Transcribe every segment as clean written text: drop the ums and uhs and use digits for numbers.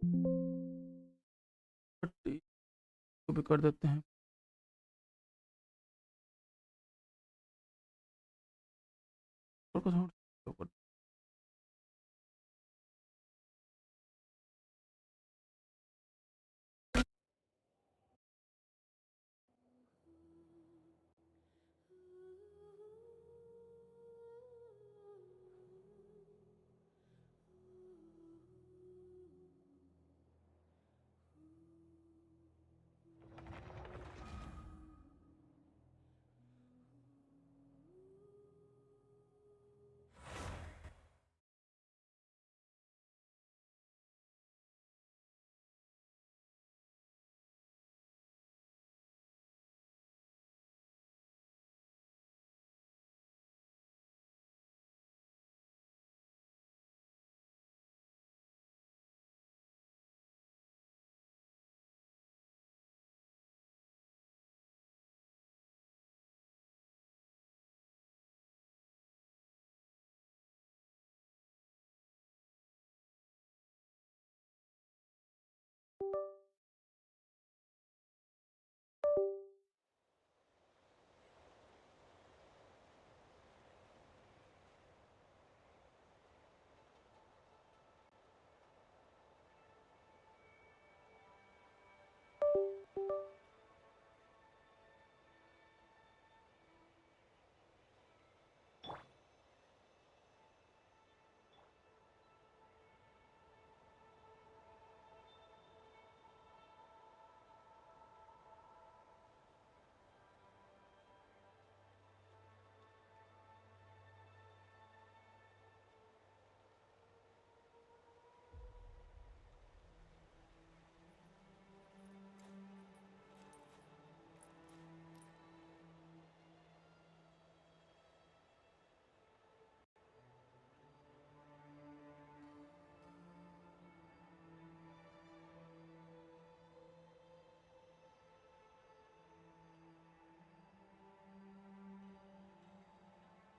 को भी कर देते हैं। और को थोड़ा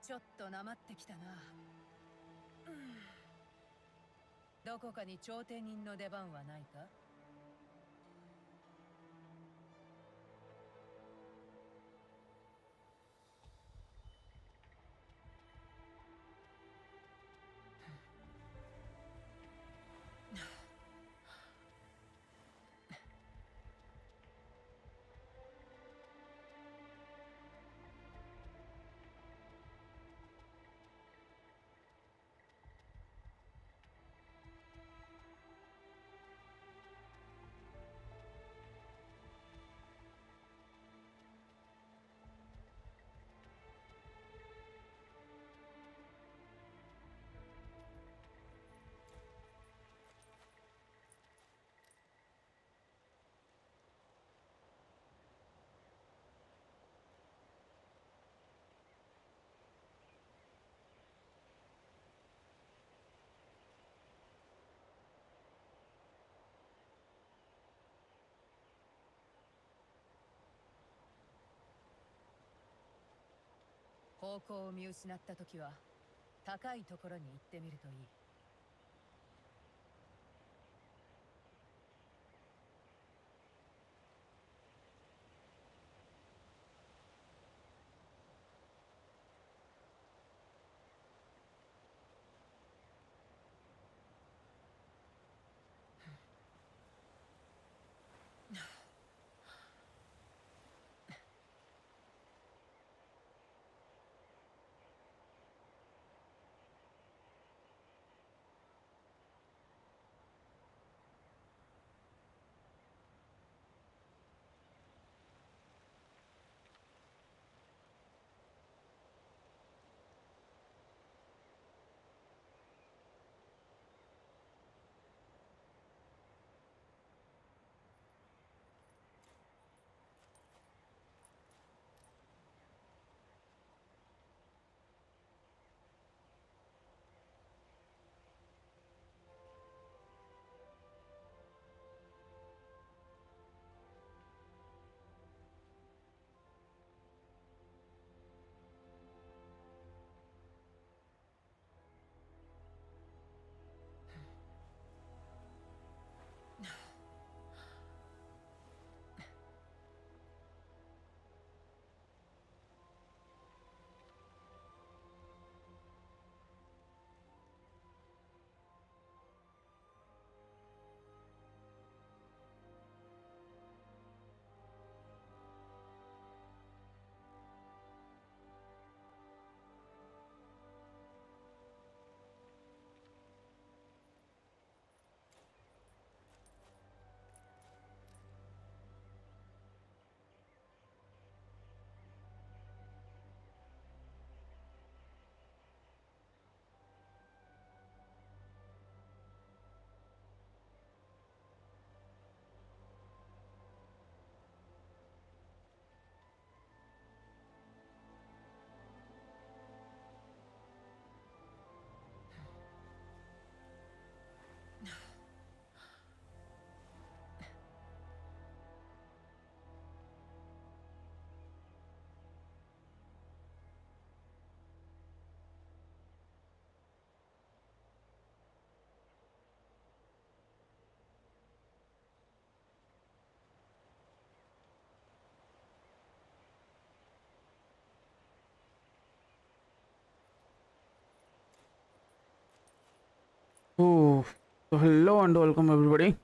ちょっとなまってきたな。どこかに調停人の出番はないか？方向を見失った時は高いところに行ってみるといい。Oh, so hello and welcome everybody.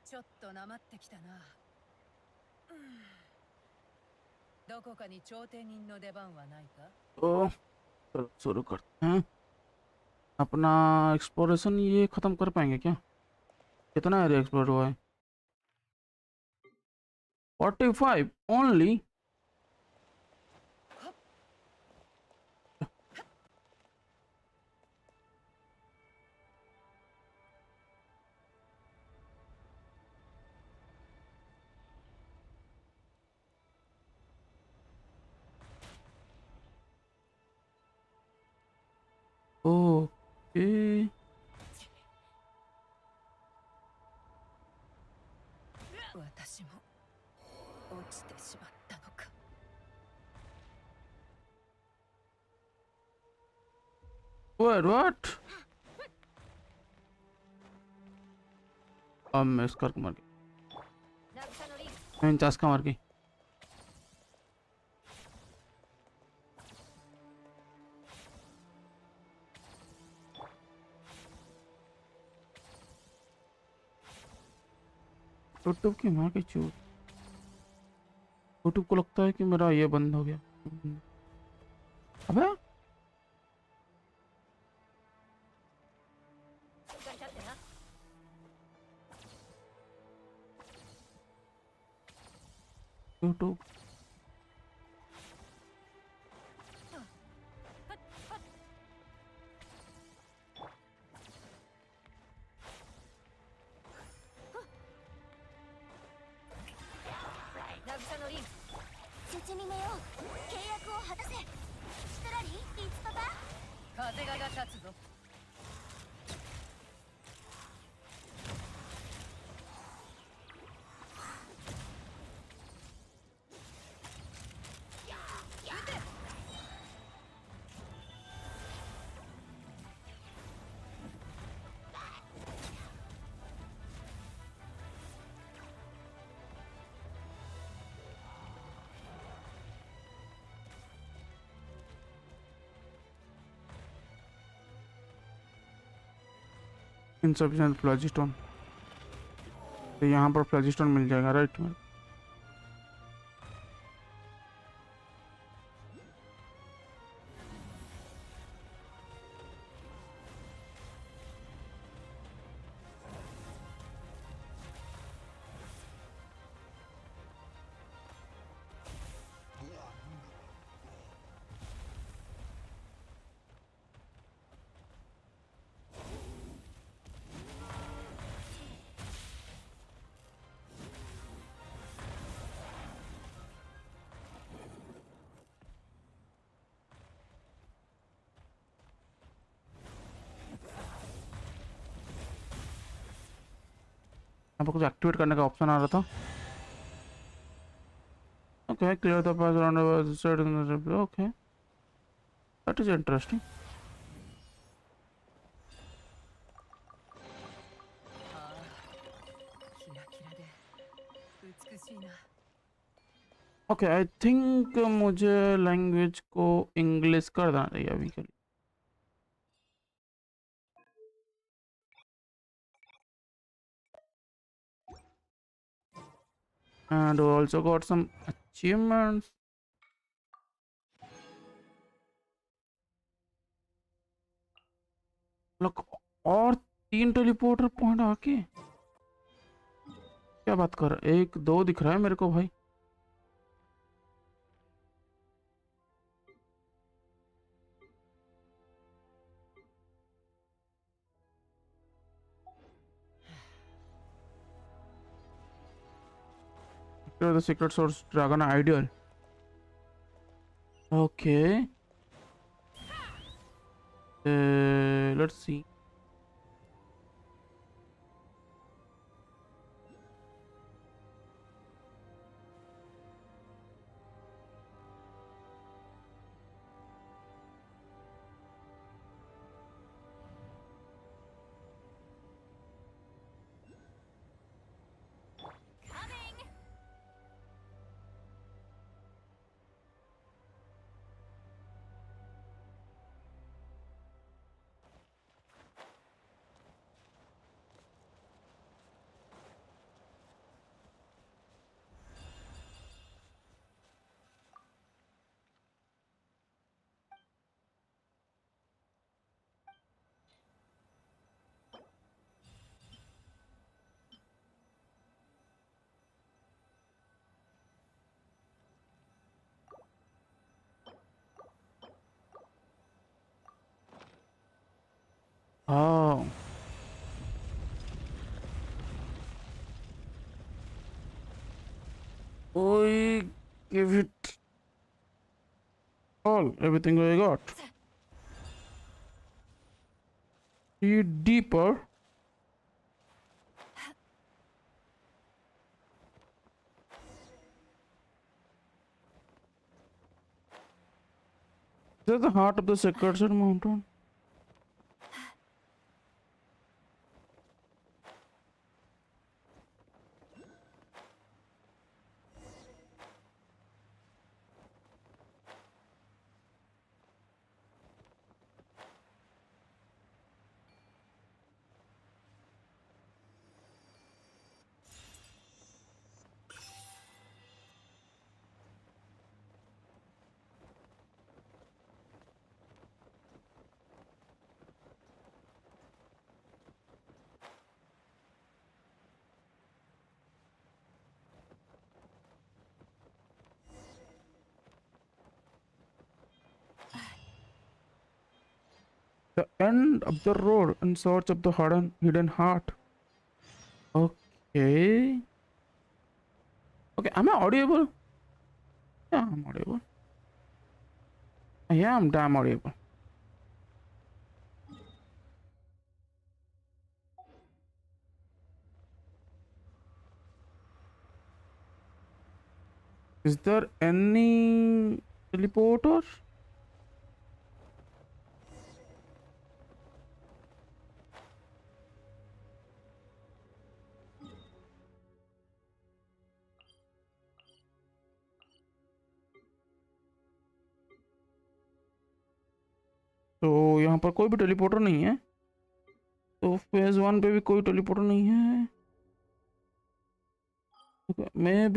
ちょっとなまってきたな。どこかに調停人の出番はないか? तो चलो शुरू करते हैं अपना एक्सप्लोरेशन। ये ख़त्म कर पाएंगे क्या? कितना एरिया एक्सप्लोर हुआ है? 45 ओनली। ओके, 私も落ちてしまったのか。व्हाट? अब मैं स्कर्क मर गया, मैं 50 का मर गई। यूट्यूब की माँ की चूत। यूट्यूब को लगता है कि मेरा ये बंद हो गया। अबे यूट्यूब風が立つぞ。इंसफिशिएंट फ्लैजिस्टोन, तो यहाँ पर फ्लैजिस्टोन मिल जाएगा राइट? यहाँ पर कुछ एक्टिवेट करने का ऑप्शन आ रहा था। Okay, clear the pass around. Okay, that is interesting. Okay, I think मुझे लैंग्वेज को इंग्लिश कर देना चाहिए अभी के लिए। And we also got some achievements. Look, और 3 टेलीपोर्टर पॉइंट आके क्या बात कर रहा है? 1 2 दिख रहा है मेरे को भाई। The secret source dragon ideal. Okay. Let's see. give it all, everything I got. See deeper. Is that the heart of the Skirk mountain? The end of the road in search of the hidden heart. Okay. Okay, am I audible? Yeah, I'm audible. I am damn audible. Is there any teleporter? तो यहाँ पर कोई भी teleporter नहीं है, तो phase 1 पे भी कोई टेलीपोर्टर नहीं है। मैं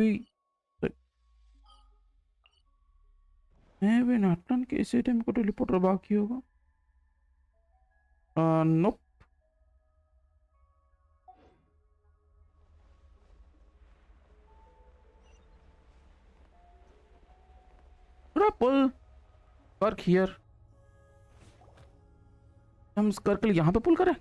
भी नाटन के इसी टाइम को टेलीपोर्टर बाकी होगा। No, pull Skirk here. हम स्कर्क यहाँ पे पुल करें।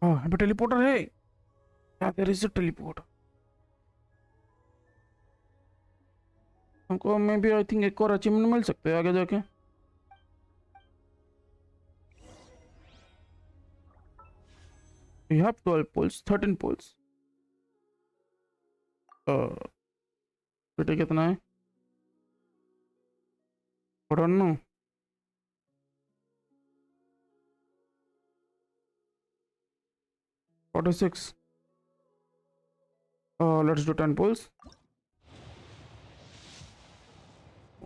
हाँ, यहाँ पे टेलीपोर्टर है। क्या देयर इज अ टेलीपोर्टर। हमको मे भी आई थिंक एक और अचीवमेंट मिल सकते हैं आगे जाके। We have 12 poles, 13 poles. बेटे कितना है? I don't know. 46. Let's do 10 poles.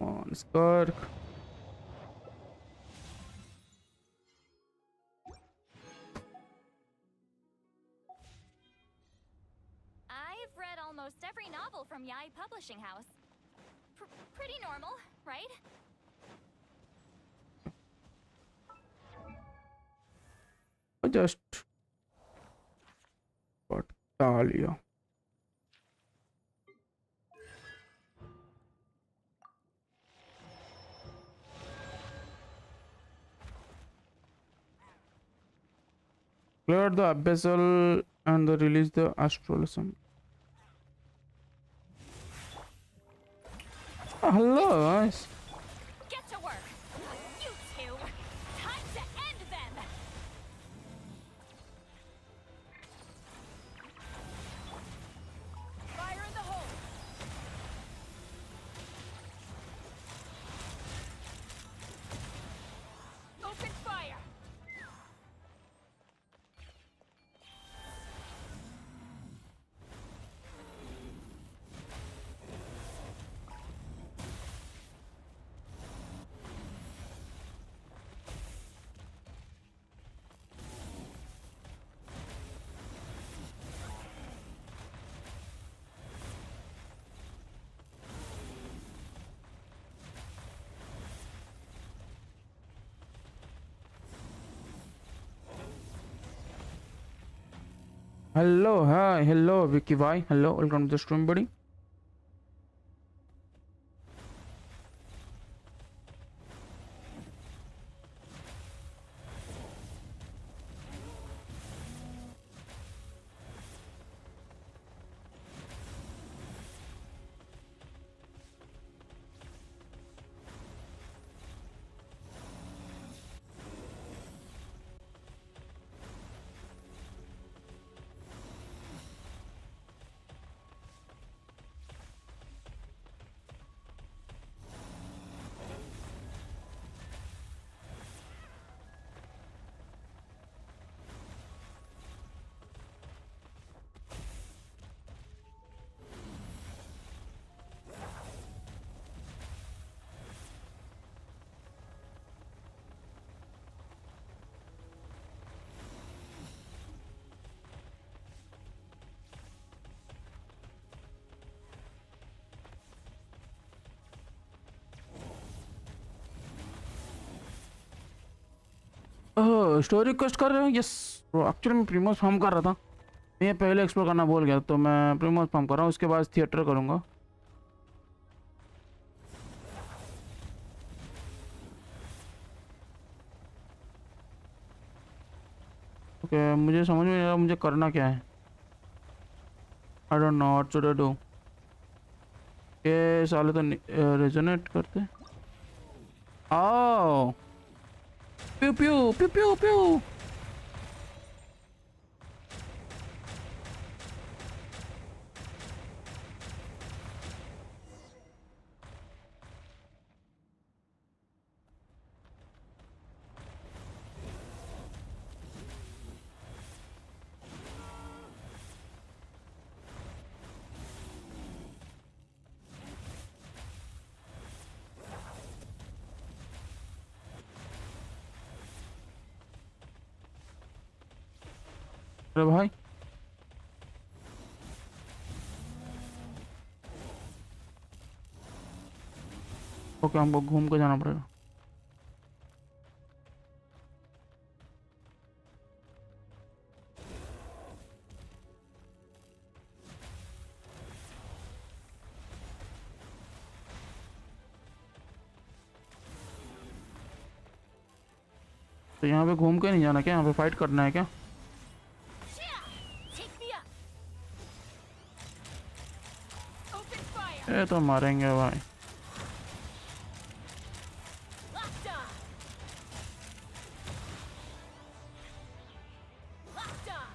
On Skirk. I've read almost every novel from Yai Publishing House. Pretty normal, right? I just got Talia. Clear the abyssal and release the astralism. Hello, guys. Get to work! You two! Time to end them! Fire in the hole! Open fire! Hello, hi, hello, Vicky Vi. Hello, welcome to the stream, buddy. Oh story request कर रहे हो? Yes bro, actually मैं प्रीमोस farm कर रहा था। मैं पहले explore करना भूल गया, तो मैं प्रीमोस फार्म कर रहा हूँ, उसके बाद थिएटर करूँगा। ओके मुझे समझ में नहीं आ रहा मुझे करना क्या है। I don't know what should I do. ये साले तो रेजोनेट करते। ओह प्यू प्यू प्यू प्यू प्यू। अरे भाई ओके हमको घूम के जाना पड़ेगा। तो यहाँ पे घूम के नहीं जाना क्या? यहाँ पे फाइट करना है क्या? Take me up. Open fire. ये तो मारेंगे भाई। Locked on. Locked on.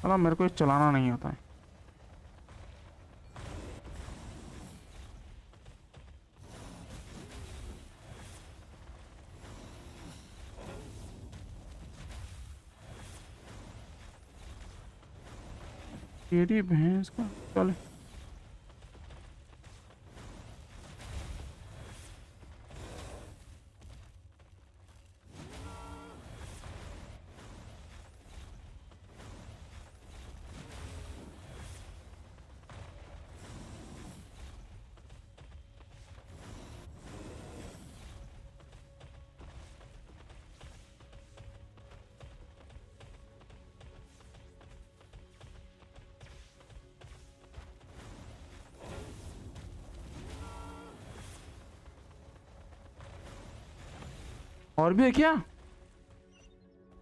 अला मेरे को ये चलाना नहीं आता है। तेरी भैंस का चल। और भी है क्या?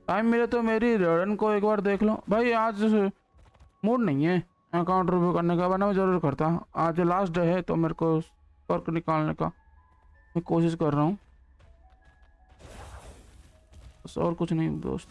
टाइम मिले तो मेरी रन को एक बार देख लो भाई। आज मूड नहीं है अकाउंट रिव्यू करने का, वरना मैं ज़रूर करता। आज लास्ट डे है तो मेरे को स्पर्क निकालने का मैं कोशिश कर रहा हूँ, बस और कुछ नहीं दोस्त।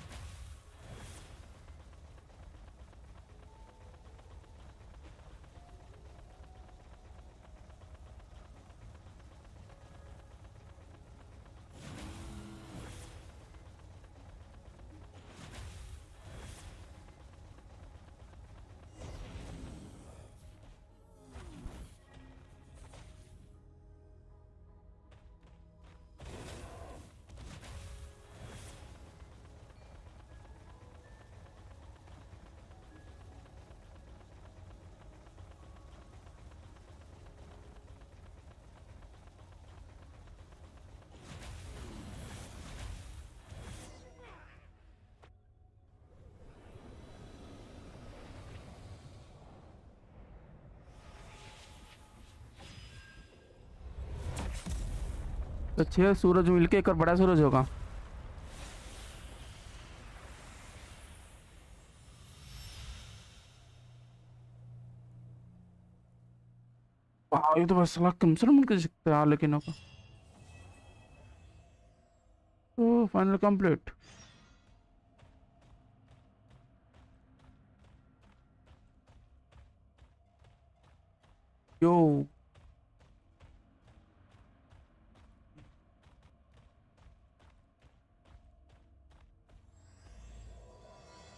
तो 6 सूरज मिलके एक और बड़ा सूरज होगा। वाह ये तो बस लाख कम से कम मिलके सकते हैं यार, लेकिन होगा तो फाइनल कंप्लीट। यो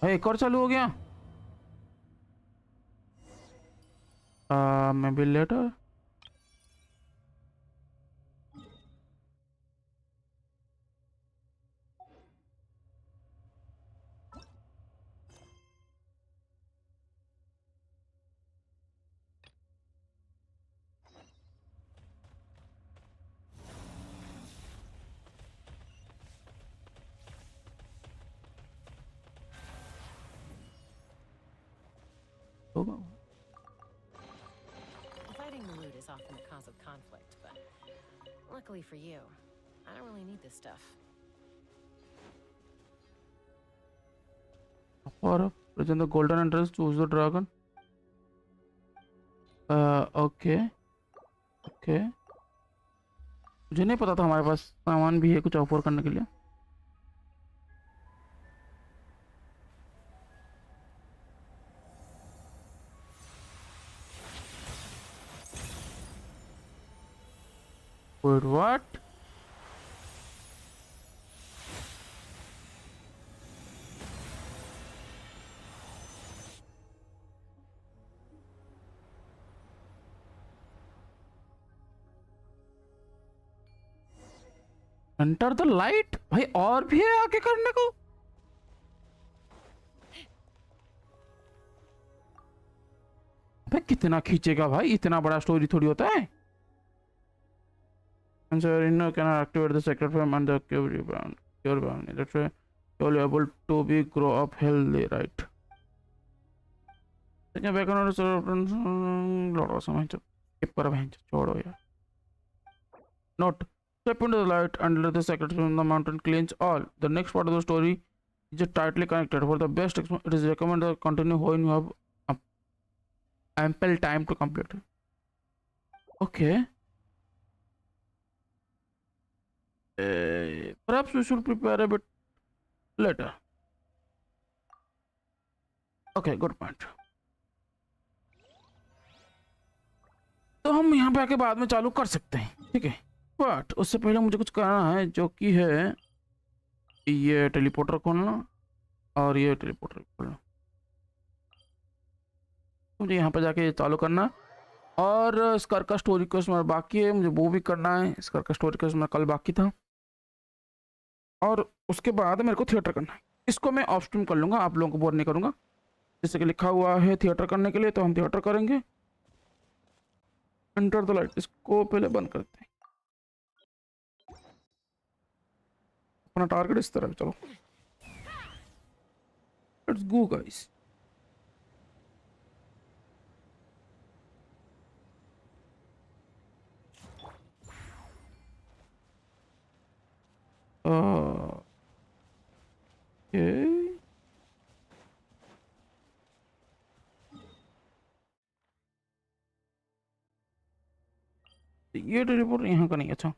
भाई एक और चालू हो गया। Maybe later. होगा। Fighting the loot is often a cause of conflict, but luckily for you, I don't really need this stuff. और present the golden entrance, choose the dragon. Okay okay, मुझे नहीं पता था हमारे पास सामान भी है कुछ ऑफर करने के लिए। Wait, what? Enter the light. भाई और भी है आगे करने को। भाई कितना खींचेगा भाई, इतना बड़ा स्टोरी थोड़ी होता है। Answer in cannot activate the secret flame and the cure bound. That's why you're able to be grow up healthy, right? लेकिन बैक ऑन लौटा समझ skip कर बहन छोड़ो यार। Note: step into the light and let the secret from the mountain cleanse all. The next part of the story is tightly connected. For the best, it is recommended to continue when you have ample time to complete it. Okay. Perhaps we should prepare a bit later. Okay, good point. तो हम यहाँ पे आके बाद में चालू कर सकते हैं, ठीक है। बट उससे पहले मुझे कुछ करना है, जो कि है ये टेलीपोर्टर खोलना और ये टेलीपोर्टर खोलना। मुझे यहाँ पे जाके चालू करना और स्कर का स्टोरी क्वेस्ट मेरा बाकी है, मुझे वो भी करना है। स्कर का स्टोरी क्वेस्ट मेरा कल बाकी था और उसके बाद मेरे को थिएटर करना है। इसको मैं ऑफ स्ट्रीम कर लूँगा, आप लोगों को बोर नहीं करूँगा। जैसे कि लिखा हुआ है थिएटर करने के लिए, तो हम थिएटर करेंगे। एंटर द लाइट, इसको पहले बंद करते हैं। अपना टारगेट इस तरफ, चलो लेट्स गो गाइस। ये टेलीपोर्ट यहाँ का नहीं, अच्छा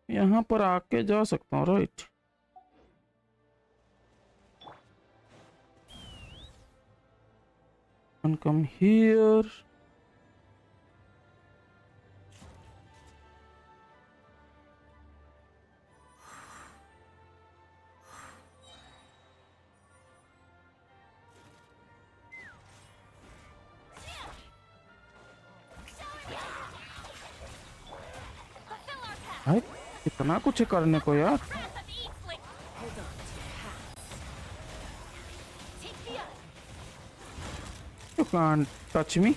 यहाँ पर आके जा सकता हूँ, राइट। And come here. भाई इतना कुछ है करने को यार। You can't touch me.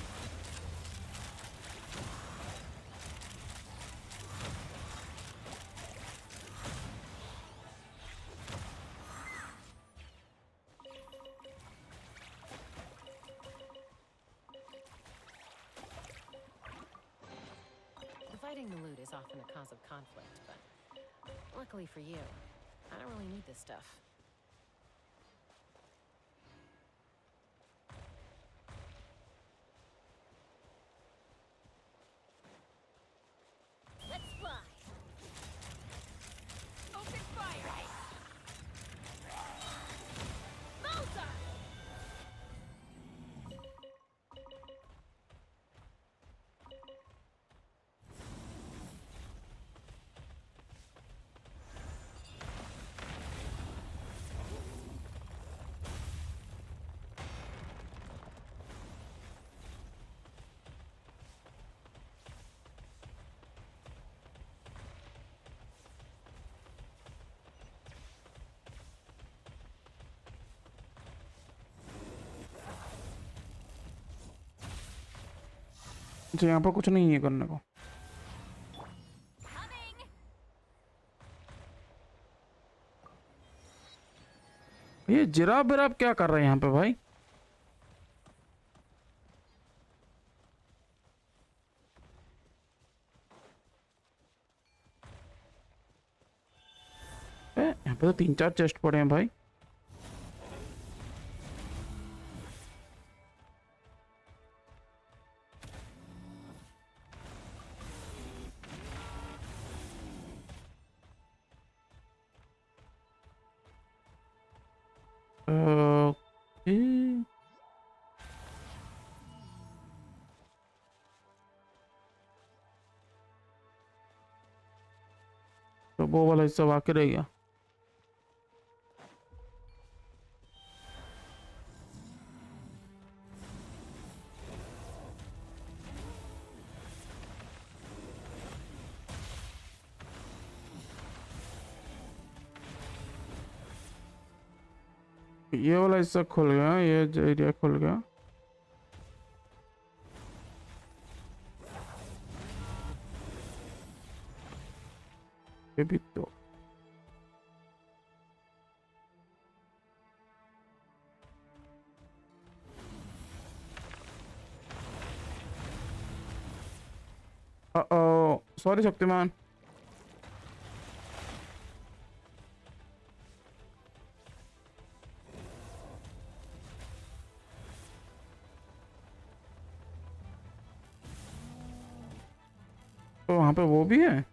Fighting the loot is often a cause of conflict, but luckily for you, I don't really need this stuff. Let's fly. Open fire. Bullseye. अच्छा यहाँ पर कुछ नहीं है करने को। Coming! ये जिराफ बिराफ क्या कर रहे हैं यहाँ पे भाई? यहाँ पे तो 3-4 चेस्ट पड़े हैं भाई। ओके। तो वो वाला हिस्सा वाकई रह गया। ये वाला हिस्सा खुल गया, ये एरिया खुल गया। ये भी तो सॉरी शक्तिमान। तो वहां पे वो भी है।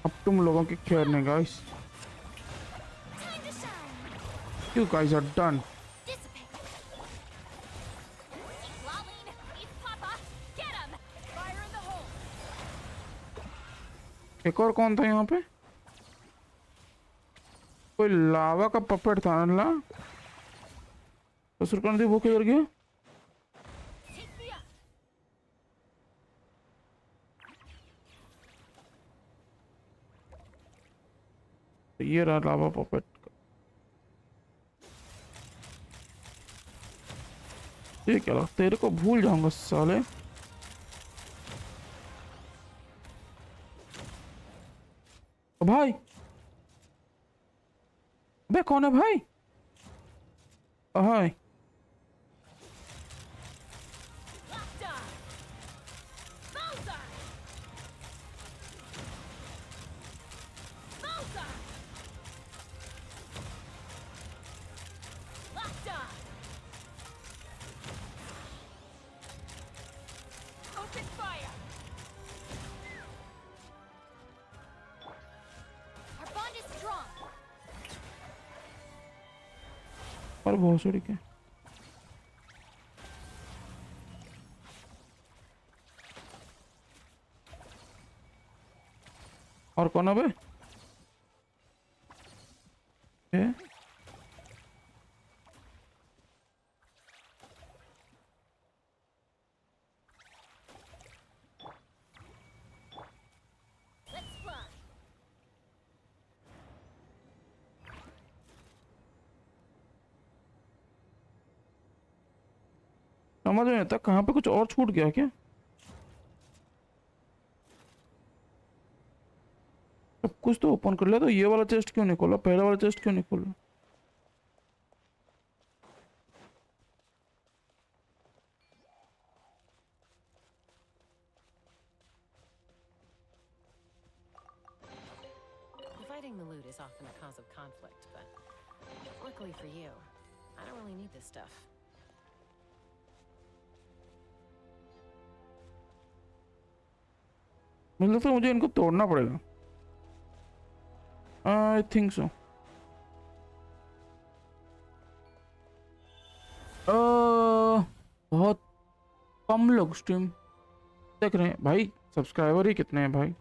अब तुम लोगों की खैर नहीं guys. Time to shine! You guys are done. Dissipate! Keep lolling! Eat Papa! Get him! Fire in the hole! एक और कौन था यहाँ पे? कोई लावा का पपेट था ना? तो सुरकन दी वो क्या कर गया? Take me up! ये रहा लावा पपेट। ये क्या लगा? तेरे को भूल जाऊंगा साले। ओ भाई, अबे कौन है भाई? हाय। Lockdown! Bullseye! Bullseye! Lockdown! Open fire! Our bond is strong! और बहुत सड़ी के। और कौन है बे? ए? Let's fly! समझ में नहीं आता कहाँ पे कुछ और छूट गया क्या? सब कुछ तो ओपन कर लिया, तो ये वाला चेस्ट क्यों नहीं खोला? पहला वाला चेस्ट क्यों नहीं खोला? Dividing the loot is often a cause of conflict, but luckily for you, I don't really need this stuff. मुझे लगता है मुझे इनको तोड़ना पड़ेगा। I think so. बहुत कम लोग स्ट्रीम देख रहे हैं भाई। सब्सक्राइबर ही कितने हैं भाई?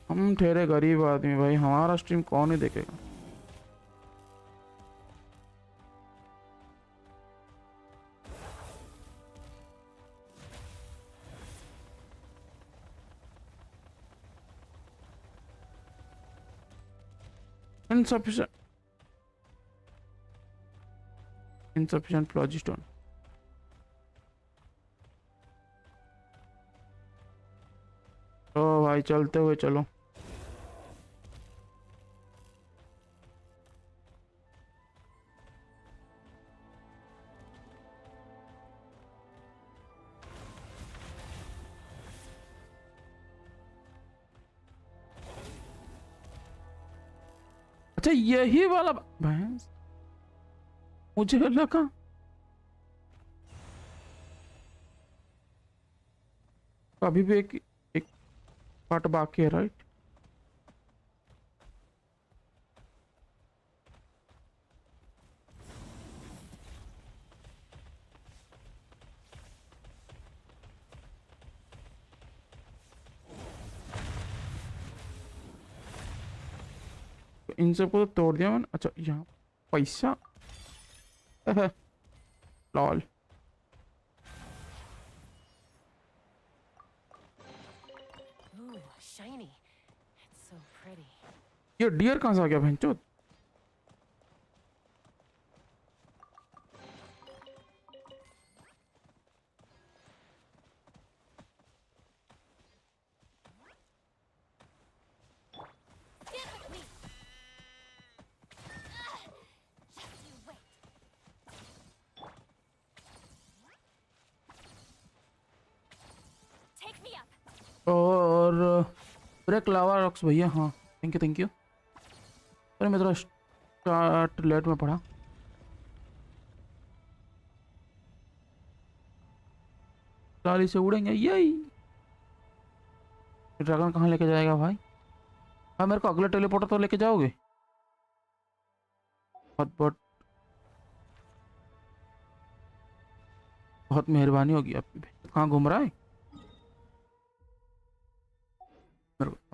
हम ठहरे गरीब आदमी भाई, हमारा स्ट्रीम कौन ही देखेगा? insufficient phlogiston। तो भाई चलते हुए चलो। अच्छा यही वाला भैंस, मुझे लगा अभी भी एक पार्ट बाकी है, राइट? इन सबको तो तोड़ दिया मैंने। अच्छा यहाँ पैसा lol. Ooh, shiny. It's so pretty. ये डियर कहाँ से आ गया भैंचोद? Stand with me. Just you wait. Take me up. और ब्रेक लावा रॉक्स भैया, हाँ थैंक यू थैंक यू। अरे मैं थोड़ा स्टार्ट लेट में पढ़ा। गाड़ी से उड़ेंगे यही। ड्रैगन कहाँ लेके जाएगा भाई? हाँ मेरे को अगले टेलीपोर्टर तो लेके जाओगे? बहुत बहुत बहुत मेहरबानी होगी आपकी। कहाँ घूम रहा है?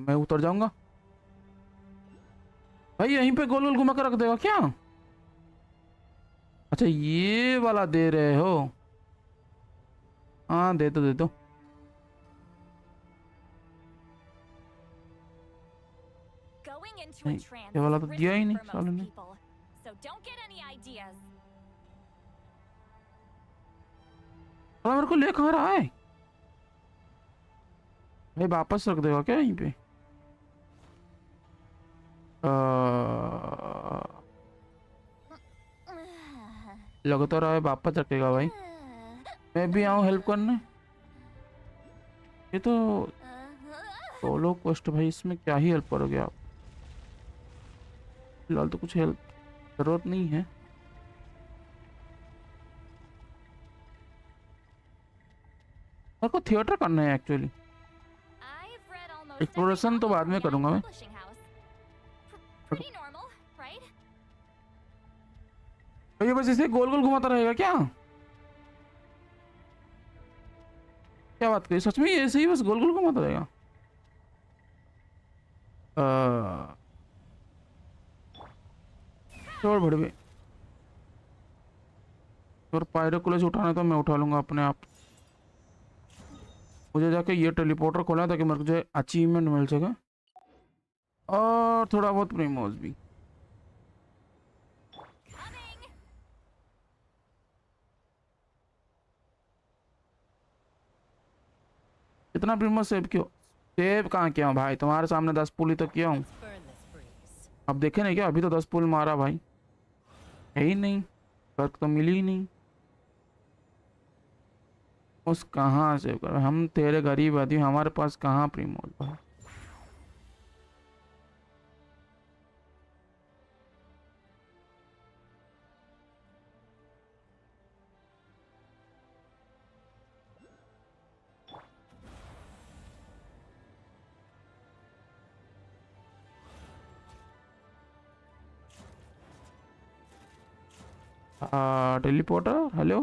मैं उतर जाऊंगा भाई। यहीं पे गोल गोल घुमा कर रख देगा क्या? अच्छा ये वाला दे रहे हो? हाँ दे दो दे दो। Going into a नहीं, trance ये वाला is तो दिया ही risky नहीं for साले most ने। people, so don't get any ideas. साला मेरे को ले कहाँ रहा है भाई? वापस रख देगा क्या यहीं पे? लग तो रहा है वापस रखेगा भाई। मैं भी आऊँ हेल्प करने? ये तो सोलो क्वेस्ट भाई, इसमें क्या ही हेल्प करोगे आप? फिलहाल तो कुछ हेल्प जरूरत नहीं है। मेरे को थिएटर करना है actually. I've read almost exploration every तो बाद novel में from करूंगा Yai मैं। Publishing House. Pretty normal, right? तो ये बस इसे गोल गोल घुमाता रहेगा क्या? क्या बात करी, सच में ये ऐसे ही बस गोल गोल घुमाता रहेगा? छोड़ भड़वे। और पायरोकुलस उठाना तो मैं उठा लूंगा अपने आप। मुझे जाके ये टेलीपोर्टर खोलना है ताकि मेरे को जो अचीवमेंट मिल सके और थोड़ा बहुत प्रीमोस भी। Coming. कितना प्रीमोस सेव क्यों? सेव कहाँ किया हूँ भाई? तुम्हारे सामने 10 पुल ही तो किया हूँ। Let's burn this breeze. अब देखे नहीं क्या? अभी तो 10 पुल मारा भाई। है ही नहीं, फर्क तो मिली ही नहीं। उस कहाँ सेव कर? हम तेरे गरीब आदमी, हमारे पास कहाँ प्रीमोस भाई? Teleporter hello.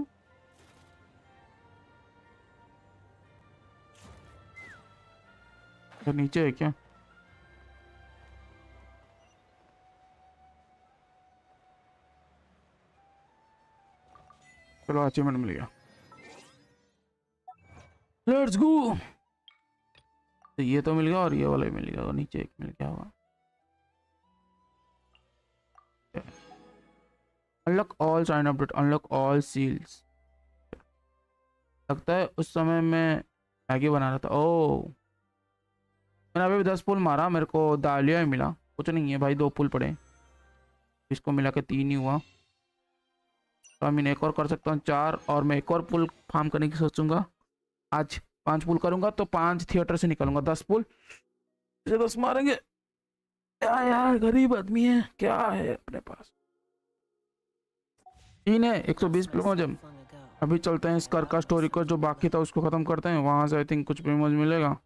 तो नीचे है क्या? चलो अचीवमेंट मिल गया, लेट्स गो। तो ये तो मिल गया और ये वाला भी मिल गया और नीचे एक मिल गया होगा। Unlock all sign update, unlock all seals. लगता है उस समय मैं मैगी बना रहा था। ओ मैंने अभी भी 10 पुल मारा, मेरे को दालिया ही मिला, कुछ नहीं है भाई। 2 पुल पड़े, इसको मिला के 3 ही हुआ। तो मैं एक और कर सकता हूँ 4, और मैं एक और पुल फार्म करने की सोचूंगा। आज 5 पुल करूंगा तो 5 थिएटर से निकलूंगा। 10 पुल से 10 मारेंगे। क्या यार, गरीब आदमी है, क्या है अपने पास। 3 है, 120 प्रीमोज। Long ago. अभी चलते हैं स्कर का स्टोरी को, जो बाकी था उसको खत्म करते हैं। वहां से आई थिंक कुछ प्रीमोज मिलेगा।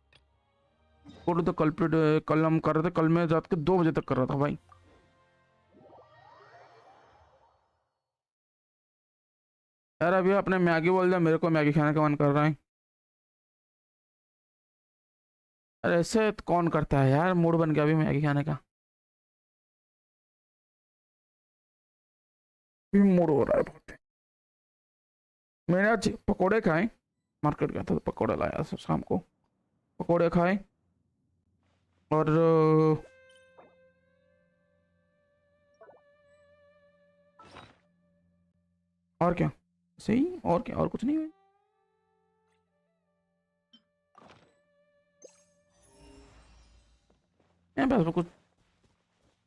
वो तो कल्प्रिट कल हम कर रहे थे, कल मैं रात के 2 बजे तक कर रहा था भाई। यार अभी अपने मैगी बोल दिया, मेरे को मैगी खाने का मन कर रहा है। अरे ऐसे तो कौन करता है यार, मूड बन गया अभी मैगी खाने का। मूड हो रहा है बहुत। मैंने आज पकोड़े खाए, मार्केट गया था तो पकोड़े लाया शाम को। पकोड़े खाए और क्या सही, और क्या, और कुछ नहीं है। मैं बस कुछ,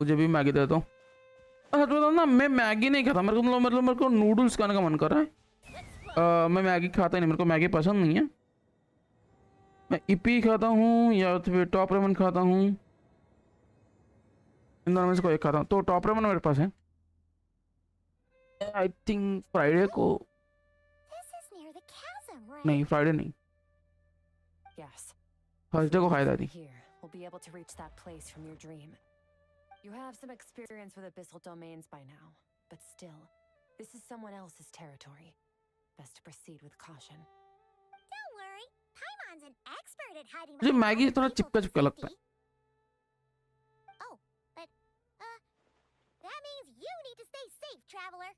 मुझे भी मैगी दे दो। अच्छा तो ना, मैं मैगी नहीं खाता, मेरे को नूडल्स खाने का मन कर रहा है। मैं मैगी खाता ही नहीं, मेरे को मैगी पसंद नहीं है। मैं इपी खाता हूँ या फिर टॉप रेमन खाता हूँ, इन दोनों में से कोई एक खाता हूँ। तो टॉप रेमन मेरे पास है। आई थिंक फ्राइडे को, This is near the chasm, right? नहीं फ्राइडे नहीं, Yes. थर्सडे को खाई From दादी। here, we'll be able to reach that place from your dream. You have some experience with abyssal domains by now, but still, this is someone else's territory. Best to proceed with caution. Don't worry. Paimon's an expert at hiding मुझे behind Maggi other थोड़ा people's चिपका चिपका लगता है। safety. Oh, but that means you need to stay safe, traveler.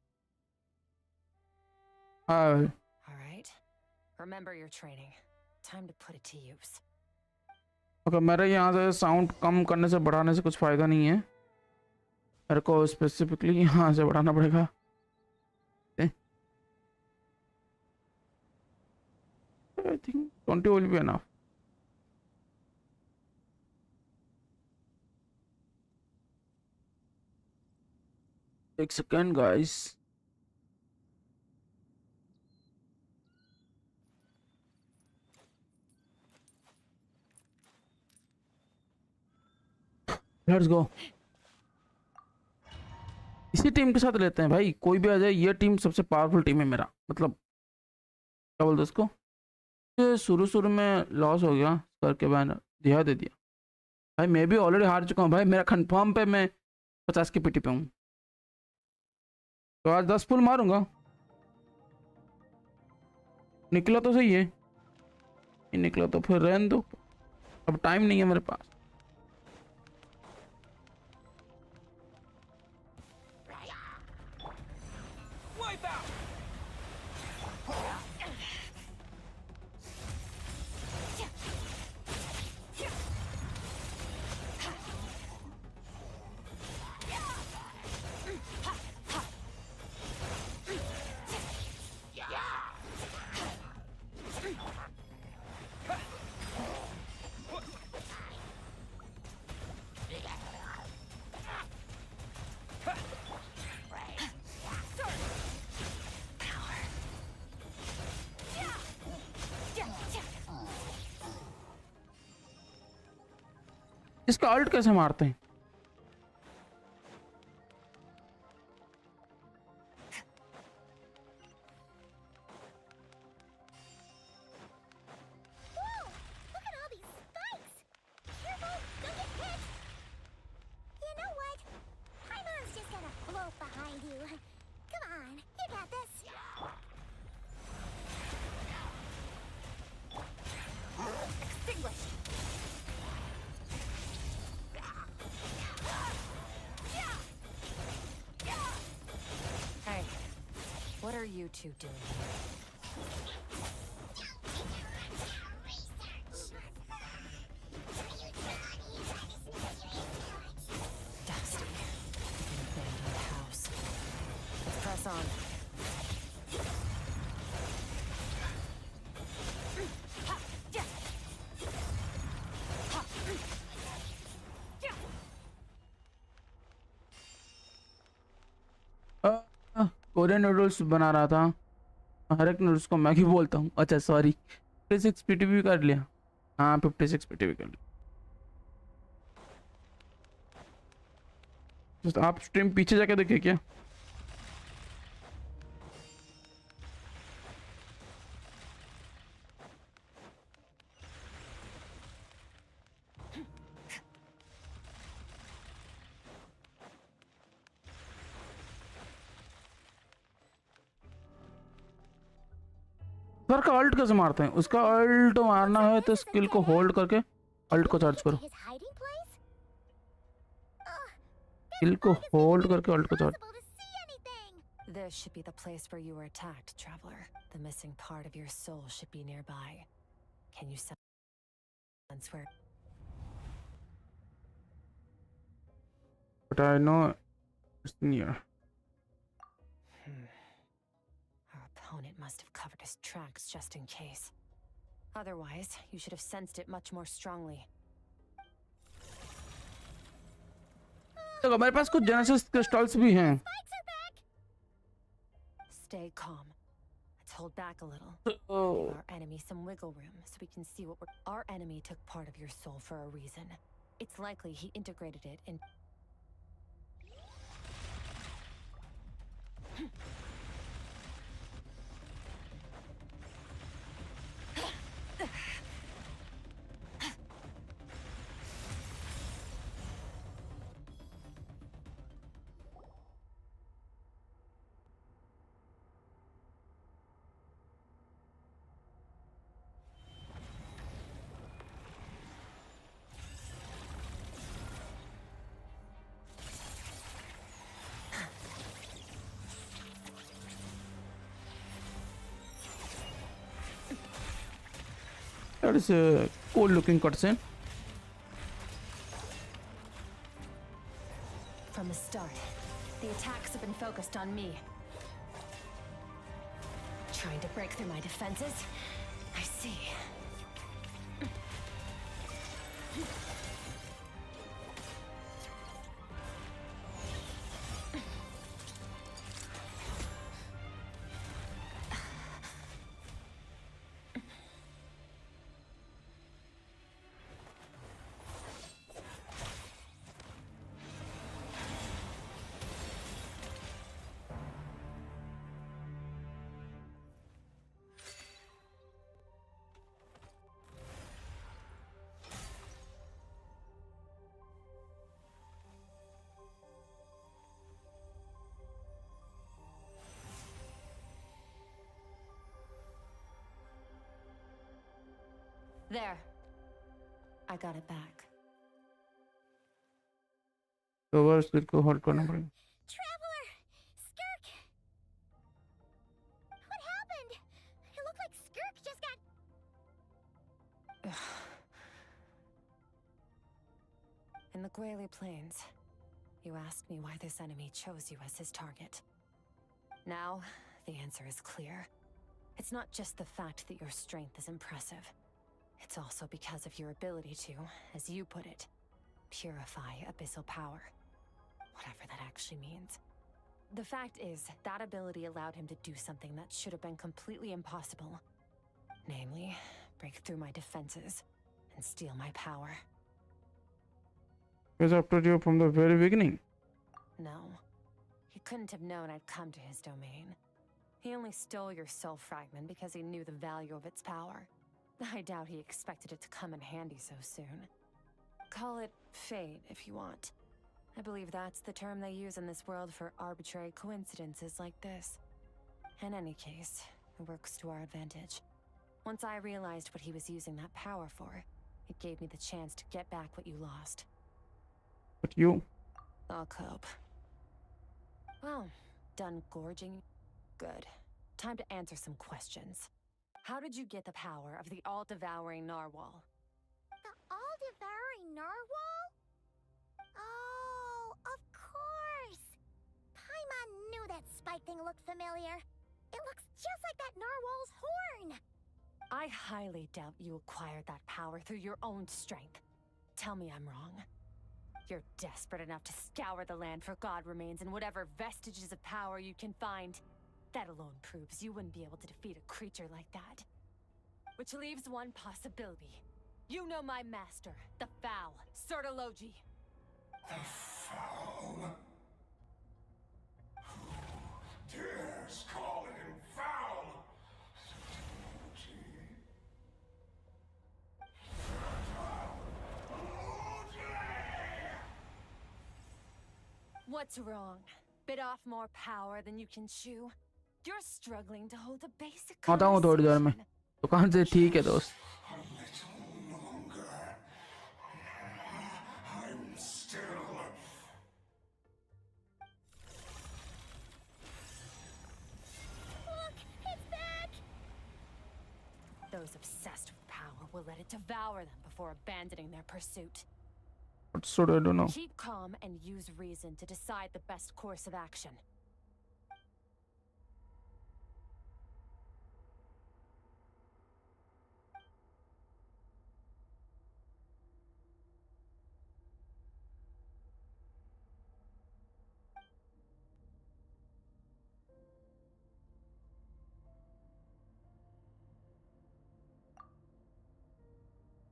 हाँ All right. Remember your training. Time to put it to use. Okay, मेरे यहाँ से साउंड कम करने से बढ़ाने से कुछ फ़ायदा नहीं है, मेरे को स्पेसिफिकली यहाँ से बढ़ाना पड़ेगा। I think 20 will be enough. एक सेकेंड गाइस। Let's go. इसी टीम के साथ लेते हैं भाई, कोई भी आ जाए। ये टीम सबसे पावरफुल टीम है मेरा, मतलब क्या बोलते उसको। ये शुरू में लॉस हो गया करके बैनर दे दिया भाई। मैं भी ऑलरेडी हार चुका हूँ भाई, मेरा कंफर्म पे मैं 50 की पीटी पे हूँ। तो आज 10 पुल मारूंगा। निकला तो सही है, नहीं निकला तो फिर रहने दो, अब टाइम नहीं है मेरे पास। इसका अल्ट कैसे मारते हैं? Whoa! Look at all these spikes. Careful! Don't get hit. You know what? Paimon's just gonna float behind you. Come on, you got this. Extinguished. Hey, what are you two doing here? Dusty. An abandoned house. It's Korean noodles बना रहा था। हर एक noodles को Maggi बोलता हूँ। अच्छा sorry, 56 PTV भी कर लिया। हाँ 56 पीटीवी कर लिया। तो आप स्ट्रीम पीछे जाके देखिए क्या। सर का अल्ट कैसे मारते हैं? उसका अल्ट मारना है तो स्किल को होल्ड करके अल्ट को चार्ज करो। His hiding place? Ugh, skill को होल्ड करके अल्ट को charge. impossible to see anything. This should be the place where you were attacked, traveler. The missing part of your soul should be nearby. Can you sense where? But I know it's near. Our opponent must have covered his tracks just in case. Otherwise, you should have sensed it much more strongly. देखो मेरे पास कुछ genesis crystals भी हैं। Spikes are back. Stay calm. Let's hold back a little. Oh. Give our enemy some wiggle room so we can see what we're. Our enemy took part of your soul for a reason. It's likely he integrated it in. That is a cool looking cutscene. From the start, the attacks have been focused on me. Trying to break through my defenses? I see. There. I got it back. तो वो skill को hold करना पड़ेगा। Traveler! Skirk! What happened? It looked like Skirk just got... In the Guili Plains, you asked me why this enemy chose you as his target. Now, the answer is clear. It's not just the fact that your strength is impressive. It's also because of your ability to, as you put it, purify abyssal power. Whatever that actually means. The fact is, that ability allowed him to do something that should have been completely impossible. Namely, break through my defenses and steal my power. Because after you from the very beginning. No. He couldn't have known I'd come to his domain. He only stole your soul fragment because he knew the value of its power. I doubt he expected it to come in handy so soon. Call it fate if you want. I believe that's the term they use in this world for arbitrary coincidences like this. In any case, it works to our advantage. Once I realized what he was using that power for, it gave me the chance to get back what you lost. But you. I'll cope. Well, done gorging? Good. Time to answer some questions. How did you get the power of the all-devouring narwhal? The all-devouring narwhal? Oh, of course! Paimon knew that spike thing looked familiar. It looks just like that narwhal's horn! I highly doubt you acquired that power through your own strength. Tell me I'm wrong. You're desperate enough to scour the land for god remains and whatever vestiges of power you can find. That alone proves you wouldn't be able to defeat a creature like that. Which leaves one possibility. You know my master, the Foul, Sertologi. The Foul? Who dares call him foul? What's wrong? Bit off more power than you can chew? You're struggling to hold a basic आता हूँ थोड़ी देर में conversation. दुकान से ठीक है दोस्त A little longer. I'm still. Look, it's back! Those obsessed with power will let it devour them before abandoning their pursuit. what should I do now? Keep calm and use reason to decide the best course of action.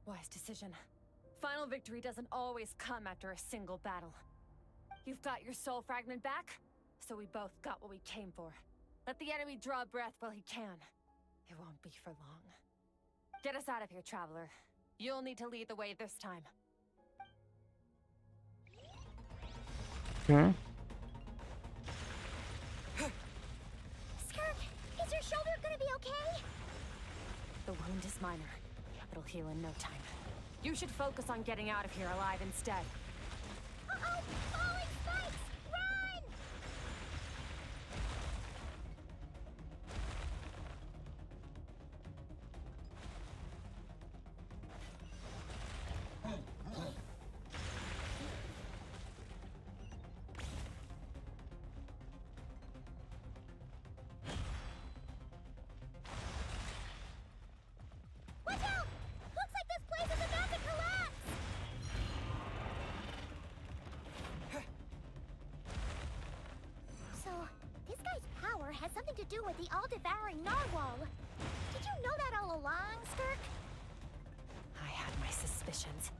Wise decision. Final victory doesn't always come after a single battle. You've got your soul fragment back, so we both got what we came for. Let the enemy draw breath while he can. It won't be for long. Get us out of here, traveler. You'll need to lead the way this time. Okay. Skirk, is your shoulder gonna be okay? The wound is minor. It'll heal in no time. You should focus on getting out of here alive instead. Uh-oh! Falling spikes! Run! Watch out! Looks like this place is about to collapse! So, this guy's power has something to do with the all-devouring narwhal. Did you know that all along, Skirk? I had my suspicions.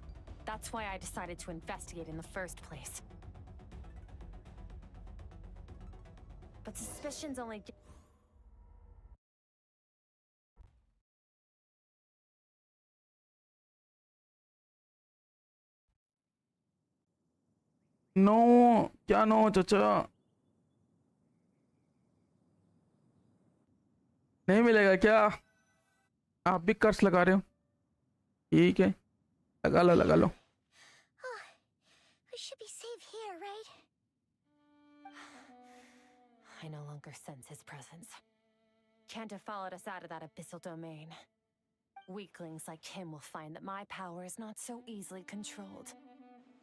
That's why I decided to investigate in the first place. But suspicions only get... no क्या no चाचा नहीं मिलेगा क्या आप भी कर्स लगा रहे हो ठीक है लगा लो Oh, we should be safe here, right? I no longer sense his presence. Can't have followed us out of that abyssal domain. Weaklings like him will find that my power is not so easily controlled.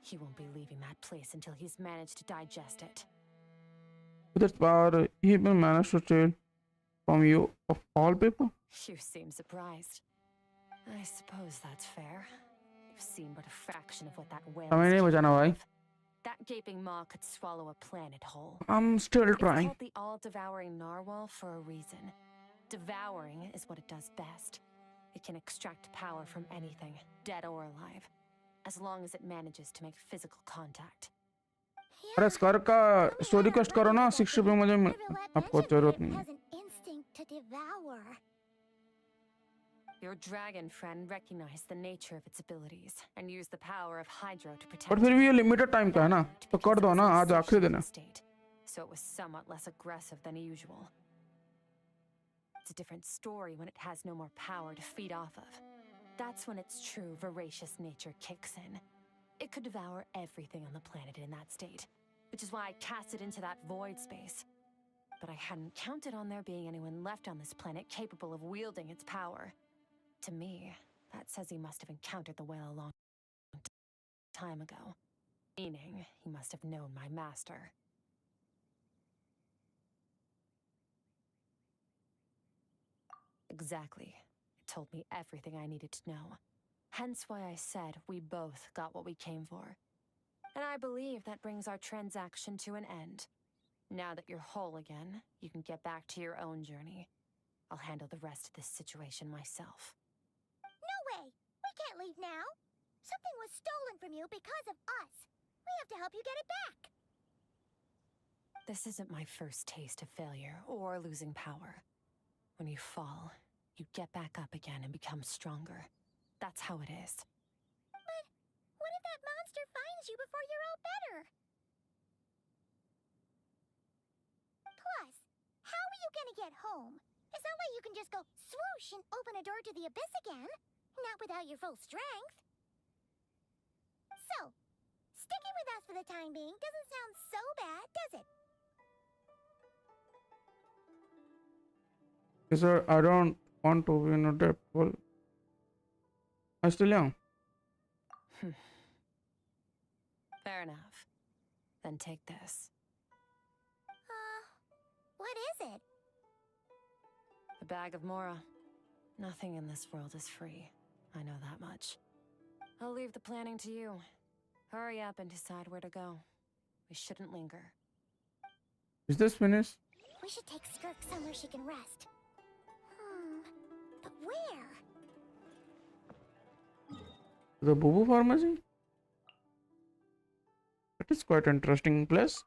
He won't be leaving that place until he's managed to digest it. with its power he even managed to steal from you of all people You seem surprised. I suppose that's fair. You've seen but a fraction of what that whale हमें नहीं is बचाना capable भाई of. That gaping maw could swallow a planet whole. I'm still It's trying called the all-devouring narwhal for a reason. Devouring is what it does best. It can extract power from anything, dead or alive, as long as it manages to make physical contact. अरे स्कर का story quest करो ना 60 पे मुझे आपको जरूरत नहीं है Has an instinct to devour. Your dragon friend recognized the nature of its abilities and used the power of Hydro to protect but फिर भी ये लिमिटेड टाइम का है ना it तो because कर it दो was ना in आज आखिरी दिन है satiation state, so it was somewhat less aggressive than usual. It's a different story when it has no more power to feed off of. That's when its true voracious nature kicks in. It could devour everything on the planet in that state, which is why I cast it into that void space. But I hadn't counted on there being anyone left on this planet capable of wielding its power. To me, that says he must have encountered the whale a long time ago. Meaning, he must have known my master. Exactly. It told me everything I needed to know. Hence why I said we both got what we came for. And I believe that brings our transaction to an end. Now that you're whole again, you can get back to your own journey. I'll handle the rest of this situation myself. No way! We can't leave now! Something was stolen from you because of us! We have to help you get it back! This isn't my first taste of failure or losing power. When you fall, you get back up again and become stronger. That's how it is. But what if that monster finds you before you're all better? Plus, how are you gonna get home? It's not like you can just go swoosh and open a door to the abyss again. Not without your full strength. So, sticking with us for the time being doesn't sound so bad, does it? Yes, sir, I don't want to be in a debt pool. I'm still young. Fair enough. Then take this. What is it? The bag of Mora. Nothing in this world is free. I know that much. I'll leave the planning to you. Hurry up and decide where to go. We shouldn't linger. Is this finished? We should take Skirk somewhere she can rest. But where? The Boo Pharmacy? That is quite interesting place.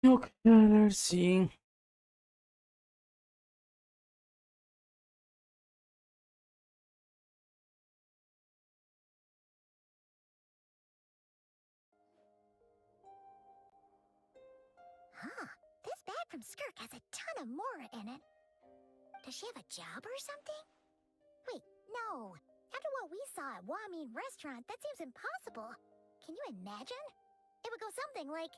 Okay, let's see. Huh. This bag from Skirk has a ton of Mora in it. Does she have a job or something? Wait, no. After what we saw at Wamin Restaurant, that seems impossible. Can you imagine? It would go something like...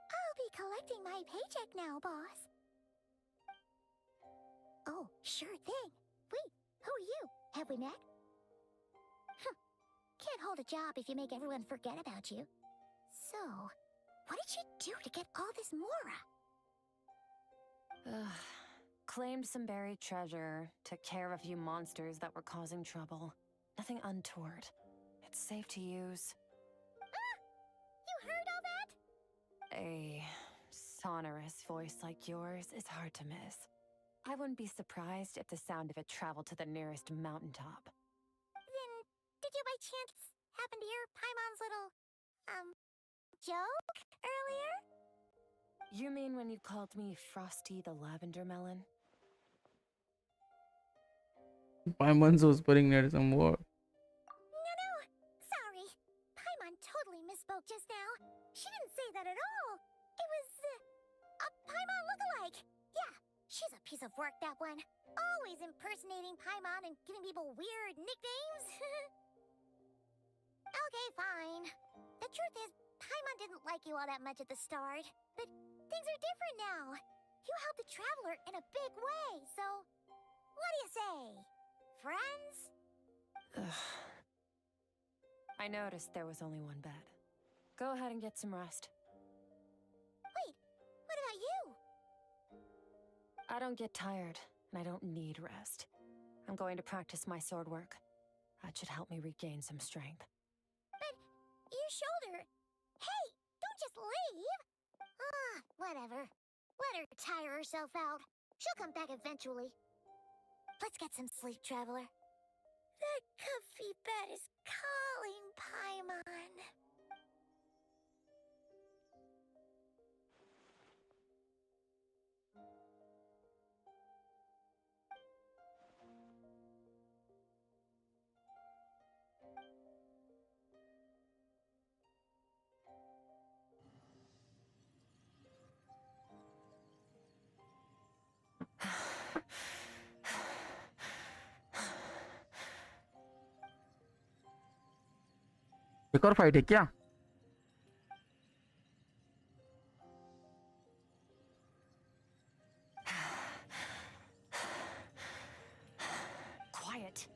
I'll be collecting my paycheck now, boss. Oh, sure thing. Wait, who are you? Have we met? Can't hold a job if you make everyone forget about you. So, what did she do to get all this Mora? Claimed some buried treasure, took care of a few monsters that were causing trouble. Nothing untoward. It's safe to use. You heard all that? A sonorous voice like yours is hard to miss. I wouldn't be surprised if the sound of it traveled to the nearest mountaintop. Then, did you by chance happen to hear Paimon's little, joke earlier? You mean when you called me Frosty the Lavender Melon? Paimon's whispering near some word. No, sorry. Paimon totally misspoke just now. She didn't say that at all. It was, a Paimon lookalike. Yeah, she's a piece of work, that one. Always impersonating Paimon and giving people weird nicknames. Okay, fine. The truth is, Paimon didn't like you all that much at the start. But things are different now. You helped the Traveler in a big way, so... What do you say? Friends? Ugh. I noticed there was only one bed. Go ahead and get some rest. Wait, what about you? I don't get tired, and I don't need rest. I'm going to practice my sword work. That should help me regain some strength. But your shoulder... Hey, don't just leave! Whatever. Let her tire herself out. She'll come back eventually. Let's get some sleep, Traveler. That comfy bed is calling, Paimon. एक और fight है क्या? Quiet.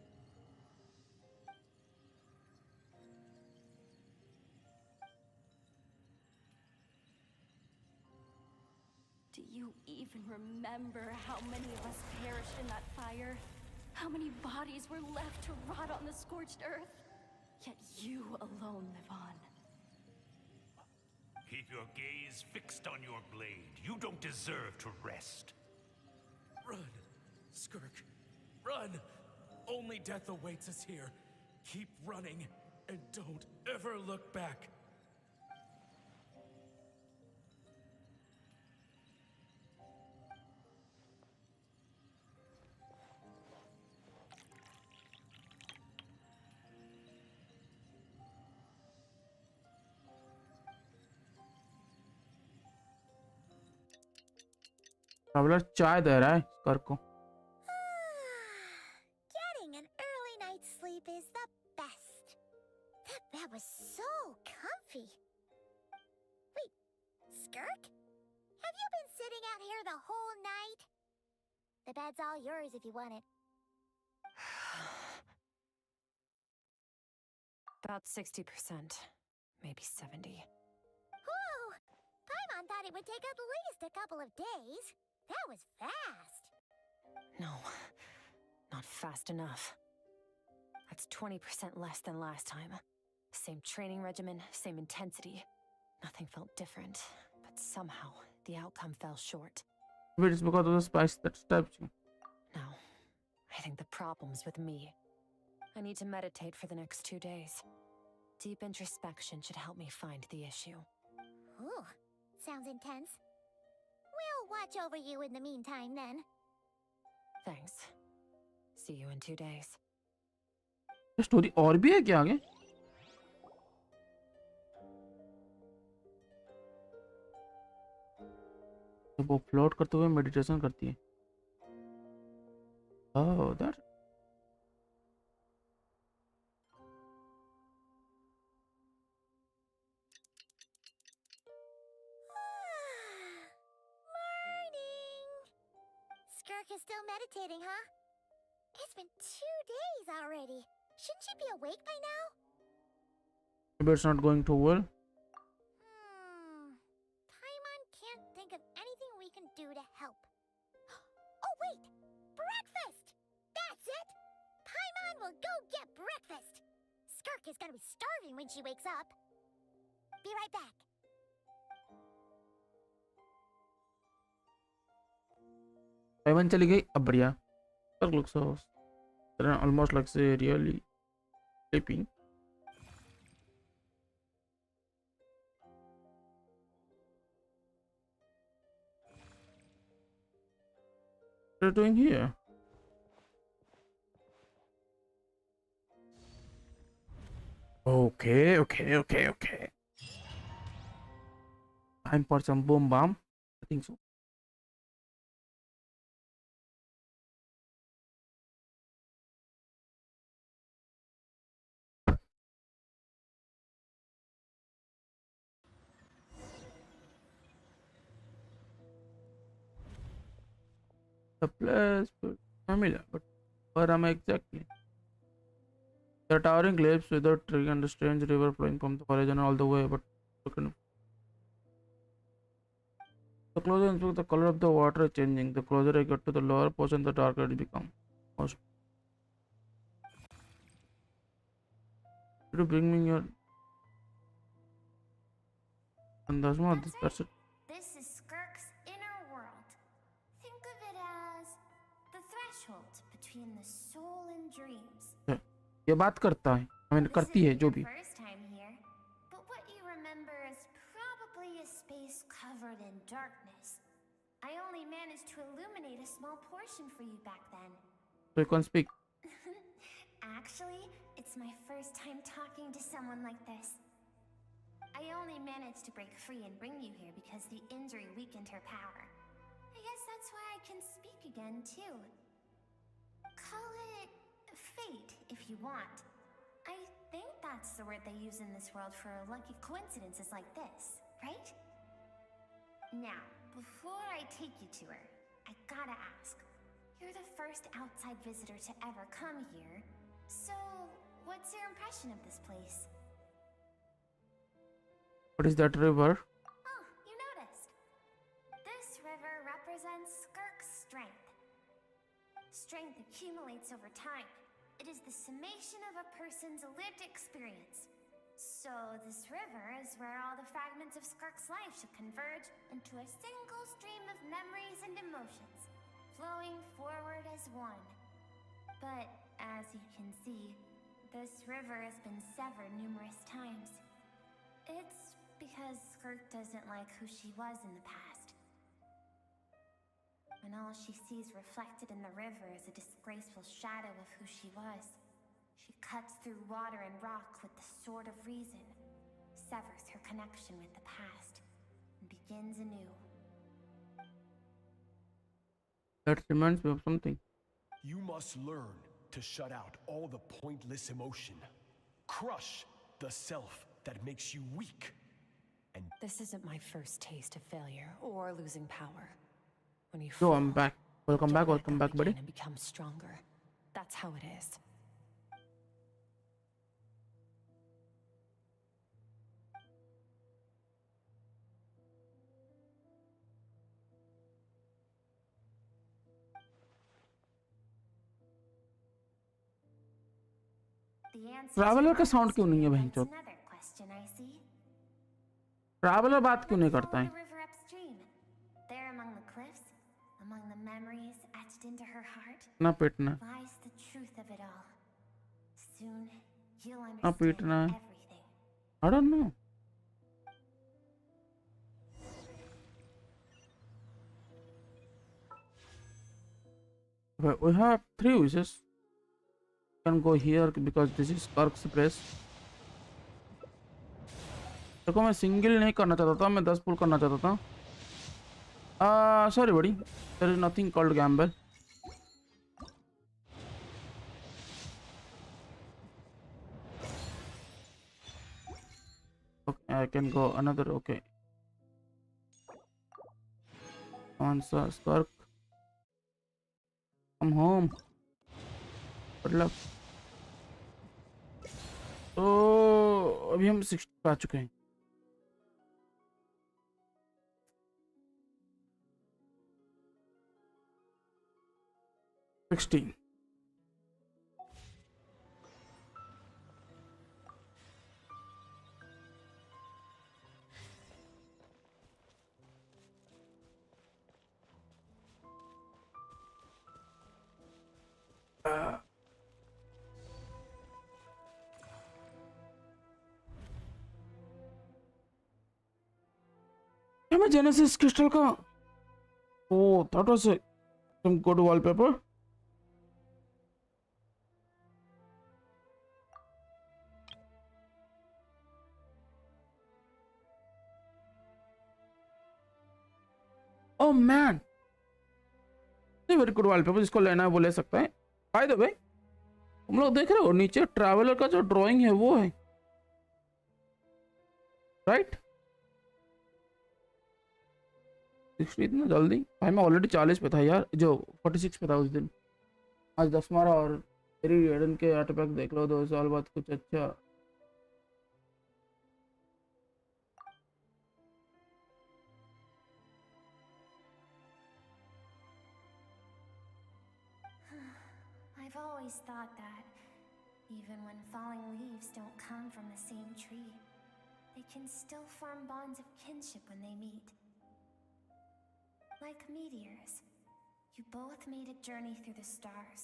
Do you even remember how many of us perished in that fire? How many bodies were left to rot on the scorched earth? Yet you alone live on. Keep your gaze fixed on your blade. You don't deserve to rest. Run, Skirk. Run! Only death awaits us here. Keep running, and don't ever look back. Traveller चाय दे रहा है स्कर्क को। Getting an early night's sleep is the best. That bed was so comfy. Wait, Skirk? Have you been sitting out here the whole night? The bed's all yours if you want it. About 60%, maybe 70. Whew! Paimon thought it would take at least a couple of days. That was fast. No, not fast enough. That's 20% less than last time. Same training regimen, same intensity. Nothing felt different, but somehow the outcome fell short. Maybe it's because of the spice that stabs you. No, I think the problem's with me. I need to meditate for the next 2 days. Deep introspection should help me find the issue. Ooh, sounds intense. We'll watch over you in the meantime then. Thanks. See you in 2 days. Story और भी है क्या आगे? तो वो float करते हुए meditation करती है। Oh, that. Morning! Skirk is still meditating, huh? It's been 2 days already. Shouldn't she be awake by now? Maybe it's not going too well. Paimon can't think of anything we can do to help. Oh, wait! Breakfast! That's it! Paimon will go get breakfast! Skirk is gonna be starving when she wakes up. Be right back. Ivan चली गई, अब बढ़िया। It looks so almost like say really sleeping. What are you doing here? Okay. Time for some boom bomb. I think so. The place feels familiar, but where am I exactly? The towering cliffs with the tree and the strange river flowing from the horizon all the way, but the closer I inspect, the color of the water is changing. The closer I get to the lower portion, the darker it becomes. Did you bring me your... And that's it. This is Skirk's inner world. Think of it as the threshold between the soul and dreams. ये बात करता है, करती है जो भी। First time here, but what you remember is probably a space covered in darkness. I only managed to illuminate a small portion for you back then. So you can speak. Actually, it's my first time talking to someone like this. I only managed to break free and bring you here because the injury weakened her power. I guess that's why I can speak again, too. Call it fate, if you want. I think that's a word they use in this world for lucky coincidences like this, right? Now, before I take you to her, I gotta ask. You're the first outside visitor to ever come here, so what's your impression of this place? What is that river? Oh, you noticed. This river represents Skirk's strength. Strength accumulates over time. It is the summation of a person's lived experience. So this river is where all the fragments of Skirk's life should converge into a single stream of memories and emotions, flowing forward as one. But as you can see, this river has been severed numerous times. It's because Skirk doesn't like who she was in the past. When all she sees reflected in the river is a disgraceful shadow of who she was, she cuts through water and rock with the sword of reason, severs her connection with the past, and begins anew. That reminds me of something. You must learn to shut out all the pointless emotion. Crush the self that makes you weak. And This isn't my first taste of failure or losing power. When you Yo, I'm fall, back. Welcome get back, back up buddy. again and become stronger. That's how it is. The answer traveller का to sound क्यों नहीं है that's बहनचोद? another question I see. Traveller बात क्यों नहीं Let's करता follow है? the river upstream. There among the cliffs, among the memories etched into her heart, ना पीटना, lies the truth of it all. Soon, you'll ना understand पीटना है. everything. I don't know. But we have 3 wishes. Can go here because this is Skirk's place. देखो मैं single नहीं करना चाहता था, मैं 10 पुल करना चाहता था. Sorry buddy, there is nothing called gamble. Okay, I can go another. Okay. Answer Skirk. Come home. Good luck. तो अभी हम 60 पे आ चुके हैं. $16. Genesis crystal का. Oh, that was some good wallpaper. Oh man, very good wallpaper. जिसको लेना है वो ले सकता है. बाय द वे, तुम लोग देख रहे हो नीचे ट्रैवलर का जो ड्राइंग है वो है, राइट? 60 इतना जल्दी? भाई मैं ऑलरेडी 40 पे था यार, जो 46 पे था उस दिन. आज 10 मारा और तेरी रेडन के आर्टिफैक्ट देख लो 2 साल बाद कुछ अच्छा. I've always thought that, even when falling leaves don't come from the same tree, they can still form bonds of kinship when they meet. Like meteors, you both made a journey through the stars.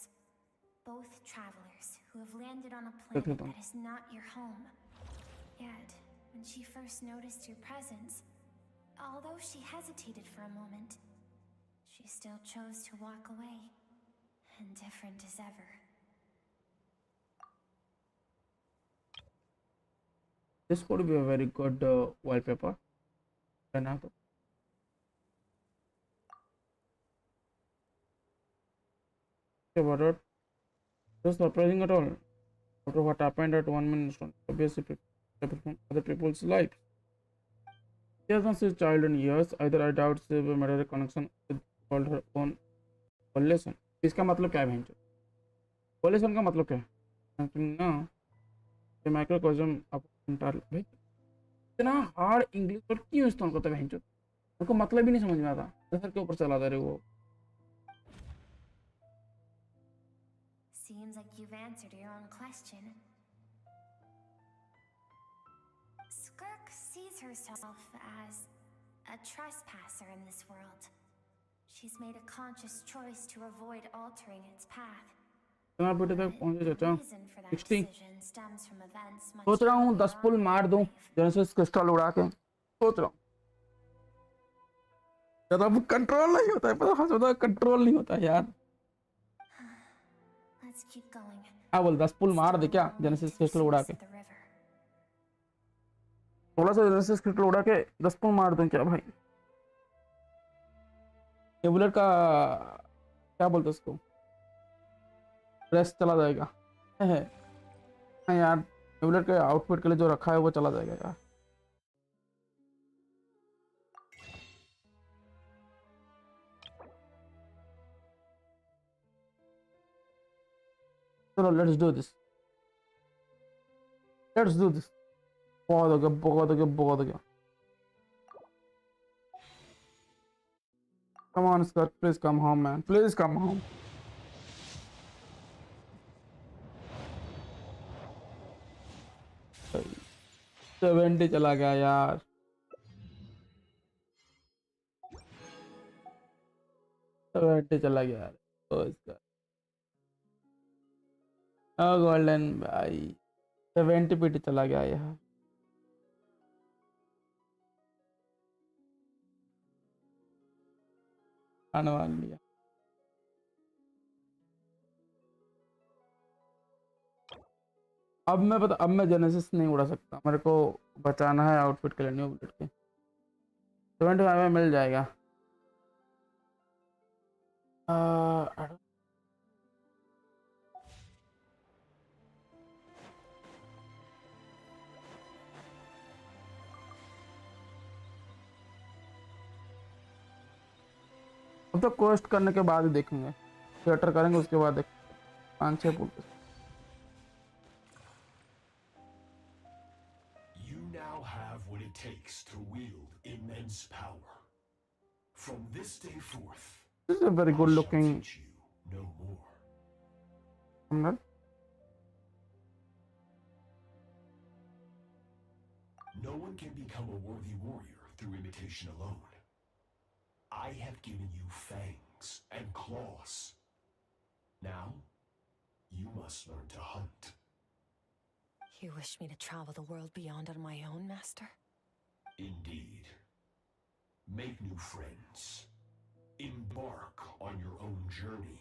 Both travelers who have landed on a planet that is not your home. Yet, when she first noticed your presence, although she hesitated for a moment, she still chose to walk away. Indifferent as ever. This could be a very good wallpaper. About it. Just surprising at all. after what happened at one minute, obviously other people's lives. She has not seen child in years. Either I doubt she made a connection with called her own coalition. इसका मतलब क्या है बहन? Coalition का मतलब क्या है? ना ये माइक्रोकॉस्म आप इंटर भाई इतना हार्ड इंग्लिश पर क्यों इस्तेमाल करते हैं बहन? उनको मतलब ही नहीं समझ में आता. सर के ऊपर चला दे रहे वो. Seems like you've answered your own question. Skirk sees herself as a trespasser in this world. She's made a conscious choice to avoid altering its path. इतना बेटे तक पहुंचे चाचा. Reason for that 60. decision stems from events much सोच रहा हूँ 10 beyond पुल मार her दूं life. जेनेसिस क्रिस्टल उड़ा के. सोच रहा हूँ. ज़्यादा कंट्रोल नहीं होता है. पता है ज़्यादा कंट्रोल नहीं होता है यार. Let's keep going. हाँ बोल 10 पुल मार दे क्या जेनेसिस क्रिस्टल उड़ा के. The river. थोड़ा सा जेनेसिस क्रिस्टल उड़ा के 10 पुल मार दूं क्या भाई. ये बुलेट का क्या बोलते उसको रेस्ट चला जाएगा. है हाँ यार बुलेट के आउटफिट के लिए जो रखा है वो चला जाएगा यार. चलो let's do this. Let's do this. बहुत हो गया बहुत हो गया बहुत हो गया. Come on, Skirk, please come home, man. Please come home. Seventy चला गया यार. सेवेंटी चला गया यार. तो इसका गोल्डन भाई 70 पीटी चला गया यार. आने वाला लिया. अब मैं जेनेसिस नहीं उड़ा सकता. मेरे को बचाना है आउटफिट के लिए न्यू बुलेट के. 75 में मिल जाएगा. अब तो क्वेस्ट करने के बाद ही देखेंगे. थिएटर करेंगे उसके बाद देख 5-6 पुल. Takes to wield immense power. From this day forth, this is a very good looking. No more. I'm not. No one can become a worthy warrior through imitation alone. I have given you fangs and claws. Now, you must learn to hunt. You wish me to travel the world beyond on my own, Master? Indeed. Make new friends. Embark on your own journey.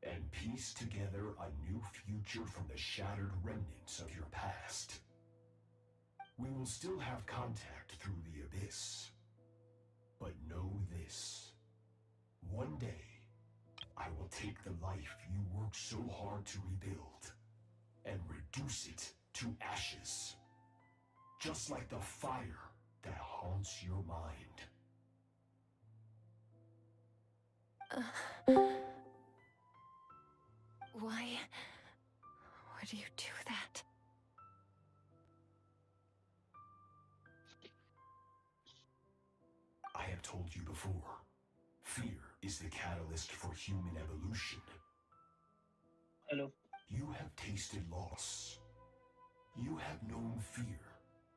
And piece together a new future from the shattered remnants of your past. We will still have contact through the abyss. But know this. One day, I will take the life you worked so hard to rebuild and reduce it to ashes. Just like the fire that haunts your mind. Why would you do that? I have told you before, fear is the catalyst for human evolution. Hello. You have tasted loss. You have known fear.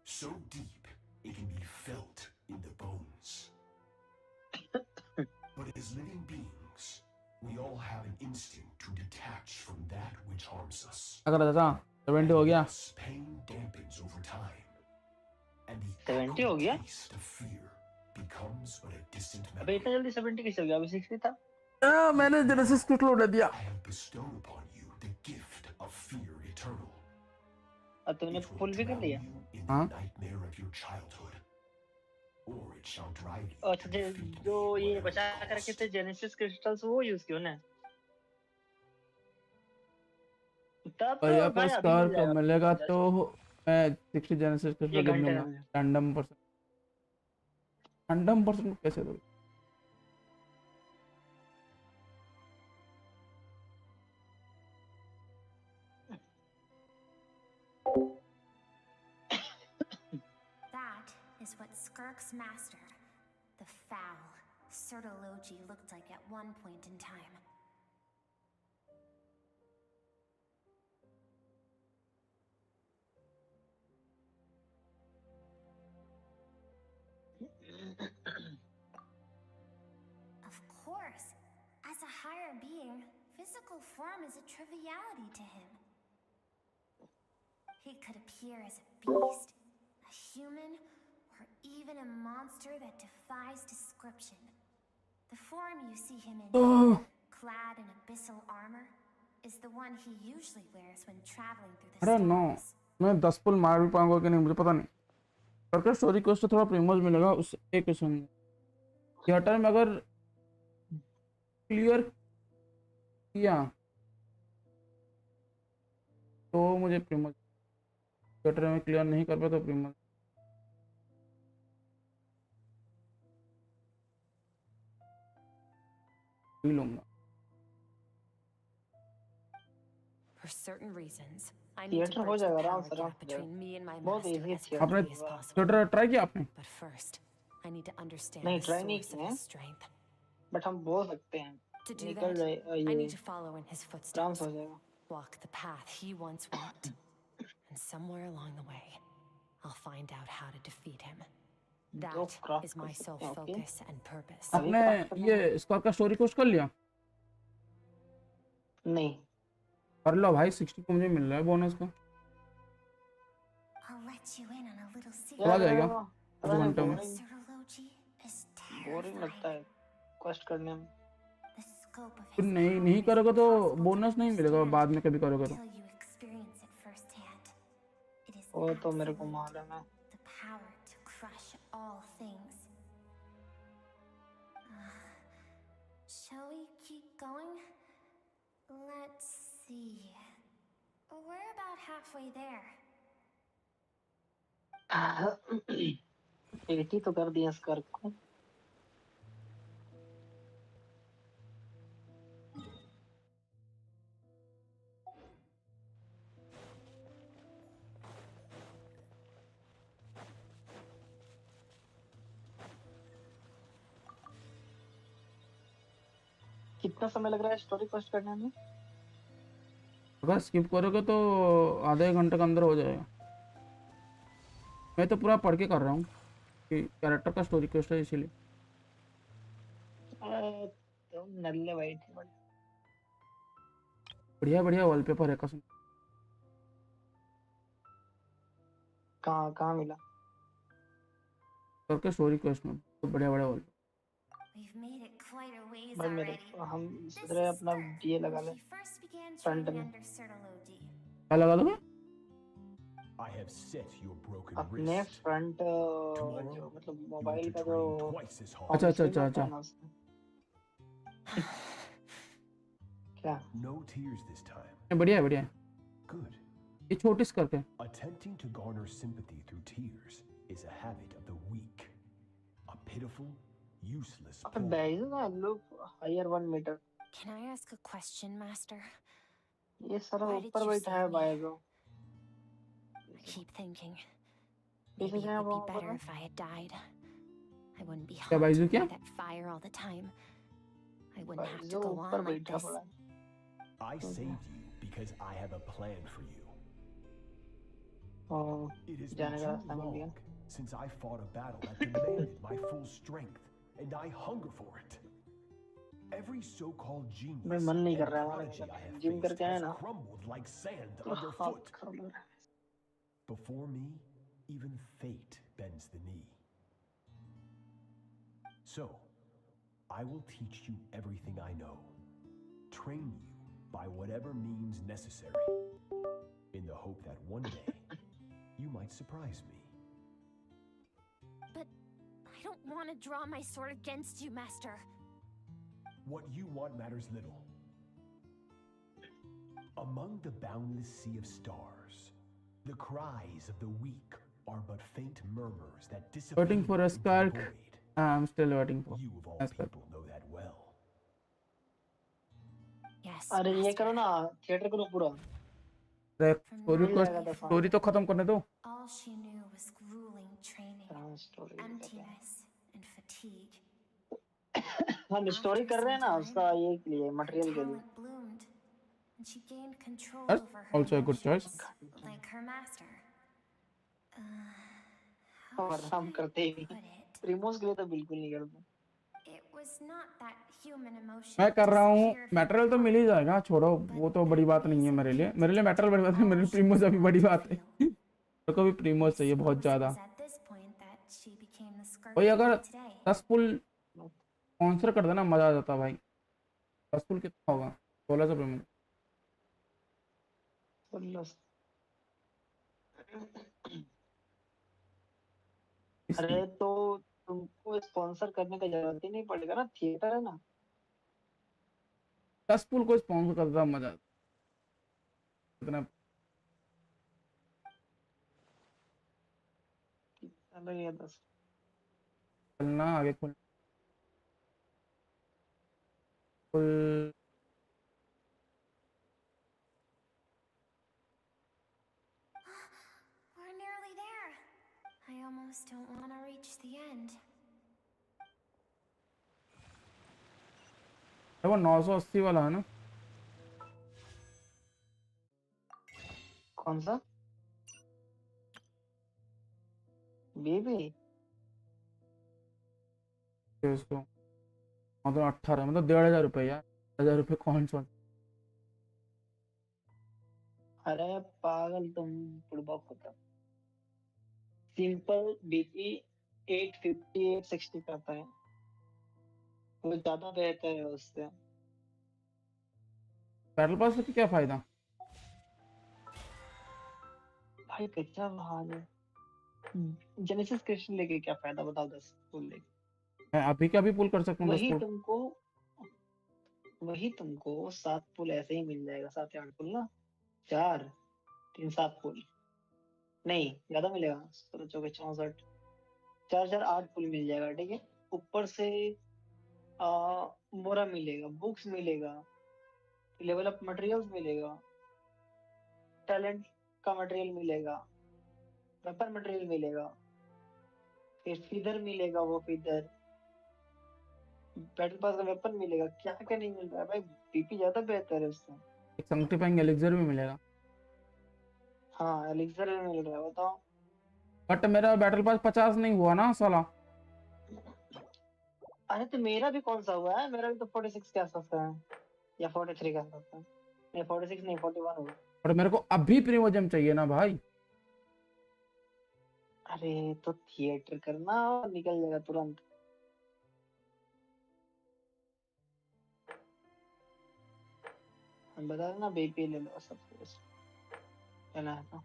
So deep, it can be felt in the bones. But as living beings, we all have an instinct to detach from that which harms us. Thus, pain dampens over time. And the echoing taste of fear becomes but a distant memory. अबे इतना जल्दी 70 कैसे हो गया? अभी 60 था. मैंने genesis crystal उड़ा दिया. I have bestowed upon you the gift of fear eternal. अब तुमने फुल भी कर लिया? हाँ. अच्छा जो ये बचा कर रखे थे जेनेसिस क्रिस्टल्स वो यूज क्यों ना? तब तो भैया को भाई अभी मिल स्कर्क जाएगा मिलेगा 50 तो मैं 60 जेनेसिस के एक गिन घंटे दूंगा। में। रैंडम परसेंट कैसे दोगे? That is what Skirk's master, the foul Sertology, looked like at one point in time. Of course, as a higher being, physical form is a triviality to him. He could appear as a beast, a human, or even a monster that defies description. The form you see him in, clad in abyssal armor, is the one he usually wears when traveling through the अरे no, storms. मैं 10 पुल मार भी पाऊंगा कि नहीं मुझे पता नहीं। करके स्टोरी कोस्ट थोड़ा प्रीमियम मिलेगा उस एक क्वेश्चन। थिएटर में अगर क्लियर किया तो मुझे प्रीमियम, थिएटर में क्लियर नहीं कर पाया तो प्रीमियम लूंगा। For certain reasons, I need theatre to हो bridge the जाएगा आराम power से, आराम gap से between me and my बहुत master इजी as थिएटर आपने quickly as possible. Theatre try किया आपने? But first, I need to understand नहीं the ट्राई नहीं source of किए his strength. बट हम बोल सकते हैं। To do निकल that, जाए I ये need to follow in his आराम footsteps, से हो जाएगा। walk the path he once walked, and somewhere along the way, I'll find out how to defeat him. दो That क्राफ्ट is कर my सकते sole हैं, ओके। focus and purpose. अभी आपने क्राफ्ट करना ये स्कॉर का स्टोरी कोस्ट कर लिया? नहीं। कर लो भाई, 60 को मुझे मिल रहा है बोनस का। I'll let you in on a little तो आ secret. जाएगा पता 2 नहीं घंटे में। Sertology is बोरिंग लगता terrifying. है क्वेस्ट करने में। The scope of फिर his नहीं power नहीं is करोगे तो impossible to बोनस नहीं मिलेगा, बाद में कभी करोगे तो। until you experience it firsthand. It is वो तो मेरे को absolute, मालूम है। the power to crush all things. Shall we keep going? Let's see. We're about halfway there. 80 तो कर दिया स्कर्क को। कितना समय लग रहा है स्टोरी पोस्ट करने में? अगर स्किप करोगे तो आधे घंटे के अंदर हो जाएगा। मैं तो पूरा पढ़ के कर रहा हूँ कि कैरेक्टर का स्टोरी क्वेस्ट है इसीलिए। तो नल्ले भाई थे बड़े। बढ़िया बढ़िया वॉलपेपर है कसम। कहाँ कहाँ मिला? करके स्टोरी क्वेस्ट में तो बढ़िया बढ़िया wallpaper. We've made it quite a ways भाई मेरे already. हम This सोच रहे हैं is अपना Skirk, ये लगा when ले she first began front training में। under Sertology. क्या लगा दोगे? I have set your broken अपने wrist. फ्रंट Tomorrow, जो मतलब you are मोबाइल to का train जो twice as hard. अच्छा अच्छा अच्छा होता अच्छा। है ना उसमें। क्या? No tears this time. बढ़िया है बढ़िया है। Good. ये छोटी स्कर्ट है। Attempting to garner sympathy through tears is a habit of the weak. A pitiful, useless But poor. there is a look higher 1 meter. Can I ask a question, Master? ये सारा Why did ऊपर you बैठा है save me? बाएगो। I keep thinking, पीछे maybe से it would वो be better ऊपर if I had died. I wouldn't be क्या बाइजू haunted क्या? by that fire all the time. I wouldn't have to जो go ऊपर on like बैठा this. पड़ा है। I saved you because I have a plan for you. और It has been जाने का too रास्ता मिल गया। long since I fought a battle that demanded my full strength, and I hunger for it. Every so-called genius मैं मन नहीं कर and रहा है हमारा prodigy I have gym faced करके आया has ना। crumbled like sand तो हाथ underfoot. खराब लग रहा है। Before me, even fate bends the knee. So, I will teach you everything I know. Train you by whatever means necessary, in the hope that one day you might surprise me. But I don't want to draw my sword against you, Master. What you want matters little. Among the boundless sea of stars, the cries of the weak are but faint murmurs that Waiting dissipate for a into the Skirk. void. I'm still waiting for You of all a Skirk. people know that well. Yes, अरे ये करो Master. ना, theatre करो पूरा। अरे मिल जाएगा तो story तो खत्म करने दो। All she knew was grueling training, हाँ स्टोरी कर रहे emptiness, and fatigue. हैं। हम स्टोरी After कर रहे हैं some ना time, उसका ये के लिए her मटेरियल के लिए। talent bloomed, and she gained control That's over her also a good choice. emotions, like her master. How और should हम I करते ही put नहीं। it? प्रीमोस के लिए तो बिल्कुल नहीं करते। It was not that human emotion मैं कर रहा हूँ, disappeared from मटेरियल तो her मिल ही जाएगा, छोड़ो वो तो बड़ी बात नहीं है मेरे लिए। मेरे लिए मटेरियल बड़ी बात है, मेरे लिए प्रीमोस अभी बड़ी बात है। मेरे को भी प्रीमोस चाहिए बहुत ज़्यादा। भाई अगर 10 पुल स्पॉन्सर कर देना मज़ा आ जाता भाई। 10 पुल कितना होगा? 1600 प्रीमोस। अरे तो तुमको स्पॉन्सर करने का जरूरत ही नहीं पड़ेगा ना, थिएटर है ना। 10 पुल को स्पॉन्सर कर देता मज़ा कितना अलग है 10। चलना आगे खुल पुल। We're nearly there. I almost don't want to reach the end. वो 980 वाला है ना? कौन सा? बेबी इसको मतलब 18 मतलब 1500 रुपये यार। 1000 रुपये कौन सा? अरे पागल तुम, बुड़बक होता। सिंपल बीपी 850 860 करता है, वो ज्यादा बेहतर है उससे। बैटल पास से क्या फायदा? भाई कच्चा हाल है। जेनेसिस क्रिस्टल लेके क्या फायदा बताओ? 10 पुल लेके मैं अभी क्या भी पुल कर सकता हूँ 10 पुल। वही तुमको 7 पुल ऐसे ही मिल जाएगा, 7 या 8 पुल ना। 4 3 7 पुल नहीं, ज्यादा मिलेगा। 16 चौके 64, 4 4 8 पुल मिल जाएगा, ठीक है। ऊपर से मोरा मिलेगा, बुक्स मिलेगा, लेवल अप मटेरियल्स मिलेगा, टैलेंट का मटेरियल मिलेगा, वेपन मटेरियल मिलेगा, फिर फीदर मिलेगा, वो फीदर बैटल पास का वेपन मिलेगा। क्या क्या नहीं मिल रहा है भाई, पीपी ज्यादा बेहतर है उससे। एक संक्टिफाइंग एलिक्सर भी मिलेगा। हाँ एलिक्सर भी मिल रहा है, बताओ। बट मेरा बैटल पास 50 नहीं हुआ ना साला। अरे तो मेरा भी कौन सा हुआ है? मेरा भी तो 46 के आसपास का है, या 43 के आसपास का। नहीं 46 नहीं, 41 हुआ। और मेरे को अभी प्रीमोजम चाहिए ना भाई। अरे तो थिएटर करना और निकल जाएगा तुरंत। हम बता देना बीपी ले लो सबसे बेस्ट लेना है तो।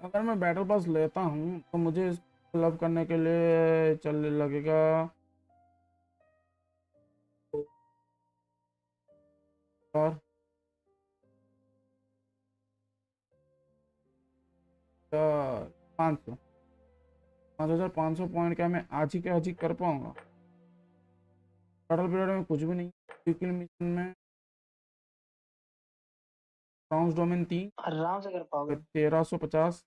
अगर मैं बैटल पास लेता हूँ तो मुझे लव करने के लिए चलने लगेगा और 500 5500 पॉइंट क्या मैं आज ही के आज ही कर पाऊंगा? बैटल पीरियड में कुछ भी नहीं। वीकली मिशन में ब्राउन्स डोमेन 3 आराम से कर पाओगे। 1350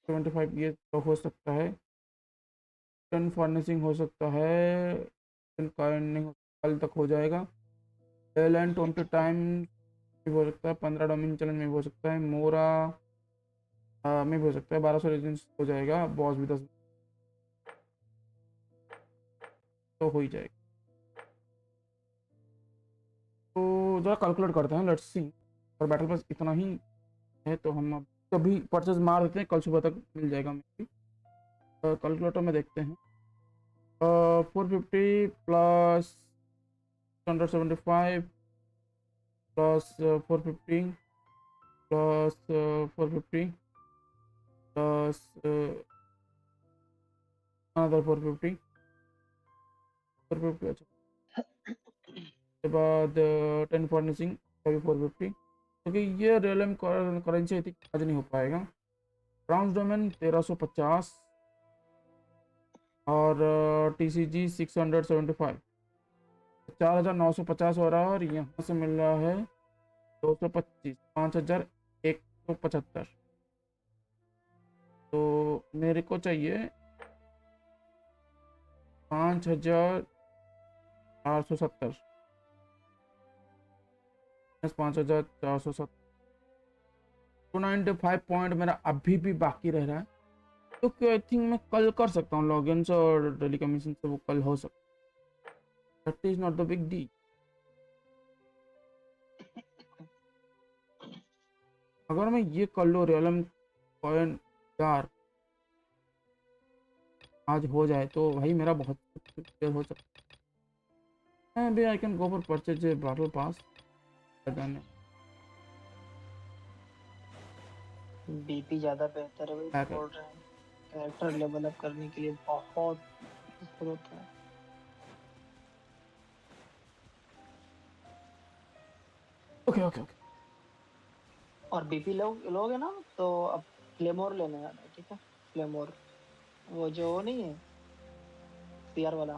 75 ये तो हो सकता है। टन फर्निशिंग हो सकता है, नहीं कल तक हो जाएगा। एयरलाइन 20 टाइम भी हो सकता है, 15 डोमिन चैलेंज में भी हो सकता है, मोरा में भी हो सकता है, 1200 रेजिडेंस हो जाएगा, बॉस भी 10 तो हो ही जाएगा। तो जरा कैलकुलेट करते हैं, लेट्स सी। और बैटल पास इतना ही है तो हम अब कभी परचेज मार देते हैं, कल सुबह तक मिल जाएगा मेरे। कैलकुलेटर में देखते हैं। 450 plus 175 plus 450 plus 450 plus another 450 450 अच्छा। उसके बाद 10 फर्निशिंग भी 450, क्योंकि ये रियलम करेंसी आज नहीं हो पाएगा। ब्राउन्स डोमेन 1350 और TCG 675, 4950 हो रहा है। और यहाँ से मिल रहा है 225, 5175। तो मेरे को चाहिए 5470, 5470, 295 पॉइंट मेरा अभी भी बाकी रह रहा है। तो आई थिंक मैं कल कर सकता हूँ लॉगिन से और डेली कमीशन से, वो कल हो सकता है। That is not the big deal. अगर मैं ये कर लूँ रियलम कॉइन यार आज हो जाए तो भाई मेरा बहुत कुछ हो सकता है। अभी I can go for purchase battle pass. BP ज्यादा बेहतर है भाई, बोल रहे हैं कैरेक्टर लेवल अप करने के लिए बहुत जरूरत है। Okay okay okay. और बीपी लोगे ना तो अब क्लेमोर लेने जाना है, ठीक है? क्लेमोर वो जो नहीं है सीआर वाला,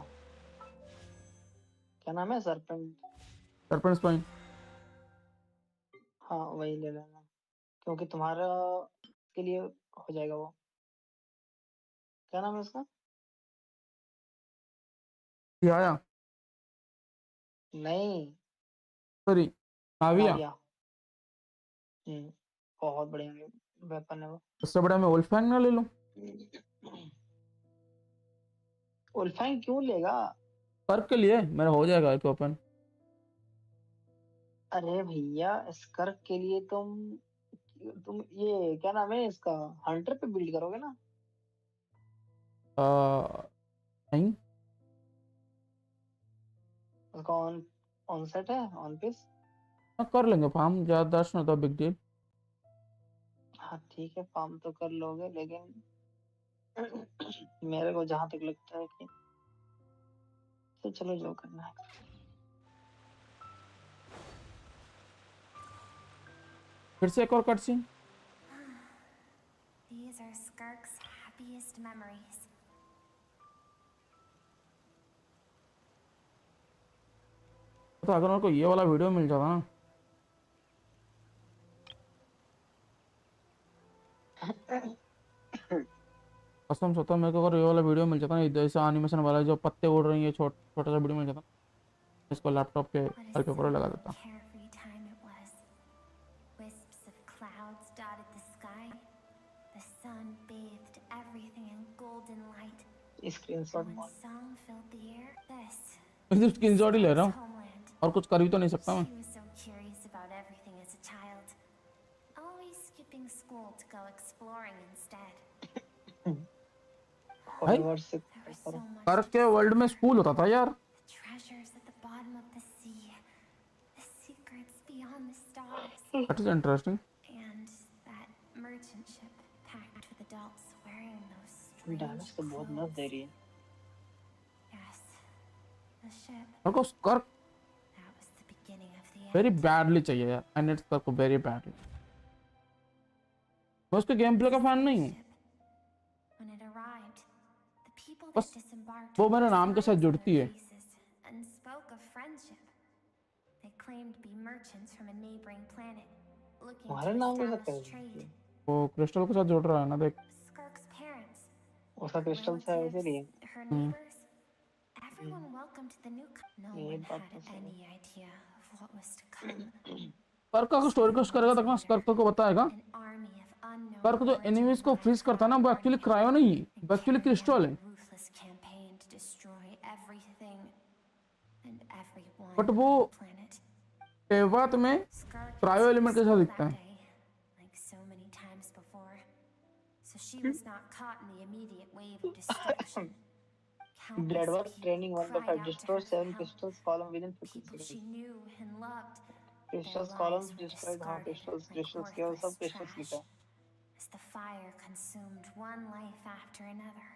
क्या नाम है? सरपंच स्पाइन। हाँ वही ले लेना, क्योंकि तुम्हारा के लिए हो जाएगा वो। क्या नाम है उसका? आया नहीं, सॉरी आविया। काविया। बहुत बढ़िया वेपन है वो। उससे बड़ा मैं वोल्फैंग ना ले लूं? उल्फैंग क्यों लेगा? स्कर्क के लिए मेरा हो जाएगा एक ओपन। अरे भैया स्कर्क के लिए तुम ये क्या नाम है इसका, हंटर पे बिल्ड करोगे ना? नहीं उसका ऑन सेट है, ऑन पीस। कर लेंगे फार्म, ज्यादा नॉट बिग डील। हाँ ठीक है, फार्म तो कर लोगे, लेकिन मेरे को जहां तक लगता है कि तो चलो जो करना है। फिर से एक और cut scene. These are Skirk's happiest memories. तो अगर मेरे को ये वाला वीडियो मिल जाता ना, कसम से होता मेरे को, अगर ये वाला वीडियो मिल जाता ना, जैसे एनिमेशन वाला जो पत्ते उड़ रही है, छोटा सा वीडियो मिल जाता, इसको लैपटॉप पे घर के ऊपर लगा देता। Carefree time it was. Wisps of clouds dotted the sky. The sun bathed everything in golden light. Screenshot When मार। song filled the air, this मैं सिर्फ स्क्रीनशॉट ही ले रहा हूँ homeland. और कुछ कर भी तो नहीं सकता मैं। She was so curious about everything as a child, always skipping school to go exploring instead. Hollywood से There was so much स्कर्क to के वर्ल्ड में स्कूल होता था यार। The treasures at the bottom of the sea, the secrets beyond the stars, that is interesting. and that merchant ship packed with adults wearing those strange डायनास तो बहुत मस्त दे clothes. रही है। Yes, the ship. मेरे को स्कर्क That was the beginning of the very end. Badly चाहिए यार। I need स्कर्क को वेरी बैडली। मैं उसके गेम प्ले का फैन नहीं हूँ, When it arrived, the people बस that disembarked वो wore मेरे नाम के साथ smiles on जुड़ती their है। faces and spoke of friendship. They claimed to be merchants from a neighboring planet, looking तुम्हारे to नाम के साथ establish कैसे? trade. वो क्रिस्टल के साथ जुड़ रहा है ना, देख। Skirk's parents, उसका क्रिस्टल से relatives, इसीलिए। her neighbors, everyone welcomed the newcomer. No ये one बात तो had सही है। any idea of what was to come. स्कर्क का स्टोरी कुछ करेगा तो स्कर्क को बताएगा। An army of unknown स्कर्क जो origin एनिमीज को फ्रीज करता है ना, वो एक्चुअली क्रायो नहीं है, वो एक्चुअली क्रिस्टल है। ruthless campaign to destroy everything and everyone but वो on the planet. तेवात में Skirk क्रायो had एलिमेंट के साथ school दिखता that है। day, like so many times before, so she was not caught in the immediate wave of destruction. Countless ब्लेडवर्क people training 1.5 cried out to destroy her for 7 help. Crystals column with in 15 People she seconds. knew and loved. Crystals Their columns lives were destroyed. हाँ discarded like crystals केवल सब worthless crystals लिखा trash है। as the fire consumed one life after another.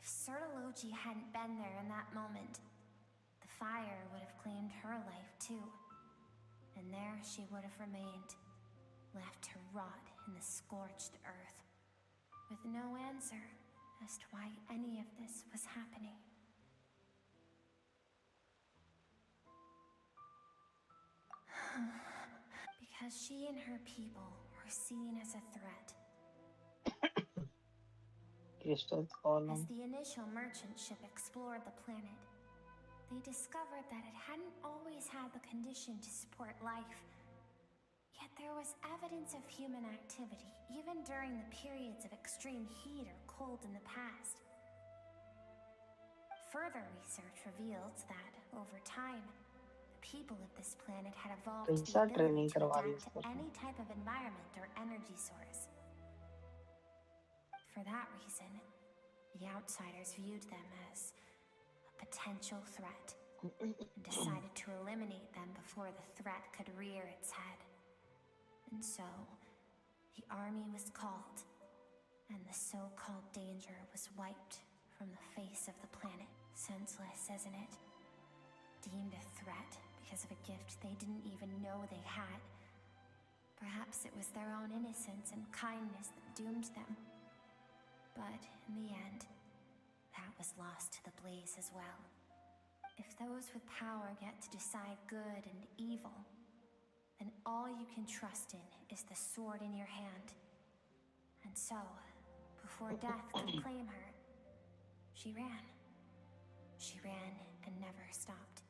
If Sertology hadn't been there in that moment, the fire would have claimed her life too. And there she would have remained, left to rot in the scorched earth, with no answer as to why any of this was happening. Because she and her people were seen as a threat. Crystal As column. the initial merchant ship explored the planet, they discovered that it hadn't always had the condition to support life. Yet there was evidence of human activity, even during the periods of extreme heat or cold in the past. Further research revealed that, over time, the people of this planet had evolved the कैसा ability training to करवा रही है adapt इसको? to any type of environment or energy source. For that reason, the outsiders viewed them as a potential threat and decided to eliminate them before the threat could rear its head. And so, the army was called, and the so-called danger was wiped from the face of the planet. Senseless, isn't it? Deemed a threat because of a gift they didn't even know they had. Perhaps it was their own innocence and kindness that doomed them. But in the end, that was lost to the blaze as well. If those with power get to decide good and evil, then all you can trust in is the sword in your hand. And so, before death could claim her, she ran. She ran and never stopped.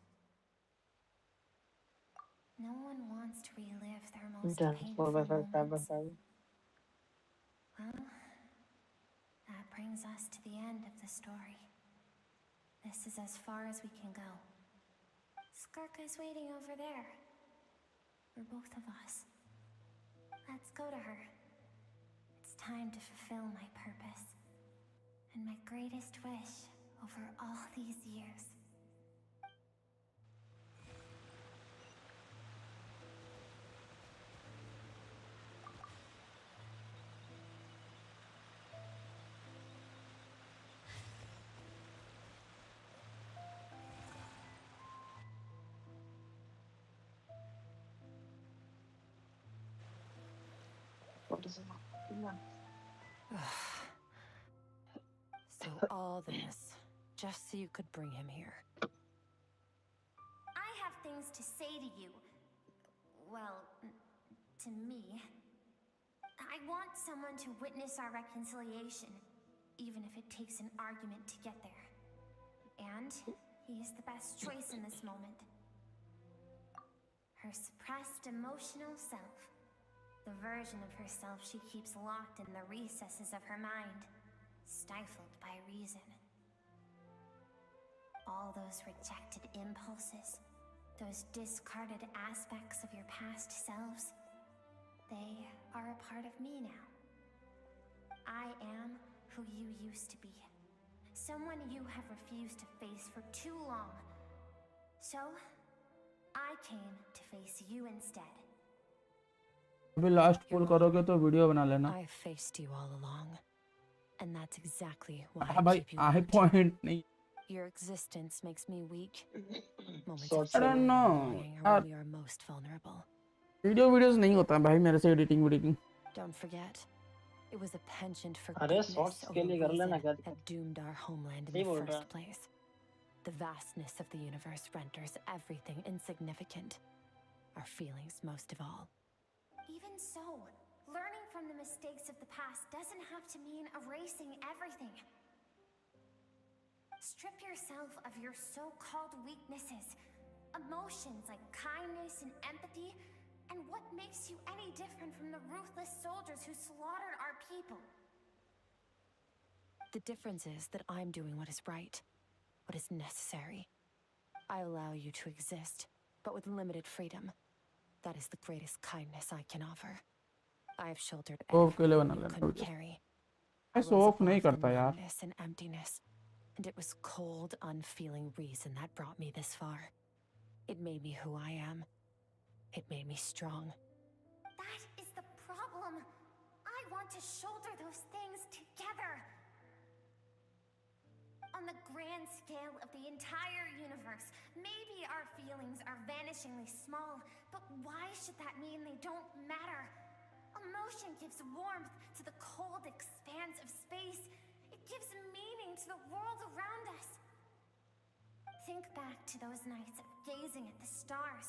No one wants to relive their most painful 4x5, moments. 5x5. Well, that brings us to the end of the story. This is as far as we can go. Skirk is waiting over there. For both of us. Let's go to her. It's time to fulfill my purpose. And my greatest wish over all these years. What is it? So all this, just so you could bring him here. I have things to say to you. Well, to me. I want someone to witness our reconciliation, even if it takes an argument to get there. And he is the best choice in this moment. Her suppressed emotional self. The version of herself she keeps locked in the recesses of her mind, stifled by reason. All those rejected impulses, those discarded aspects of your past selves, they are a part of me now. I am who you used to be. Someone you have refused to face for too long. So, I came to face you instead. अभी last पुल करोगे तो video बना लेना। I faced you all along, and that's exactly why हाँ I भाई keep you I locked. Point नहीं। Your existence makes me weak. Moments Short of joy and no. longing are when we are most vulnerable. Videos नहीं होता भाई मेरे से editing. Don't forget, it was a penchant for अरे goodness shorts over के लिए कर लेना, reason क्या that दिक्कत? doomed our homeland in सही the बोल रहा first place. The vastness of the universe renders everything insignificant. Our feelings most of all. Even so, learning from the mistakes of the past doesn't have to mean erasing everything. Strip yourself of your so-called weaknesses, emotions like kindness and empathy, and what makes you any different from the ruthless soldiers who slaughtered our people? The difference is that I'm doing what is right, what is necessary. I allow you to exist, but with limited freedom. That is the greatest kindness I can offer. I have shouldered everything you couldn't carry. I rose सोफ नहीं above the करता यार। numbness and emptiness, and it was cold, unfeeling reason that brought me this far. It made me who I am. It made me strong. That is the problem. I want to shoulder those things together. On the grand scale of the entire universe, maybe our feelings are vanishingly small, but why should that mean they don't matter? Emotion gives warmth to the cold expanse of space. It gives meaning to the world around us. Think back to those nights of gazing at the stars,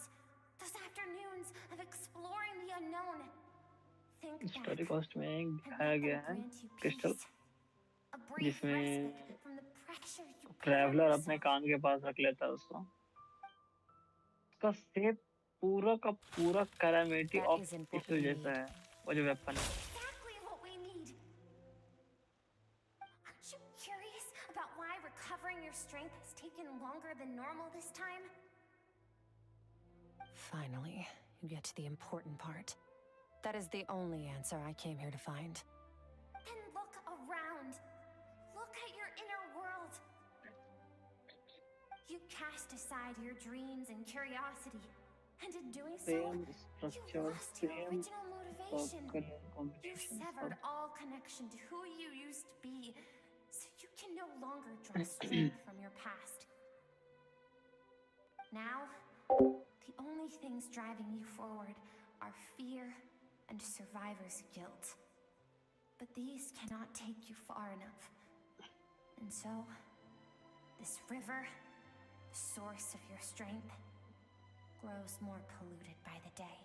those afternoons of exploring the unknown. Think back, story cost में and दिखाया let गया them है grant you crystal, peace. A brief जिसमें respite from the pressure you put on traveller अपने yourself. कान के पास रख लेता है उसको। उसका शेप पूरा का पूरा calamity That of isn't what issue we जैसा need. है, वो जो वेपन है। Exactly what we need. Aren't you curious about why recovering your strength has taken longer than normal this time? Finally, you get to the important part. That is the only answer I came here to find. Then look around. Look at your inner world. You cast aside your dreams and curiosity, and in doing so, same you structure, lost your same original motivation. Colour You've combination severed सब। all connection to who you used to be, so you can no longer draw strength from your past. Now, the only things driving you forward are fear and survivor's guilt. But these cannot take you far enough. And so, this river, the source of your strength, grows more polluted by the day.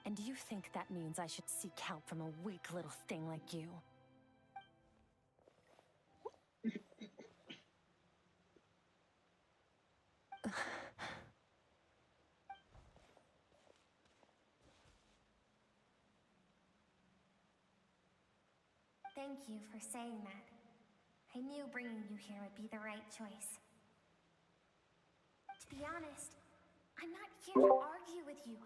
And you think that means I should seek help from a weak little thing like you? Thank you for saying that. I knew bringing you here would be the right choice. To be honest, I'm not here to argue with you.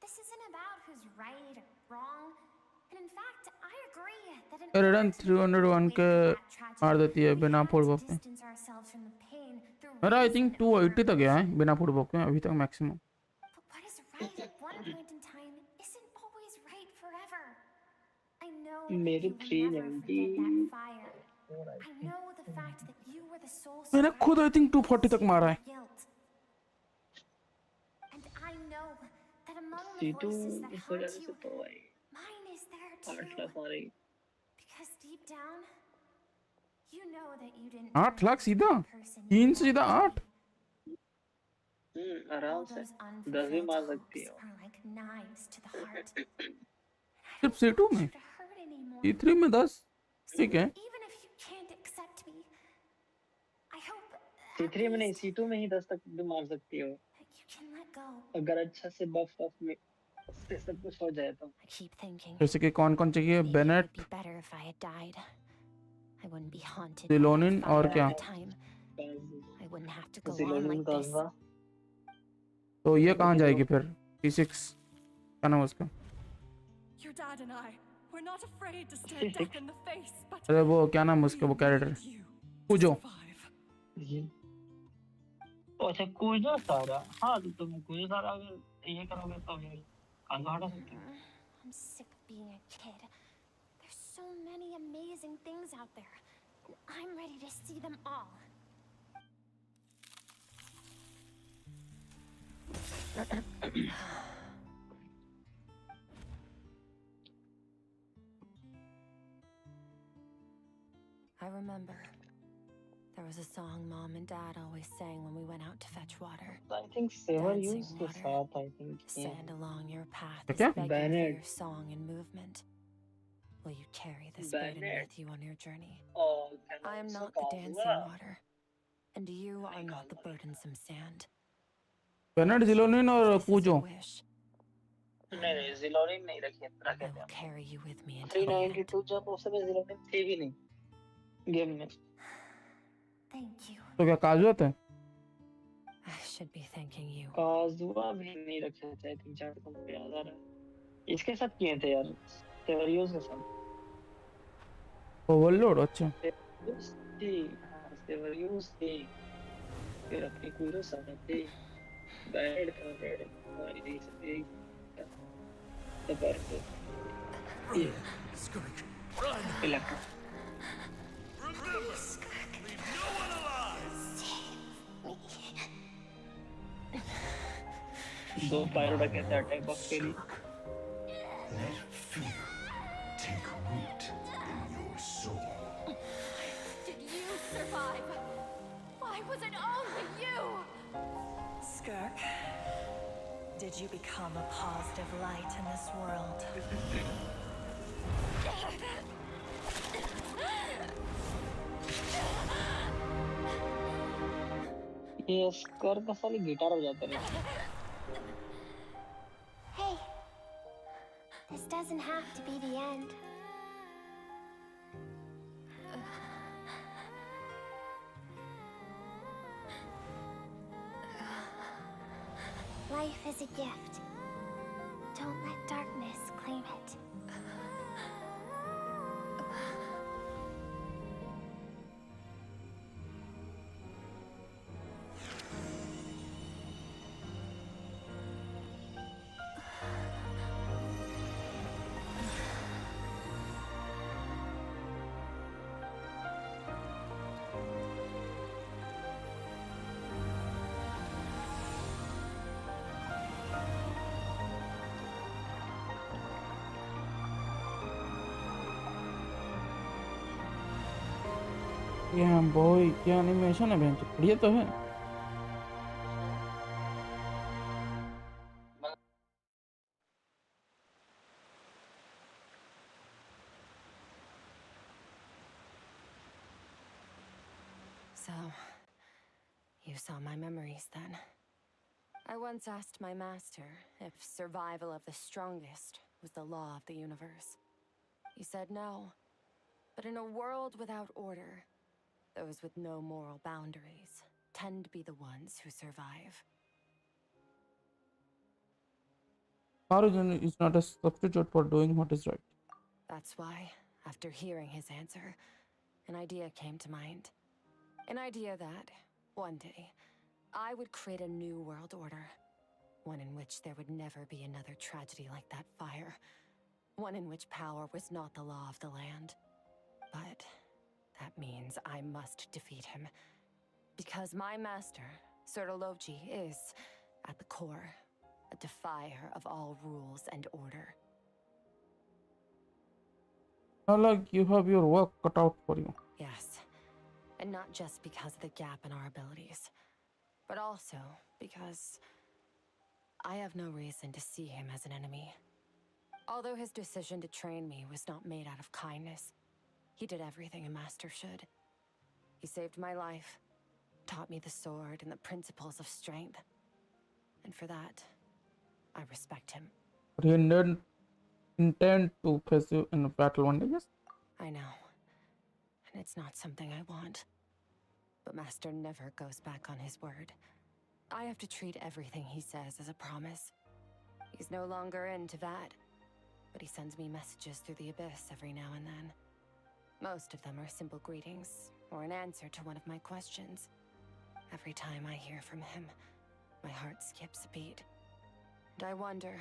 This isn't about who's right or wrong. And in fact, I agree that in order return to 301 make के it that मार tragedy, देती है we बिना had foot to बॉक के। distance ourselves from the pain through मेरा आई reason think over 280 तक गया है emotion. बिना फुट बॉक के अभी तक maximum. But what is right at one point in time isn't always right forever. I know that मेरे you will never forget that 390 fire. I know the fact that you were the sole मैंने खुद I think survivor 240 तक मारा है। guilt. And I know that among the C2 voices that इस वजह haunt से you, तो भाई mine is there 8 too. Lakh मारे। Because deep down, you know that you didn't 8 turn lakh out to be सीधा, the person you 3 से wanted सीधा to be. 8। आराम All से those 10 भी unfulfilled मार hopes सकती हो। are like knives to the heart. And I सिर्फ don't C2 want में, you to hurt anymore. C3 में 10 So ठीक है। even if you can't accept me, I hope at C3 में नहीं, least C2 में ही 10 तक भी मार सकती हो, that you can let go. अगर अच्छा से बफ में से सब कुछ हो जाए तो। I keep thinking जैसे कि कौन कौन चाहिए? maybe it Bennett, would be better if I had died. I wouldn't be haunted by जिलोनिन that और fire क्या? all the time. I wouldn't have to go on जिलोनिन like का this. था। तो ये कहाँ जाएगी फिर? T6 क्या नाम है उसका? Your dad and I, we're not afraid to stare death in the face, but अरे वो क्या नाम है उसका, वो कैरेक्टर पूजो। अच्छा कुजो सारा, हाँ तो तुम कुजो सारा अगर ये करोगे तो फिर कान हटा सकते हो। I'm sick of being a kid. There's so many amazing things out there, and I'm ready to see them all. I remember. There was a song Mom and Dad always sang when we went out to fetch water. I think Sever Dancing Use के water. साथ I think ये Sand along your path क्या? is begging for Bennett. your song and movement. Will you carry this burden Bennett. with you on your journey? और I am उसका not the काजुआ। dancing water, and you are not the burdensome sand. Bennett, जिलोनिन और If this is Puzo. a wish, नहीं नहीं जिलोनिन नहीं रखे I थे will हम। carry you with me until the end. 392 जब उस समय जिलोनिन थे भी नहीं गेम में। Thank you. तो क्या काजुआ था? I should be thanking you. काजुआ भी नहीं रखे थे, 3-4 को मुझे याद आ रहा है। इसके साथ किए थे यार, सेवर यूज के साथ। ओवरलोड, अच्छा। सेवर यूज थी, फिर अपनी कुजो सारा थी, बैड था बैड, हमारी नहीं सकती। तब ये Skirk, run! Electro Remember, leave no one alive. दो पायरोटा कहते हैं अटैक ऑफ केली। Skirk, let fear take root in your soul. Did you survive? Why was it only you? Skirk, did you become a positive light in this world? ये स्कर्क का साली guitar हो जाते रहे। Hey, this doesn't have to be the end. Life is a gift. Don't let darkness claim it. Yeah boy, क्या animation है bench, बढ़िया तो है। So, you saw my memories then. I once asked my master if survival of the strongest was the law of the universe. He said no. But in a world without order, those with no moral boundaries tend to be the ones who survive. Origin is not a substitute for doing what is right. That's why, after hearing his answer, an idea came to mind. An idea that, one day, I would create a new world order. One in which there would never be another tragedy like that fire. One in which power was not the law of the land. But that means I must defeat him. Because my master, Sertalovji, is, at the core, a defier of all rules and order. Not like you have your work cut out for you. Yes. And not just because of the gap in our abilities, but also because I have no reason to see him as an enemy. Although his decision to train me was not made out of kindness, he did everything a master should. He saved my life, taught me the sword and the principles of strength. And for that, I respect him. But he didn't intend to face you in a battle one day, yes? I know. And it's not something I want. But Master never goes back on his word. I have to treat everything he says as a promise. He's no longer into that. But he sends me messages through the abyss every now and then. Most of them are simple greetings, or an answer to one of my questions. Every time I hear from him, my heart skips a beat. And I wonder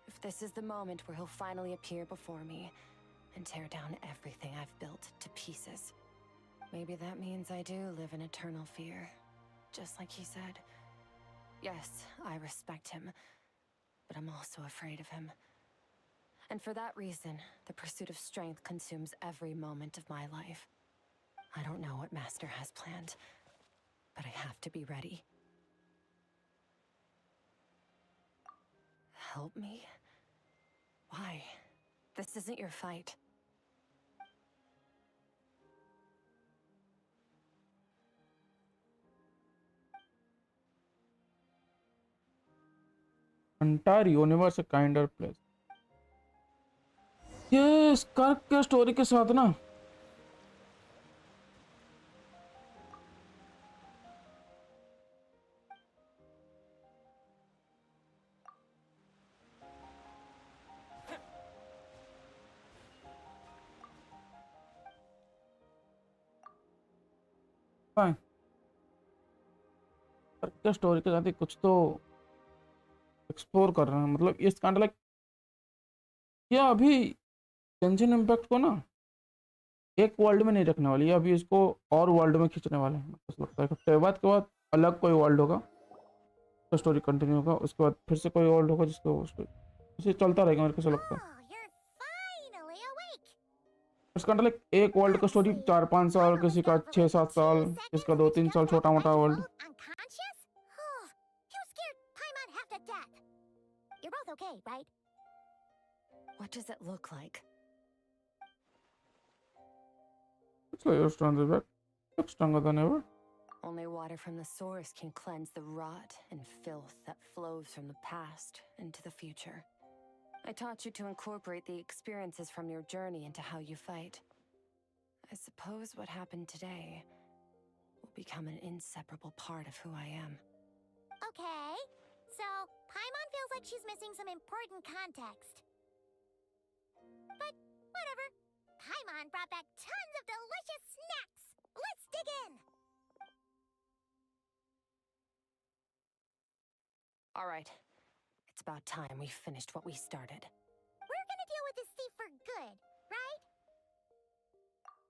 if this is the moment where he'll finally appear before me and tear down everything I've built to pieces. Maybe that means I do live in eternal fear, just like he said. Yes, I respect him, but I'm also afraid of him. And for that reason, the pursuit of strength consumes every moment of my life. I don't know what Master has planned, but I have to be ready. Help me? Why? This isn't your fight. Entire universe a kinder place. ये स्कर्क के story के साथ ना स्कर्क के story के साथ ही कुछ तो एक्सप्लोर कर रहे हैं, मतलब इस काइंड लाइक ये अभी टेंशन इम्पैक्ट को ना एक वर्ल्ड में नहीं रखने वाली है, अभी इसको और वर्ल्ड में खींचने वाले हैं। मुझे लगता है हफ्ते के बाद अलग कोई वर्ल्ड होगा तो स्टोरी कंटिन्यू होगा, उसके बाद फिर से कोई वर्ल्ड होगा जिसको इसे चलता रहेगा मेरे को ऐसा लगता है। इसका मतलब एक वर्ल्ड का स्टोरी 4-5 साल, किसी का 6-7 साल, किसका 2-3 साल, छोटा मोटा world. You're both okay, right? What does it look like? It's like your strength is back. Looks stronger than ever. Only water from the source can cleanse the rot and filth that flows from the past into the future. I taught you to incorporate the experiences from your journey into how you fight. I suppose what happened today will become an inseparable part of who I am. Okay, so Paimon feels like she's missing some important context. But whatever. Paimon brought back tons of delicious snacks. Let's dig in. All right. It's about time we finished what we started. We're gonna deal with this thief for good, right?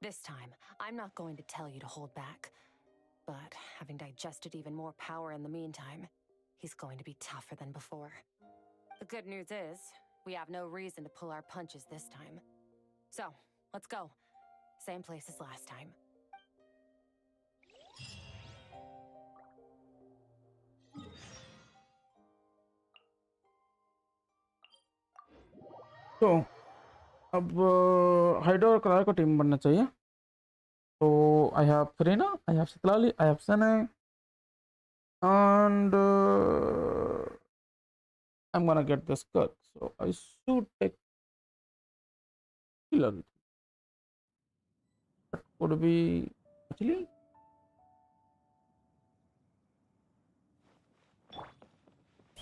This time, I'm not going to tell you to hold back. But having digested even more power in the meantime, he's going to be tougher than before. The good news is, we have no reason to pull our punches this time. So, let's go. Same place as last time. तो अब हाइडो और करार को team बनना चाहिए। तो I have Furina, I have Citlali, I have सने, and I'm gonna get the Skirk, so I should take Killer. That could be actually.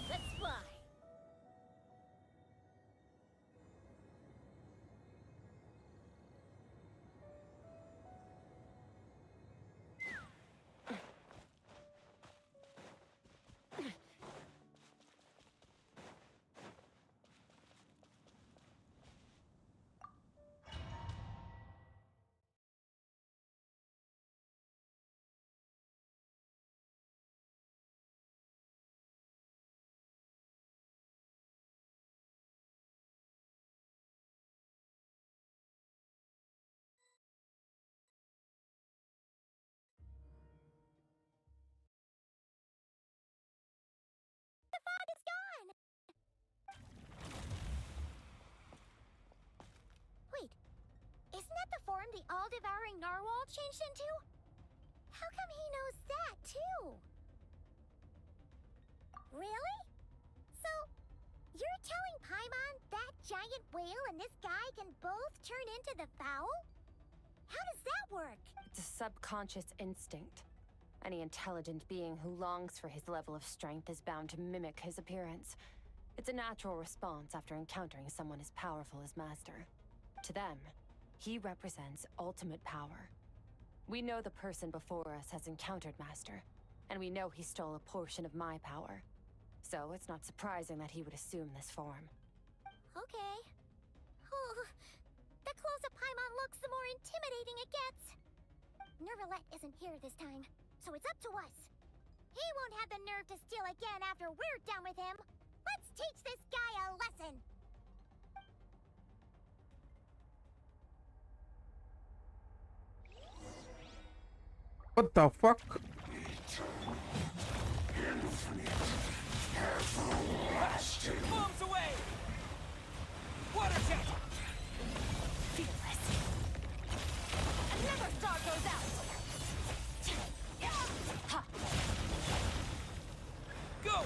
Let's fly. The fog is gone. Wait, isn't that the form the all-devouring narwhal changed into? How come he knows that too? Really? So, you're telling Paimon that giant whale and this guy can both turn into the fowl? How does that work? It's a subconscious instinct. Any intelligent being who longs for his level of strength is bound to mimic his appearance. It's a natural response after encountering someone as powerful as Master. To them, he represents ultimate power. We know the person before us has encountered Master, and we know he stole a portion of my power. So it's not surprising that he would assume this form. Okay. Oh, the closer Paimon looks, the more intimidating it gets. Nervalette isn't here this time, so it's up to us. He won't have the nerve to steal again after we're done with him. Let's teach this guy a lesson. What the fuck? Bombs away! Water jet! Fearless. Another star goes out! Ha. Go!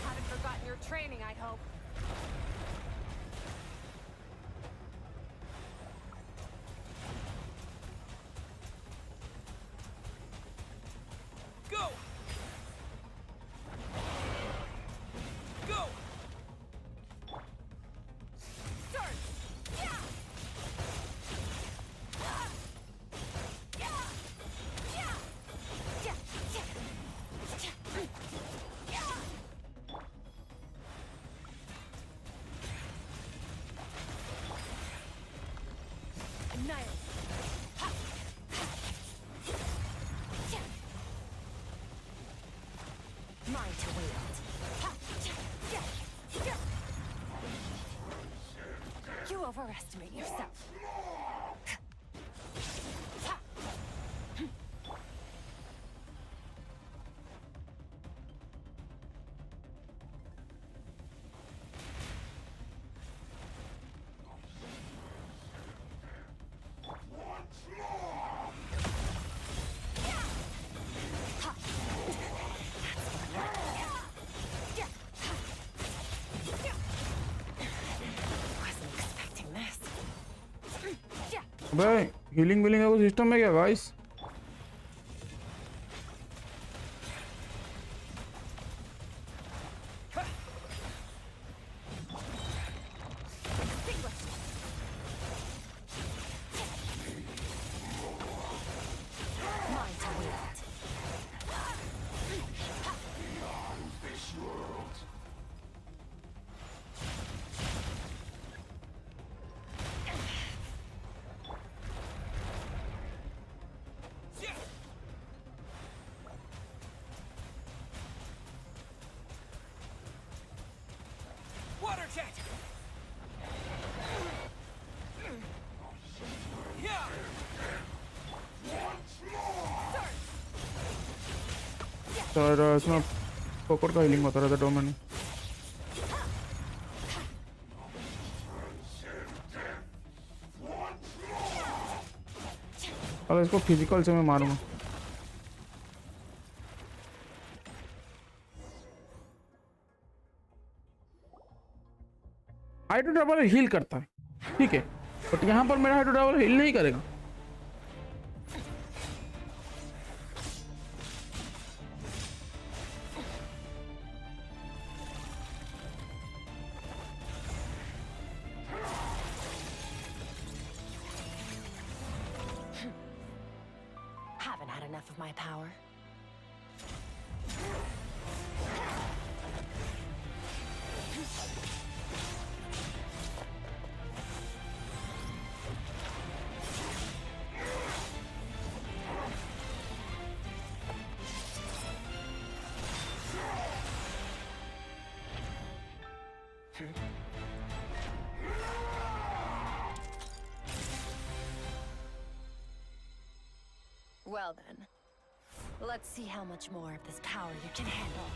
Haven't forgotten your training, I hope. Go! Go! Surge! Yeah! Yeah! Yeah! Yeah! Yeah! Yeah! Mine to wield. You overestimate yourself. भाई healing willing का कोई system है क्या guys? Water jet! Sir इसमें पकड़ का healing बता रहा था डोमेन। अगर इसको फिजिकल से मैं मारूंगा। हाइड्रो डबल हील करता है, ठीक है, बट यहाँ पर मेरा हाइड्रो डबल हील नहीं करेगा। Haven't had enough of my power. Well then, let's see how much more of this power you can handle.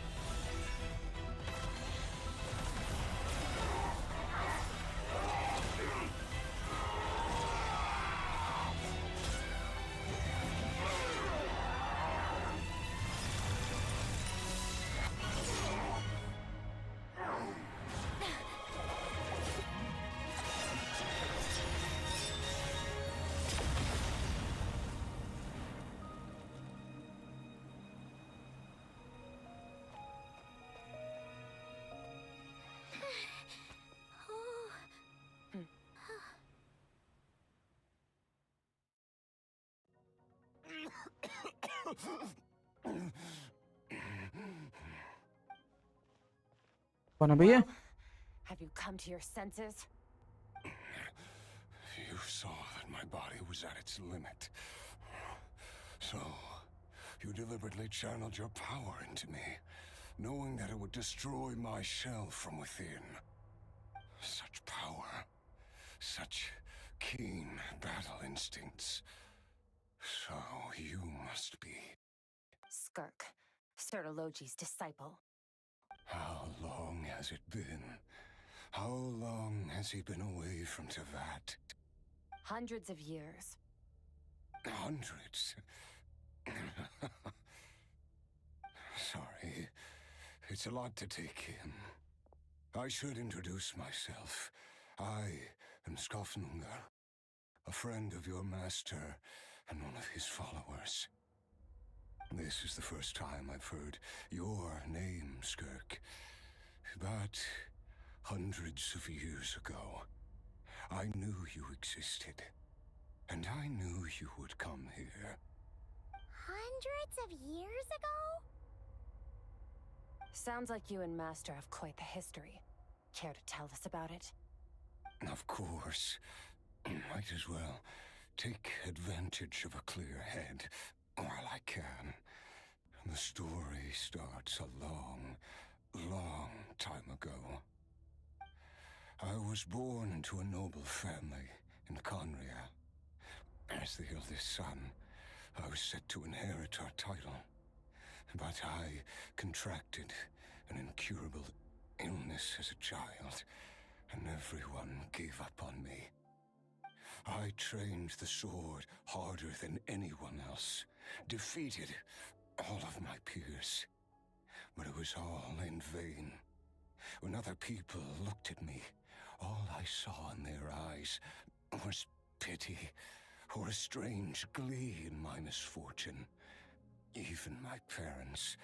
कौन है भैया? Have you come to your senses? You saw that my body was at its limit. So, you deliberately channeled your power into me, knowing that it would destroy my shell from within. Such power. Such keen battle instincts. So, you must be... Skirk, Sertologi's disciple. How long has it been? How long has he been away from Tevat? Hundreds of years. Hundreds? Sorry. It's a lot to take in. I should introduce myself. I am Skofnungar, a friend of your master and one of his followers. This is the first time I've heard your name, Skirk. But hundreds of years ago, I knew you existed. And I knew you would come here. Hundreds of years ago? Sounds like you and Master have quite the history. Care to tell us about it? Of course. Might as well take advantage of a clear head while I can. The story starts a long, long time ago. I was born into a noble family in Conria. As the eldest son, I was set to inherit our title. But I contracted an incurable illness as a child, and everyone gave up on me. I trained the sword harder than anyone else, defeated all of my peers. But it was all in vain. When other people looked at me, all I saw in their eyes was pity or a strange glee in my misfortune. Even my parents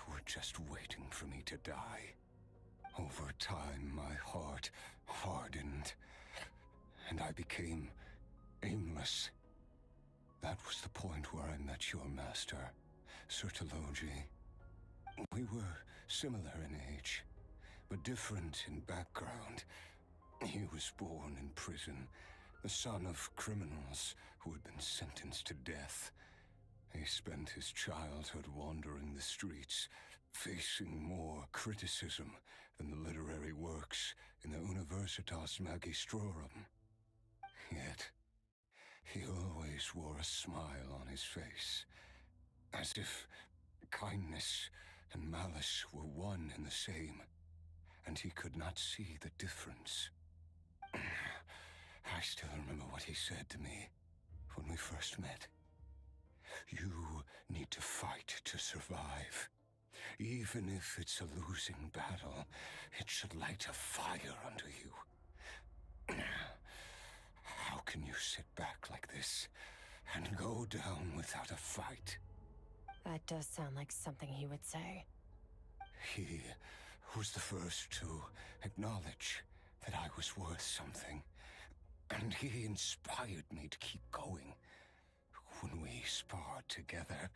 were just waiting for me to die. Over time, my heart hardened, and I became aimless. That was the point where I met your master, Sir Taloji. We were similar in age, but different in background. He was born in prison, the son of criminals who had been sentenced to death. He spent his childhood wandering the streets, facing more criticism than the literary works in the Universitas Magistrorum. Yet, he always wore a smile on his face, as if kindness and malice were one and the same, and he could not see the difference. I still remember what he said to me when we first met. You need to fight to survive. Even if it's a losing battle, it should light a fire under you. How can you sit back like this and go down without a fight? That does sound like something he would say. He was the first to acknowledge that I was worth something, and he inspired me to keep going. When we sparred together,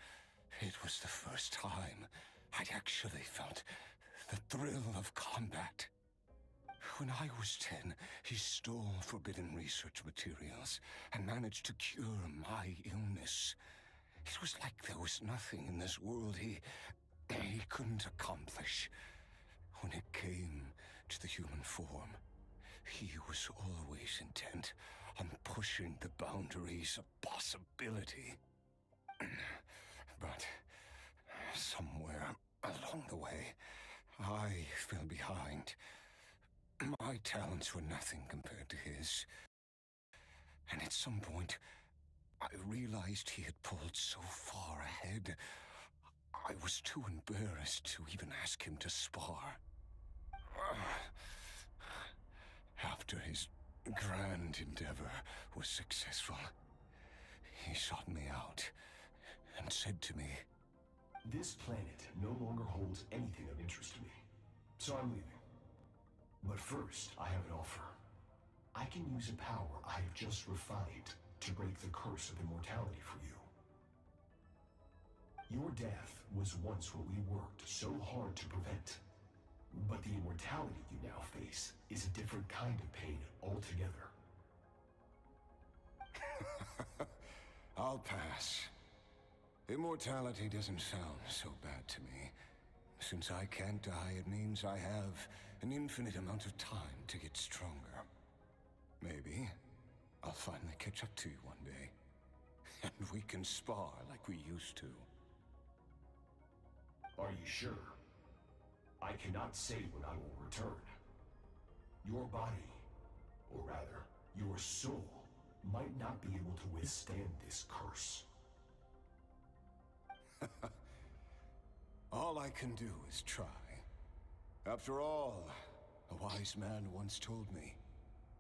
it was the first time I'd actually felt the thrill of combat. When I was 10, he stole forbidden research materials and managed to cure my illness. It was like there was nothing in this world he couldn't accomplish. When it came to the human form, he was always intent on pushing the boundaries of possibility. But somewhere along the way, I fell behind. My talents were nothing compared to his. And at some point, I realized he had pulled so far ahead, I was too embarrassed to even ask him to spar. After his grand endeavor was successful, he sought me out and said to me, "This planet no longer holds anything of interest to me, so I'm leaving. But first, I have an offer. I can use a power I have just refined to break the curse of immortality for you. Your death was once what we worked so hard to prevent. But the immortality you now face is a different kind of pain altogether." I'll pass. Immortality doesn't sound so bad to me. Since I can't die, it means I have an infinite amount of time to get stronger. Maybe I'll finally catch up to you one day, and we can spar like we used to. Are you sure? I cannot say when I will return. Your body, or rather, your soul, might not be able to withstand this curse. All I can do is try. After all, a wise man once told me,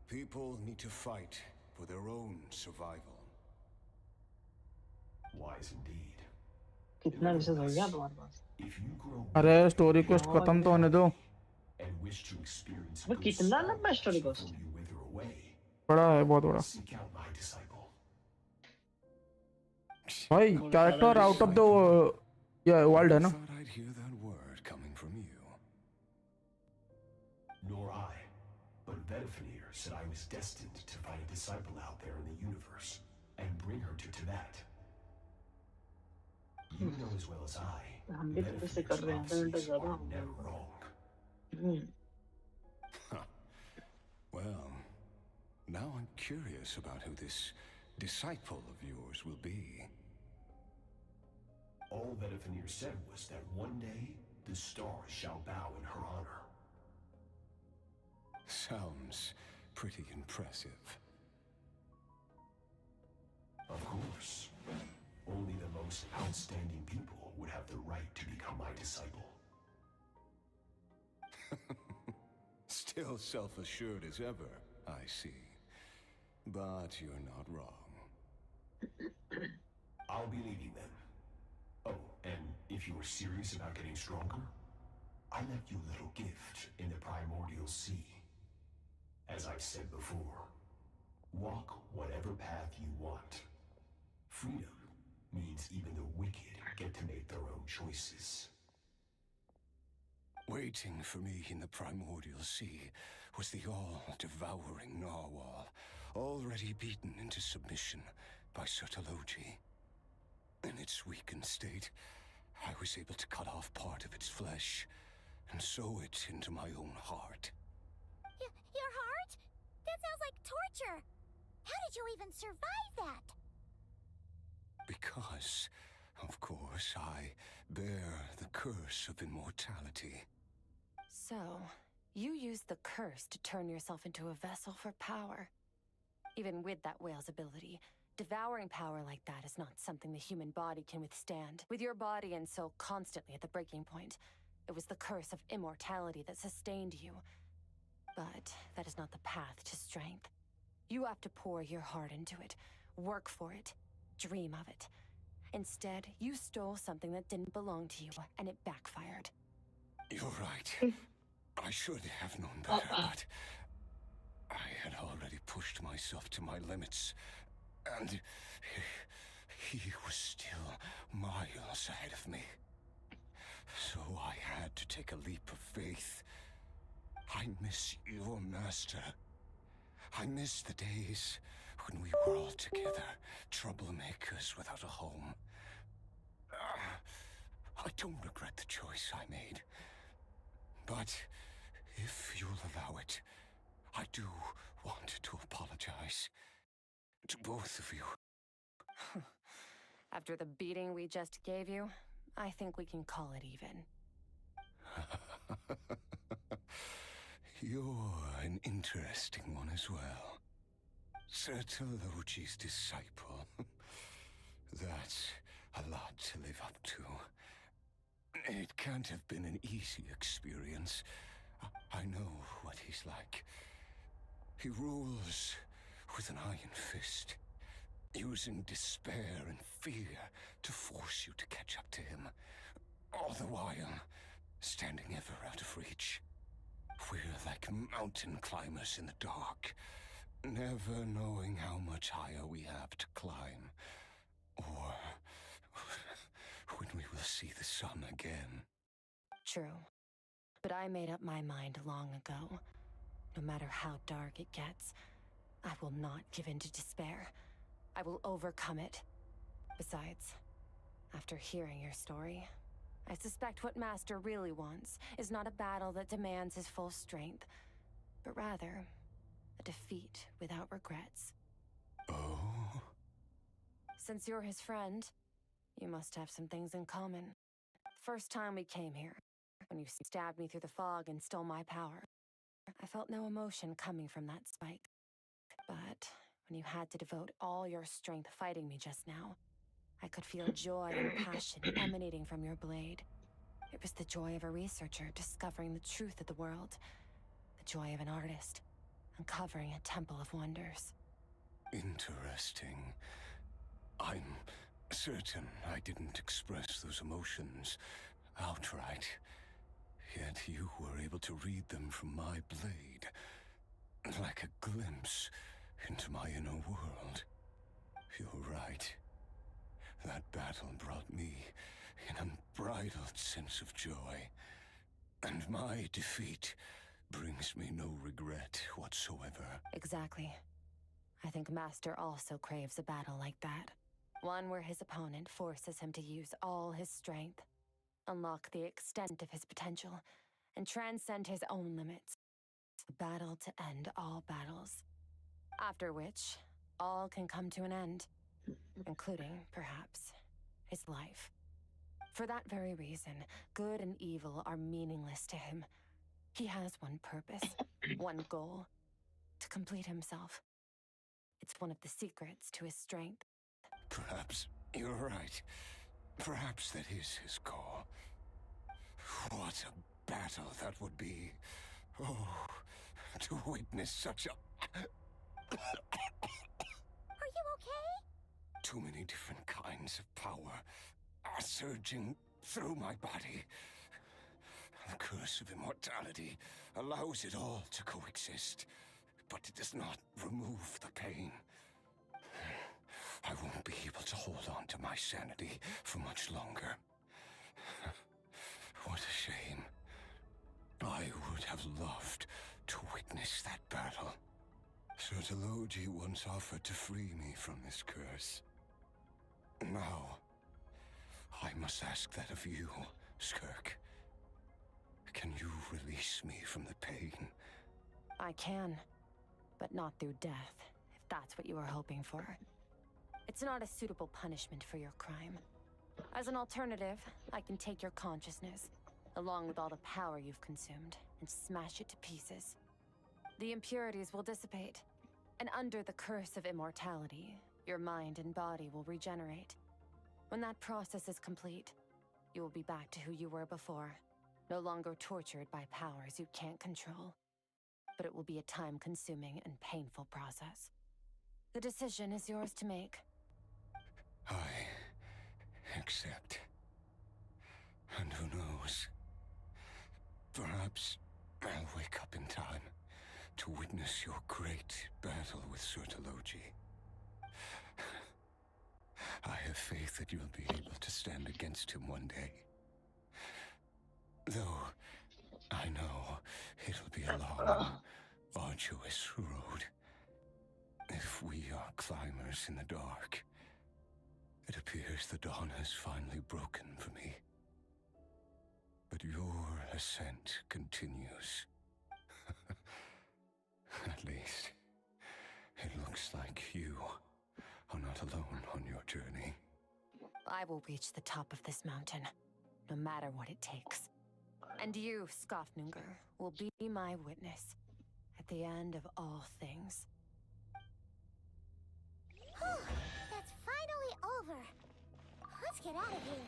people need to fight for their own survival. Wise indeed. कितना research हो गया तुम्हारे पास? If you grow अरे story quest खत्म तो होने दो. and wish to experience अबे good कितना stuff लंबा स्टोरी before कोस्ट? you wither away, बड़ा है, बहुत बड़ा. seek out my disciple. भाई character out of the world है ना. Thought I'd hear that word coming from you. Nor I, but Vedifenir said I was destined to find a disciple out there in the universe and bring her to Tibet. You know as well as I, हम भी थोड़े से कर रहे हैं, 2 घंटे ज्यादा हो गए। never wrong. Well, now I'm curious about who this disciple of yours will be. All that Avenir said was that one day, the stars shall bow in her honor. Sounds pretty impressive. Of course. Only the most outstanding people would have the right to become my disciple. Still self-assured as ever, I see. But you're not wrong. I'll be leading them. Oh, and if you were serious about getting stronger, I left you a little gift in the primordial sea. As I've said before, walk whatever path you want. Freedom means even the wicked get to make their own choices. Waiting for me in the primordial sea was the all-devouring narwhal, already beaten into submission by Sertologi. In its weakened state, I was able to cut off part of its flesh and sew it into my own heart. Your heart? That sounds like torture. How did you even survive that? Because, of course, I bear the curse of immortality. So, you used the curse to turn yourself into a vessel for power. Even with that whale's ability, devouring power like that is not something the human body can withstand. With your body and soul constantly at the breaking point, it was the curse of immortality that sustained you. But that is not the path to strength. You have to pour your heart into it, work for it, dream of it. Instead, you stole something that didn't belong to you, and it backfired. You're right. I should have known better, but I had already pushed myself to my limits, and he was still miles ahead of me. So I had to take a leap of faith. I miss your master. I miss the days when we were all together, troublemakers without a home. I don't regret the choice I made. But if you'll allow it, I do want to apologize to both of you. After the beating we just gave you, I think we can call it even. You're an interesting one as well. Sertologi's disciple. That's a lot to live up to. It can't have been an easy experience. I know what he's like. He rules with an iron fist, using despair and fear to force you to catch up to him, all the while standing ever out of reach. We're like mountain climbers in the dark, never knowing how much higher we have to climb, or when we will see the sun again. True. But I made up my mind long ago. No matter how dark it gets, I will not give in to despair. I will overcome it. Besides, after hearing your story, I suspect what Master really wants is not a battle that demands his full strength, but rather a defeat without regrets. Oh? Since you're his friend, you must have some things in common. First time we came here, when you stabbed me through the fog and stole my power, I felt no emotion coming from that spike. But when you had to devote all your strength fighting me just now, I could feel joy and passion emanating from your blade. It was the joy of a researcher discovering the truth of the world, the joy of an artist uncovering a temple of wonders. Interesting. I'm certain I didn't express those emotions outright, yet you were able to read them from my blade, like a glimpse into my inner world. You're right. That battle brought me an unbridled sense of joy, and my defeat brings me no regret whatsoever. Exactly. I think Master also craves a battle like that. One where his opponent forces him to use all his strength, unlock the extent of his potential, and transcend his own limits. A battle to end all battles. After which, all can come to an end, including, perhaps, his life. For that very reason, good and evil are meaningless to him. He has one purpose, one goal: to complete himself. It's one of the secrets to his strength. Perhaps you're right. Perhaps that is his goal. What a battle that would be. Oh, to witness such a... Are you okay? Too many different kinds of power are surging through my body. The curse of immortality allows it all to coexist, but it does not remove the pain. I won't be able to hold on to my sanity for much longer. What a shame. I would have loved to witness that battle. Sertologi once offered to free me from this curse. Now, I must ask that of you, Skirk. Can you release me from the pain? I can, but not through death, if that's what you were hoping for. It's not a suitable punishment for your crime. As an alternative, I can take your consciousness, along with all the power you've consumed, and smash it to pieces. The impurities will dissipate, and under the curse of immortality, your mind and body will regenerate. When that process is complete, you will be back to who you were before, no longer tortured by powers you can't control. But it will be a time-consuming and painful process. The decision is yours to make. I accept. And who knows? Perhaps I'll wake up in time to witness your great battle with Sertologi. I have faith that you'll be able to stand against him one day. Though I know it'll be a long, arduous road. If we are climbers in the dark, it appears the dawn has finally broken for me. But your ascent continues. At least, it looks like you are not alone on your journey. I will reach the top of this mountain, no matter what it takes. And you, Skafnungur, will be my witness at the end of all things. That's finally over. Let's get out of here.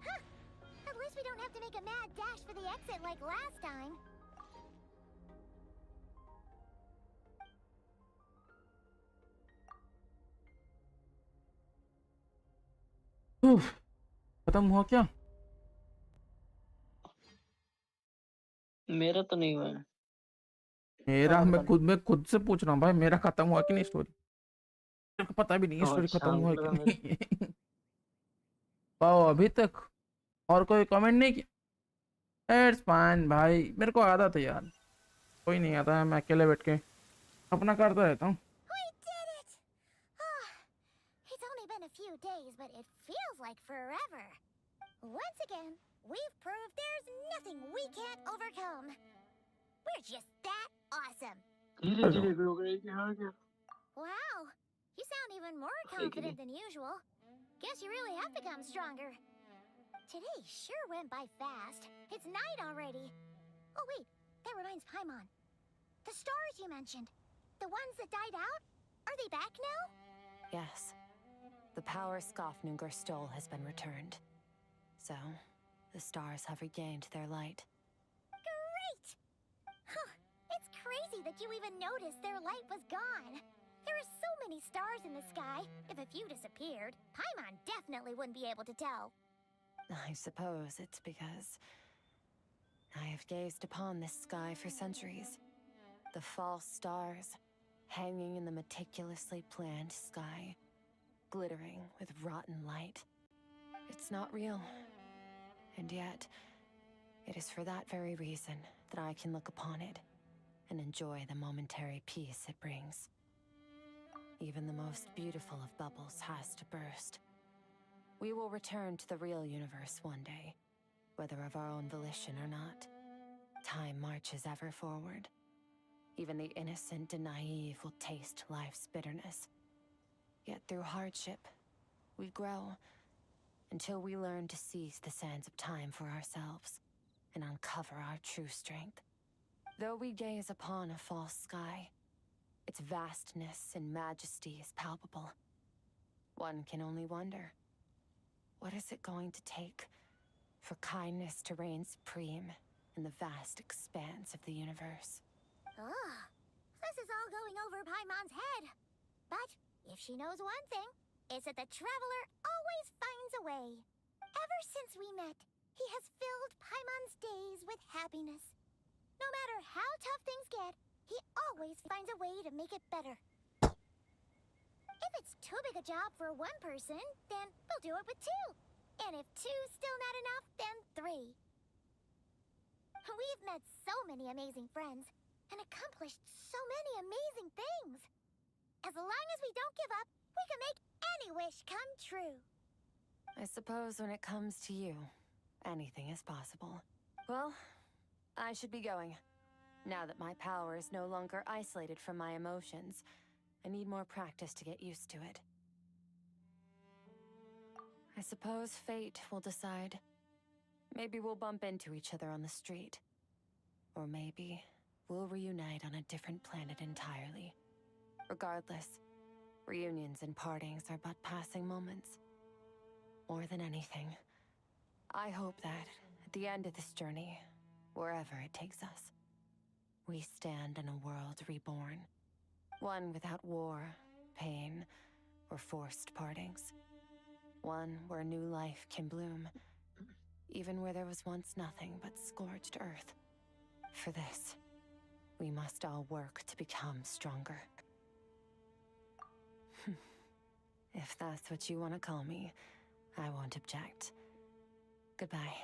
Huh! At least we don't have to make a mad dash for the exit like last time. उफ, खत्म हुआ क्या? मेरा तो नहीं हुआ है। मेरा मैं खुद से पूछ रहा हूँ भाई, मेरा खत्म हुआ कि नहीं स्टोरी? मेरे को पता भी नहीं है स्टोरी खत्म हुआ कि नहीं। पाओ अभी तक और कोई कमेंट नहीं किया। इट्स फाइन भाई, मेरे को आदत है यार, कोई नहीं आता है, मैं अकेले बैठ के अपना करता रहता हूँ। It's only been a few days, but it feels like forever. Once again, we've proved there's nothing we can't overcome. We're just that awesome. Wow, you sound even more confident than usual. Guess you really have become stronger. Today sure went by fast. It's night already. Oh wait, that reminds Paimon. The stars you mentioned, the ones that died out, are they back now? Yes. The power Skafnungur stole has been returned. So, the stars have regained their light. Great! Huh, it's crazy that you even noticed their light was gone. There are so many stars in the sky. If a few disappeared, Paimon definitely wouldn't be able to tell. I suppose it's because I have gazed upon this sky for centuries. The false stars, hanging in the meticulously planned sky, glittering with rotten light. It's not real. And yet, it is for that very reason that I can look upon it and enjoy the momentary peace it brings. Even the most beautiful of bubbles has to burst. We will return to the real universe one day, whether of our own volition or not. Time marches ever forward. Even the innocent and naive will taste life's bitterness. Yet through hardship, we grow, until we learn to seize the sands of time for ourselves, and uncover our true strength. Though we gaze upon a false sky, its vastness and majesty is palpable. One can only wonder, what is it going to take for kindness to reign supreme in the vast expanse of the universe? Oh, this is all going over Paimon's head. But if she knows one thing, it's that the Traveler always finds a way. Ever since we met, he has filled Paimon's days with happiness. No matter how tough things get, he always finds a way to make it better. If it's too big a job for one person, then we'll do it with two. And if two's still not enough, then three. We've met so many amazing friends, and accomplished so many amazing things. As long as we don't give up, we can make any wish come true. I suppose when it comes to you, anything is possible. Well, I should be going. Now that my power is no longer isolated from my emotions, I need more practice to get used to it. I suppose fate will decide. Maybe we'll bump into each other on the street. Or maybe we'll reunite on a different planet entirely. Regardless, reunions and partings are but passing moments. More than anything, I hope that at the end of this journey, wherever it takes us, we stand in a world reborn. One without war, pain, or forced partings. One where new life can bloom, even where there was once nothing but scorched earth. For this, we must all work to become stronger. If that's what you want to call me, I won't object. Goodbye.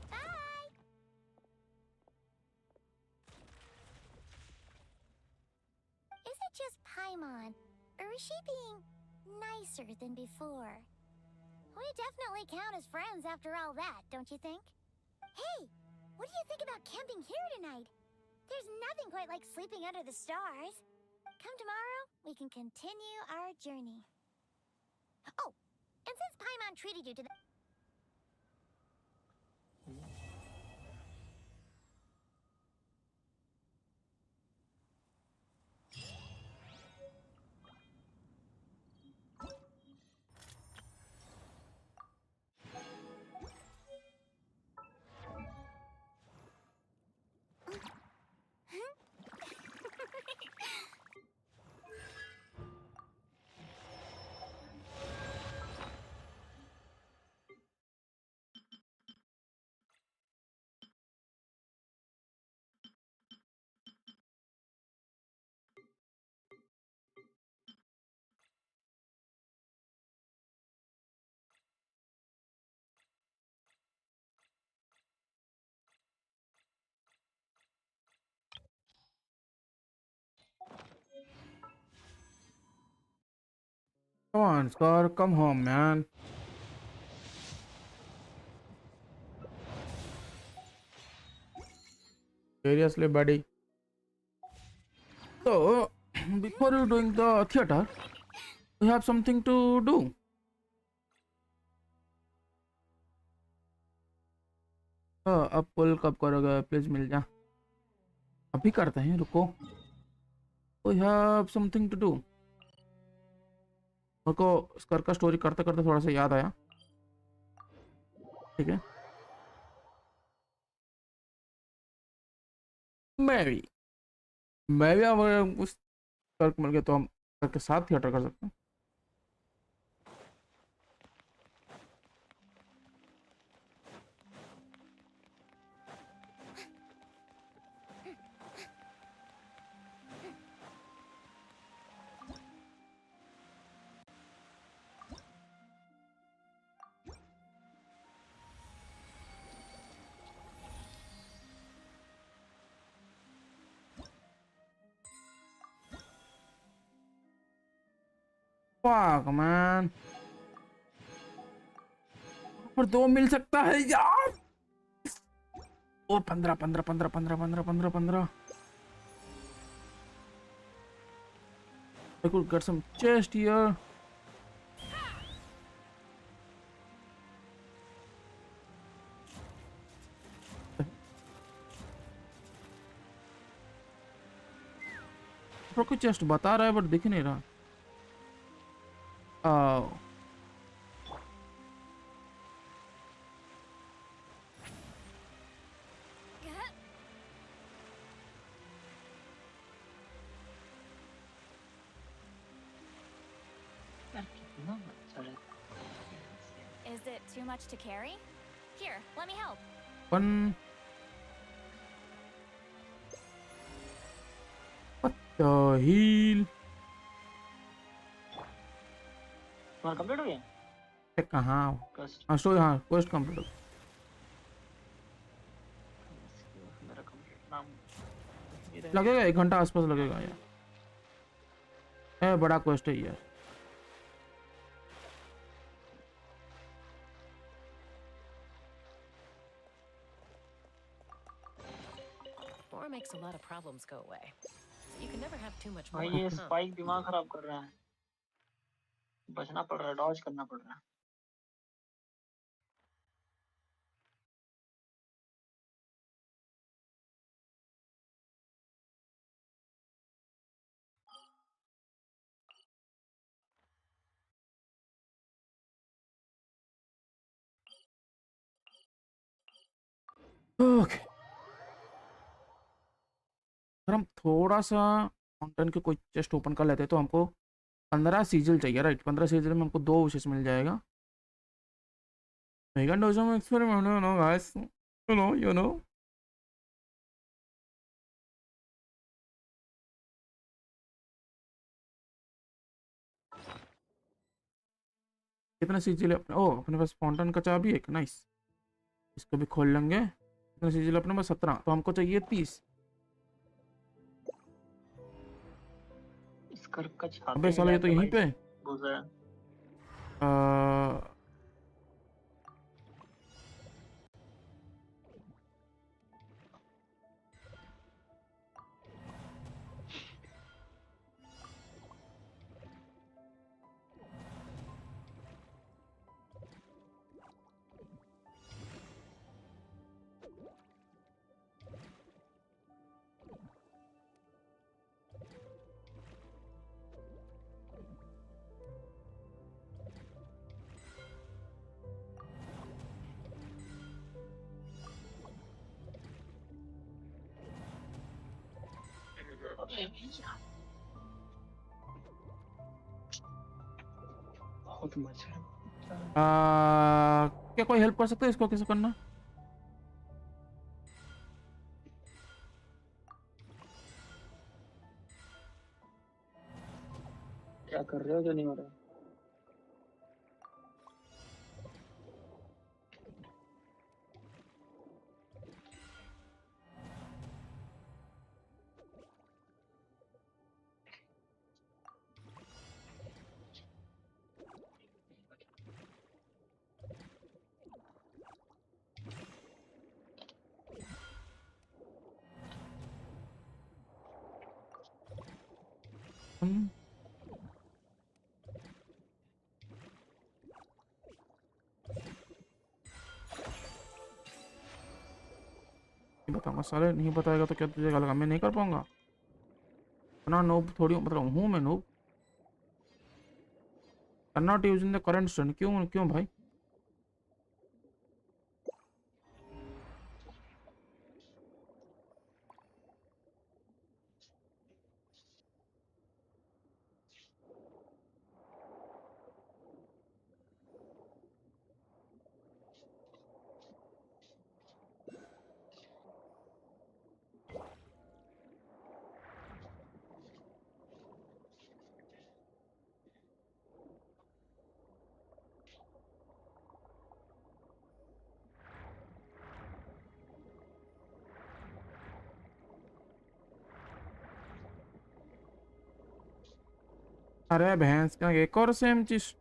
Bye! Is it just Paimon, or is she being nicer than before? We definitely count as friends after all that, don't you think? Hey, what do you think about camping here tonight? There's nothing quite like sleeping under the stars. Come tomorrow, we can continue our journey. Oh, and since Paimon treated you to the... Come on, Skirk, come home, man. Seriously, buddy. So, before you doing the theater, you have something to do. अब पुल कब करोगे? Please मिल जा. अभी करते हैं, रुको. We have something to do. मेरे को स्कर्क का स्टोरी करते करते थोड़ा सा याद आया. ठीक है. मैं भी अगर उस स्कर्क मिल गया तो हम स्कर्क के साथ थिएटर कर सकते हैं. Fuck man, पर 2 मिल सकता है यार। ओ 15 15 15 15 15 15 15। I could get some chest here. कोई चेस्ट बता रहा है बट दिख नहीं रहा। Is it too much to carry? Here, let me help. One. What the hell? तुम्हारा कंप्लीट हो गया? कहाँ? हाँ स्टोरी, हाँ क्वेस्ट कंप्लीट हो गया। मेरा कंप्लीट नाम लगेगा 1 घंटा आसपास लगेगा यार। बड़ा क्वेस्ट है यार। War makes a lot of problems go away. So you can never have too much भाई more. ये स्पाइक दिमाग खराब कर रहा है, बचना पड़ रहा है, डॉज करना पड़ रहा है। ओके, अगर हम थोड़ा सा माउंटेन के कोई चेस्ट ओपन कर लेते तो हमको 15 सीजल चाहिए, राइट? 15 सीजल में हमको 2 विशेष मिल जाएगा। We can do some experiment, you know, guys. You know. कितने सीजल अपने? ओ अपने पास फाउंटेन का चाबी है, नाइस। इसको भी खोल लेंगे। कितने सीजल अपने पास? 17। तो हमको चाहिए 30। स्कर्क का छापे अबे साला ये तो यहीं पे। बहुत मजा है। क्या कोई हेल्प कर सकता है इसको कैसे करना? क्या कर रहे हो जो नहीं हो रहा? बताऊंगा साले, नहीं बताएगा तो क्या तुझे लगा मैं नहीं कर पाऊंगा? इतना नूब थोड़ी मतलब हूँ मैं noob. Not using the current stone. क्यों क्यों भाई? अरे भैंस का एक और सेम चीज।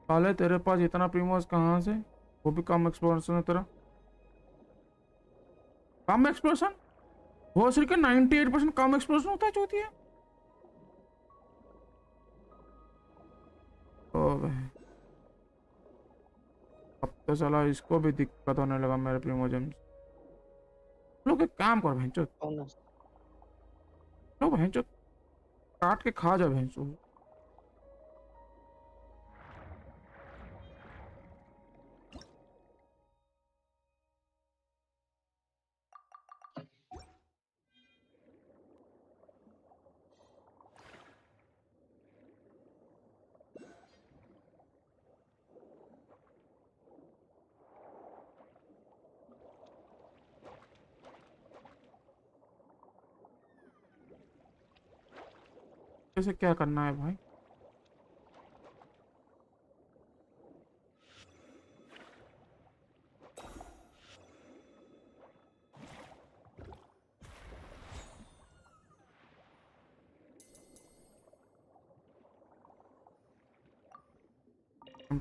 साले तेरे पास इतना प्रीमोस कहाँ से, वो भी कम एक्सप्लोरेशन है तेरा। कम एक्सप्लोरेशन हो सिर्फ 98% कम एक्सप्लोरेशन होता है चौथी है। ओ भाई अब तो साला इसको भी दिक्कत होने लगा मेरे प्रीमोजन। लोग एक काम कर भैंचो, लो भैंचो काट के खा जा भैंचो। कैसे क्या करना है भाई?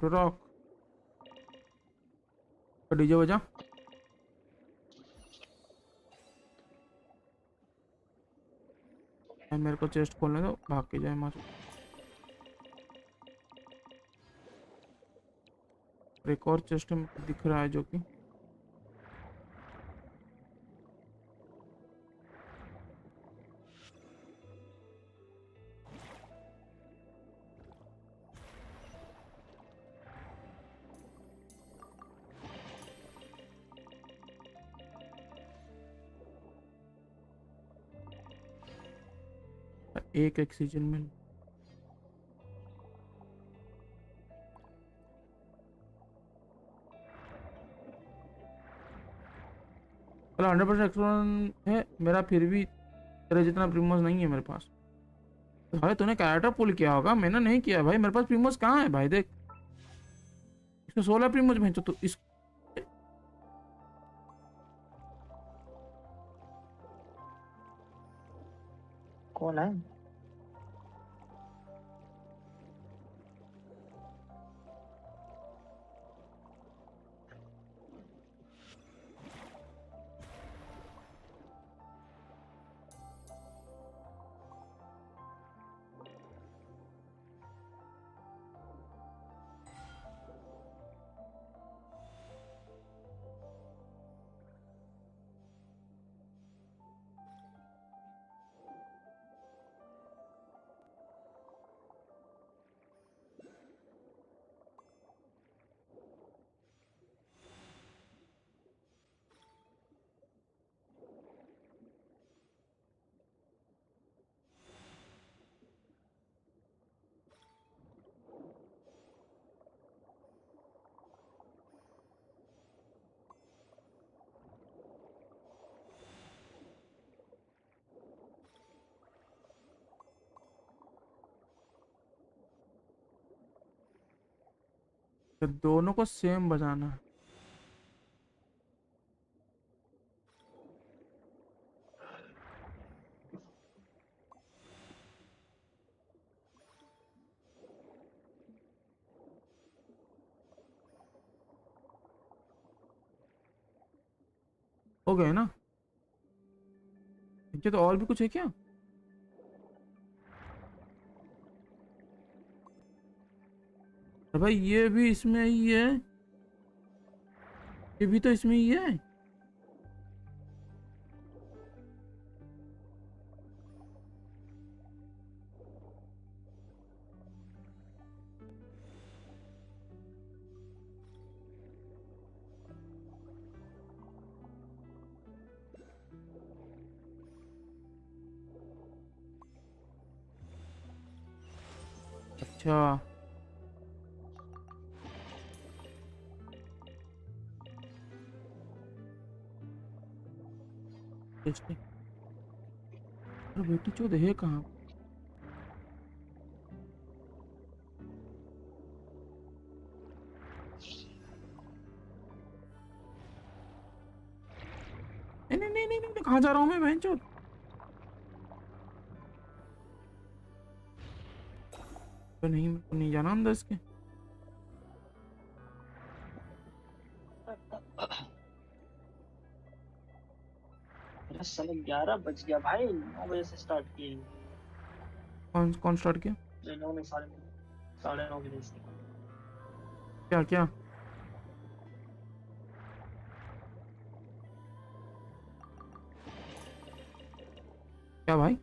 रॉक डीजे बजा। मेरे को चेस्ट खोलने दो, भाग के जाए मार। एक और चेस्ट दिख रहा है जो कि एक ऑक्सीजन में। चलो 100% एक्सप्लोरन है मेरा, फिर भी तेरे जितना प्रीमोस नहीं है मेरे पास। भाई तूने कैरेक्टर पुल किया होगा, मैंने नहीं किया भाई। मेरे पास प्रीमोस कहाँ है भाई? देख इसमें 16 प्रीमोस भेजो तो इस कौन है? तो दोनों को सेम बजाना है। हो गए ना? इनके तो और भी कुछ है क्या? अरे भाई ये भी इसमें ही है, ये भी तो इसमें ही है। अच्छा अरे बेटी चोद है कहाँ? नहीं नहीं नहीं नहीं, कहाँ जा रहा हूँ मैं बहन चोद? तो नहीं, मेरे को नहीं जाना अंदर इसके। अरे साले 11 बज गया भाई, 9 बजे से स्टार्ट किए। कौन कौन स्टार्ट किया? 9 नहीं, साढ़े 9 बजे से। क्या क्या? क्या भाई?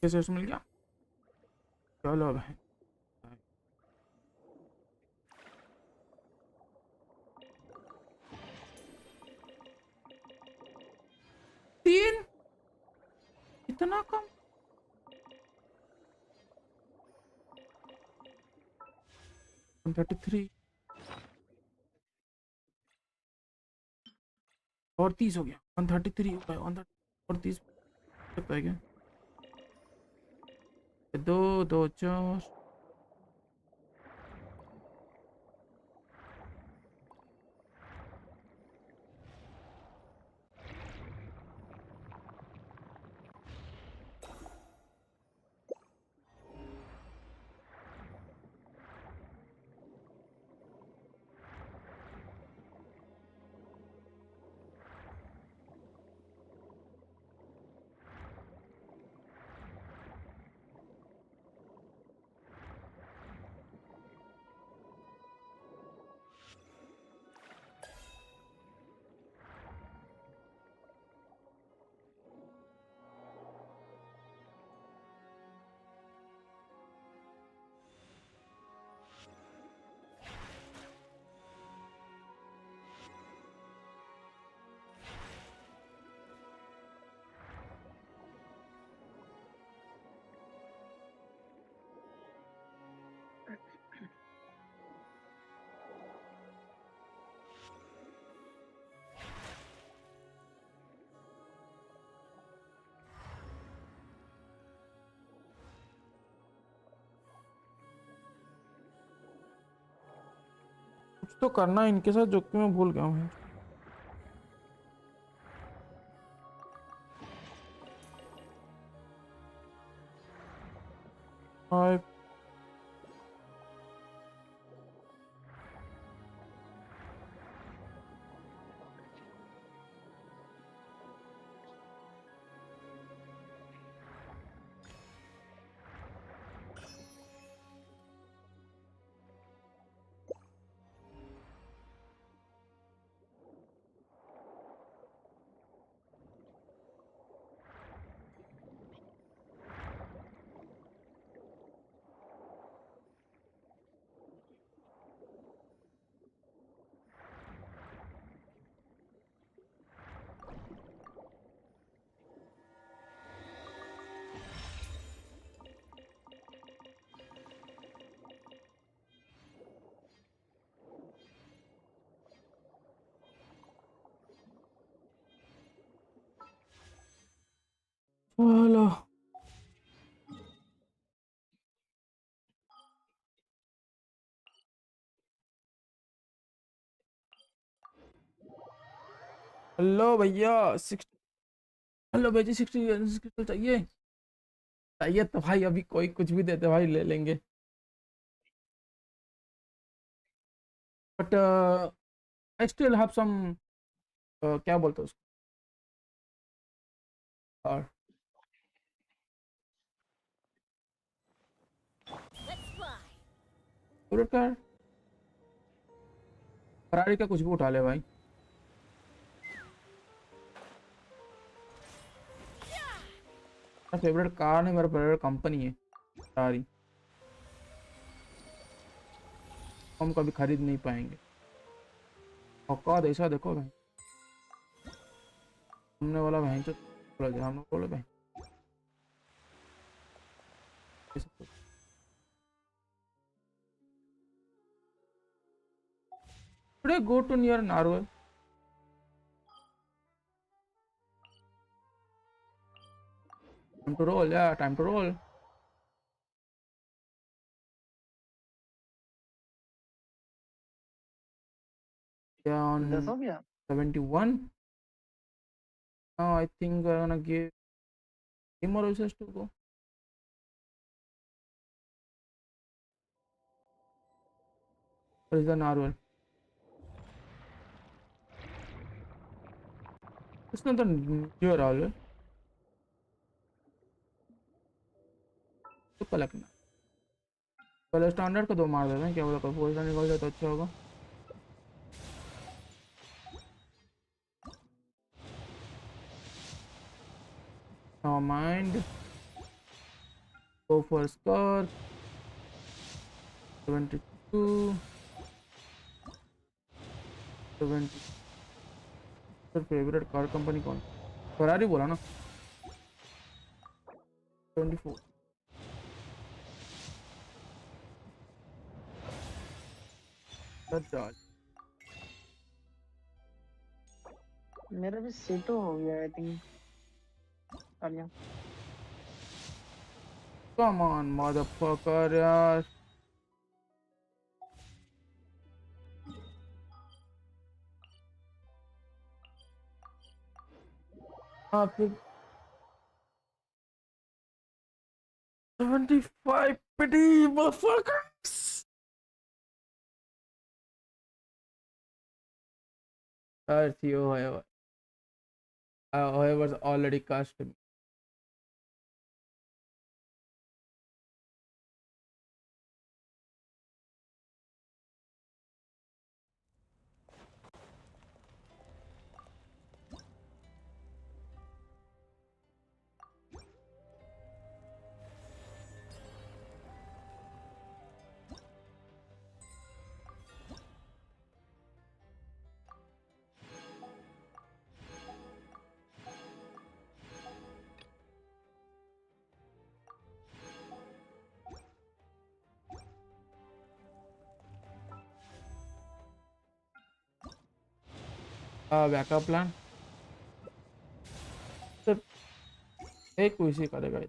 कैसे मिल गया? चलो भाई, तीन, इतना कम? वन 33 और 30 हो गया। 133 हो गया, 130 और 30 सकता है क्या? 2 2 4। कुछ तो करना है इनके साथ जो कि मैं भूल गया हूँ। फाइव, चलो हेलो भैया, 60। हेलो भैया, 60 चाहिए? चाहिए तो भाई अभी कोई कुछ भी देते भाई, ले लेंगे। But I still have some क्या बोलते हैं उसको, और फेवरेट कार फरारी का कुछ भी उठा ले भाई। मेरा फेवरेट कार नहीं, मेरा फेवरेट कंपनी है फरारी। हम कभी खरीद नहीं पाएंगे। औकात ऐसा देखो भाई, हमने वाला भाई तो बोला जाए, हमने बोले भाई ये सब कुछ। Should I go to near Narwhal? Time to roll, yeah, time to roll. Yeah, on 10 हो गया। 71. Now I think I'm gonna give 3 more wishes to go. Where is the Narwhal? It's not the newer owl. तो collect ना, पहले standard को 2 मार देते हैं, क्या बोला, कोई पोजीशन निकल जाए तो अच्छा होगा। No mind. Go for Skirk. 72. 70. Sir favourite car company कौन, फरारी बोला ना। 24। मेरा भी सीटो हो गया I think. Alia come on motherfucker यार। फिर 75 पिटी motherfuckers. Theo, however, already cast me. Backup plan सिर्फ एक कोई सी करेगा।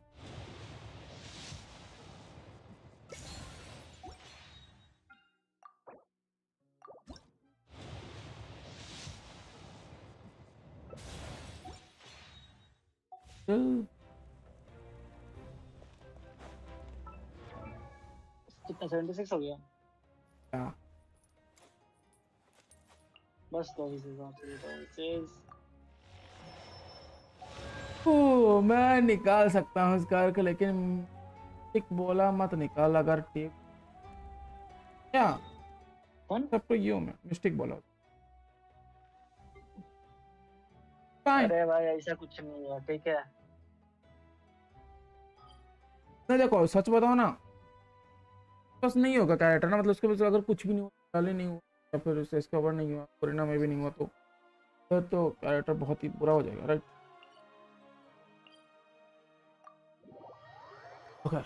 कितना 76 हो गया। हाँ बस तो इस हिसाब से ओ, मैं निकाल सकता हूँ इस कार को, लेकिन टिक बोला मत निकाल अगर टिक। क्या कौन सब तो यू में मिस्टेक बोला। अरे भाई ऐसा कुछ नहीं है, ठीक है। नहीं देखो सच बताओ ना, बस नहीं होगा कैरेक्टर ना, मतलब उसके पास अगर कुछ भी नहीं हुआ, पहले नहीं हुआ या फिर उससे इसके ऊपर नहीं हुआ, कोरिना में भी नहीं हुआ, तो कैरेक्टर बहुत ही बुरा हो जाएगा, राइट। ओके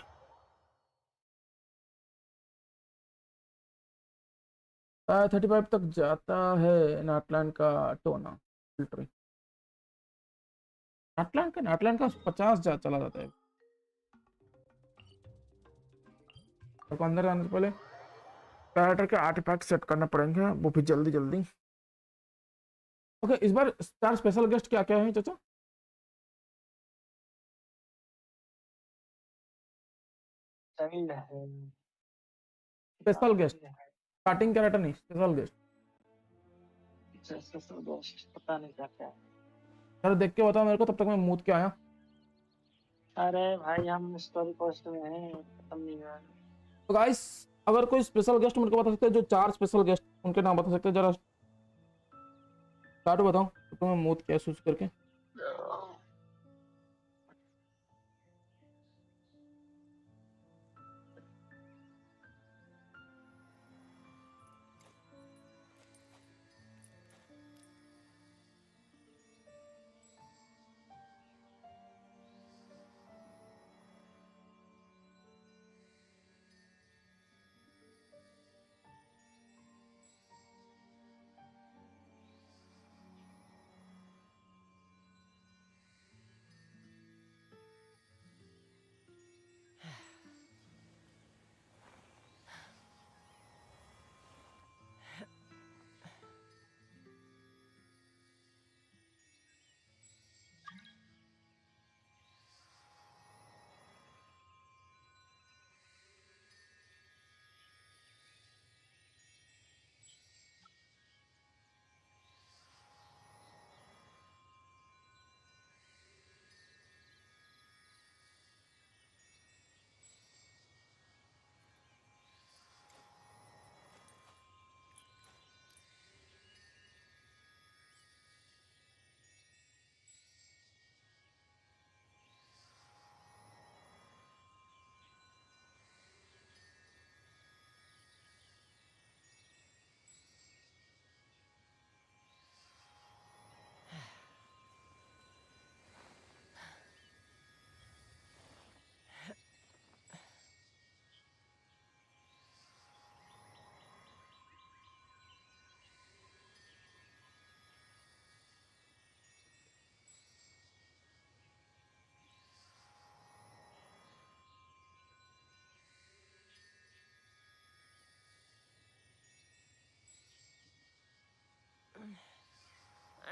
35 तक जाता है नाटलैंड का टोना फिल्टरिंग। नाटलैंड का 50 चला जाता है। तो अंदर आने से पहले कैरेक्टर के आर्टिफैक्ट सेट करना पड़ेंगे, वो भी जल्दी जल्दी। ओके इस बार 4 स्पेशल गेस्ट क्या क्या है चाचा। स्पेशल गेस्ट, स्टार्टिंग कैरेक्टर नहीं, स्पेशल गेस्ट। स्पेशल गेस्ट पता नहीं क्या क्या है। यार देख के बताओ मेरे को, तब तक मैं मूत के आया। अरे भाई हम स्टोरी पोस्ट में हैं, खत्म नहीं हुआ। तो गाइस अगर कोई स्पेशल गेस्ट मेरे को बता सकते हैं, जो 4 स्पेशल गेस्ट उनके नाम बता सकते हैं जरा, स्टार्ट बताओ तो मैं मूत क्या सोच करके।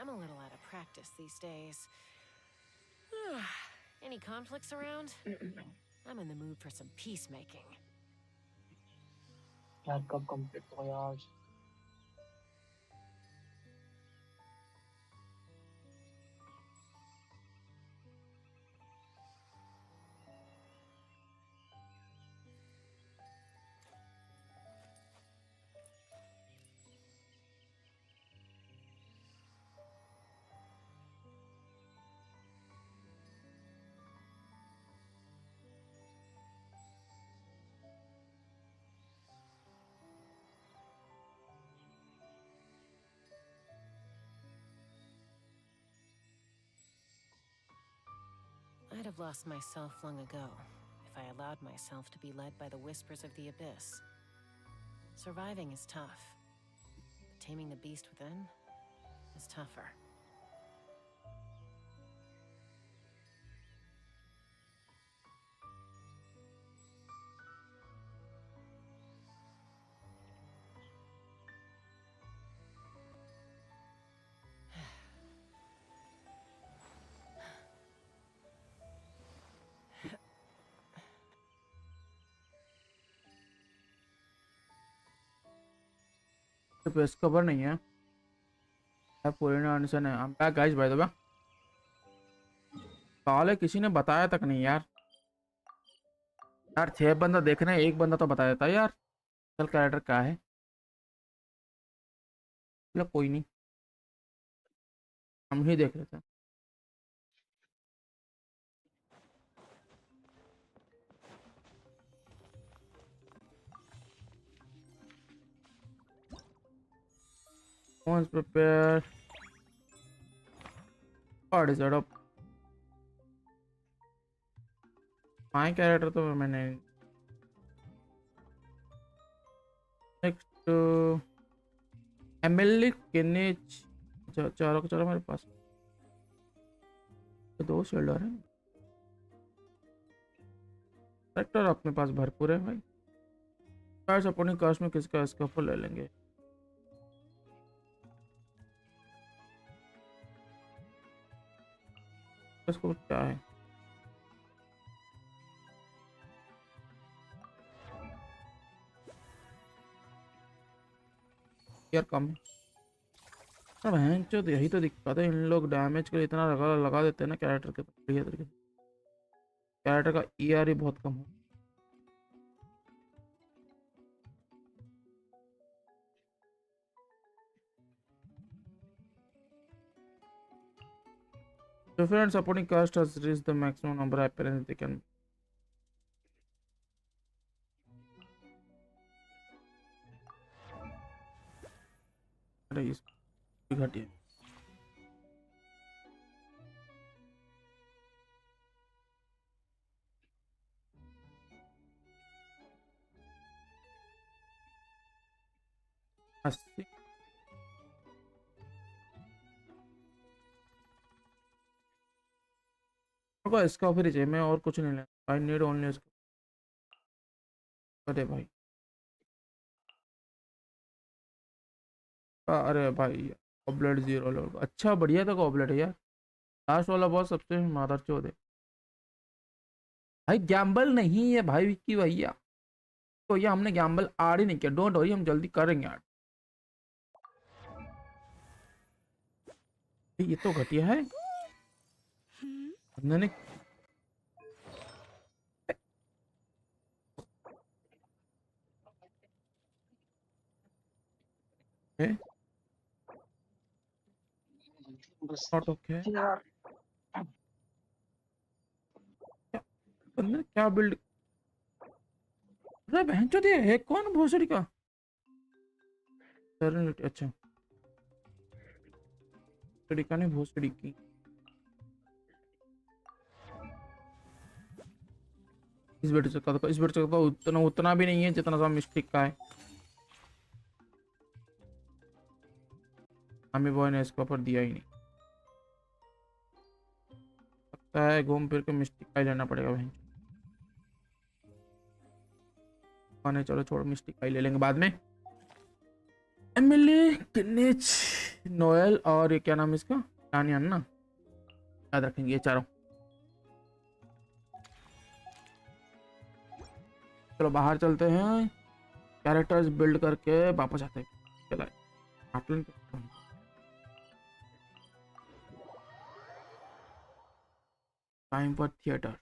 I'm a little out of practice these days. Any conflicts around? I'm in the mood for some peacemaking. यार कब कंप्लीट हो यार। I'd have lost myself long ago if I allowed myself to be led by the whispers of the abyss. Surviving is tough, but taming the beast within is tougher. Pace cover नहीं है, पूरे answer है। हम back guys, by the way साले किसी ने बताया तक नहीं यार। यार 6 बंदा देख रहे हैं, एक बंदा तो बता देता है यार चल कैरेक्टर क्या है। चलो कोई नहीं, हम ही देख लेते हैं। Once prepared, what is it up? My character तो मैंने नेक्स्ट एमएलए केनेच चारों को चलो मेरे पास तो 2 शेल्डर हैं। कैरेक्टर अपने पास भरपूर है भाई। शायद सपोर्टिंग कास्ट में किसका स्कफल ले लेंगे। इसको क्या है यार, कम है। बहनचोद यही तो दिक्कत है, इन लोग डैमेज के लिए इतना लगा देते हैं ना कैरेक्टर के, तो बढ़िया तरीके से कैरेक्टर का ईआर ही बहुत कम हो। Different supporting cast has reached the maximum number of appearances they can. अरे इस घटिया अस्सी इसका ऑफर ही चाहिए, मैं और कुछ नहीं लेना। आई नीड ओनली इसका। अरे भाई अरे भाई ऑबलेट 0 लोग, अच्छा बढ़िया था ऑबलेट है यार। लास्ट वाला बहुत सबसे मादर चौथ है भाई, गैम्बल नहीं है भाई विक्की भैया। तो ये हमने गैम्बल आड़ ही नहीं किया, डोंट वरी हम जल्दी करेंगे यार। ये तो घटिया है। मैंने नॉट ओके क्या बिल्ड। अरे बहन चोद है कौन भोसड़ी का। अच्छा भोसड़ी का नहीं, भोसड़ी की। इस बेटे से का, इस बेटे से का उतना उतना भी नहीं है जितना सा मिस्टेक का है। हमें बॉय ने इसके ऊपर दिया ही नहीं, लगता है घूम फिर के मिस्टेक का ही लेना पड़ेगा भाई। नहीं चलो छोड़ो, मिस्टेक का ही ले लेंगे बाद में। एमिली किनिच नोएल और ये क्या नाम है इसका, टानियन ना, याद रखेंगे ये चारों। चलो बाहर चलते हैं, कैरेक्टर्स बिल्ड करके वापस आते हैं। चला टाइम फॉर थिएटर।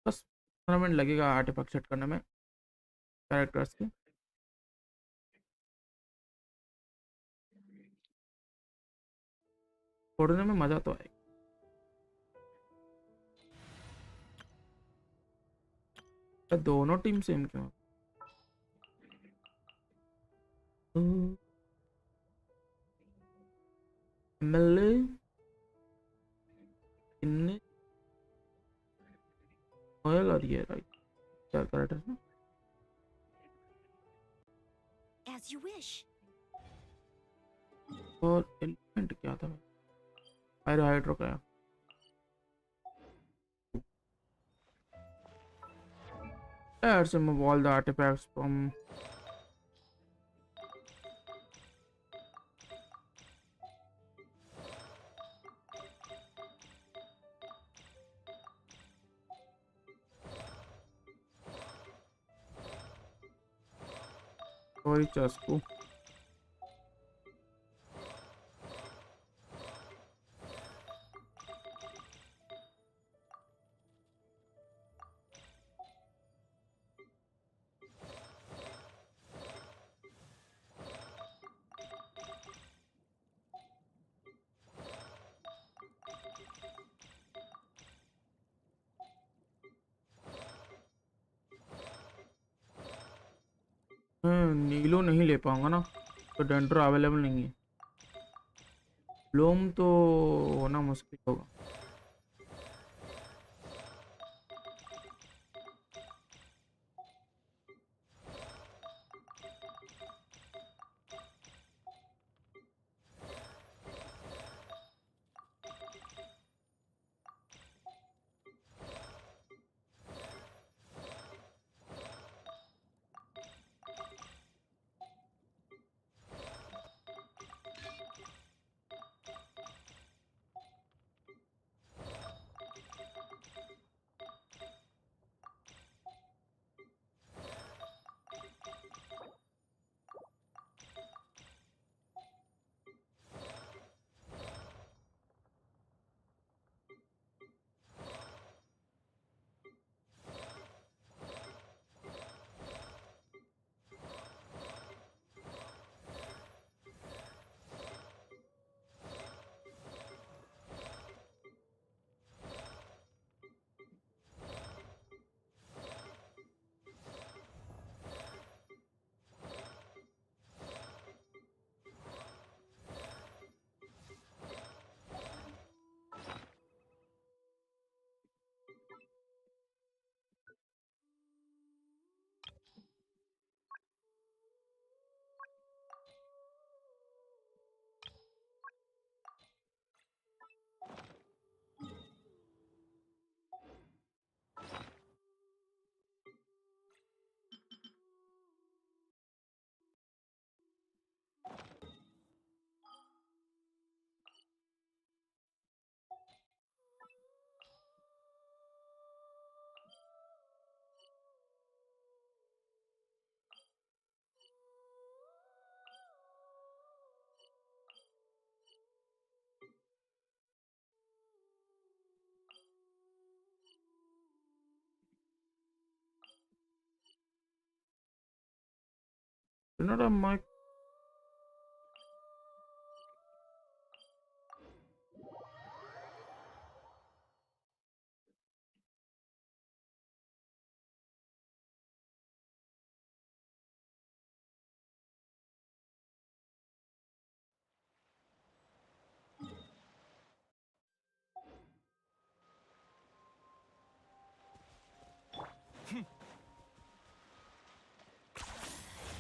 बस 15 मिनट लगेगा आर्टिफैक्ट सेट करने में कैरेक्टर्स के। छोड़ने में मजा तो आएगा। दोनों टीम सेम क्यों। एमएलए इनने ऑयल और ये राइट चार कैरेक्टर्स ना। As you wish. और एलिमेंट क्या था, फायर हाइड्रो का। Let's remove all the artifacts from story chest को। नीलो नहीं ले पाऊंगा ना, तो डेंड्रो अवेलेबल नहीं है। ब्लूम तो होना मुश्किल होगा। not a mic.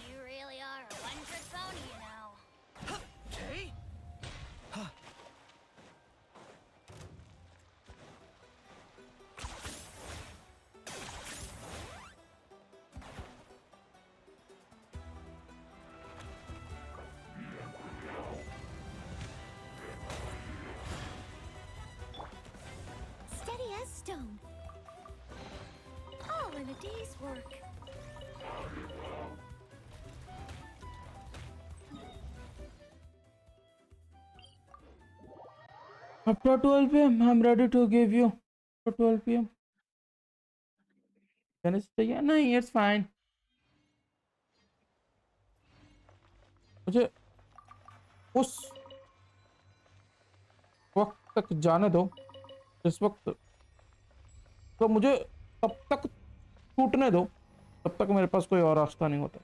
You really are a one-trick pony, you know. Okay. Steady as stone. All in a day's work. After 12 p.m., I'm ready to give you. After 12 p.m. Can I stay? Yeah, no, it's fine. मुझे उस वक्त तक जाने दो जिस वक्त तो मुझे तब तक छूटने दो तब तक मेरे पास कोई और रास्ता नहीं होता.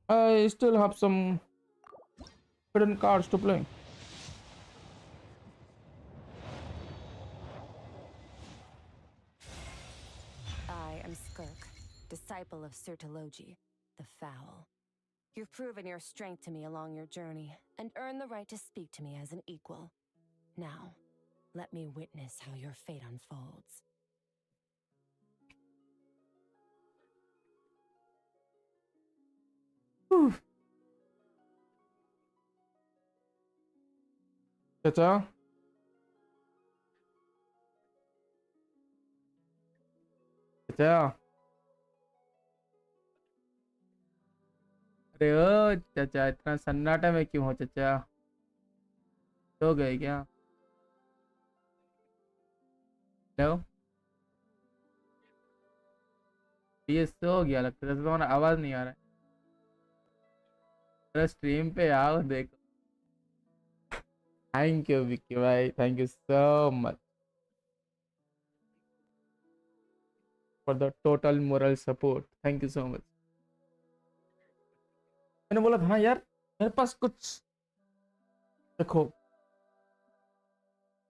I still have some hidden cards to play. I am Skirk, disciple of Sirtologi, the Foul. You've proven your strength to me along your journey, and earned the right to speak to me as an equal. Now, let me witness how your fate unfolds. चाचा चाचा अरे ओ चाचा इतना सन्नाटा में क्यों हो चाचा सो गए क्या हेलो ये सो गया लगता है तुम्हारा आवाज नहीं आ रहा है स्ट्रीम पे आओ देखो थैंक यू विक्की भाई thank you so much for the total moral support thank you so much मैंने बोला था ना यार मेरे पास कुछ देखो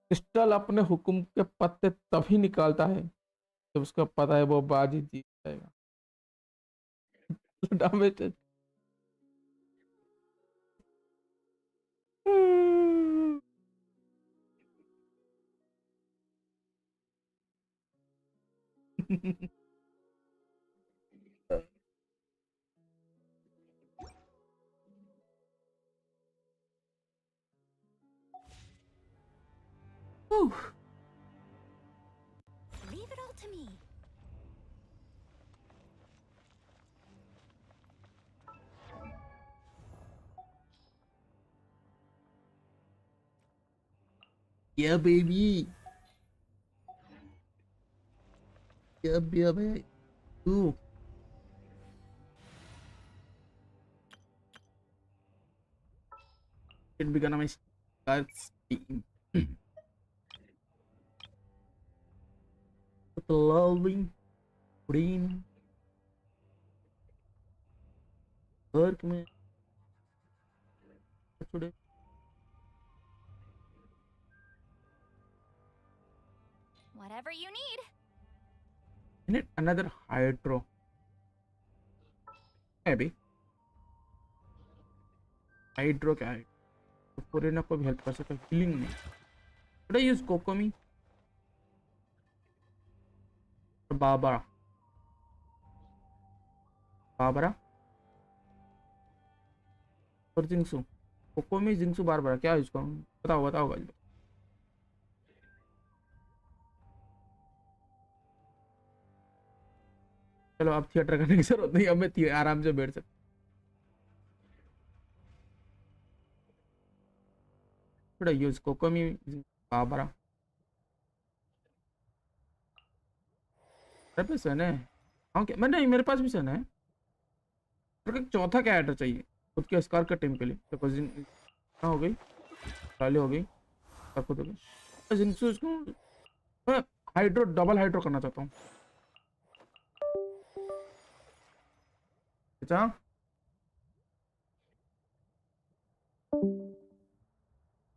क्रिस्टल अपने हुक्म के पत्ते तभी निकालता है जब उसको पता है वो बाजी जीत जाएगा Damn Whew. Leave it all to me. Yeah, baby. Yeah, baby. Ooh. It began my cards team. Loving green work में today. Whatever you need. I need another hydro. Maybe. Hydro क्या है? तो पूरे ना को भी हेल्प कर सकता है healing में. Should I use Kokomi? Or Barbara? Barbara? और जिंक्सू? कोकोमी जिंक्सू बारबारा क्या यूज करूँ? बताओ बताओ भाई. चलो अब थिएटर करने की जरूरत नहीं अब मैं आराम से बैठ सकता थोड़ा यूज कोकोमी बाबरा मेरे पे सन है हाँ क्या मैं नहीं मेरे पास भी सन है एक चौथा कैरेक्टर चाहिए खुद के स्कार के टीम के लिए। देखो हो गई, लाली हो गई, खुद हो गई। जिनसे उसको मैं हाइड्रो डबल हाइड्रो करना चाहता हूँ। अच्छा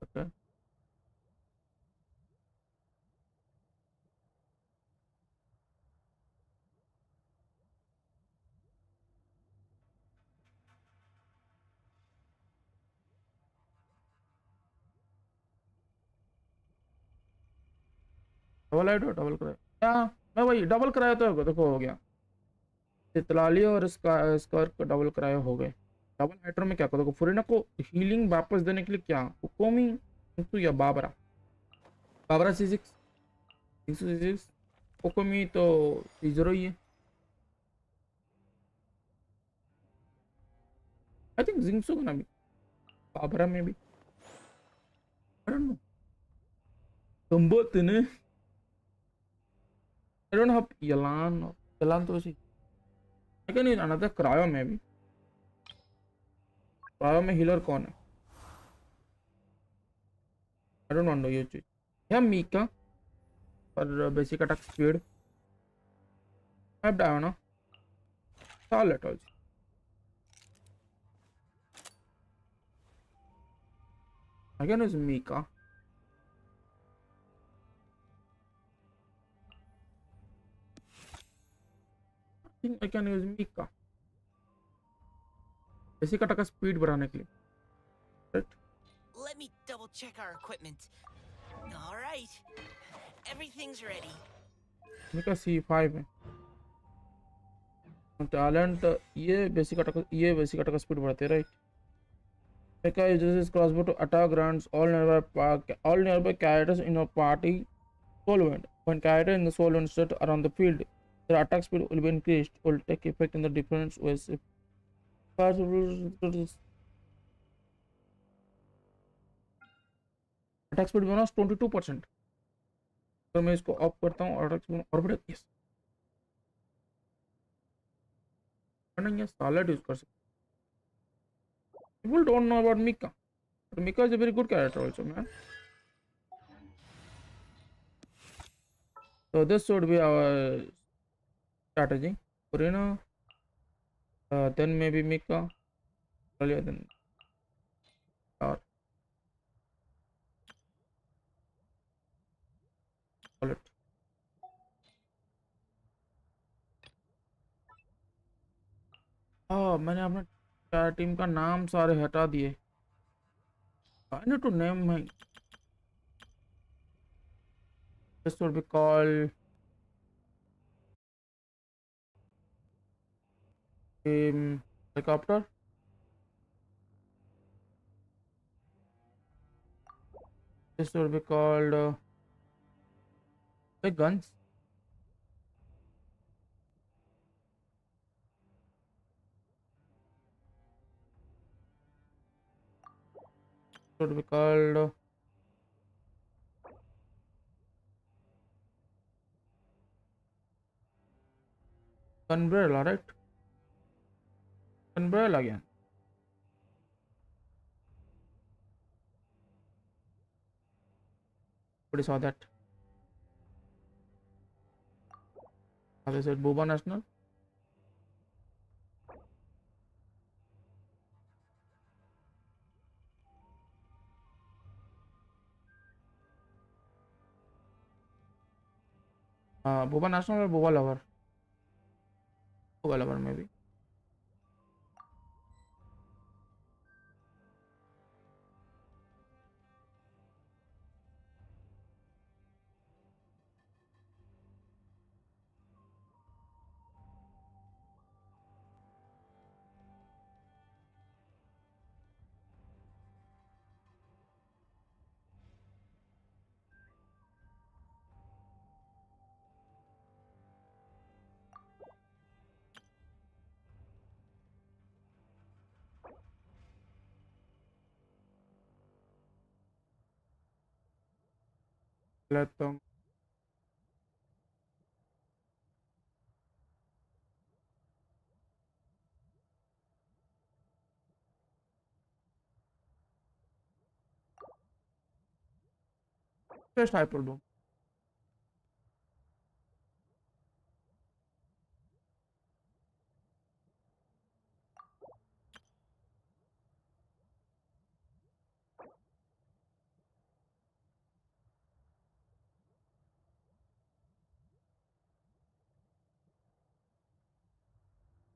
ओके डबल हाइड्रो डबल कराया क्या? मैं वही डबल कराया तो देखो हो गया। तितलाली और स्कार को डबल कराया हो गए। डबल हाइड्रो में क्या करो, देखो फुरीना को हीलिंग वापस देने के लिए क्या कोमी या बाबरा। बाबरा C6 कोकोमी तो C0 ही है। आई थिंक जिंक्सो का नाम भी बाबरा में भी I don't know Tumbutini. I don't have Yalan. Yalan to see. I can use another cryo maybe. Cryo में healer कौन है? I don't want to use it. Yeah, Mika for basic attack speed. I've done ना. Charlotte also. I can use Mika. I think I can use Mika. Basic attack speed बढ़ाने के लिए. Right? Let me double check our equipment. All right. Everything's ready. Mika C5 है. Talent ये basic attack speed बढ़ाते हैं right. Mika uses his crossbow to attack grants all nearby characters in a party soul wind. When characters in the soul wind set around the field, their attack speed will be increased. Will take effect in the different ways. Attack speed bonus 22%। तो मैं इसको of करता हूँ और attack speed और बढ़े। Yes नहीं ये सालड यूज कर सकते। People don't know about Mika, but Mika is a very good character also, man. So this should be our strategy. Purina, then maybe Mika, earlier then or call it. मैंने अपने team का नाम सारे हटा दिए। I need to name my. This would be called helicopter. This would be called guns. This would be called umbrella, right? Umbrella again. What is all that? As I said, Boba National. Boba National or Boba Lover? Boba Lover maybe. लेता हूँ। Just I will do.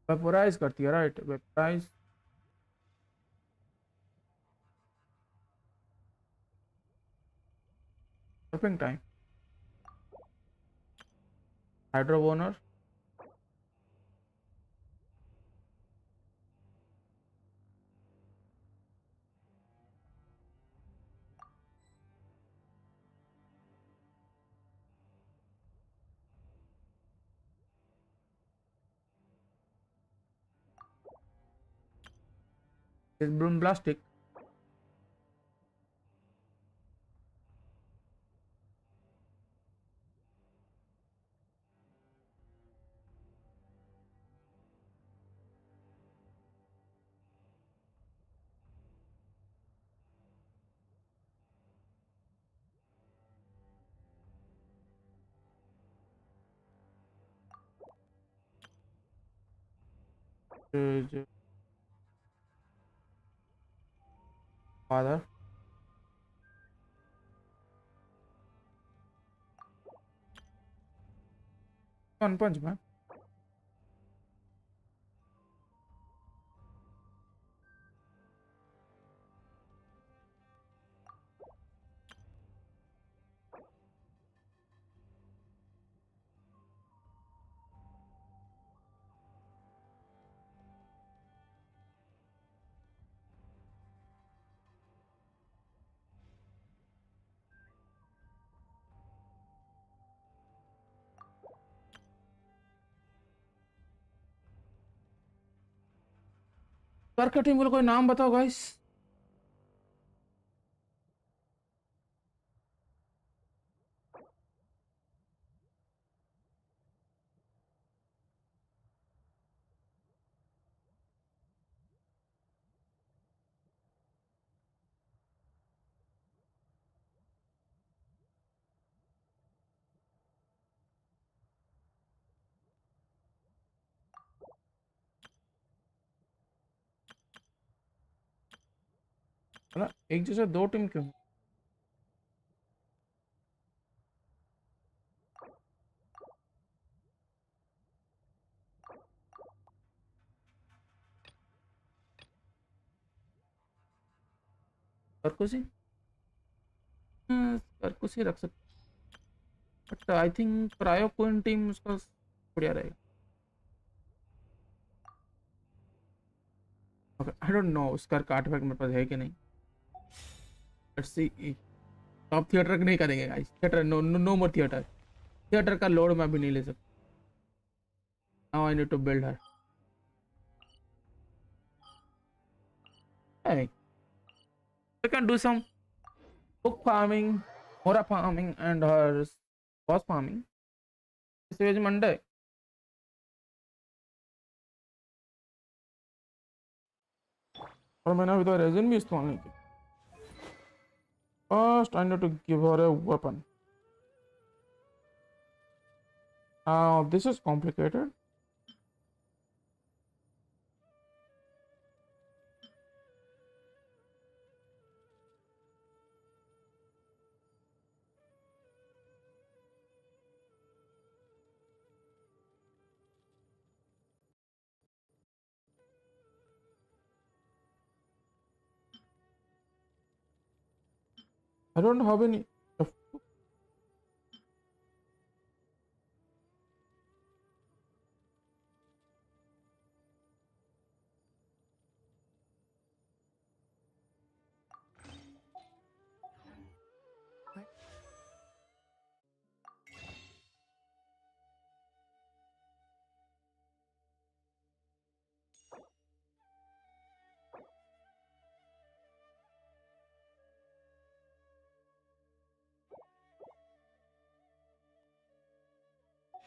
Vaporise करती है right vaporise Surfing time. Hydro boner. Is broom plastic. Father. One punch man. स्कर का team को कोई नाम बताओ guys एक जैसे दो टीम क्यों स्कर्कुसी स्कर्कुसी रख सकते but I think cryo queen team उसका बढ़िया रहेगा ओके आई डोंट नो स्कर का आर्टिफैक्ट मेरे पास है कि नहीं लेट्स सी टॉप थिएटर नहीं करेंगे guys theatre no no more theatre theatre का लोड मैं भी नहीं ले सकता now I need to build her hey we can do some book farming mora farming and her boss farming this is Monday और मैंने अभी तो रेजिन भी इस्तेमाल नहीं की First, I need to give her a weapon. Now, this is complicated. I don't have any.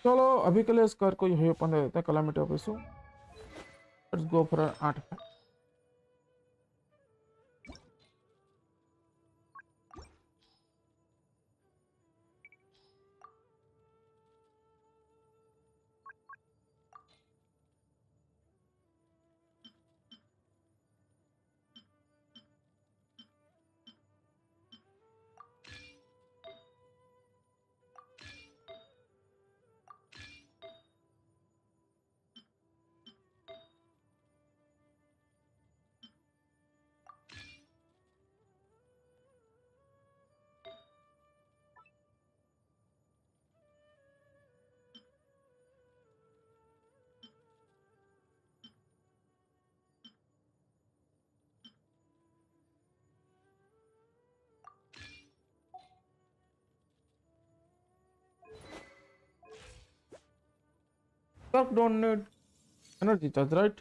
चलो अभी के लिए स्कर को यही ओपन दे देते हैं calamity office let's go for 8 Skirk don't need energy charge, right?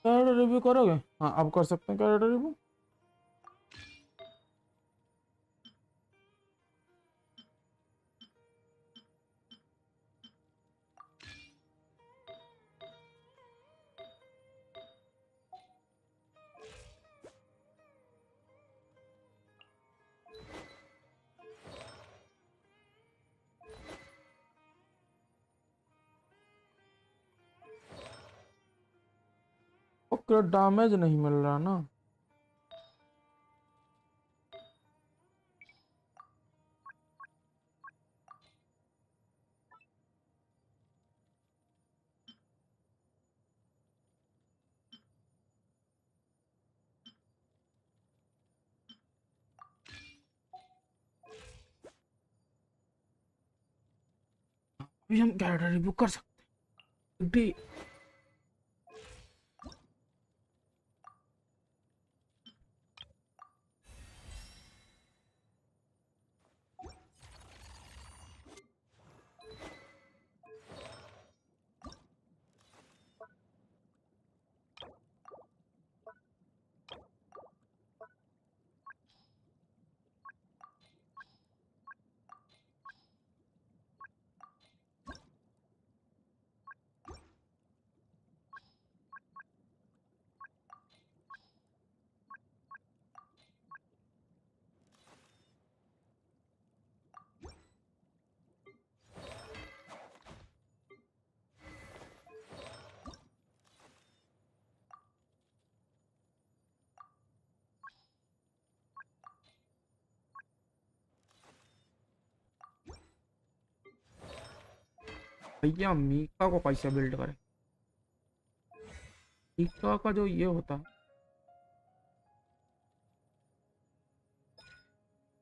Character review करोगे? हाँ, अब कर सकते हैं कैरेक्टर रिव्यू। ओके, डैमेज नहीं मिल रहा ना। अभी हम कैरेक्टर रिव्यू कर सकते हैं। भैया मीका को कैसे बिल्ड करें? मीका का जो ये होता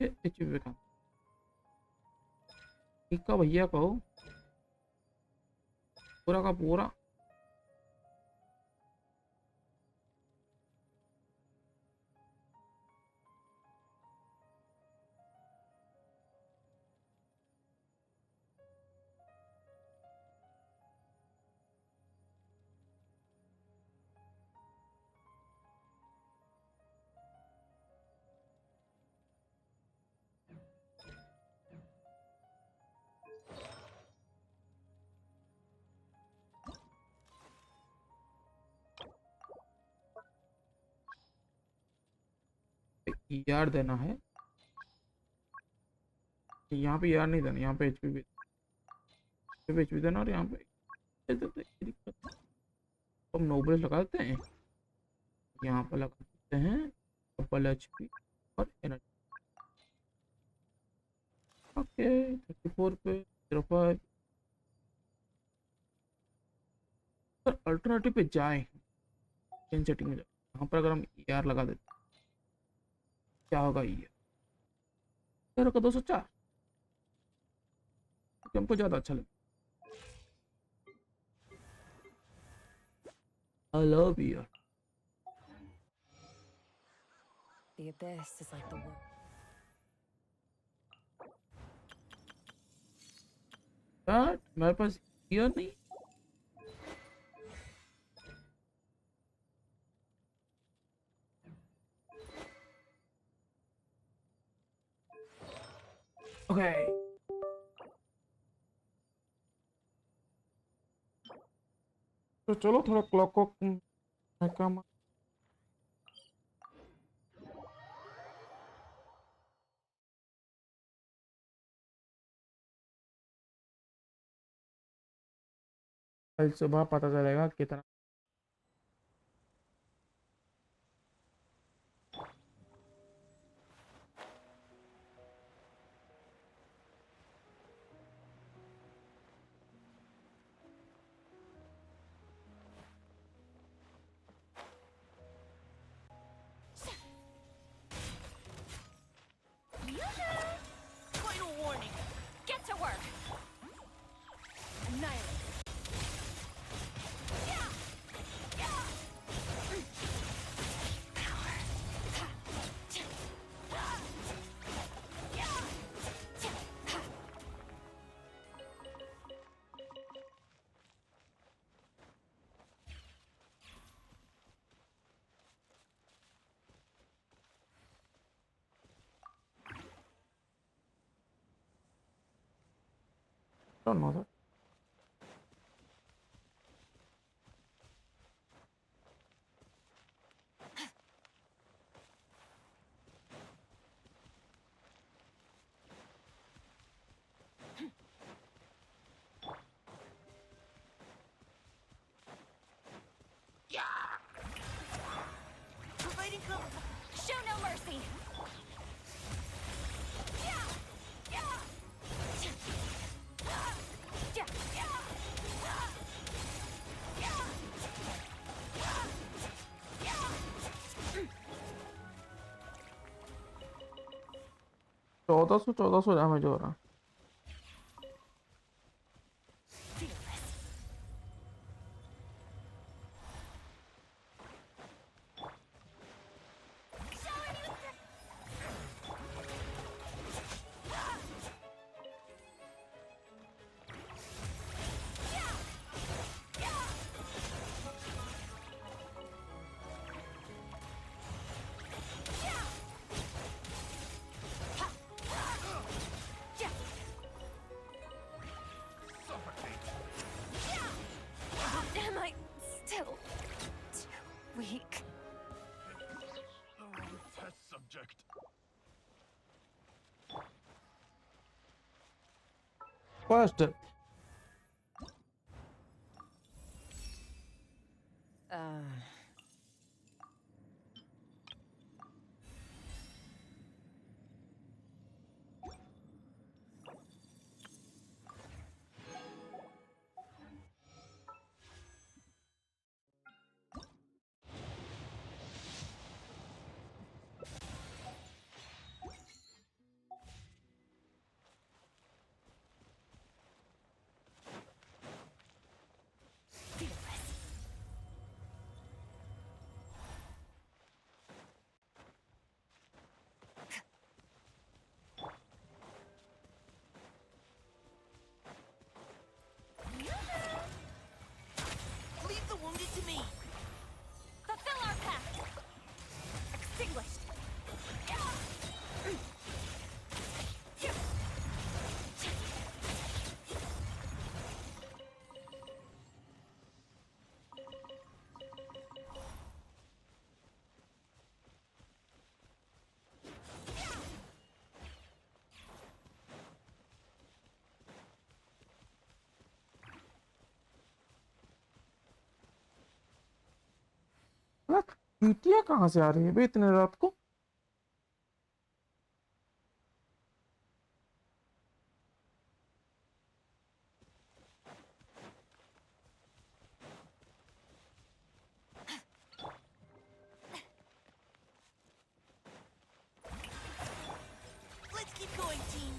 है एचपी का, मीका भैया को पूरा का पूरा यार देना है। यहाँ पे यार नहीं देना, यहाँ पे एचपी देना, और यहाँ पे हम नोबल लगा देते हैं, यहाँ पर लगा देते हैं डबल एचपी और एनर्जी। ओके 34 पे 05। सर अल्टरनेटिव पे जाए, इन सेटिंग में जाए, यहाँ पर अगर हम यार लगा देते क्या होगा? ये का 204 हमको ज्यादा अच्छा लगे। I love you. The abyss is like the world. यार मेरे पास यार नहीं। ओके तो चलो थोड़ा क्लॉक को कम। कल सुबह पता चलेगा कितना। Final warning. Get to work. Annihilate. Don't know that. Providing cover. Show no mercy. चौदह सौ डैमेज हो रहा। Am I still too weak? Test subject. First चींटियां कहाँ से आ रही है बे इतने रात को? Let's keep going, team.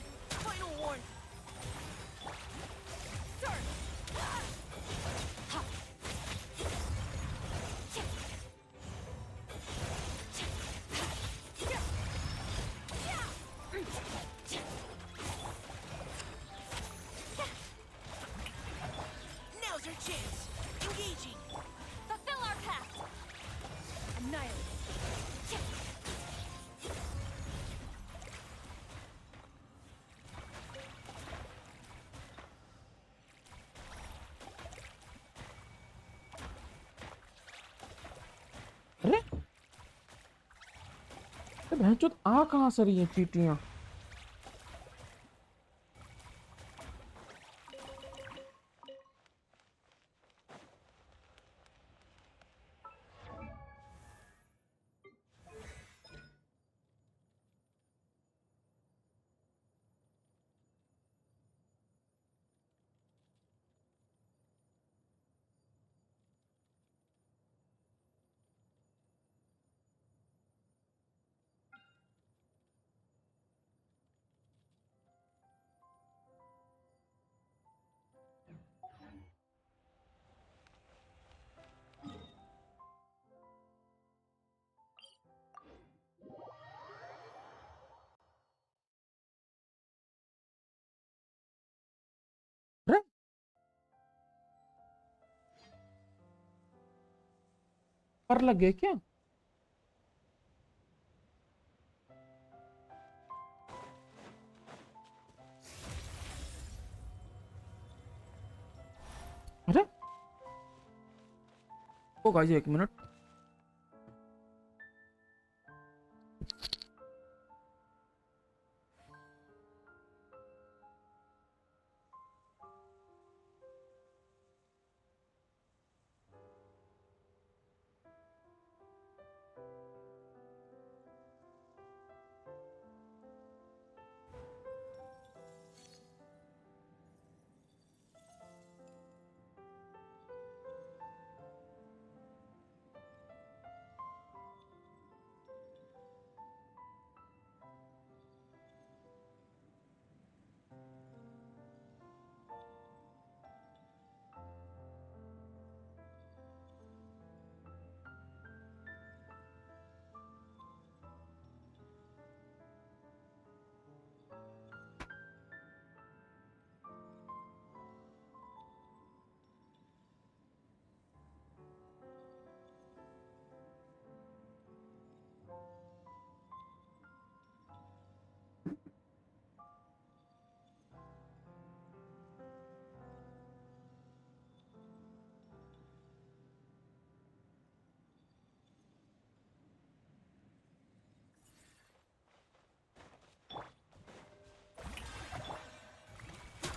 Final warning. Now's our chance. Engaging. Fulfill our pact. Annihilate. अरे भैंचोद आ कहाँ से रही है चींटियां? अरे पर लग गए क्या? अरे ओ गाइस एक minute,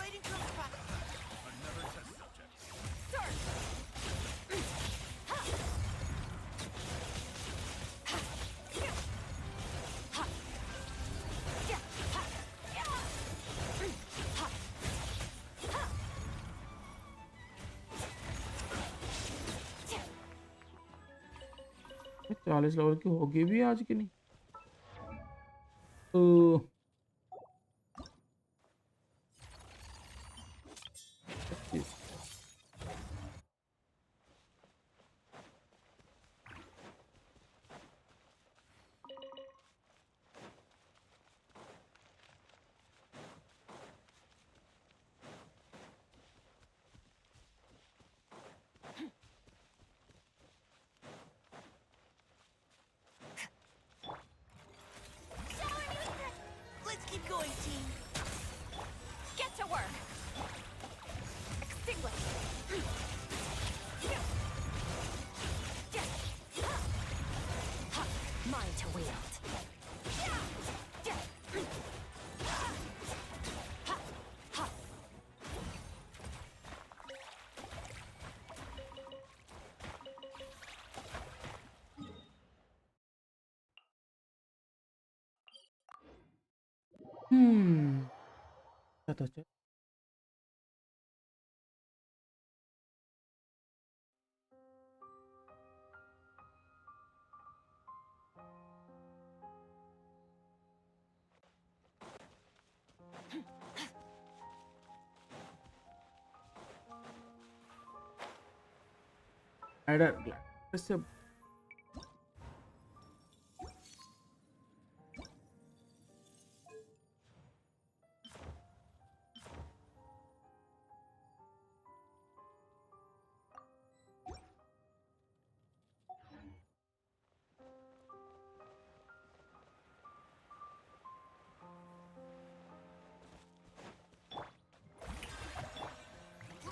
Fighting comes back. Another test subject. ये 40 लेवल की होगी भी आज की नहीं? तो Let's keep going, team. Get to work. Extinguish. Mine to wield. तो चल एडर ग्लास से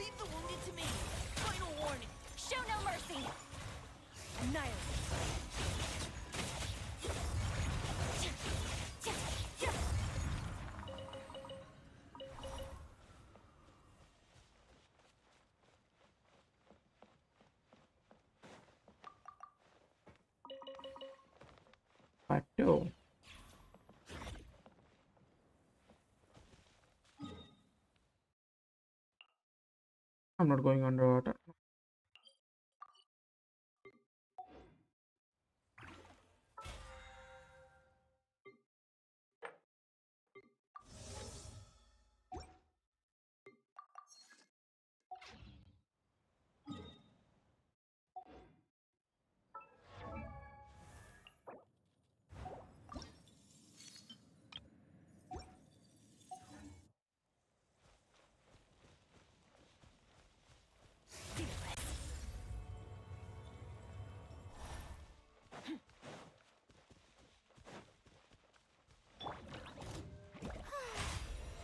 Leave the wounded to me. Final warning. Show no mercy! Annihilate! पाटो I'm not going underwater.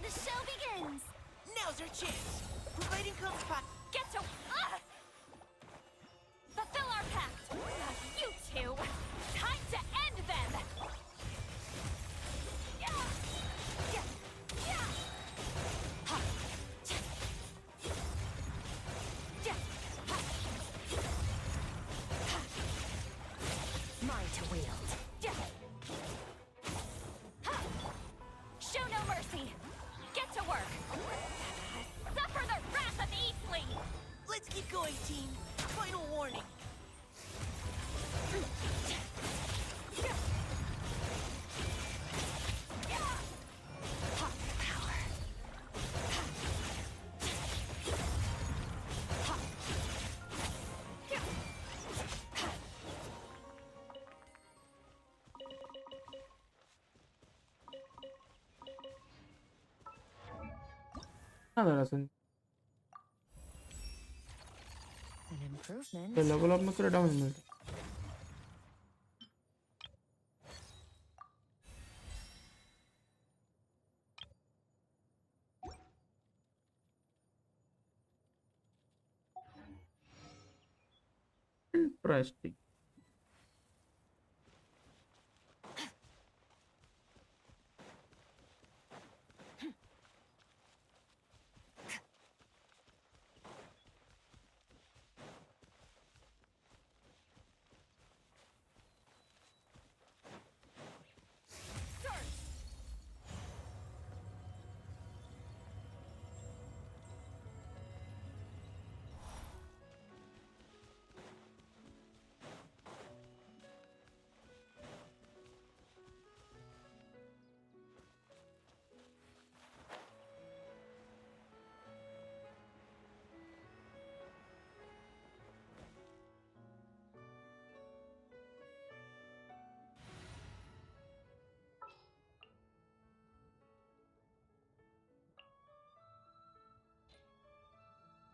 The show begins! Now's our chance. Providing comes back. Get to... Fulfill our pact! You two! Time to end them! Mine to wield. Show no mercy! Get to work! Suffer the wrath of Eastleigh! Let's keep going, team. Final warning. Nada, hacen An improvement. el level up में थोड़ा damage मिलता है. Interesting.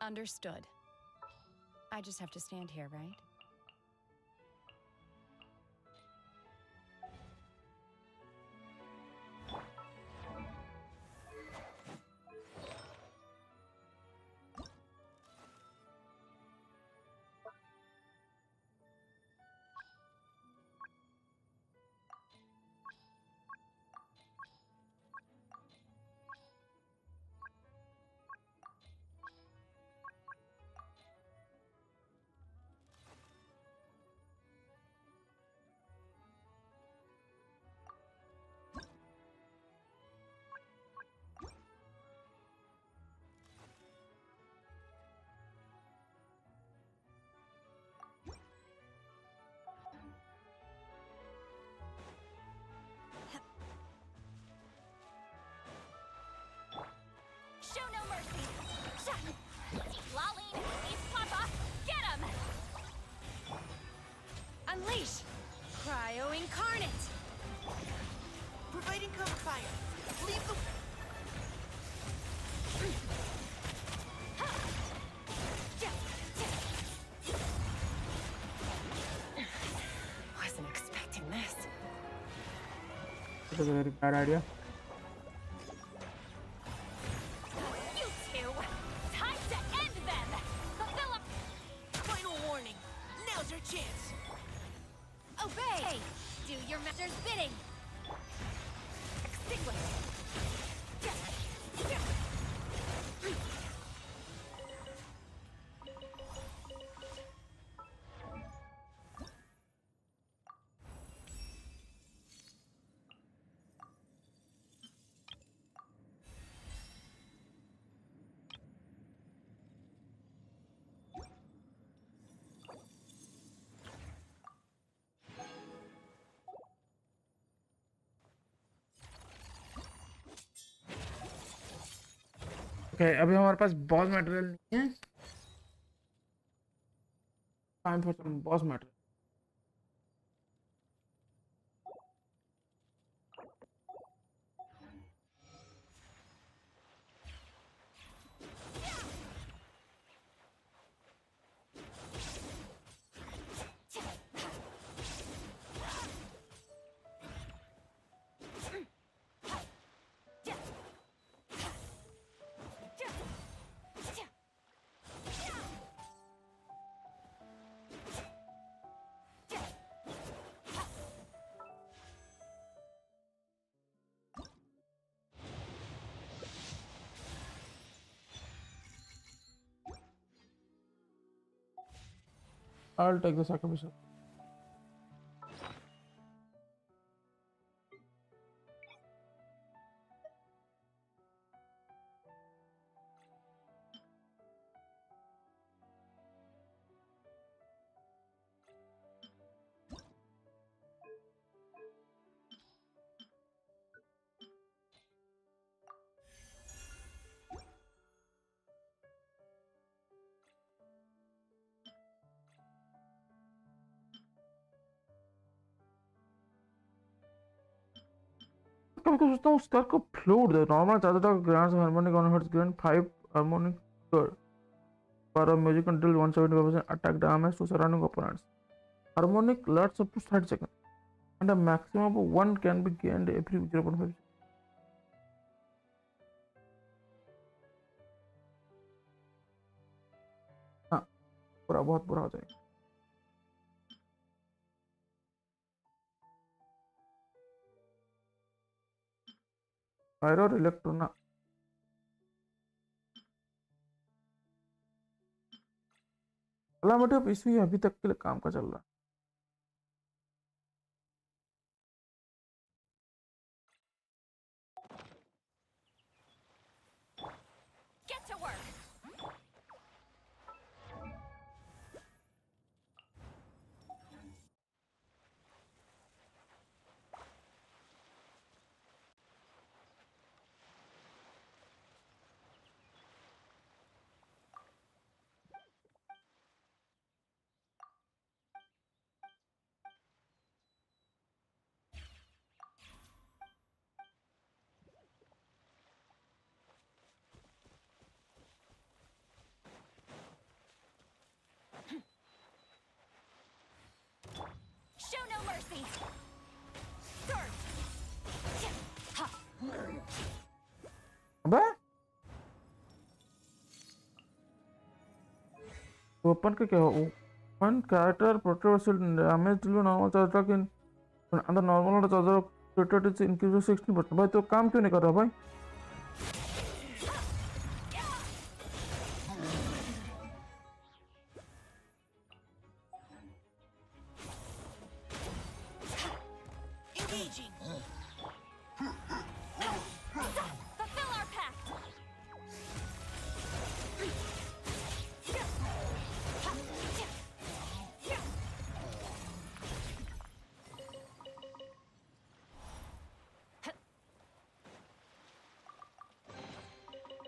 Understood. I just have to stand here, right? fire. Leave the... Wasn't expecting this. It was a very bad idea. You two! Time to end them! Fulfill up! Final warning. Now's your chance. Obey! Do your master's bidding! Extinguish! Okay, अभी हमारे पास boss material नहीं है. Time for some boss material. I'll take the sacrifice. कभी कभी सोचता हूँ स्कर्क को flute दे. Normal चाहता था grand harmonic on hurts grand 5 harmonic पर music until 175% attack damage to surrounding opponents. Harmonic lasts up to 30 seconds and a maximum of 1 can be gained every 0.5. हाँ, पूरा बहुत बुरा हो जाएगा. फायर और इलेक्ट्रोना. अलामटी पीसी अभी तक के लिए काम का चल रहा है. Get to work! Show no mercy! Skirk! Ha! अबे ओपन का क्या हो? One character protected damage to normal charge attack in and the normal charge attack protected is increased to 16%. भाई तो काम क्यों नहीं कर रहा भाई? Engaging. Fulfill our pact!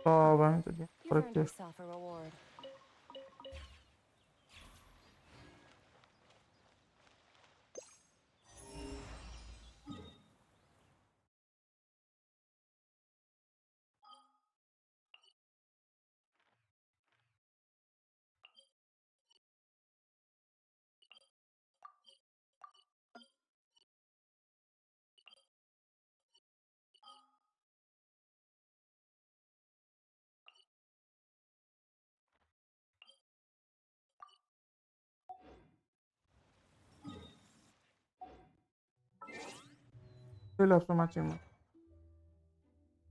Oh, भाई तो You earned yourself a reward. Still have so much ammo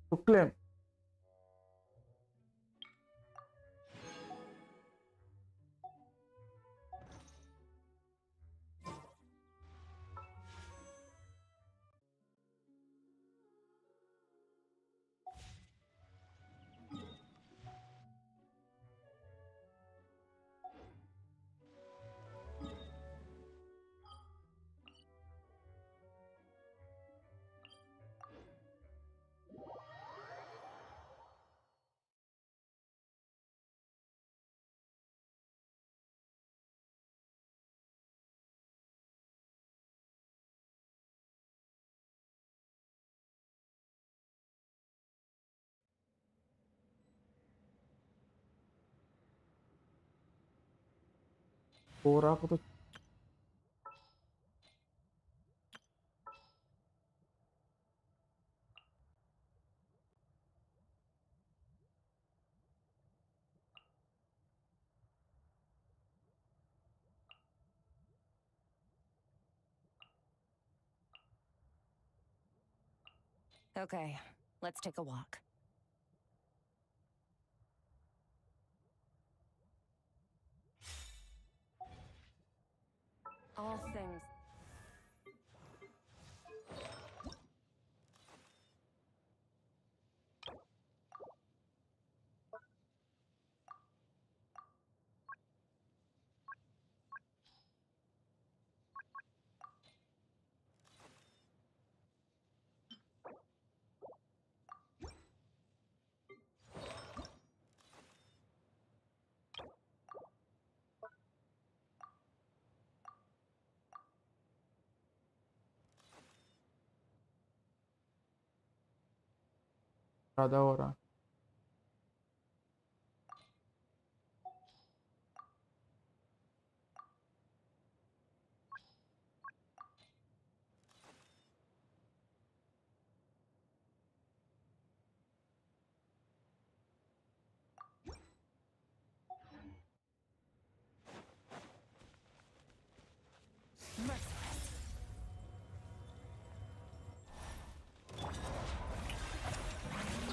to claim. बोरा को तो Okay, let's take a walk. All things. ज़्यादा हो रहा.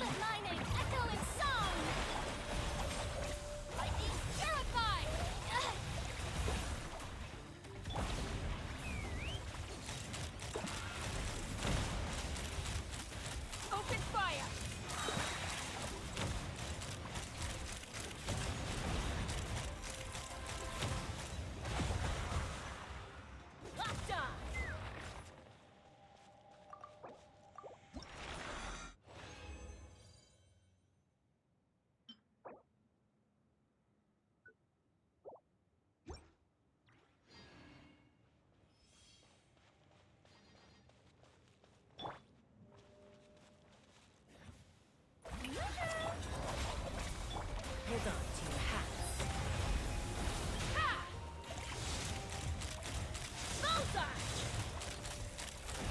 Let my name echo in song! I be purified! Open fire! Locked on! Hold on to your hats. Ha! Bullseye!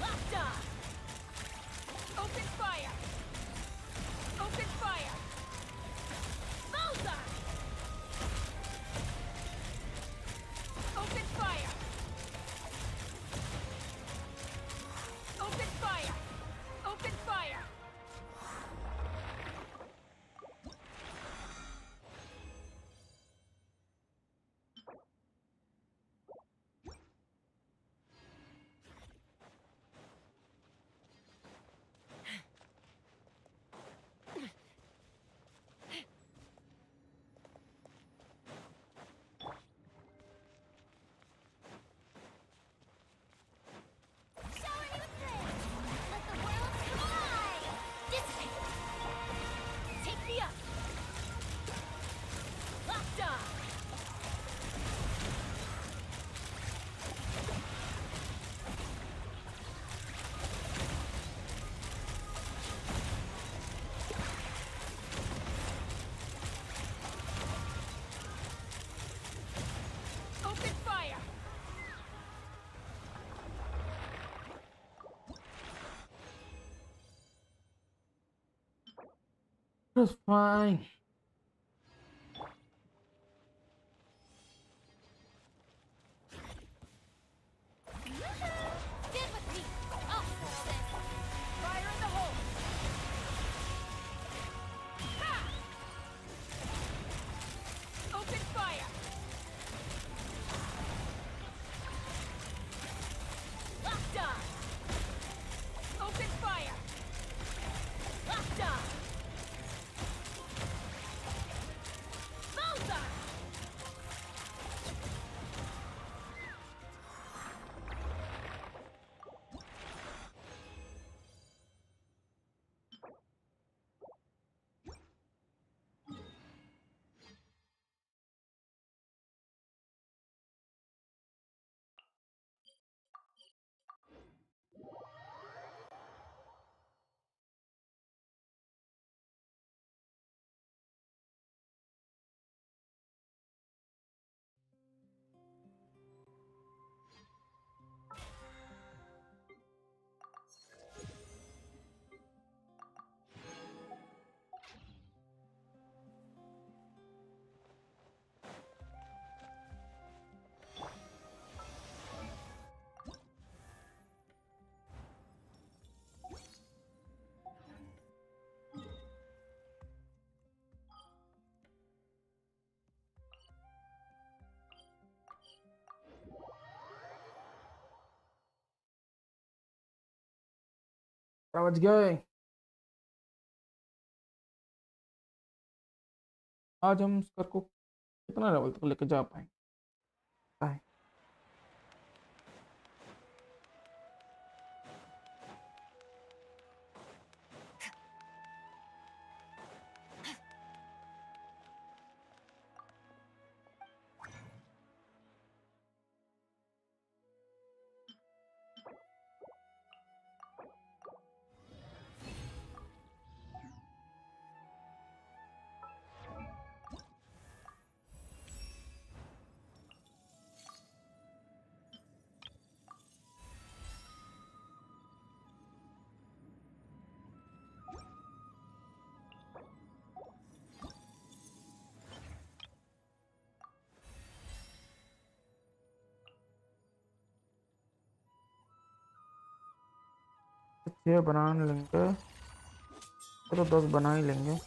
Locked on! Open fire! Open fire! Bullseye! Open fire! Open fire! Open fire! Shower me with praise! Let the world collide! Dissipate! Take me up! Locked on! Open fire! It's fine. Stand with me! I'll settle this! बज गए। आज हम स्कर को कितना level तक लेके जा पाएंगे? छः बना लेंगे तो 10 बना ही लेंगे।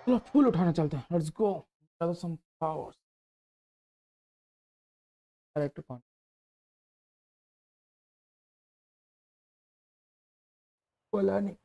चलो फूल उठाने चलते हैं। Let's go. Some powers. Direct point. बोला नहीं।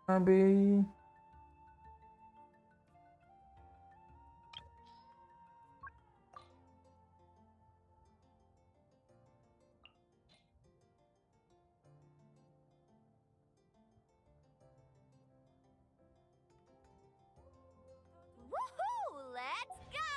अभी Woohoo! Let's go!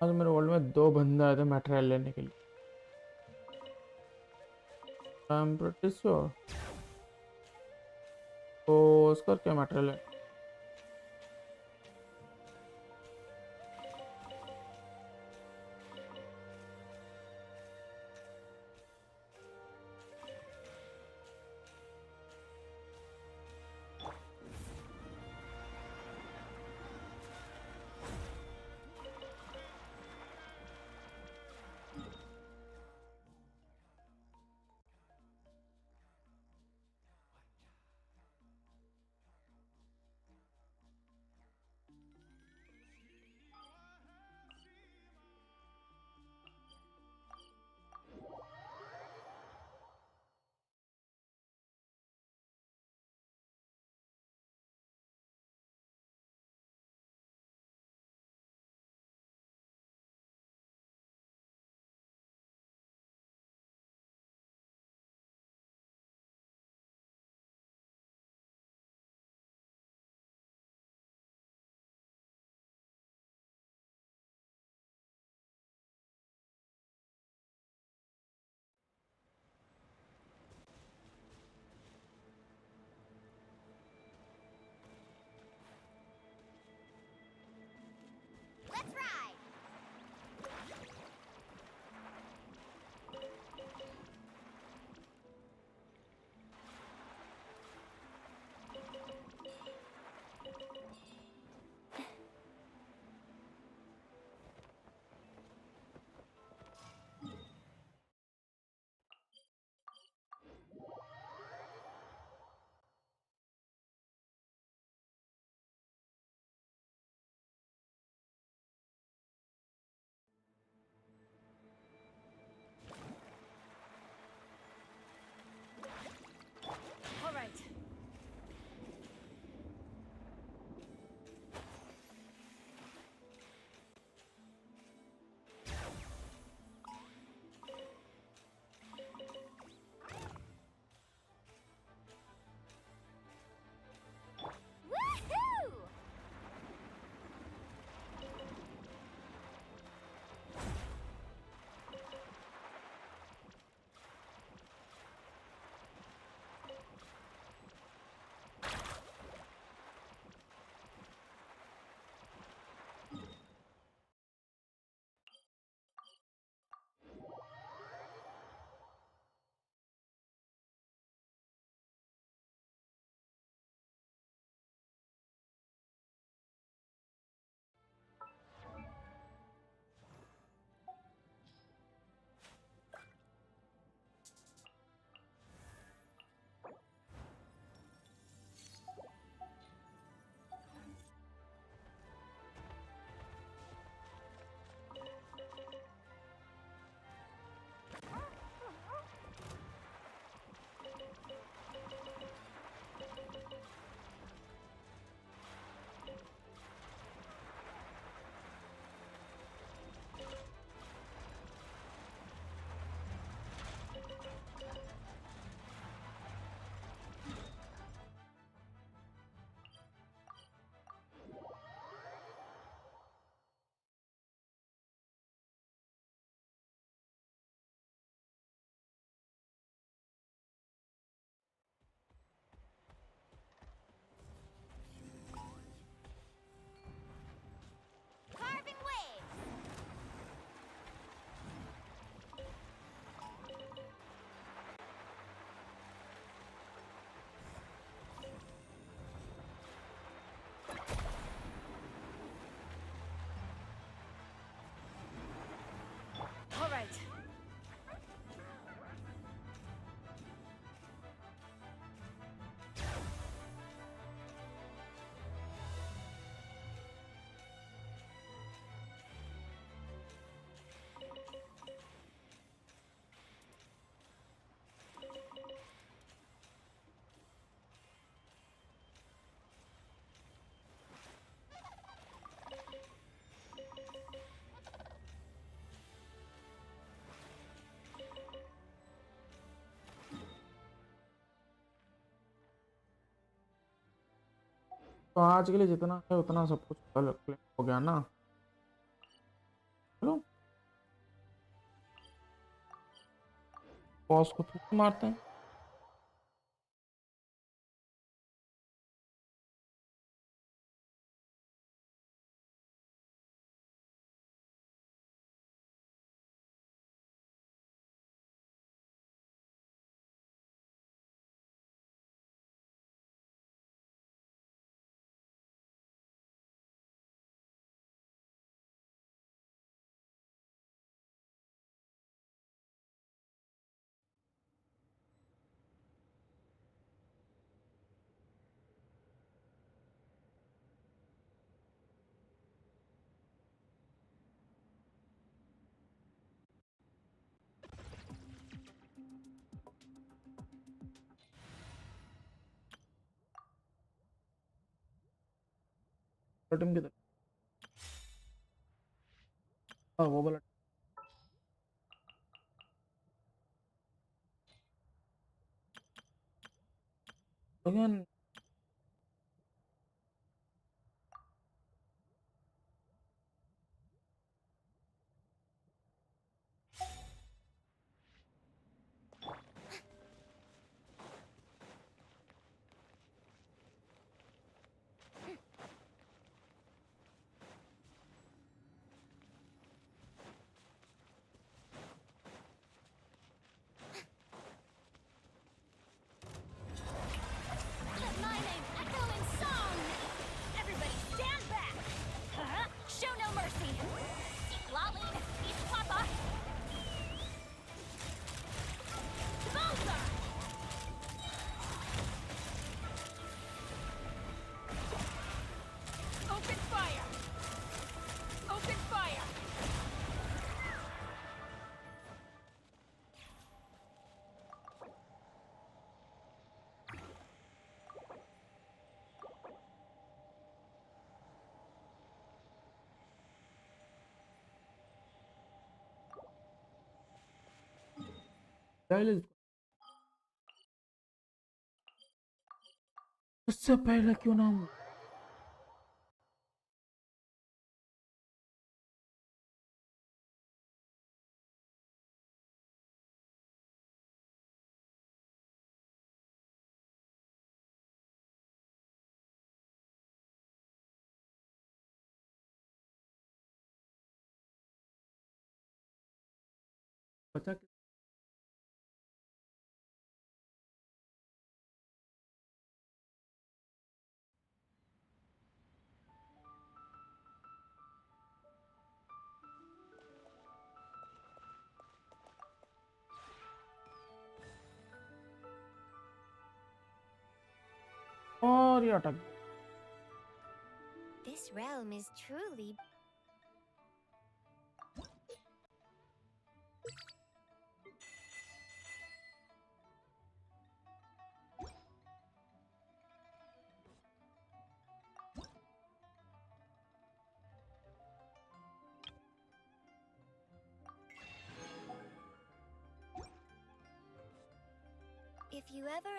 आज मेरे वर्ल्ड में 2 बंदे आए थे मटेरियल लेने के लिए। I am pretty sure. तो उसका क्या मटेरियल है? Let's ride! All right. Woohoo! Carving waves! All right. तो आज के लिए जितना है उतना सब कुछ कल हो गया ना। चलो बॉस को फिर मारते हैं। बटन किधर? हाँ वो वाला। Again Let my name echo in song! Everybody stand back! Show no mercy! Lolleen, East Papa! Bullseye! Open fire! Open fire! उससे पहले क्यों ना हम बचा के और ये अटक गया। This realm is truly if you ever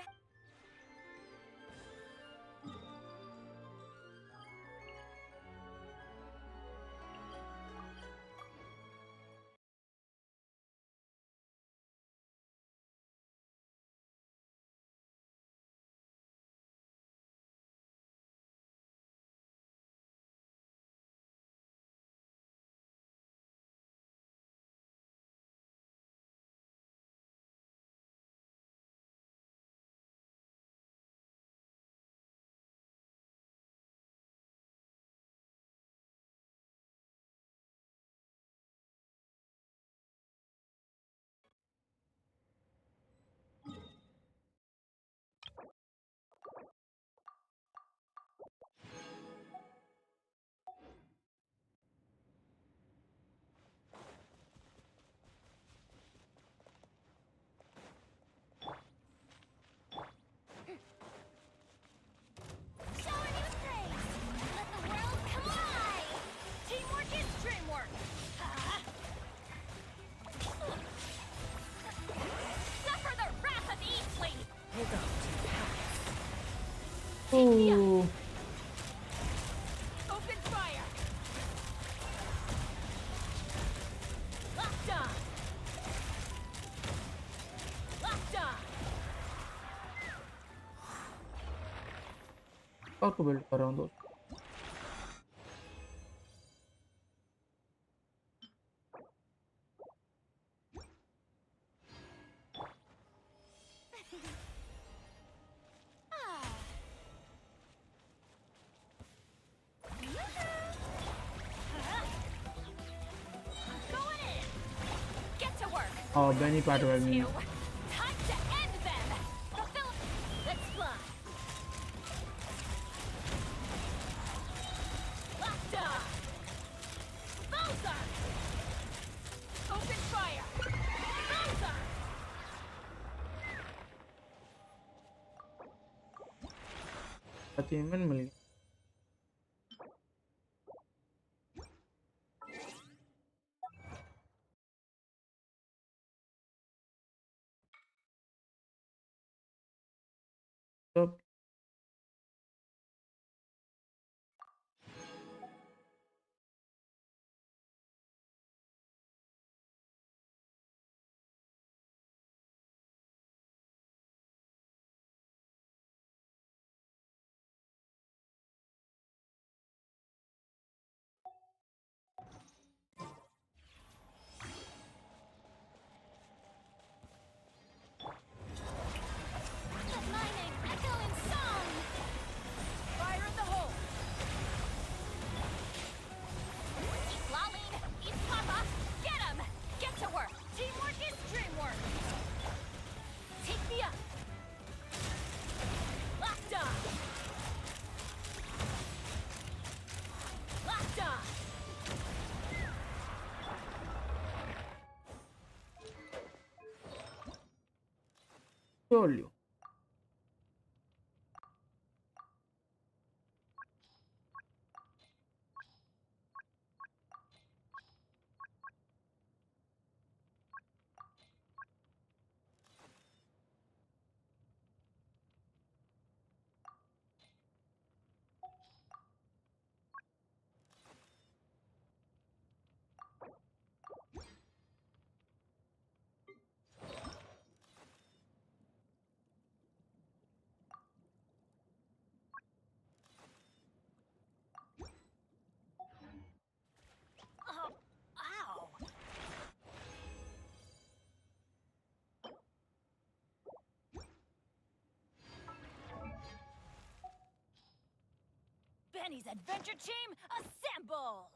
Ooh. Open fire! और को बिल्ड कर रहा हूँ दोस्त। Oh, Benny part of me. Time to end them. Let's fly. Lockdown. Bullseye. Open fire. Bullseye. Achievement मिल गया। तो छोड़ लियो। Ow. Benny's adventure team, assemble!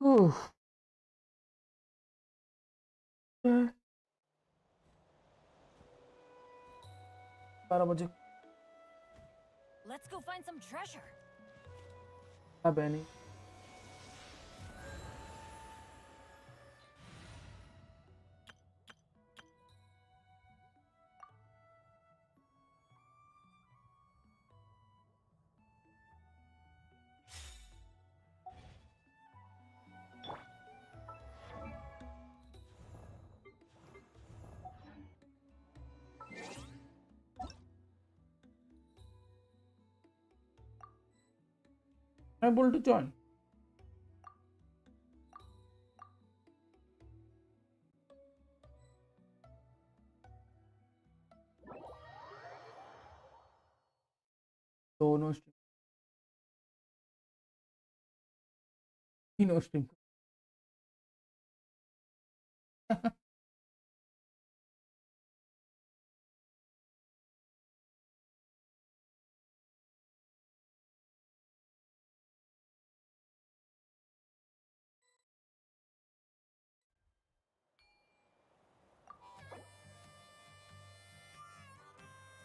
Ooh. 12 बजे। Let's go find some treasure. हाँ Benny। I'm able to join. दोनों stream तीनों stream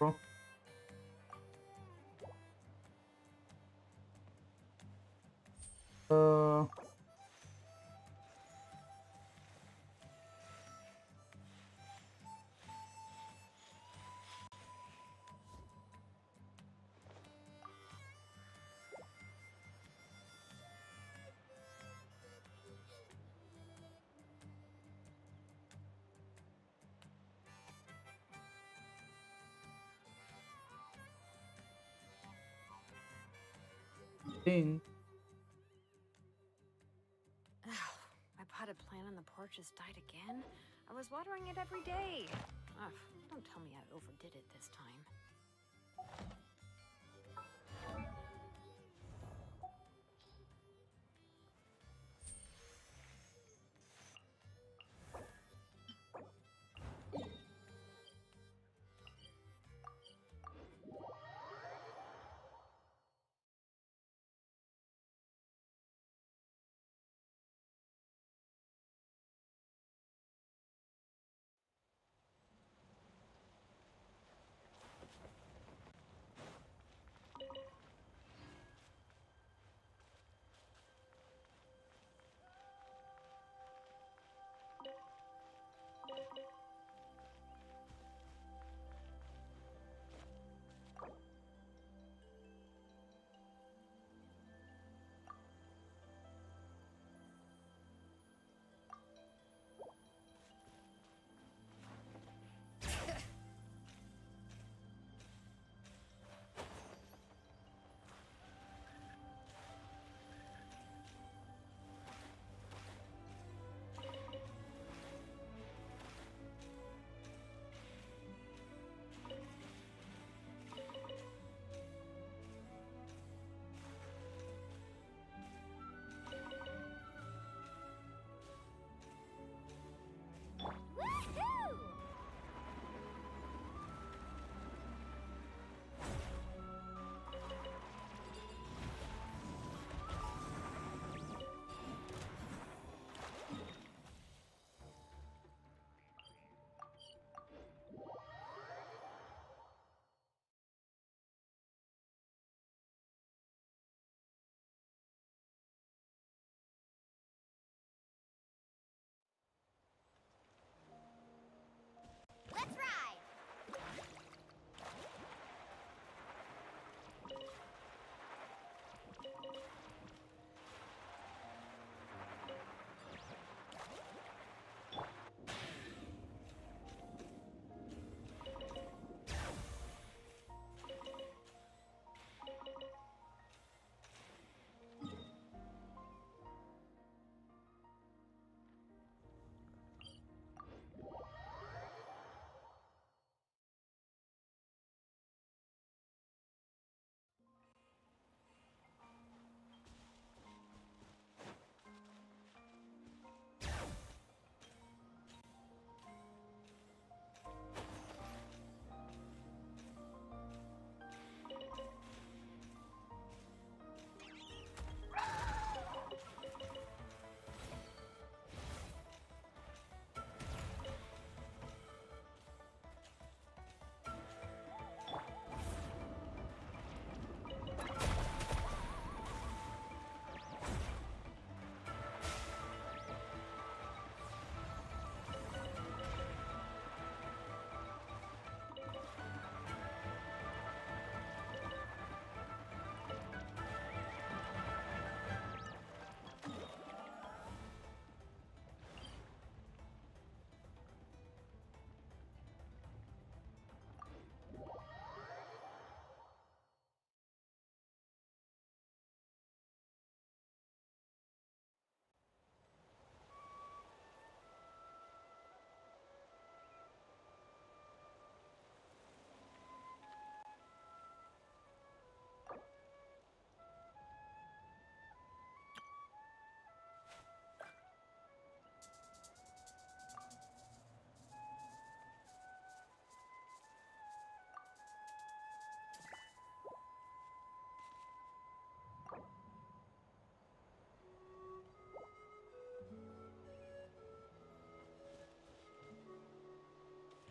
Bro. Ding. My potted plant on the porch has died again. I was watering it every day. Ugh, don't tell me I overdid it this time. Let's ride!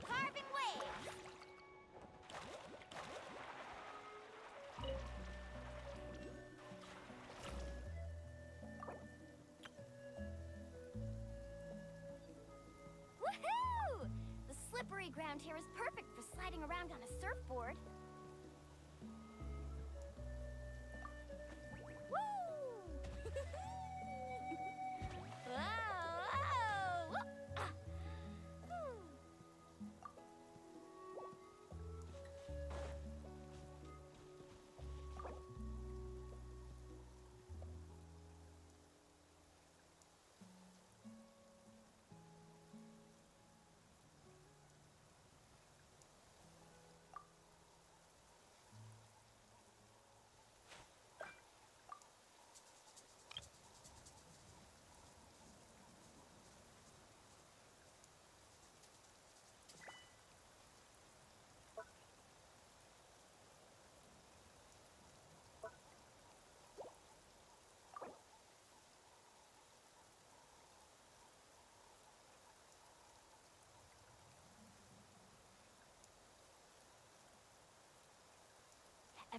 Carving waves! Woohoo! The slippery ground here is perfect for sliding around on a surfboard. Woo! Whoa!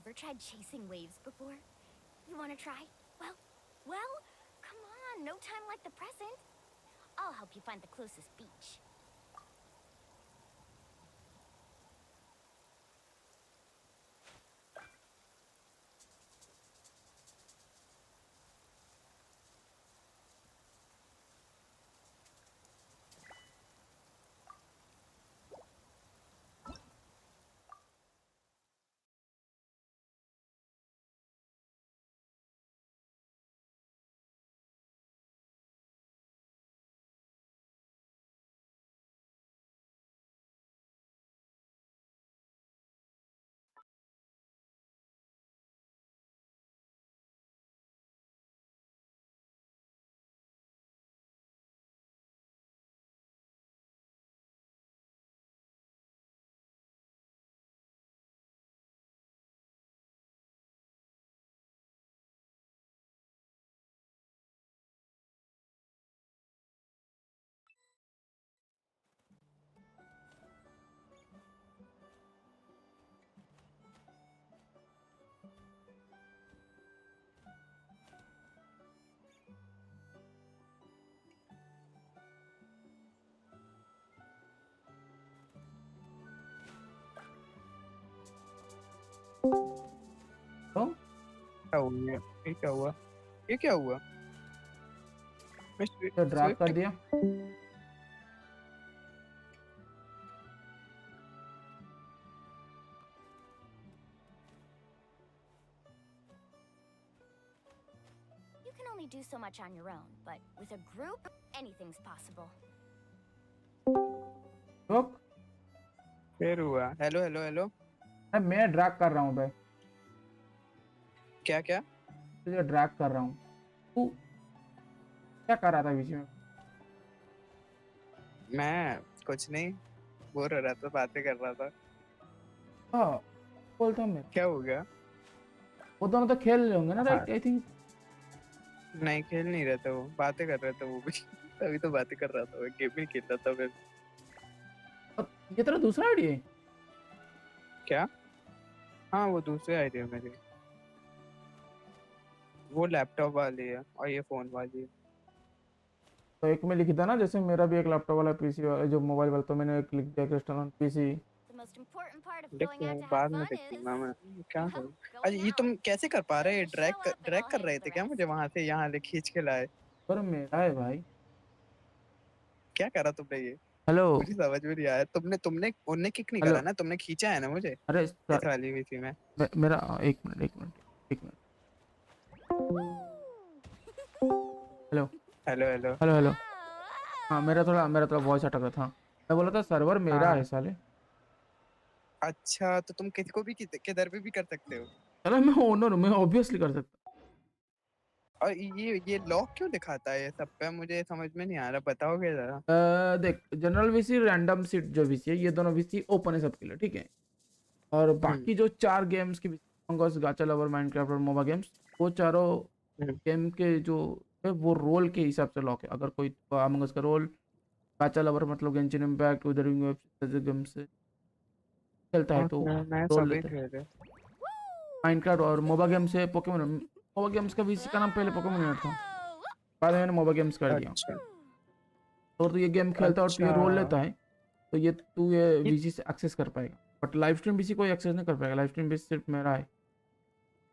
ever tried chasing waves before? You want to try? Well, come on, no time like the present. I'll help you find the closest beach. तो क्या हो गया? ये क्या हुआ? ये क्या हुआ? मैं तो ड्रैग कर दिया। You can only do so much on your own, but with a group, anything's possible. रुक, फिर हुआ। Hello hello hello. मैं ड्रैग कर रहा हूँ भाई। क्या क्या? तुझे ड्रैग कर रहा हूँ। तू क्या कर रहा था बीच में? मैं कुछ नहीं, बोर हो रहा था, बातें कर रहा था। हाँ, बोलता मैं। क्या हो गया? वो दोनों तो खेल रहे होंगे ना, राइट? आई थिंक नहीं, खेल नहीं रहे थे, वो बातें कर रहे थे वो भी। तभी तो बातें कर रहा था, वो गेम ही खेल रहा था फिर। ये तेरा दूसरा आईडी है क्या? हाँ, वो दूसरे आईडी है मेरी। वो लैपटॉप वाली है और ये फोन वाली है। तो एक में लिख था ना, जैसे मेरा भी एक लैपटॉप वाला पीसी जो मोबाइल वाला, तो मैंने एक लिख दिया क्रिस्टल ऑन पीसी। देखो बाद में देखूंगा मैं क्या करूं। अरे ये तुम कैसे कर पा रहे? ड्रैग कर रहे थे क्या मुझे वहां से यहाँ ले खींच के लाए? पर मेरा है भाई। क्या करा तुमने ये? हेलो, मुझे समझ में नहीं आया। तुमने उनने किक नहीं हेलो। करा ना, तुमने खींचा है ना मुझे अरे इस वाली वीसी में। मेरा एक minute. Hello hello hello. Hello hello. हाँ, मेरा थोड़ा वॉइस अटक रहा था। मैं बोला था सर्वर मेरा है साले। अच्छा, तो तुम किसी को भी किधर भी कर सकते हो? चलो, मैं ओनर हूँ, मैं ऑब्वियसली कर सकता। और ये लॉक क्यों दिखाता है ये सब पे? मुझे समझ में नहीं आ रहा, बताओगे जरा? देख, जनरल वीसी, रैंडम सीट जो वीसी है, ये दोनों वीसी ओपन है सबके लिए, ठीक है। और बाकी जो 4 गेम्स की गाचा लवर, माइनक्राफ्ट और मोबा गेम्स, वो चारों गेम के जो है वो रोल के हिसाब से लॉक है। अगर कोई अमंग अस का रोल, गाचा लवर मतलब Genshin impact, withering waves game से खेलता है तो मैं रोल सभी लेता है। खेले। माइनक्राफ्ट और मोबा गेम से पोकेमोन। मोबा गेम्स का वीसी का नाम पहले पोकेमोन था, बाद में मैंने मोबा गेम्स कर दिया। और तो ये गेम खेलता है और तू ये रोल लेता है, तो ये वीसी से एक्सेस कर पाएगा। बट लाइव स्ट्रीम वीसी कोई एक्सेस नहीं कर पाएगा। लाइव स्ट्रीम वीसी सिर्फ मेरा है,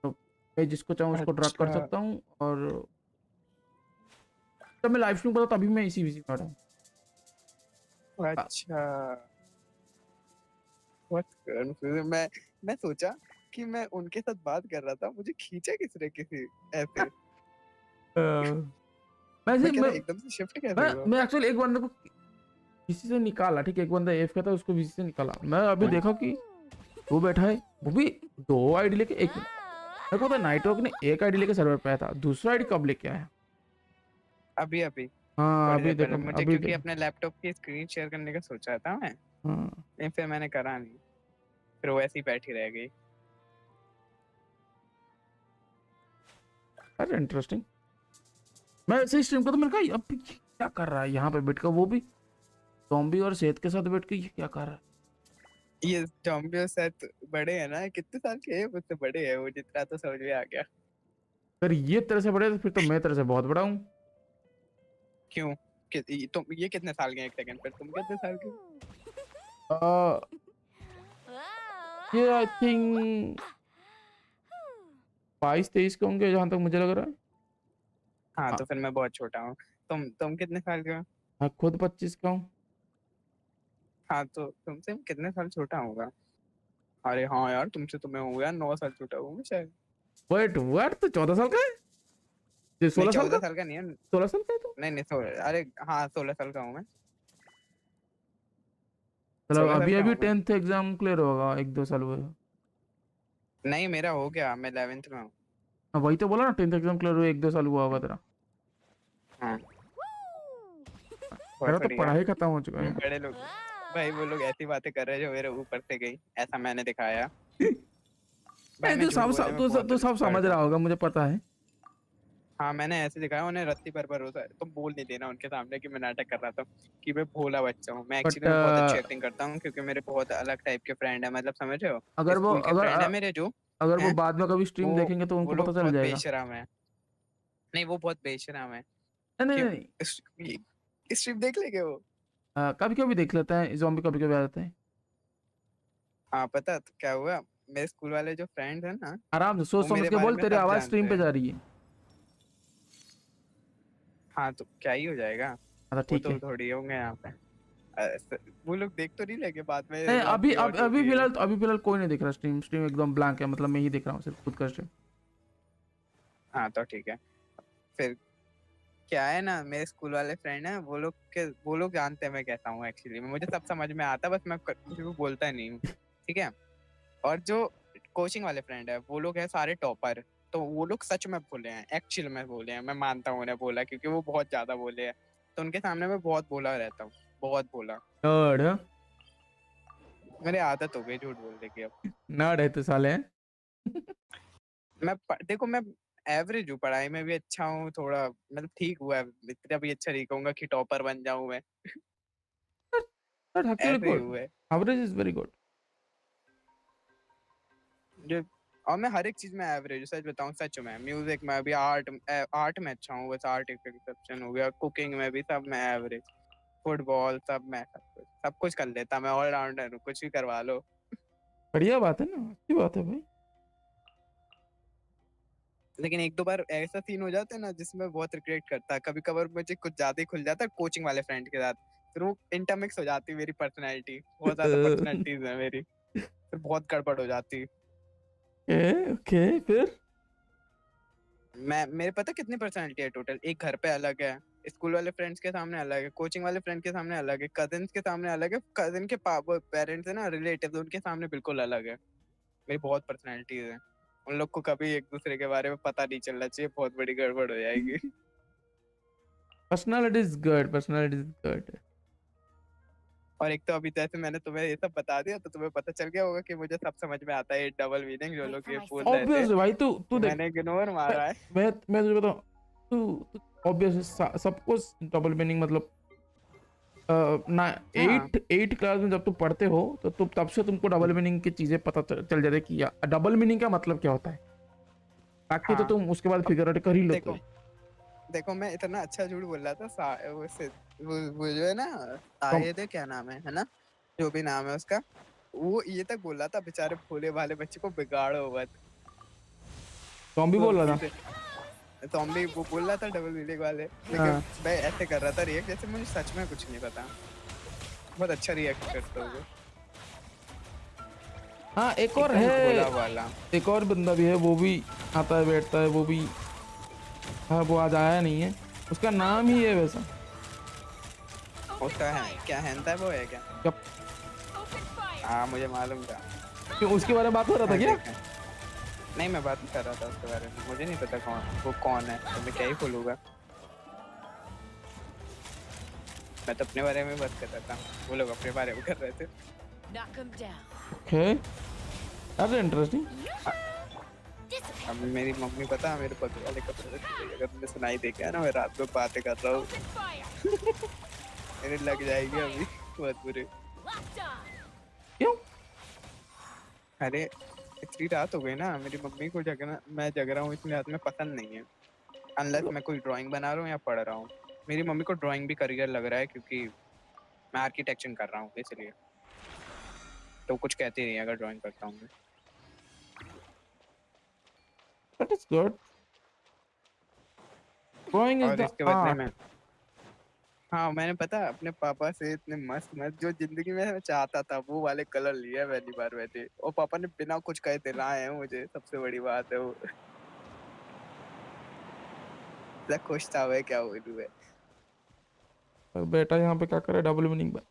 तो मैं जिसको चाहूँ उसको ड्रैग कर सकता हूँ। और जब मैं लाइव स्ट्रीम करता तभी मैं इसी वीसी पर हूँ। अच्छा, मैं सोचा कि मैं उनके साथ बात कर रहा था, मुझे खींचा किसने किसी ऐसे। मैं एकदम से शिफ्ट कैसे हुआ? मैं एक्चुअली एक बंदे को किसी से निकाला, ठीक है। एक बंदा एफ था, उसको वीसी से निकाला। मैं अभी देखा कि वो बैठा है, वो भी 2 आईडी लेके। एक मेरे को तो नाइटवर्क ने एक आईडी लेके सर्वर पे आया था, दूसरा आईडी कब लेके आया? अभी हाँ, अभी देखो मुझे क्योंकि अपने लैपटॉप की स्क्रीन शेयर करने का सोचा था मैं। लेकिन फिर मैंने करा नहीं, फिर वो ऐसे ही बैठी रह गई। अरे इंटरेस्टिंग। मैं ऐसे स्ट्रीम को तो मैंने कहा अब क्या कर रहा है यहाँ पे बैठ कर, वो भी ज़ॉम्बी और सेहत के साथ बैठ के, ये क्या कर रहा है? ये ज़ॉम्बी शायद बड़े हैं ना, कितने साल के हैं, मुझसे बड़े हैं वो, जितना तो समझ में आ गया। अगर ये तेरे से बड़े तो फिर तो मैं तेरे से बहुत बड़ा हूँ। क्यों? तुम ये कितने साल के हैं, एक सेकंड, फिर तुम कितने साल के हो? ये आई थिंक 22-23 के होंगे जहाँ तक मुझे लग रहा है। हाँ तो फिर मैं बहुत छोटा हूँ। तुम कितने साल के हो? मैं खुद 25 का हूँ। हाँ तो तुमसे कितने साल छोटा होगा? अरे हाँ यार, तुमसे तो मैं हूँ यार 9 साल छोटा हूँ मैं शायद। वेट व्हाट, तो 14 साल का है? ये 16 साल 14 का? साल का नहीं है। 16 साल का है तो? नहीं 16, अरे हाँ 16 साल का हूँ मैं। मतलब 16 साल अभी का अभी हूँ मैं। 10th एग्जाम क्लियर होगा, 1-2 साल हुए। नहीं मेरा हो गया, मैं 11th में हूँ। हाँ वही तो बोला ना, 10th एग्जाम क्लियर हुए 1-2 साल हुआ होगा तेरा। हाँ मेरा बहुत तो बढ़िया। पढ़ाई खत्म हो चुका है। बड़े लोग भाई, वो लोग ऐसी बातें कर रहे हैं जो मेरे ऊपर से गई, ऐसा मैंने दिखाया। भाई मैं तू झूठ सब बोलने में बहुत तू सब समझ एक्सपर्ट हूँ। रहा होगा, मुझे पता है। हाँ मैंने ऐसे दिखाया, उन्हें रत्ती पर भरोसा है। तुम बोल नहीं देना उनके सामने कि मैं नाटक कर रहा था, कि मैं भोला बच्चा हूँ। मैं बट एक्चुअली में बहुत अच्छी एक्टिंग करता हूँ, क्योंकि मेरे बहुत अलग टाइप के फ्रेंड है, मतलब समझ रहे हो? अगर वो स्कूल के अगर फ्रेंड है मेरे जो अगर वो हैं, बाद में कभी स्ट्रीम वो देखेंगे तो वो उनको पता लोग चल बहुत जाएगा। बेशरम है। नहीं वो बहुत बेशरम है। नहीं नहीं क्यों? नहीं, स्ट्रीम देख लेंगे वो। कभी कभी देख लेते हैं ज़ॉम्बी, कभी कभी आ जाते हैं। हाँ पता तो क्या हुआ, मेरे स्कूल वाले जो फ्रेंड्स हैं ना, आराम से सोच वो समझ मेरे के बारे बोल, में तेरी सब आवाज स्ट्रीम जानते पे हैं। जा रही है। हाँ तो क्या ही हो जाएगा, अच्छा वो ठीक तो है। थोड़ी होंगे यहाँ पे। वो लोग देख तो नहीं लेंगे, बाद में नहीं लॉबी हॉट अभी होगी है। फिलहाल तो, अभी फिलहाल कोई नहीं देख रहा स्ट्रीम, स्ट्रीम एकदम ब्लैंक है, मतलब मैं ही देख रहा हूँ सिर्फ खुद का स्ट्रीम। हाँ तो ठीक है। फिर क्या है ना, मेरे स्कूल वाले फ्रेंड हैं, वो लोग जानते हैं मैं कैसा हूँ एक्चुअली में, मुझे सब समझ में आता है, बस मैं किसी को बोलता नहीं हूँ, ठीक है? और जो कोचिंग वाले फ्रेंड है, वो लोग हैं सारे टॉपर। तो वो लोग सच में बोले हैं, एक्चुअल में बोले हैं, मैं मानता हूँ उन्हें बोला, क्योंकि वो बहुत ज्यादा बोले हैं। तो उनके सामने मैं बहुत बोला रहता हूँ, बहुत बोला। नर्ड मेरी आदत हो गई झूठ बोलने की अब। नर्ड है तो साले हैं। देखो मैं एवरेज हूँ, पढ़ाई में भी अच्छा हूँ थोड़ा, मतलब ठीक हुआ है, इतना भी अच्छा नहीं कहूंगा कि टॉपर बन जाऊं मैं। That's actually ऐसे ही good. हुआ है Average is very good. जो। और मैं हर एक चीज में एवरेज हूँ, सच बताऊं, सच में म्यूजिक में भी, आर्ट में अच्छा हूँ, बस आर्ट एक्सेप्शन हो गया, कुकिंग में भी सब मैं एवरेज, फुटबॉल सब मैं, सब कुछ कर लेता, मैं ऑलराउंडर हूँ, कुछ भी करवा लो। बढ़िया बात है ना, अच्छी बात है भाई। लेकिन एक दो बार ऐसा सीन हो जाता है ना, जिसमें बहुत रिग्रेट करता है, कभी कभार मुझे कुछ ज्यादा ही खुल जाता है कोचिंग वाले फ्रेंड के साथ, फिर वो इंटरमिक्स हो जाती है मेरी पर्सनैलिटी, बहुत ज्यादा पर्सनैलिटीज है मेरी, फिर बहुत गड़बड़ हो जाती। ओके फिर मेरे पता कितनी पर्सनैलिटी है टोटल, एक घर पे अलग है, स्कूल वाले फ्रेंड्स के सामने अलग है, कोचिंग वाले फ्रेंड के सामने अलग है, कजिन्स के सामने अलग है, कजिन के पेरेंट्स है ना, रिलेटिव्स, उनके सामने बिल्कुल अलग है। मेरी बहुत पर्सनैलिटीज है, उन लोग को कभी एक दूसरे के बारे में पता नहीं चलना चाहिए, बहुत बड़ी गड़बड़ हो जाएगी। Personality is good, personality is good. और एक तो अभी जैसे मैंने तुम्हें ये सब बता दिया, तो तुम्हें पता चल गया होगा कि मुझे सब समझ में आता है, डबल मीनिंग जो लोग ये बोल रहे थे, ऑब्वियसली भाई, तू देख, मैंने इग्नोर मारा है। मैं तुझे बताऊं, तू ऑब्वियसली सब कुछ डबल मीनिंग, मतलब ना हाँ। 8 क्लास में जब तुम पढ़ते हो तो तुम तब से तुमको डबल मीनिंग की चीजें पता चल जाती है कि डबल मीनिंग का मतलब क्या होता है, ताकि तो हाँ। तुम उसके बाद फिगर आउट कर ही लेते हो। देखो मैं इतना अच्छा झूठ बोल रहा था, वो जो है ना, ये थे, क्या नाम है ना, जो भी नाम है उसका, वो ये तक बोल रहा था, बेचारे भोले भाले बच्चे को बिगाड़ो मत। ज़ॉम्बी बोल रहा था, ज़ॉम्बी वो बोल रहा था डबल मीनिंग वाले, लेकिन मैं ऐसे कर रहा था रिएक्ट जैसे मुझे सच में कुछ नहीं पता, बहुत अच्छा रिएक्ट करता हूँ। हाँ एक और है, एक और बंदा भी है, वो भी आता है बैठता है, वो भी, हाँ वो आज आया नहीं है, उसका नाम ही है वैसा। उसका है क्या, हैंता वो है क्या? यप। हाँ मुझे मालूम था। क्यों, उसके बारे में बात हो रहा था क्या? नहीं मैं बात कर रहा था उसके बारे में, मुझे नहीं पता वो कौन है, तो मैं क्या ही बोलूँगा, मैं तो अपने बारे में बात कर रहा था, वो लोग अपने बारे में कर रहे थे। Okay, that's interesting. अब मेरी मम्मी पता है मेरे पति वाले कपड़े रखती है, अगर तुमने सुनाई देखा है ना, मैं रात में बातें कर रहा हूँ, मेरे लग जाएगी अभी बहुत बुरे। क्यों? अरे इतनी रात हो गई ना, मेरी मम्मी को जगना, मैं जग रहा हूँ इतनी रात में पसंद नहीं है, अनलेस मैं कोई ड्राइंग बना रहा हूँ या पढ़ रहा हूँ। मेरी मम्मी को ड्राइंग भी करियर लग रहा है क्योंकि मैं आर्किटेक्चर कर रहा हूँ इसलिए, तो कुछ कहती नहीं अगर ड्राइंग करता हूँ मैं। That is good. Drawing is और the इसके बदले में art. हाँ, मैंने पता अपने पापा से इतने मस्त मस्त जो जिंदगी में मैं चाहता था वो वाले कलर लिए पहली बार बैठे, और पापा ने बिना कुछ कहे दिलाए हैं मुझे, सबसे बड़ी बात है वो। इतना खुश था मैं, क्या बोलूं मैं। बेटा यहाँ पे क्या करे, डबल मीनिंग में।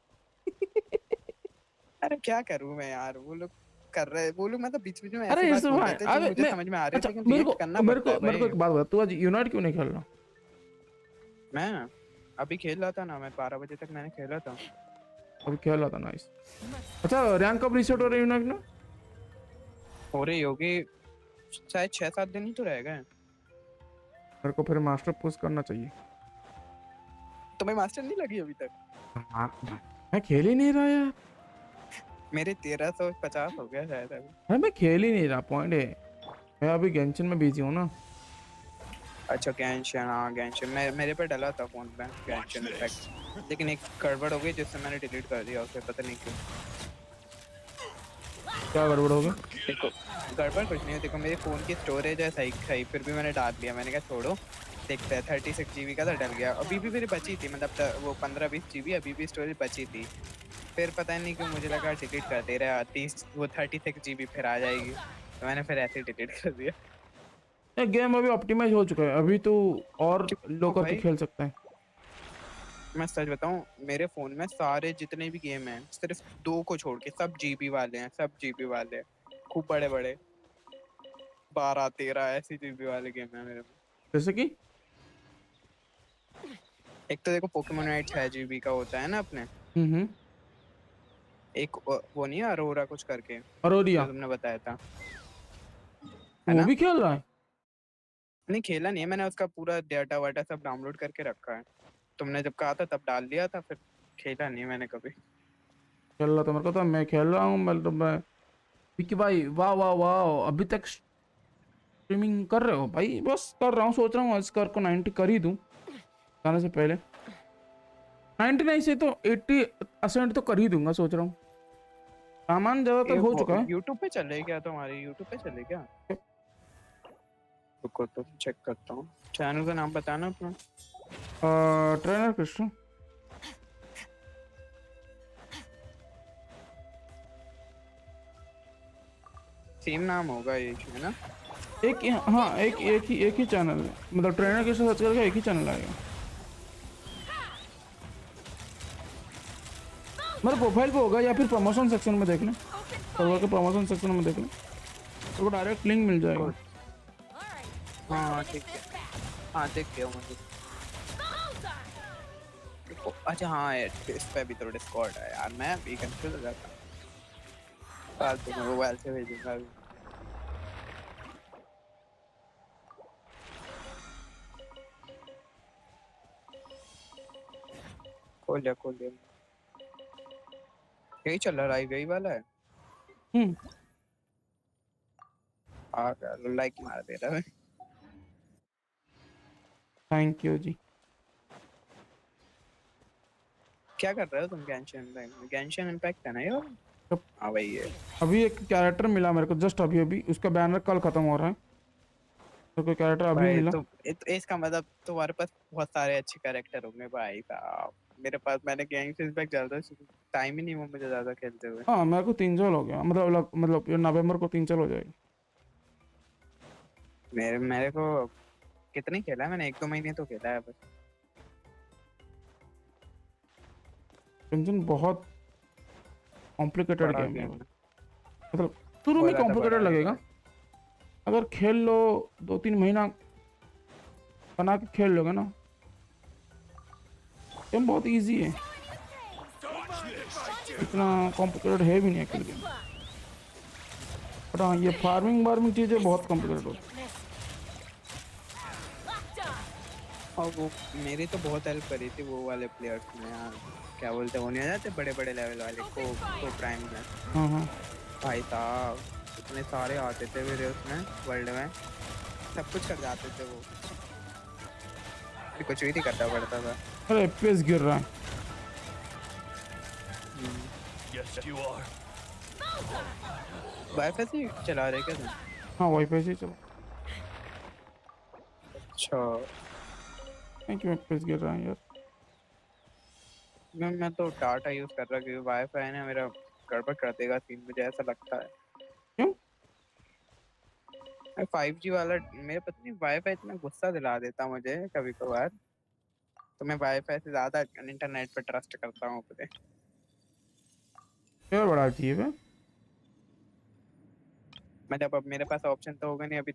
अरे क्या करूं मैं यार, वो लोग कर रहे, वो लोग मतलब बीच बीच में ऐसी अरे बात इट्स बोल फाइन। रहे थे जो अबे मुझे मैं समझ में आ रही अच्छा, थी, लेकिन मेरे रिएक्ट को करना मेरे पड़ता है को मेरे को भाई। एक बात बता, तू आज यूनाइट क्यों नहीं खेल रहा? मैं अभी खेल रहा था ना, मैं 12 बजे तक मैंने खेला था। अभी खेल रहा था, नाइस। अच्छा रैंक कब रीसेट हो रही है यूनाइट में? हो रही होगी शायद 6-7 दिन ही तो रह गए। मेरे को फिर मास्टर पुश करना चाहिए। तुम्हें मास्टर नहीं लगी अभी तक? हाँ, मैं खेल ही नहीं रहा यार। मेरे 1350 हो गया शायद अभी। अरे मैं खेल ही नहीं रहा, पॉइंट है। मैं अभी गेंशिन में बिजी हूँ ना। अच्छा गेंशिन, हाँ गेंशिन मेरे पे डला था फोन पे गेंशिन इफेक्ट, लेकिन एक गड़बड़ हो गई जिससे मैंने डिलीट कर दिया उसे, पता नहीं क्यों। क्या गड़बड़ हो गई? देखो गड़बड़ कुछ नहीं है, देखो मेरे फ़ोन की स्टोरेज है सही सही, फिर भी मैंने डाल दिया, मैंने कहा छोड़ो देखते हैं। 36 GB का था, डल गया। अभी भी मेरी बची थी, मतलब वो 15-20 GB अभी भी स्टोरेज बची थी, फिर पता नहीं क्यों मुझे लगा डिलीट कर दे रहा, 30 वो 36 GB फिर आ जाएगी, तो मैंने फिर ऐसे ही डिलीट कर दिया। ये गेम अभी ऑप्टिमाइज हो चुका है, अभी तो और लो करके भाई खेल सकते हैं। मैं सच बताऊं, मेरे फ़ोन में सारे जितने भी गेम हैं सिर्फ 2 को छोड़ के सब GB वाले हैं, सब GB वाले हैं, खूब बड़े बड़े 12-13 ऐसी GB वाले गेम हैं मेरे में। जैसे कि एक तो देखो पोकेमोन नाइट 6 GB का होता है ना अपने, एक वो नहीं है अरोरा कुछ करके, अरोरिया जो तुमने बताया था, है वो ना? भी खेल रहा है? नहीं खेला नहीं है मैंने, उसका पूरा डाटा वाटा सब डाउनलोड करके रखा है, तुमने जब कहा था तब डाल दिया था, फिर खेला नहीं मैंने कभी। खेल रहा था मेरे को तो, मैं खेल रहा हूँ मतलब मैं। विकी भाई वाह वाह वाह, अभी तक स्ट्रीमिंग कर रहे हो भाई? बस कर रहा हूँ, सोच रहा हूँ स्कर को 90 कर ही दूँ जाने से पहले। 90 नहीं से तो 80% तो कर ही दूंगा, सोच रहा हूँ। सामान ज्यादातर हो चुका है। यूट्यूब पे चले क्या तुम्हारी, यूट्यूब पे चले क्या? रुको तो चेक करता हूँ, चैनल का नाम बताना अपना। ट्रेनर कृष्ण। सेम नाम होगा ये, है ना? एक हाँ, एक ही चैनल है, मतलब ट्रेनर कृष्ण सर्च करके एक ही चैनल आएगा। मेरे प्रोफाइल पे होगा या फिर प्रमोशन सेक्शन में देख लें, सर्वर के प्रमोशन सेक्शन में देख लें, तो डायरेक्ट लिंक मिल जाएगा। हाँ ठीक है, हाँ देख गया मुझे। अच्छा हाँ इस पे भी तो डिस्कॉर्ड है यार, मैं भी कंफ्यूज हो जाता हूँ, फालतू में मोबाइल से भेजूंगा अभी। खोल लिया यही चल रहा है, यही वाला है। लाइक मार दे रहा है। थैंक यू जी। क्या कर रहे हो तुम? गैंशन इम्पैक्ट है ना ये? हाँ भाई ये अभी एक कैरेक्टर मिला मेरे को जस्ट अभी, उसका बैनर कल खत्म हो रहा है, तो कोई कैरेक्टर अभी भाई मिला। तो इसका मतलब तुम्हारे पास बहुत सारे अच्छे कैरेक्टर होंगे भाई साहब। मेरे पास, मैंने गैंशन इम्पैक्ट ज्यादा टाइम ही नहीं हुआ मुझे ज्यादा खेलते हुए। हाँ मेरे को 3 साल हो गया, मतलब नवंबर को 3 साल हो जाएगा। मेरे को कितने खेला है मैंने, 1-2 महीने तो खेला है बस। टेंशन बहुत कॉम्प्लिकेटेड गेम है, मतलब शुरू में बहुत ज्यादा कॉम्प्लिकेटेड बड़ा है। लगेगा, अगर खेल लो 2-3 महीना बना के खेल लोगे ना, गेम बहुत इजी है, इतना कॉम्प्लिकेटेड है भी नहीं एक्चुअली गेम। बट हाँ ये फार्मिंग चीज़ें बहुत कॉम्प्लिकेटेड होती है। और वो मेरी तो बहुत हेल्प करी थी वो वाले प्लेयर्स ने यार, क्या बोलते हैं वो नहीं आ जाते बड़े बड़े लेवल वाले को प्राइम में। हाँ भाई साहब इतने सारे आते थे मेरे उसमें वर्ल्ड में, सब कुछ कर जाते थे वो, कुछ भी नहीं करना पड़ता था। अरे FPS गिर रहा है। Yes, you are. वाईफाई से चला रहे क्या तुम? हाँ वाईफाई से चलो। अच्छा क्यों FPS गिर रहा है यार? मैं तो डाटा यूज कर रहा क्योंकि वाईफाई ने मेरा गड़बड़ कर देगा सीन, मुझे ऐसा लगता है। क्यों? 5G वाला मेरे पता नहीं वाईफाई इतना गुस्सा दिला देता मुझे कभी कभार, तो मैं वाईफाई से ज्यादा इंटरनेट पे ट्रस्ट करता हूँ अपने। क्या बड़ा अजीब है। मतलब अब मेरे पास ऑप्शन तो होगा नहीं, अभी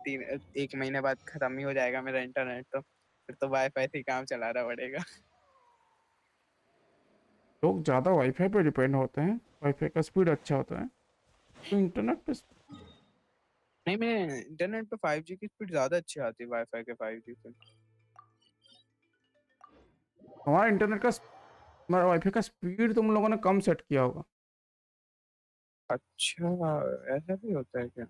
1 महीने बाद खत्म ही हो जाएगा मेरा इंटरनेट, तो फिर तो वाईफाई से ही काम चलाना पड़ेगा। लोग ज़्यादा वाईफाई पे डिपेंड होते हैं, वाईफाई का स्पीड अच्छा होता है, तो इंटरनेट पे नहीं, मैं इंटरनेट पे 5G की स्पीड ज्यादा अच्छी आती है वाईफाई के 5G से। हमारा इंटरनेट का हमारा वाईफाई का स्पीड तुम लोगों ने कम सेट किया होगा। अच्छा ऐसा भी होता है क्या?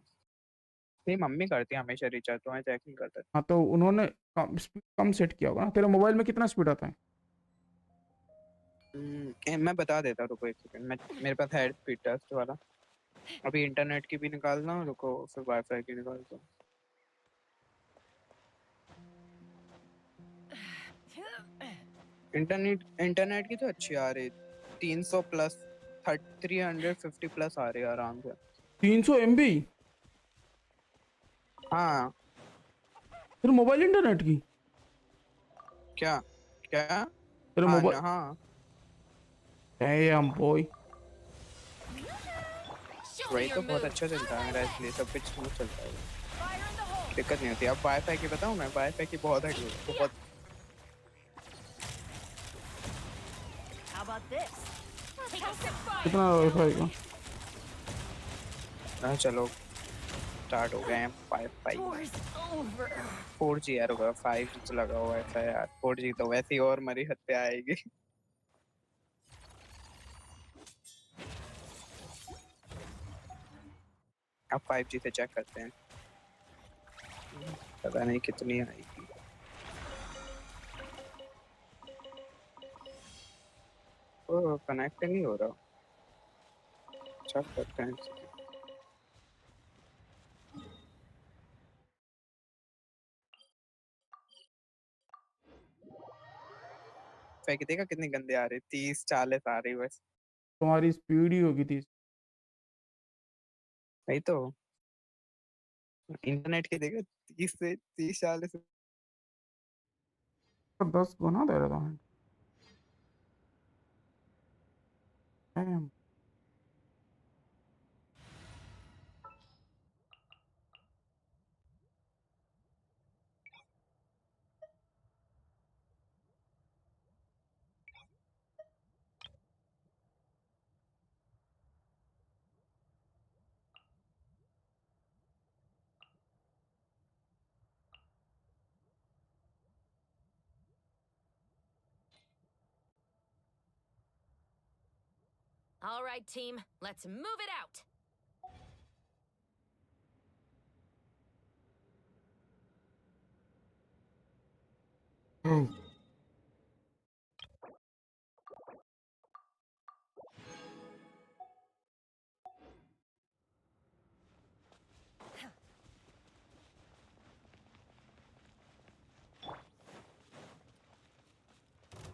मेरी मम्मी करती है हमेशा रिचार्ज, तो मैं चेक नहीं करता। हाँ तो उन्होंने स्पीड कम सेट किया होगा ना। तेरे मोबाइल में कितना स्पीड आता है? मैं बता देता हूँ, रुको 1 सेकंड, मैं मेरे पास है स्पीड टेस्ट वाला, अभी इंटरनेट की भी निकालना हूँ, रुको फिर वाईफाई की निकालता हूँ। इंटरनेट की तो अच्छी आ रही, 300 प्लस 350 प्लस आ रही है आराम से। 300 MB? हाँ तेरे मोबाइल इंटरनेट की? क्या क्या? तेरे हाँ मोबाइल? हाँ डैम बॉय। वही तो बहुत अच्छा चलता है मेरा, इसलिए सब कुछ स्मूथ चलता है, दिक्कत नहीं होती। अब वाईफाई की बताऊँ मैं, वाईफाई की बहुत है, बहुत। कितना वाईफाई का? हाँ चलो स्टार्ट हो गए हैं वाईफाई। 4G यार होगा, 5G तो लगा हुआ है यार, 4G तो वैसे ही और मरी हत्ते आएगी। अब 5G से चेक करते हैं, पता नहीं कितनी आएगी। ओ कनेक्ट नहीं हो रहा, चेक करते हैं। फेंक देगा, कितनी गंदे आ रही, 30-40 आ रही बस। तुम्हारी स्पीड ही होगी 30। वही तो इंटरनेट की देखा, 30 से 30-40। 10 गुना दे रहा था। Dam. All right, team, let's move it out.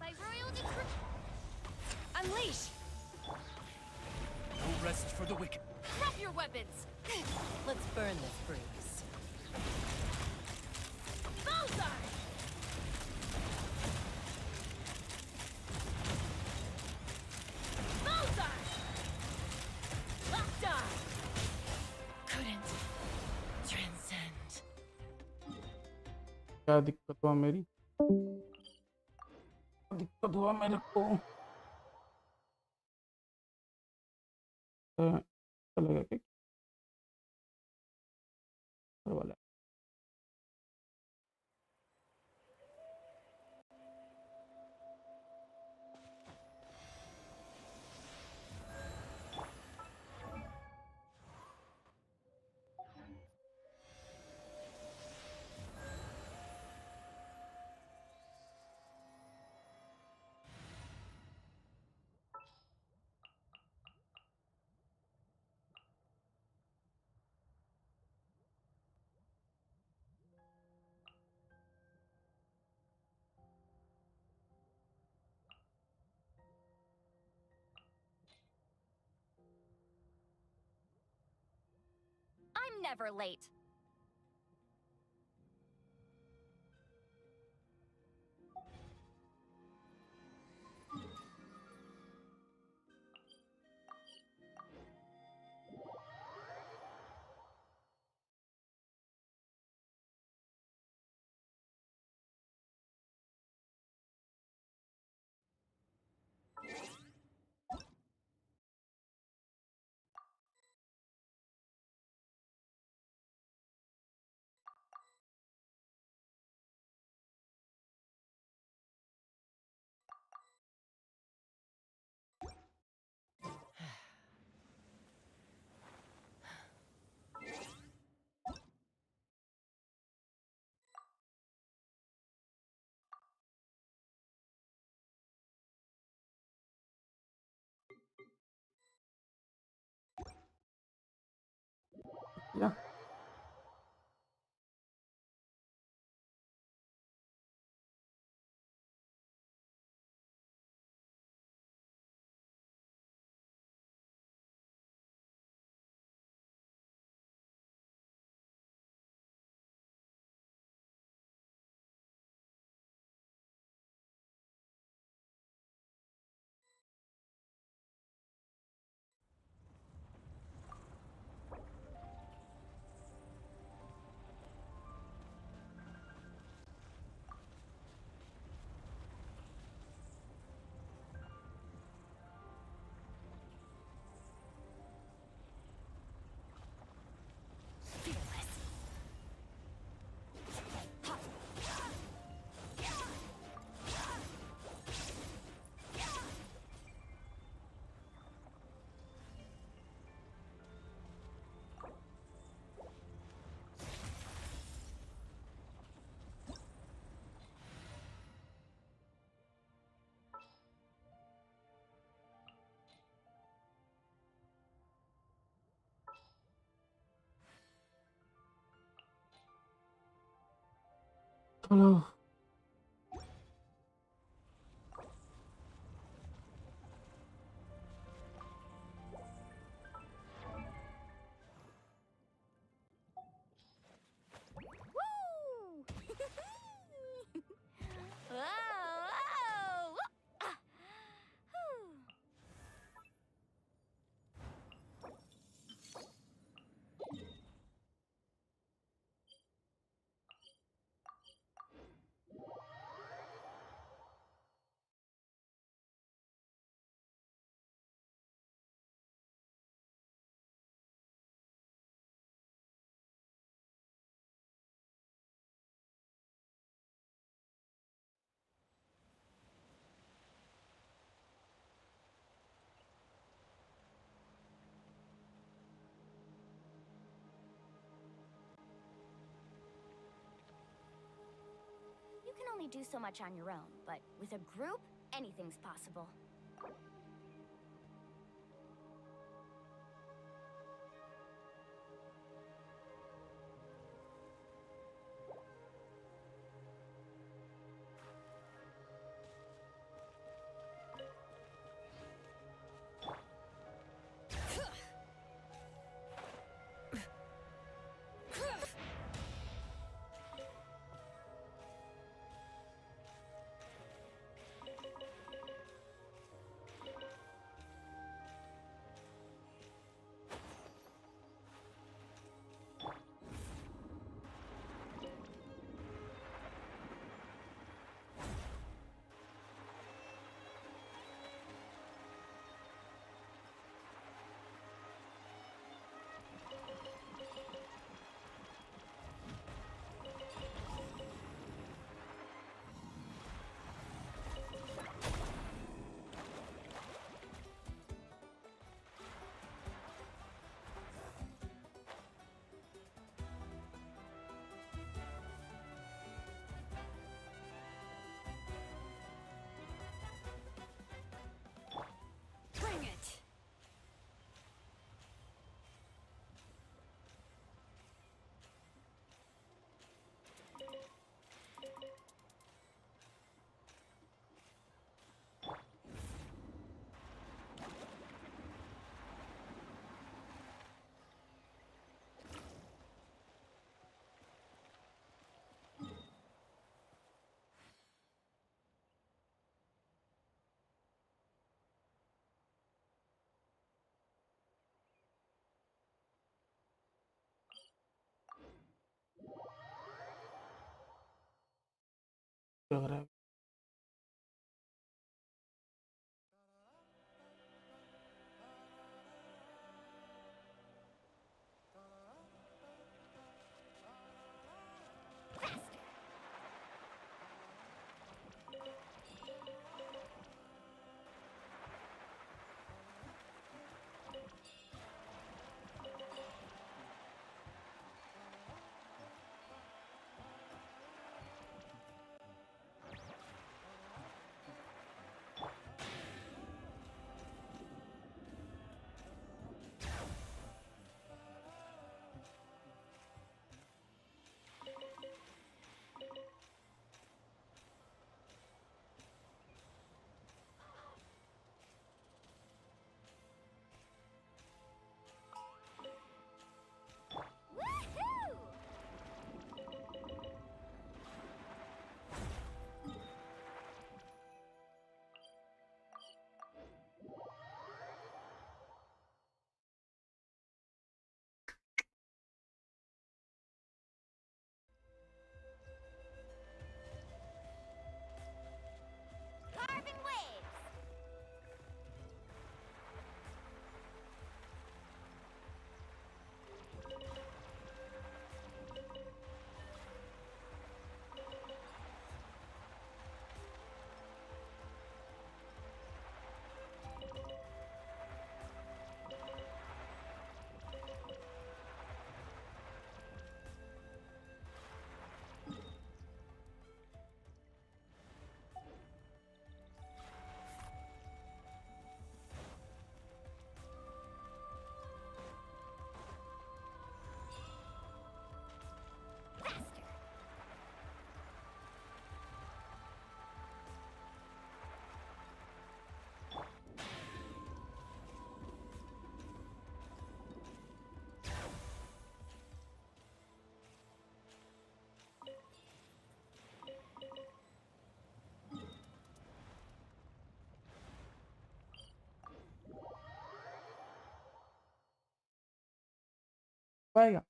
By royal decree. Unleash! No rest for the wicked. Drop your weapons! Let's burn this breeze. Bullseye! Bullseye! Lockdown! Couldn't transcend. क्या दिक्कत हुआ मेरी? दिक्कत हुआ मेरे को? चलेगा क्या वाला? never late. Yeah. Hello. Woo! Whoa, whoa! Ah, whew. You can only do so much on your own, but with a group, anything's possible. Bring it! पाएगा।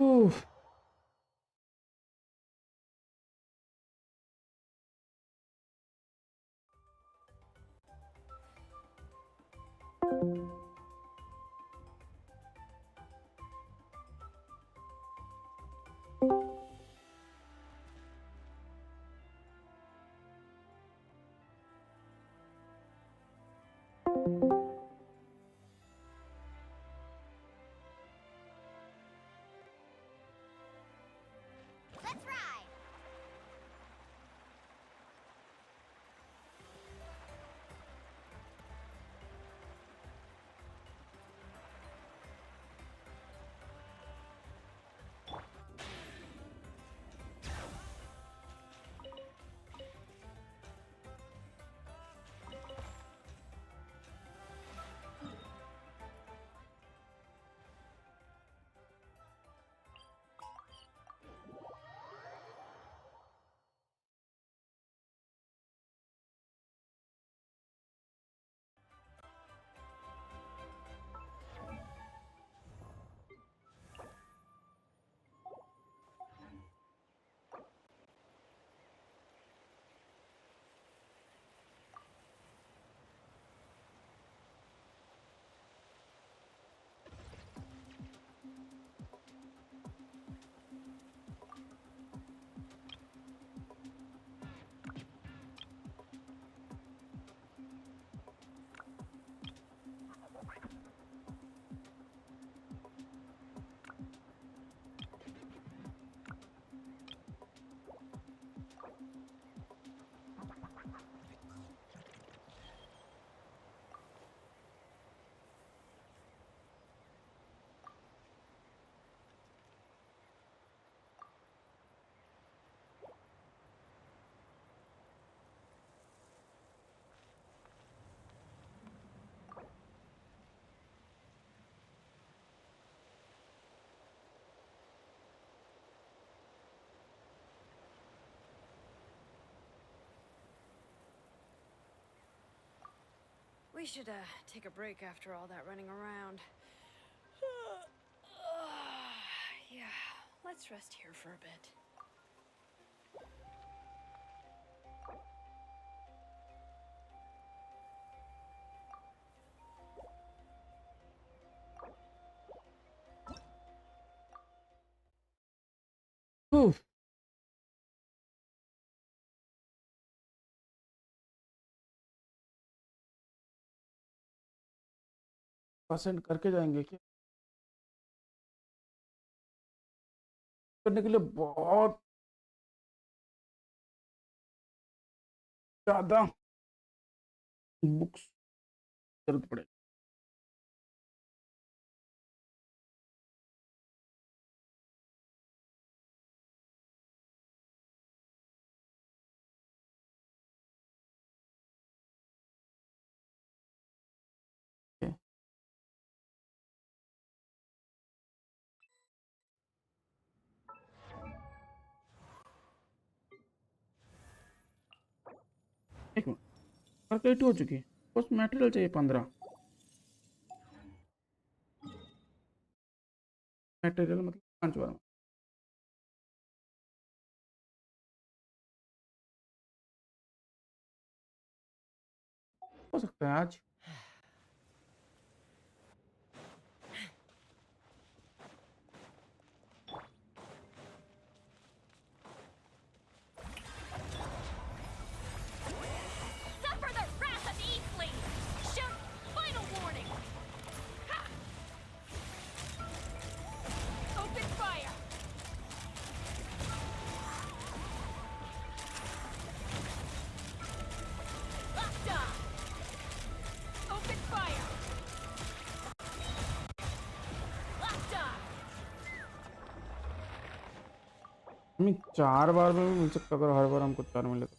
Oof. Let's ride! We should take a break after all that running around. Yeah, let's rest here for a bit. Oof. Percent करके जाएंगे क्या करने के लिए बहुत ज्यादा books जरूरत पड़ेगी। एक मिनट, कैलकुलेट हो चुकी है। बस मटेरियल चाहिए 15। मटेरियल मतलब 5 बार हो सकता है आज। Suffer the wrath of Eastling! Shoot! Final warning! Ha! Open fire! Locked on! Open fire! Locked on! हमें 4 बार में भी मिल सकता अगर हर बार हमको 4 मिले तो।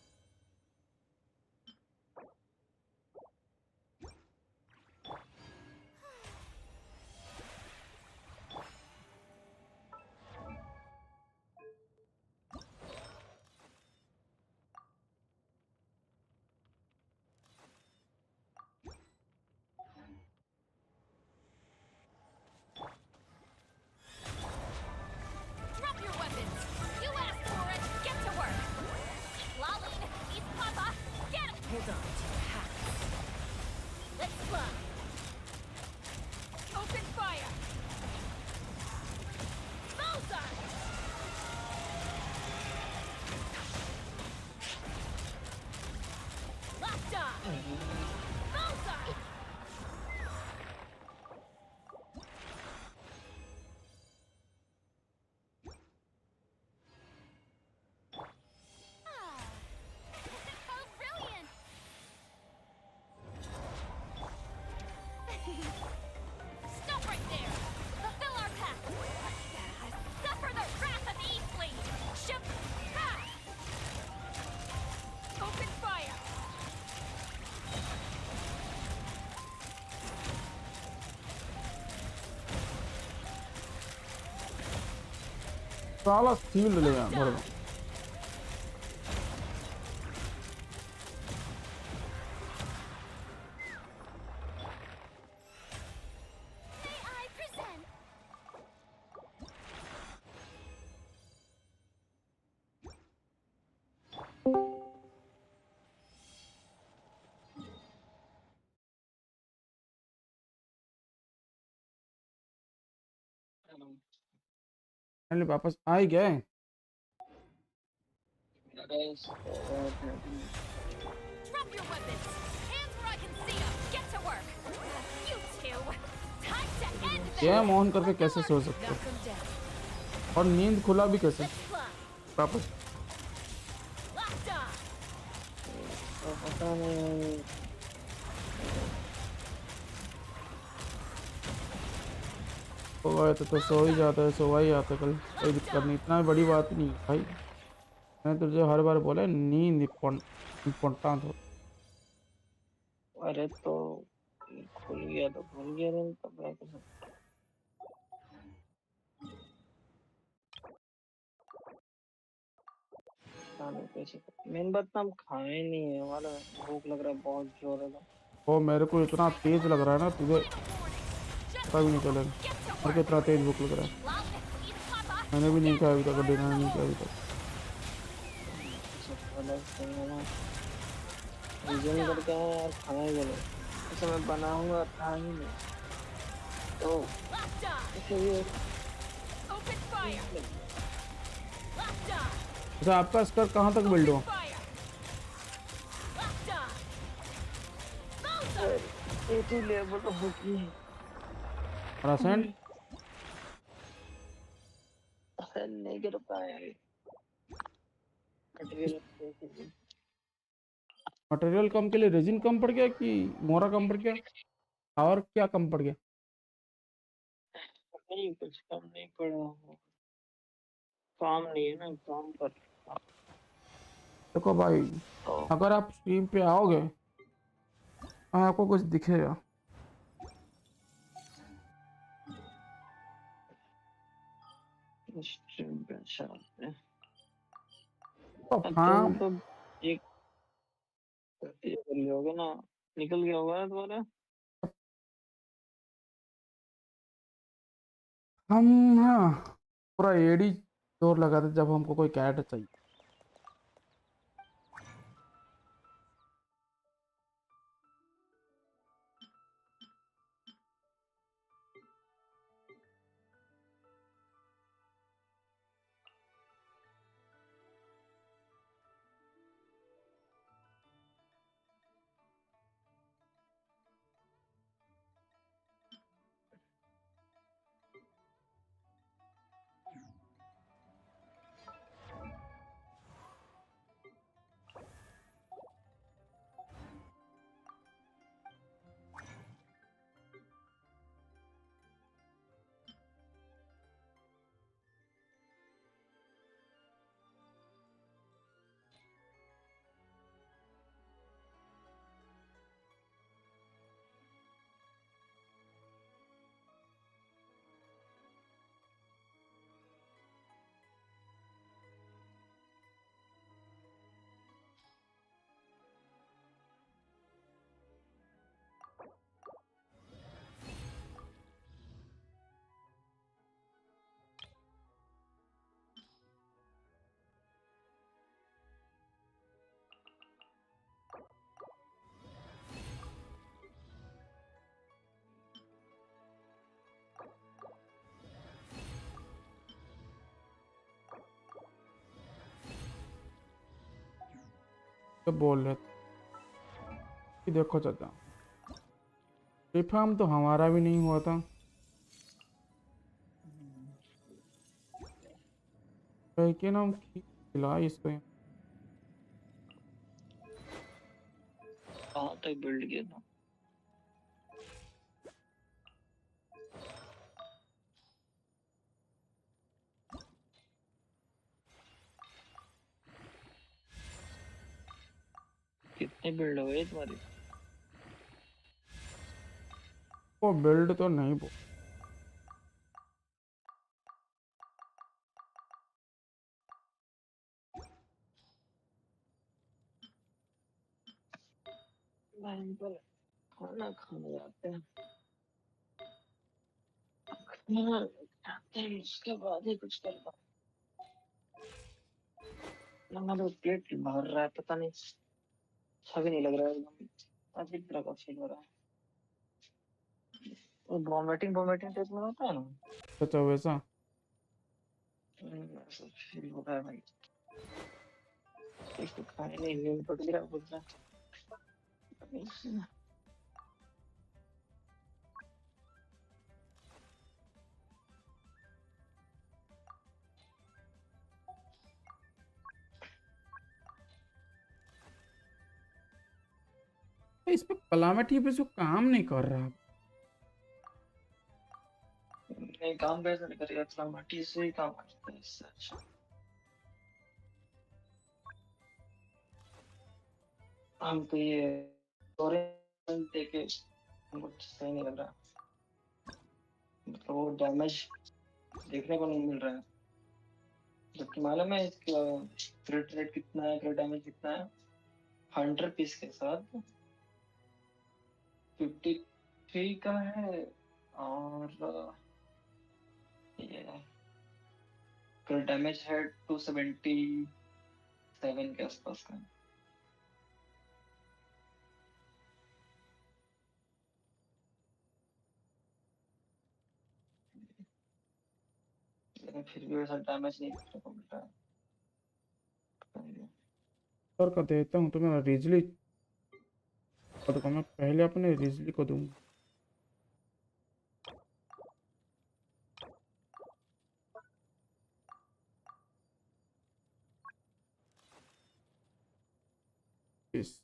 Drop your weapons! You asked for it! Get to work! Lolene, East Papa, get him! Hold on to your hats. Let's fly! Open fire! Bullseye! Locked on! Bullseye! Oh, brilliant! Stop right there! Fulfill our pact! Suffer the wrath of Eastling! Ship! Ha! Open fire! साला steel ले गया भर दो। May I present? पहले वापस आ ही गए। Drop your weapons! Hands where I can see them! Get to work! You two! Time to end this! Game on करके कैसे सो सकते हो? Knock them down! और नींद खुला भी कैसे? Let's fly! वापस Locked on! पता नहीं। सो गए तो सो ही जाता है, सो ही आता है कल, कोई दिक्कत नहीं, इतना बड़ी बात नहीं है भाई। मैंने तुझे हर बार बोला है, नींद इम्पोर्टेंट हो। अरे तो खुल गया तो खुल गया, नहीं तो मैं कर सकता। मेन बात तो हम खाए नहीं है, हमारा भूख लग रहा है बहुत जोर है। वो मेरे को इतना तेज लग रहा है ना, तुझे पता भी नहीं चलेगा और कितना तेज भूख लग रहा है। मैंने भी नहीं खाया अभी तक, डिनर नहीं किया अभी तक। रीजन करके आए यार, खाना ही बोलो। ऐसा मैं बनाऊंगा खा ही नहीं तो इसलिए। अच्छा आपका स्कर कहाँ तक बिल्ड हो? 80 लेवल होगी। परसेंट नहीं कर पाया। मटेरियल कम के लिए रेजिन कम पड़ गया कि मोरा कम पड़ गया और क्या कम पड़ गया? नहीं कुछ कम नहीं पड़ा, काम नहीं है ना, काम कर। देखो भाई, अगर आप स्ट्रीम पे आओगे आपको कुछ दिखेगा। स्ट्रीम पे तो हाँ तो एक ये कर लिया होगा ना, निकल गया होगा ना तुम्हारा। हम हाँ पूरा एडी जोर लगाते जब हमको कोई कैट चाहिए। तो बोल रहे थे कि देखो चाचा, रिफार्म तो हमारा भी नहीं हुआ था, लेकिन हम खिलाए इसको। कहाँ तक बिल्ड किया था? कितने बिल्ड हो गए तुम्हारी? वो बिल्ड तो नहीं बोल, खाना खाने जाते हैं, खाना खाते हैं उसके बाद ही कुछ करना। हमारा पेट भर रहा है, पता नहीं, अच्छा भी नहीं लग रहा है, एकदम अजीब तरह का फील हो रहा है। वो वॉमिटिंग वॉमिटिंग टाइप में होता है ना, चाचा वैसा। ऐसा फील हो रहा है भाई। एक तो खाने नहीं, नींद पड़ गया बोल रहा है। इस पे कलामटी पे जो काम नहीं कर रहा। नहीं, काम कैसे नहीं करेगा, इतना माटी से ही काम करता है इससे अच्छा। हम तो ये ऑरेंज देके हमको सही नहीं लग रहा, मतलब वो डैमेज देखने को नहीं मिल रहा है। जबकि मालूम है इसका क्रिट रेट कितना है, क्रिट डैमेज कितना है। 100 पीस के साथ 53 का है, और ये क्रिट डैमेज है 277 के आसपास का। लेकिन फिर भी वैसा डैमेज नहीं देखने को मिल रहा है। सर का देता हूँ तो मेरा रिजली तो मैं पहले अपने रिजली को दूंगा। इस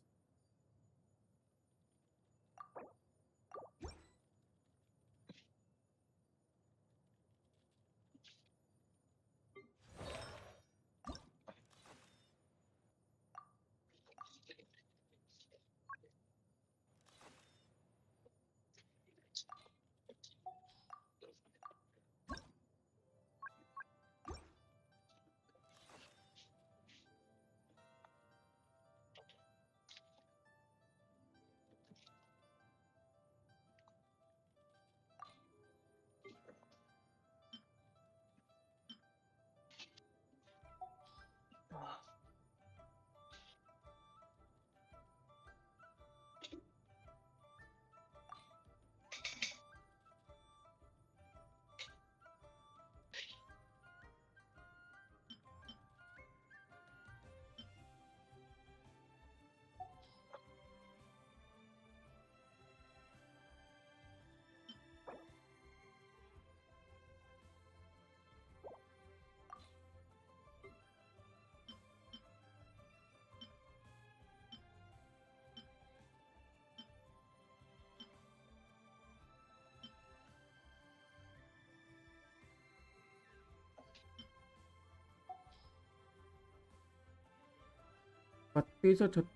32 और 36।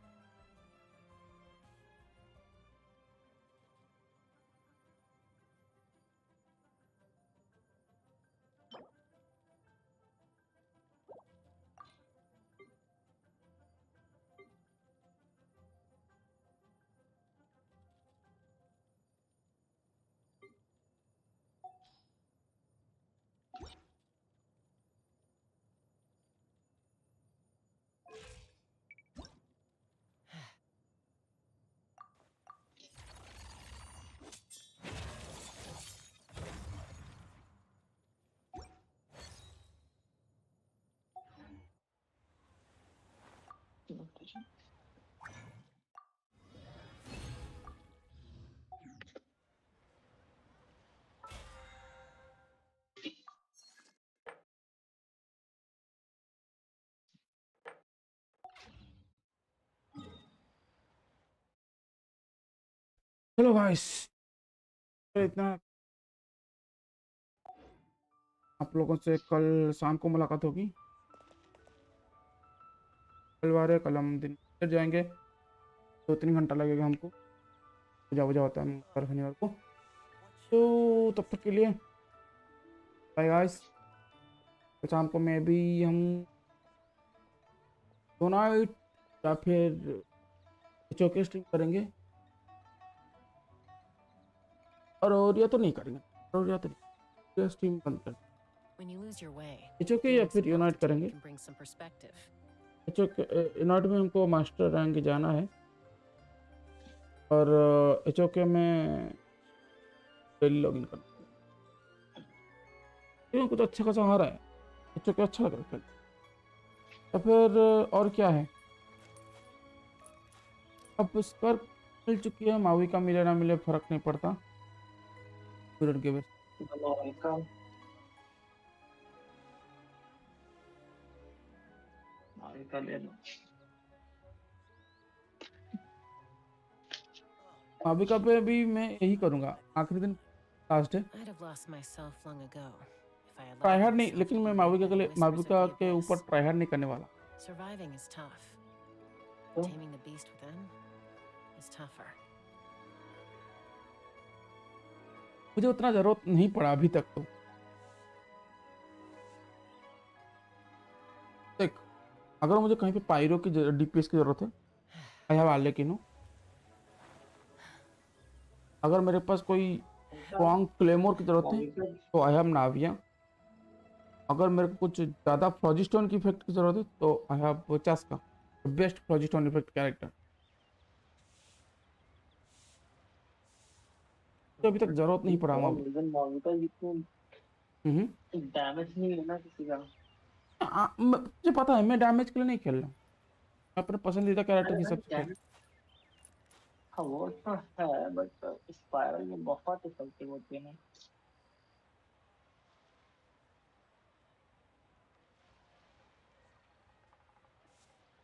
चलो गाइस, इतना आप लोगों से कल शाम को मुलाकात होगी। कल कल हम दिन फिर जाएंगे, 2-3 घंटा लगेगा हमको, पूजा वूजा होता है हर शनिवार को। तो तब तक के लिए बाय गाइस। कल शाम को मैं भी हम नाइट या फिर चौके स्ट्रीम करेंगे, और या तो नहीं करेंगे, और या तो नहीं, स्ट्रीम बंद कर या फिर यूनाइट करेंगे। यूनाइट में हमको मास्टर रैंक जाना है, और एचओके में डेली लॉगिन करना है। कुछ अच्छा खासा आ रहा है, एचओके अच्छा लग रहा है। तो फिर और क्या है, अब स्कर्क मिल चुकी है, मावी का मिले ना मिले फर्क नहीं पड़ता। माविका पे भी मैं यही करूंगा, आखिरी दिन लास्ट है। ट्राई नहीं, लेकिन मैं माविका के लिए, माविका के ऊपर ट्राई नहीं करने वाला। मुझे उतना जरूरत नहीं पड़ा अभी तक। तो देख, अगर मुझे कहीं पे पायरो की डीपीएस की जरूरत है, आई हैव आर्लेकिन। अगर मेरे पास कोई स्ट्रॉन्ग क्लेमोर की जरूरत है तो आई हैव नाविया। अगर मेरे को कुछ ज़्यादा फ्लॉजिस्टोन की इफेक्ट की जरूरत है तो आई हैव चस्का, बेस्ट फ्लॉजिस्टोन इफेक्ट कैरेक्टर। तो अभी तक जरूरत नहीं पड़ा डैमेज नहीं लेना किसी का। मुझे पता है, मैं डैमेज के लिए नहीं खेल रहा हूँ, मैं अपने पसंदीदा कैरेक्टर की सबसे खेल। हाँ वो तो है, बट स्पाइरल में बहुत इफेक्टिव होती है ना।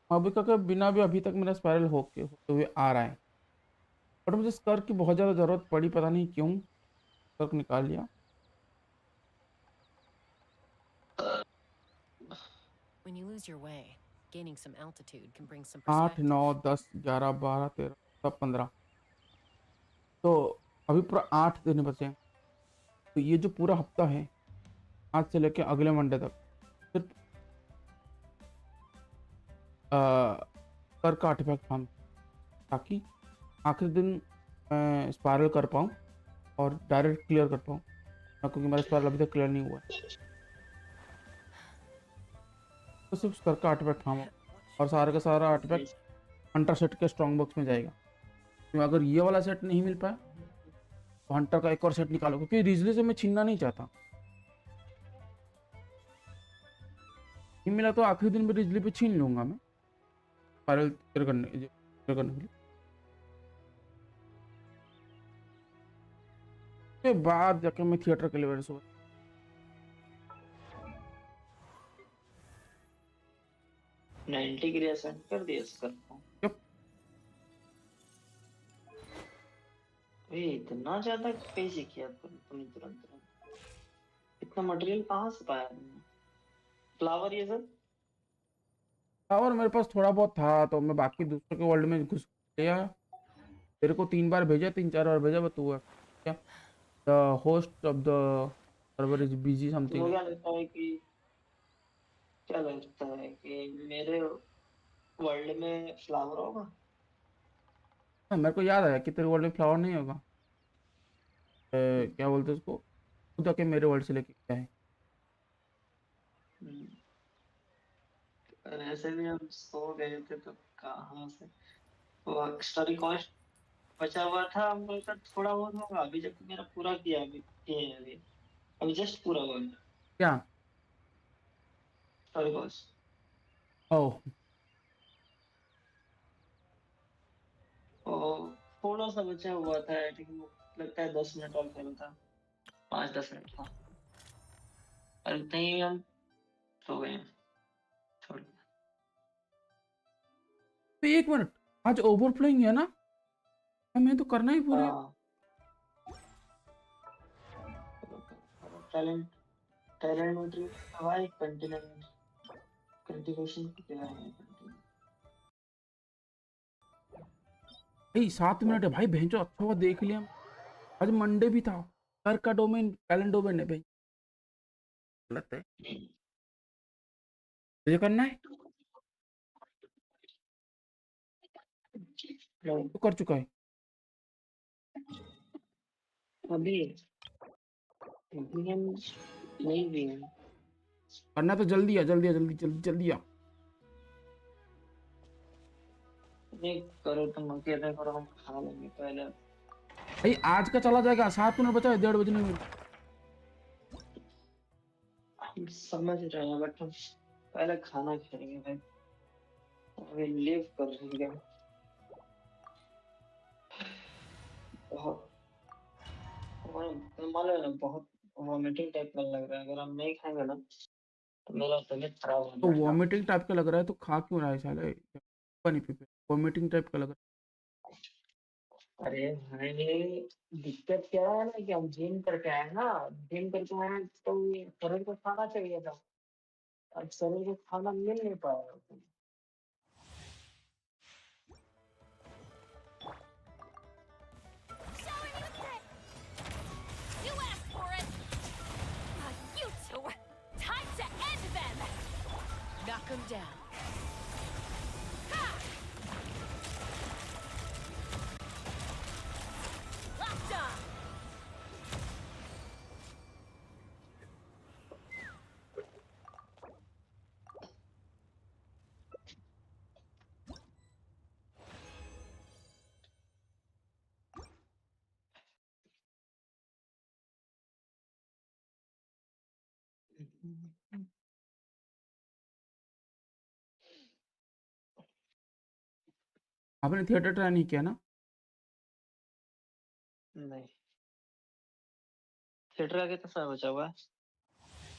माविका के बिना भी अभी तक मेरा स्पाइरल होते हुए आ रहा है, बट मुझे स्कर्क की बहुत ज़्यादा ज़रूरत पड़ी, पता नहीं क्यों स्कर्क निकाल लिया। When you lose your way, gaining some altitude can bring some 8, perspective. 9, 10, 11, 12, 13, 15, तो अभी पूरा 8 दिन बचे हैं। तो ये जो पूरा हफ्ता है, आज से लेके अगले मंडे तक, सिर्फ स्कर्क का आर्टिफैक्ट फार्म, ताकि आखिरी दिन मैं स्पायरल कर पाऊँ और डायरेक्ट क्लियर कर पाऊँ, क्योंकि मेरा स्पायरल अभी तक क्लियर नहीं हुआ है। तो सिर्फ स्कर्क का आर्टिफैक्ट फार्म, और सारा का सारा आर्टिफैक्ट हंटर सेट के स्ट्रॉन्ग बॉक्स में जाएगा। तो अगर ये वाला सेट नहीं मिल पाया तो हंटर का एक और सेट निकालो, क्योंकि रिजली से मैं छीनना नहीं चाहता। नहीं मिला तो आखिरी दिन में रिजली पे छीन लूंगा मैं, स्पायरल करने के लिए। के बाद जाके मैं थिएटर के लिए सुबह 90 के लिए सेंड कर दिया स्कर्क को। इतना ज्यादा कैसे किया तुमने तुरंत? इतना मटेरियल कहाँ से पाया तुमने? फ्लावर ये सब और मेरे पास थोड़ा बहुत था तो मैं बाकी दूसरों के वर्ल्ड में घुस गया। तेरे को 3 बार भेजा, 3-4 बार भेजा, बट तू क्या the host of the server is busy तुमको समथिंग। क्या लगता है कि मेरे वर्ल्ड में फ्लावर होगा? हाँ, मेरे को याद आया कि तेरे वर्ल्ड में फ्लावर नहीं होगा। क्या बोलते हैं उसको, खुद आके मेरे वर्ल्ड से लेके क्या है। और ऐसे भी हम सो गए थे तो कहाँ से वो स्टोरी कॉस्ट बचा हुआ था हम लोग का, थोड़ा बहुत होगा अभी, जबकि मेरा पूरा किया अभी किए हैं अभी, अभी जस्ट पूरा हुआ है क्या? Story cost. ओह, और थोड़ा सा बचा हुआ था, आई थिंक लगता है 10 मिनट और खेलता, 5-10 मिनट था, और इतने ही हम सो गए हैं। छोड़। तो 1 मिनट, आज ओवरफ्लोइंग है ना, हमें तो करना ही पूरे। टैलेंट टैलेंट मटेरियल भाई, कंटिन्यूशन क्या है? भाई 7 मिनट है भाई, भेजो अच्छा हुआ देख लिया। आज मंडे भी था, सर का डोमेन कैलेंडर डोमेन है भाई, गलत है। तुझे करना है तो कर चुका है अभी हम नहीं भी हैं। करना, तो जल्दी आ, जल्दी आ, जल्दी जल्दी जल्दी आ। नहीं करो, तुम अकेले करो, हम खा लेंगे पहले। भाई आज का चला जाएगा, 7 मिनट बचा है, 1:30 बजने में। हम समझ रहे हैं बट हम पहले खाना खाएंगे भाई, अभी लिव कर रही है बहुत। मालूम है ना, बहुत वॉमिटिंग टाइप का लग रहा है, अगर हम नहीं खाएंगे ना तो मेरा तबीयत खराब हो तो जाएगा। वॉमिटिंग टाइप का लग रहा है तो खा क्यों रहा है साले, पानी पी पे वॉमिटिंग टाइप का लग रहा अरे भाई, दिक्कत क्या है ना कि हम जिम करके आए ना, जिम करके आए तो शरीर को खाना चाहिए था, अब शरीर को खाना मिल नहीं पाया। You asked for it! You two! Time to end them! Knock them down. Ha! Locked on! है। आपने थिएटर ट्राई नहीं किया ना? नहीं, थिएटर का कितना समय बचा हुआ है?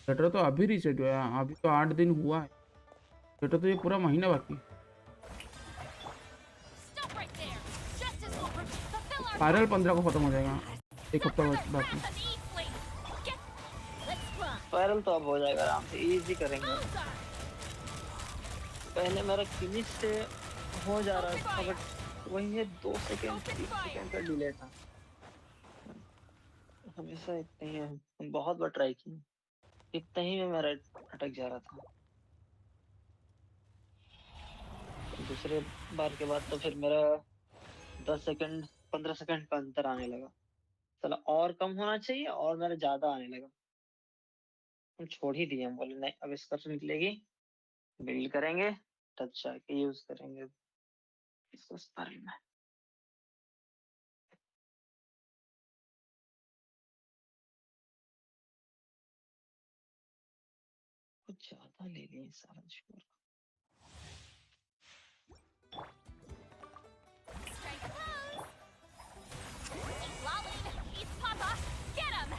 थिएटर तो अभी रीसेट हुआ है, अभी तो 8 दिन हुआ है। थिएटर तो ये पूरा महीना बाकी है। स्पाइरल 15 को खत्म हो जाएगा, एक हफ्ता बाकी। स्पाइरल तो अब हो जाएगा आराम से, इजी करेंगे। पहले मेरा फिनिश से हो जा रहा था बट वही है, 2 सेकंड 3 सेकंड का डिले था, हमेशा इतने ही है। हम बहुत बार ट्राई किए, इतना ही में मेरा अटक जा रहा था। दूसरे बार के बाद तो फिर मेरा 10 सेकंड 15 सेकंड का अंतर आने लगा, चला और कम होना चाहिए और मेरा ज्यादा आने लगा। हम छोड़ ही दिए, हम बोले नहीं अब इसका तो निकलेगी, बिल्ड करेंगे तब जाके यूज करेंगे इसको स्पाइरल में। कुछ ज्यादा ले लिए सारा छोड़। East Papa! Get him!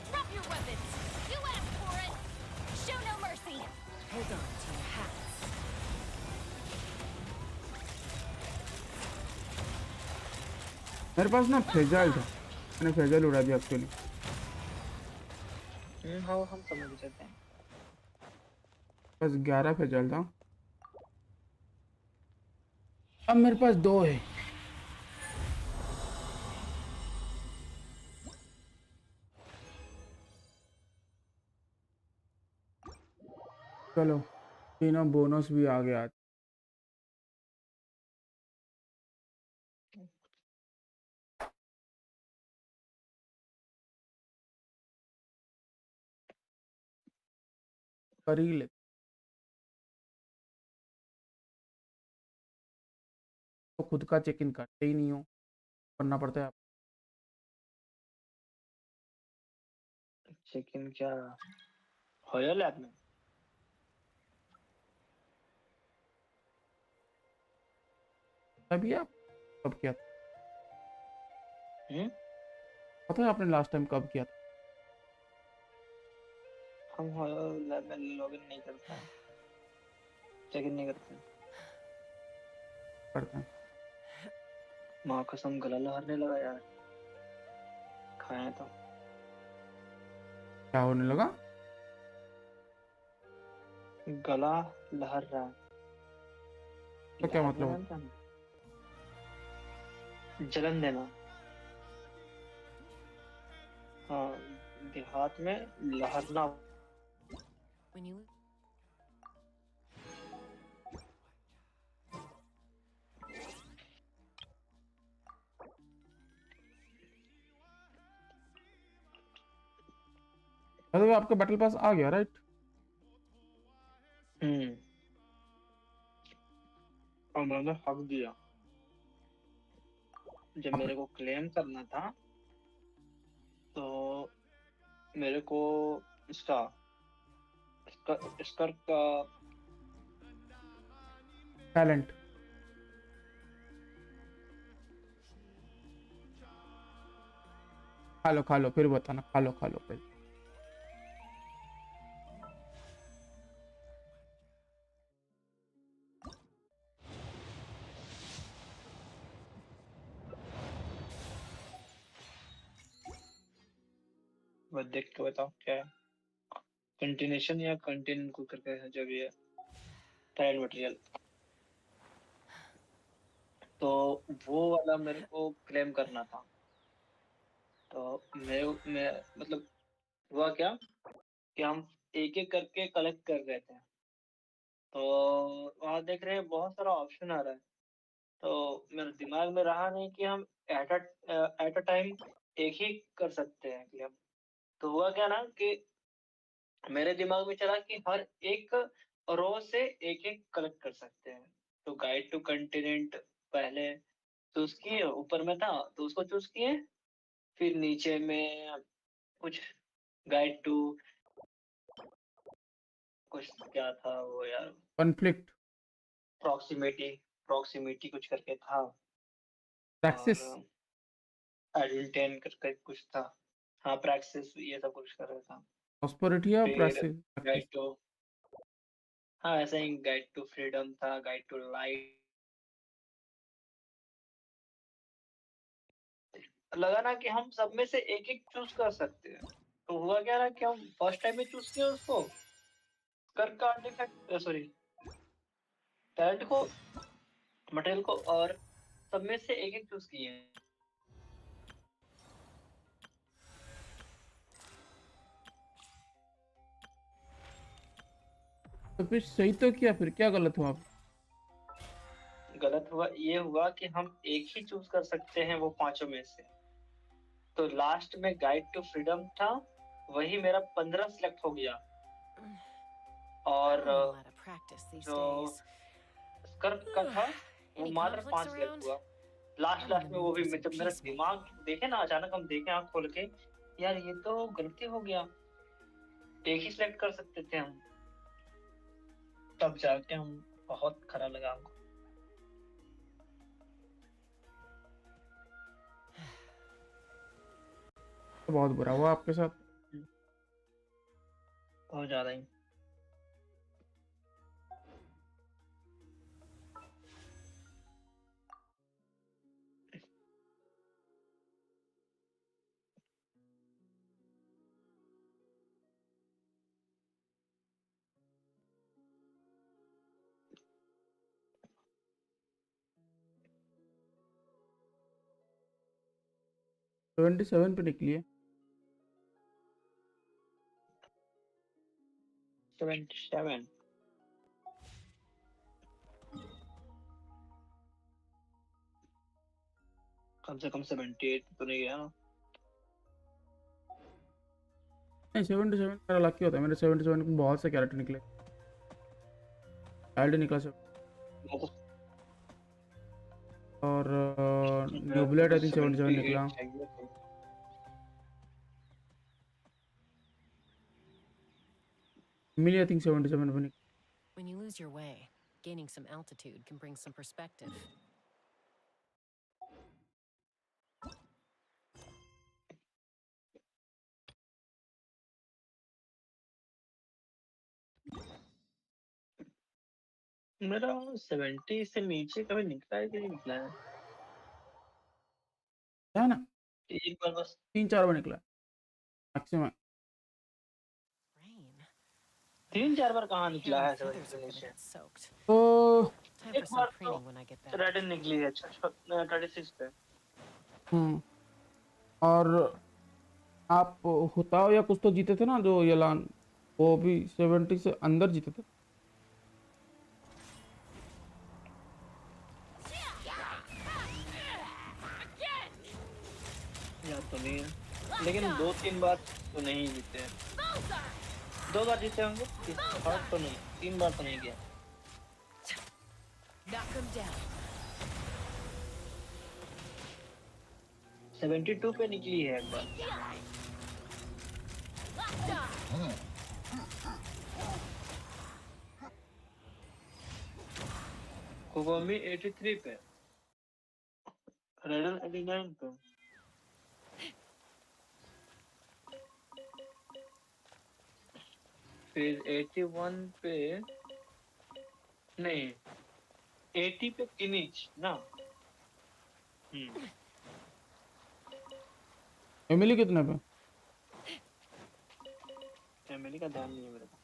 Drop your weapons! You asked for it! Show no mercy! Hold on to your hats. मेरे पास ना फेजाइल था, मैंने फेजाइल उड़ा दिया एक्चुअली। हाँ हम समझ सकते हैं। बस 11 फेजाइल था, अब मेरे पास 2 है। चलो तीनों बोनस भी आ गया। कर ही ले तो खुद का चेक इन करते ही नहीं हो, करना पड़ता है। चेक इन क्या होया लैब में? अभी आप कब किया था? हम्म? पता है आपने लास्ट टाइम कब किया था? हम होया लैब में लॉगिन नहीं करते हैं, चेक इन नहीं करते हैं। करते हैं। माँ कसम गला लहरने लगा यार, खाए तो। क्या होने लगा? गला लहर रहा है। तो क्या लहर मतलब? जानते हैं? जलन देना। हाँ, देहात में लहरना। When you अरे आपका बैटल पास आ गया राइट? और मैंने हक दिया जब मेरे को क्लेम करना था, तो मेरे को इसका स्कर्क का टैलेंट खा लो फिर बताना। खा लो फिर। वो देख के बताओ क्या है, कंटिन्यूशन या कंटिन्यू को करके है जो भी है टैलेंट मटेरियल। तो वो वाला मेरे को क्लेम करना था। तो मैं मतलब हुआ क्या कि हम एक एक करके कलेक्ट कर रहे थे। तो वहाँ देख रहे हैं बहुत सारा ऑप्शन आ रहा है। तो मेरे दिमाग में रहा नहीं कि हम एट अ टाइम एक ही कर सकते हैं क्लेम। तो हुआ क्या ना कि मेरे दिमाग में चला कि हर एक रो से एक एक कलेक्ट कर सकते हैं। तो गाइड टू कंटिनेंट पहले चूज किए, ऊपर में था तो उसको चूज किए। फिर नीचे में कुछ गाइड टू कुछ क्या था वो यार, कॉन्फ्लिक्ट प्रॉक्सिमिटी कुछ करके था। प्रैक्टिस और एडल्टेन करके कुछ था। हाँ, प्रैक्टिस ये सब कुछ कर रहा था। प्रॉस्पेरिटी या फिर प्रैक्टिस? गाइड टू, हाँ ऐसा ही गाइड टू फ्रीडम था, गाइड टू लाइट। लगा ना कि हम सब में से एक एक चूज कर सकते हैं। तो हुआ क्या ना कि हम फर्स्ट टाइम में चूज किया उसको, कर का आर्टिफैक्ट सॉरी टैलेंट को, मटेरियल को, और सब में से एक एक चूज किए। तो फिर सही तो किया, फिर क्या गलत हुआ? गलत हुआ ये हुआ कि हम एक ही चूज कर सकते हैं वो पांचों में से। तो लास्ट में गाइड टू फ्रीडम था, वही मेरा 15 सिलेक्ट हो गया। और जो स्कर्क का था वो मात्र 5 सिलेक्ट हुआ। लास्ट में वो भी जब मेरा दिमाग देखे ना, अचानक हम देखे आंख खोल के, यार ये तो गलती हो गया, एक ही सिलेक्ट कर सकते थे हम। तब जाके हम बहुत खरा लगा हमको। तो बहुत बुरा हुआ आपके साथ। बहुत ज्यादा ही। 77 पे निकली है। 77 कम से कम 78 तो नहीं गया ना। नहीं 77 मेरा लकी होता है, मेरे 77 में बहुत से कैरेक्टर निकले। चाइल्ड निकला सब, और न्यूब्लेड आई थिंक 77 निकला। मिली आई थिंक 77 पे निकला। When you lose your way, gaining some altitude can bring some perspective. मेरा 70 से नीचे कभी निकला है कि नहीं निकला है ना, एक बार बस 3-4 बार निकला मैक्सिमम। 3-4 बार कहाँ निकला है 70 से नीचे? तो एक बार तो रेड निकली है 36 पे। और आप हुताओ या कुछ तो जीते थे ना, जो यलान, वो भी 70 से अंदर जीते थे। याद तो नहीं है, लेकिन 2-3 बार तो नहीं जीते हैं। 2 बार जीते होंगे, थर्ड तो नहीं, 3 बार तो नहीं गया। Knock him down. 72 पे निकली है एक बार। कोकोमी 83 पे, रेडन 89 पे। फिर 81 पे नहीं, 80 पे किनिच ना। एमिली कितने पे? एमिली का ध्यान नहीं है मेरे को,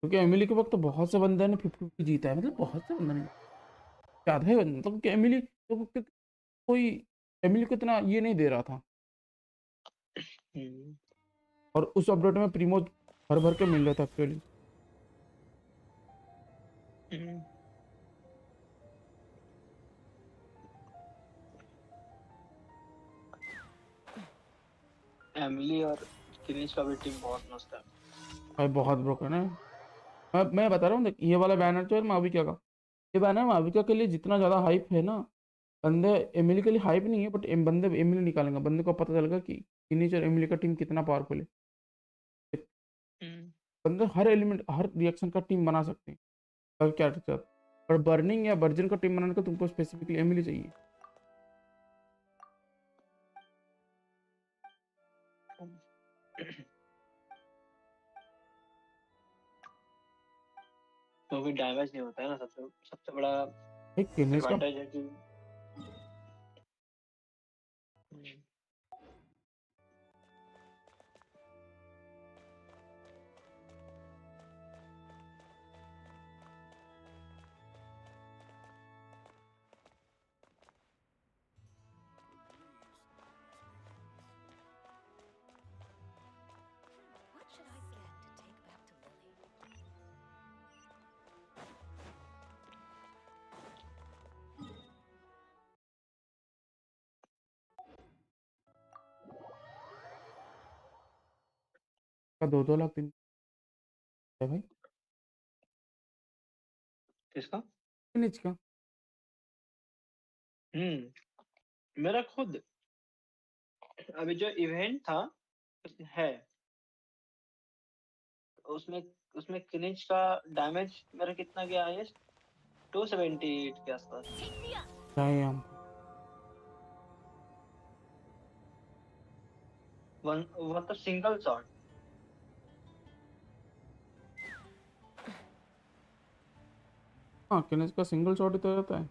क्योंकि एमिली के वक्त तो बहुत से बंदे ने 50-50 जीता है, मतलब बहुत से बंदे ने, ज्यादा ही बंदे, मतलब कि एमिली तो कोई एमिली को इतना ये नहीं दे रहा था। और उस अपडेट में प्रीमो भर भर के मिल रहा था एक्चुअली। एमिली और किनिच का भी टीम बहुत मस्त है भाई, बहुत ब्रोकन है। मैं बता रहा हूँ, देख ये वाला बैनर जो है माविका का, ये बैनर माविका के लिए जितना ज़्यादा हाइप है ना, बंदे एमिली के लिए हाइप नहीं है, बट बंदे एमिली निकालेंगे, बंदे को पता चलेगा कि किनिच और एमिली का टीम कितना पावरफुल है। बंदे हर एलिमेंट, हर रिएक्शन का टीम बना सकते हैं, हर कैरेक्टर। पर बर्निंग या वर्जन का टीम बनाने को तुमको स्पेसिफिकली एमिली चाहिए। तो भी डैमेज नहीं होता है ना, सबसे बड़ा किनिच का एडवांटेज है कि What should I get to take back to Lily? का 2-2 लाख दिन है भाई। किसका? किनिच का। मेरा खुद अभी जो इवेंट था है, उसमें उसमें किनिच का डैमेज मेरा कितना गया है? 278 के आसपास। डैम, वन मतलब सिंगल शॉट। हाँ किनिच का सिंगल शॉट ही तो रहता है।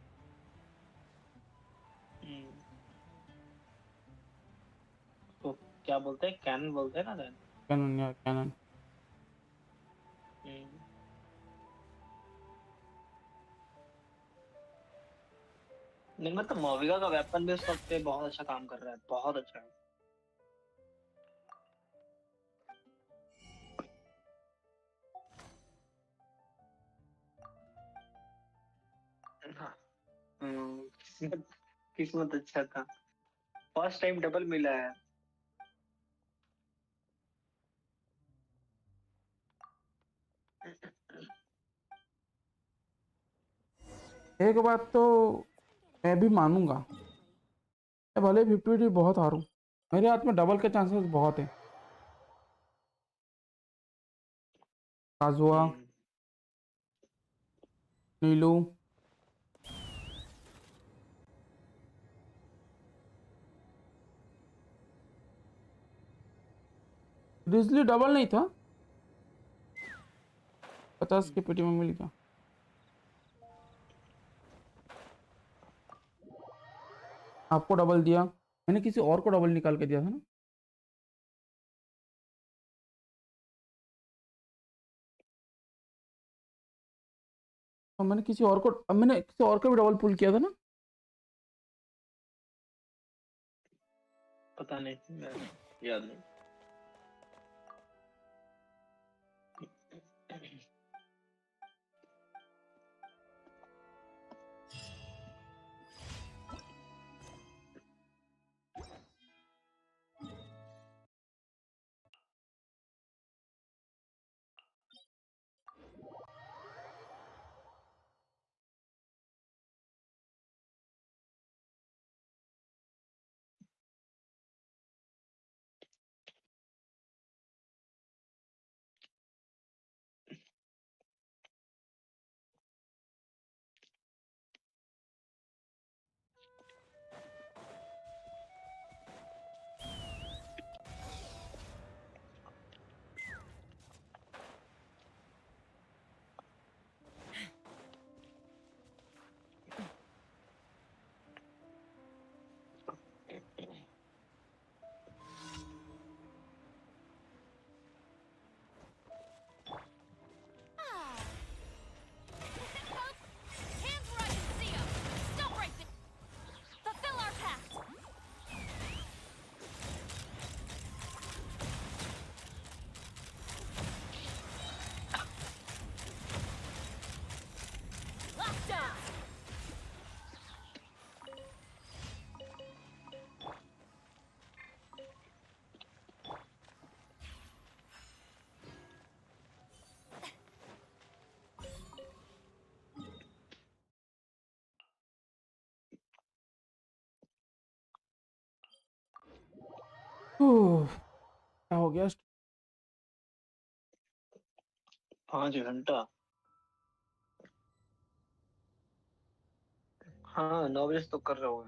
तो क्या बोलते हैं, कैनन बोलते हैं ना देन। कैनन या कैनन। नहीं मतलब मोविगा का वेपन भी उस वक्त पे बहुत अच्छा काम कर रहा है, बहुत अच्छा है। हाँ। किस्मत किस्मत अच्छा था, फर्स्ट टाइम डबल मिला है। एक बात तो मैं भी मानूंगा, मैं भले 50 बहुत हारूं, मेरे हाथ में डबल के चांसेस बहुत हैं। काजुआ, नीलू, रिजली डबल नहीं था, 50 के पेटी में मिल गया। आपको डबल दिया, मैंने किसी और को डबल निकाल के दिया था ना। तो मैंने किसी और को भी डबल पुल किया था ना। पता नहीं, मैं याद नहीं। Hands where I can see 'em. Stop right there. Fulfill our pact. Locked on. क्या हो गया? 5 घंटा। हाँ 9 बजे तो कर रहे हो।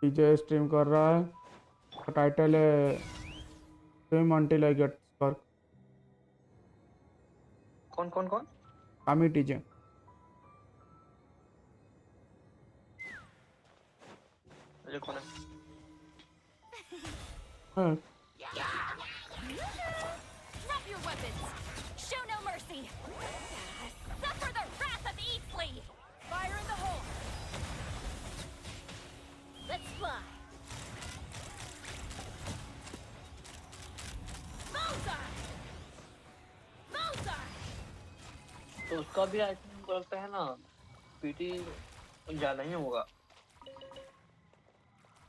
डीजे स्ट्रीम कर रहा है, टाइटल है स्ट्रीम अंटिल आई गेट स्कर्क। कौन कौन कौन? कामी डीजे। मुझे कौन है? हाँ, Drop your weapons. Show no mercy. Suffer the wrath of Eastleigh. Fire in the hole. Let's fly. Bullseye. Bullseye. तो उसका भी आई थिंक हमको लगता है ना पीटी ज्यादा ही होगा।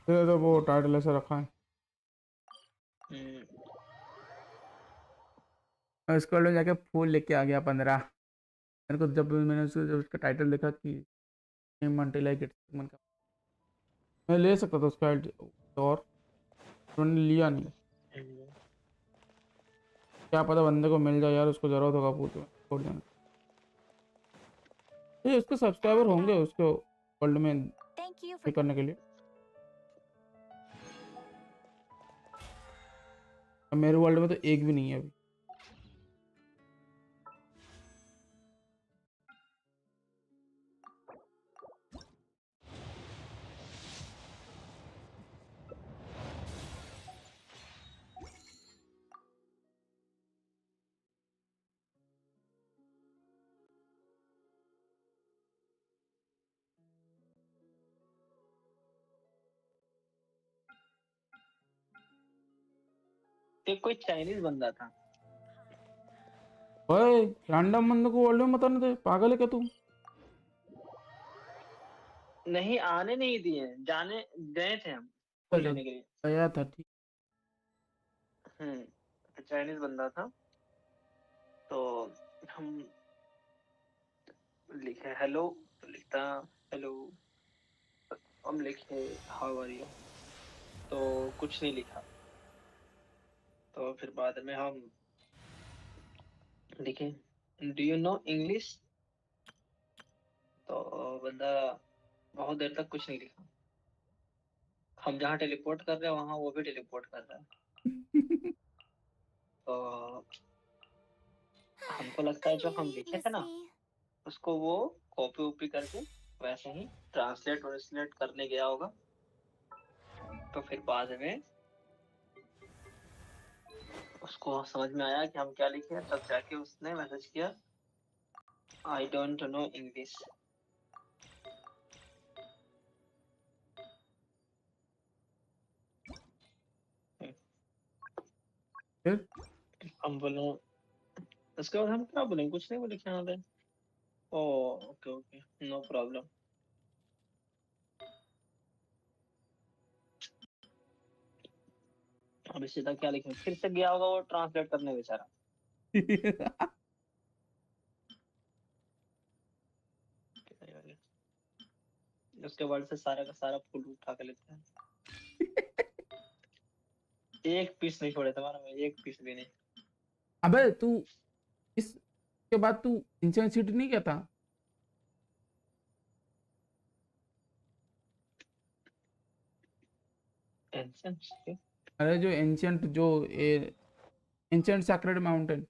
तो वो टाइटल ऐसे रखा है। मैं स्कॉल में जाके फूल लेके आ गया 15। मेरे को मैंने जब उसका टाइटल देखा कि स्ट्रीम अंटिल आई गेट, मैं ले सकता था उसका और मैंने लिया नहीं। क्या पता बंदे को मिल जाए यार, उसको जरूरत होगा फूल में, छोड़ देना। ये उसके सब्सक्राइबर होंगे उसको वर्ल्ड में ये करने के लिए। मेरे वर्ल्ड में तो एक भी नहीं है अभी। एक कोई चाइनीज बंदा था। ओए रैंडम बंदे को वर्ल्ड में मत आने दे, पागल है क्या तू? नहीं आने नहीं दिए, जाने गए थे हम फूल अच्छा, लेने के लिए। गया था, ठीक। चाइनीज बंदा था, तो हम लिखे हेलो, तो लिखता हेलो, हम लिखे हाउ आर यू, तो कुछ नहीं लिखा। तो फिर बाद में हम लिखे डू यू नो इंग्लिश, तो बंदा बहुत देर तक कुछ नहीं लिखा। हम जहाँ टेलीपोर्ट कर रहे हैं वहां वो भी टेलीपोर्ट कर रहा है। तो हमको लगता है जो हम लिखे थे ना उसको वो कॉपी वॉपी करके वैसे ही ट्रांसलेट व्रांसलेट करने गया होगा। तो फिर बाद में उसको समझ में आया कि हम क्या लिखे, तब जाके उसने मैसेज किया आई डोंट नो इंग्लिश। हम बोले, उसके बाद हम क्या बोलेंगे, कुछ नहीं बोले, क्या बोले। ओ ओके ओके, नो प्रॉब्लम। अभी सीधा क्या लिखें, फिर से गया होगा वो ट्रांसलेट करने बेचारा। उसके वर्ड से सारा का सारा फूल उठा के लेते हैं। एक पीस नहीं छोड़े तुम्हारा में, एक पीस भी नहीं। अबे तू इसके बाद तू इंचेंट सिटी नहीं गया था? अरे जो एंशियंट, जो एंशियंट सैक्रेड माउंटेन,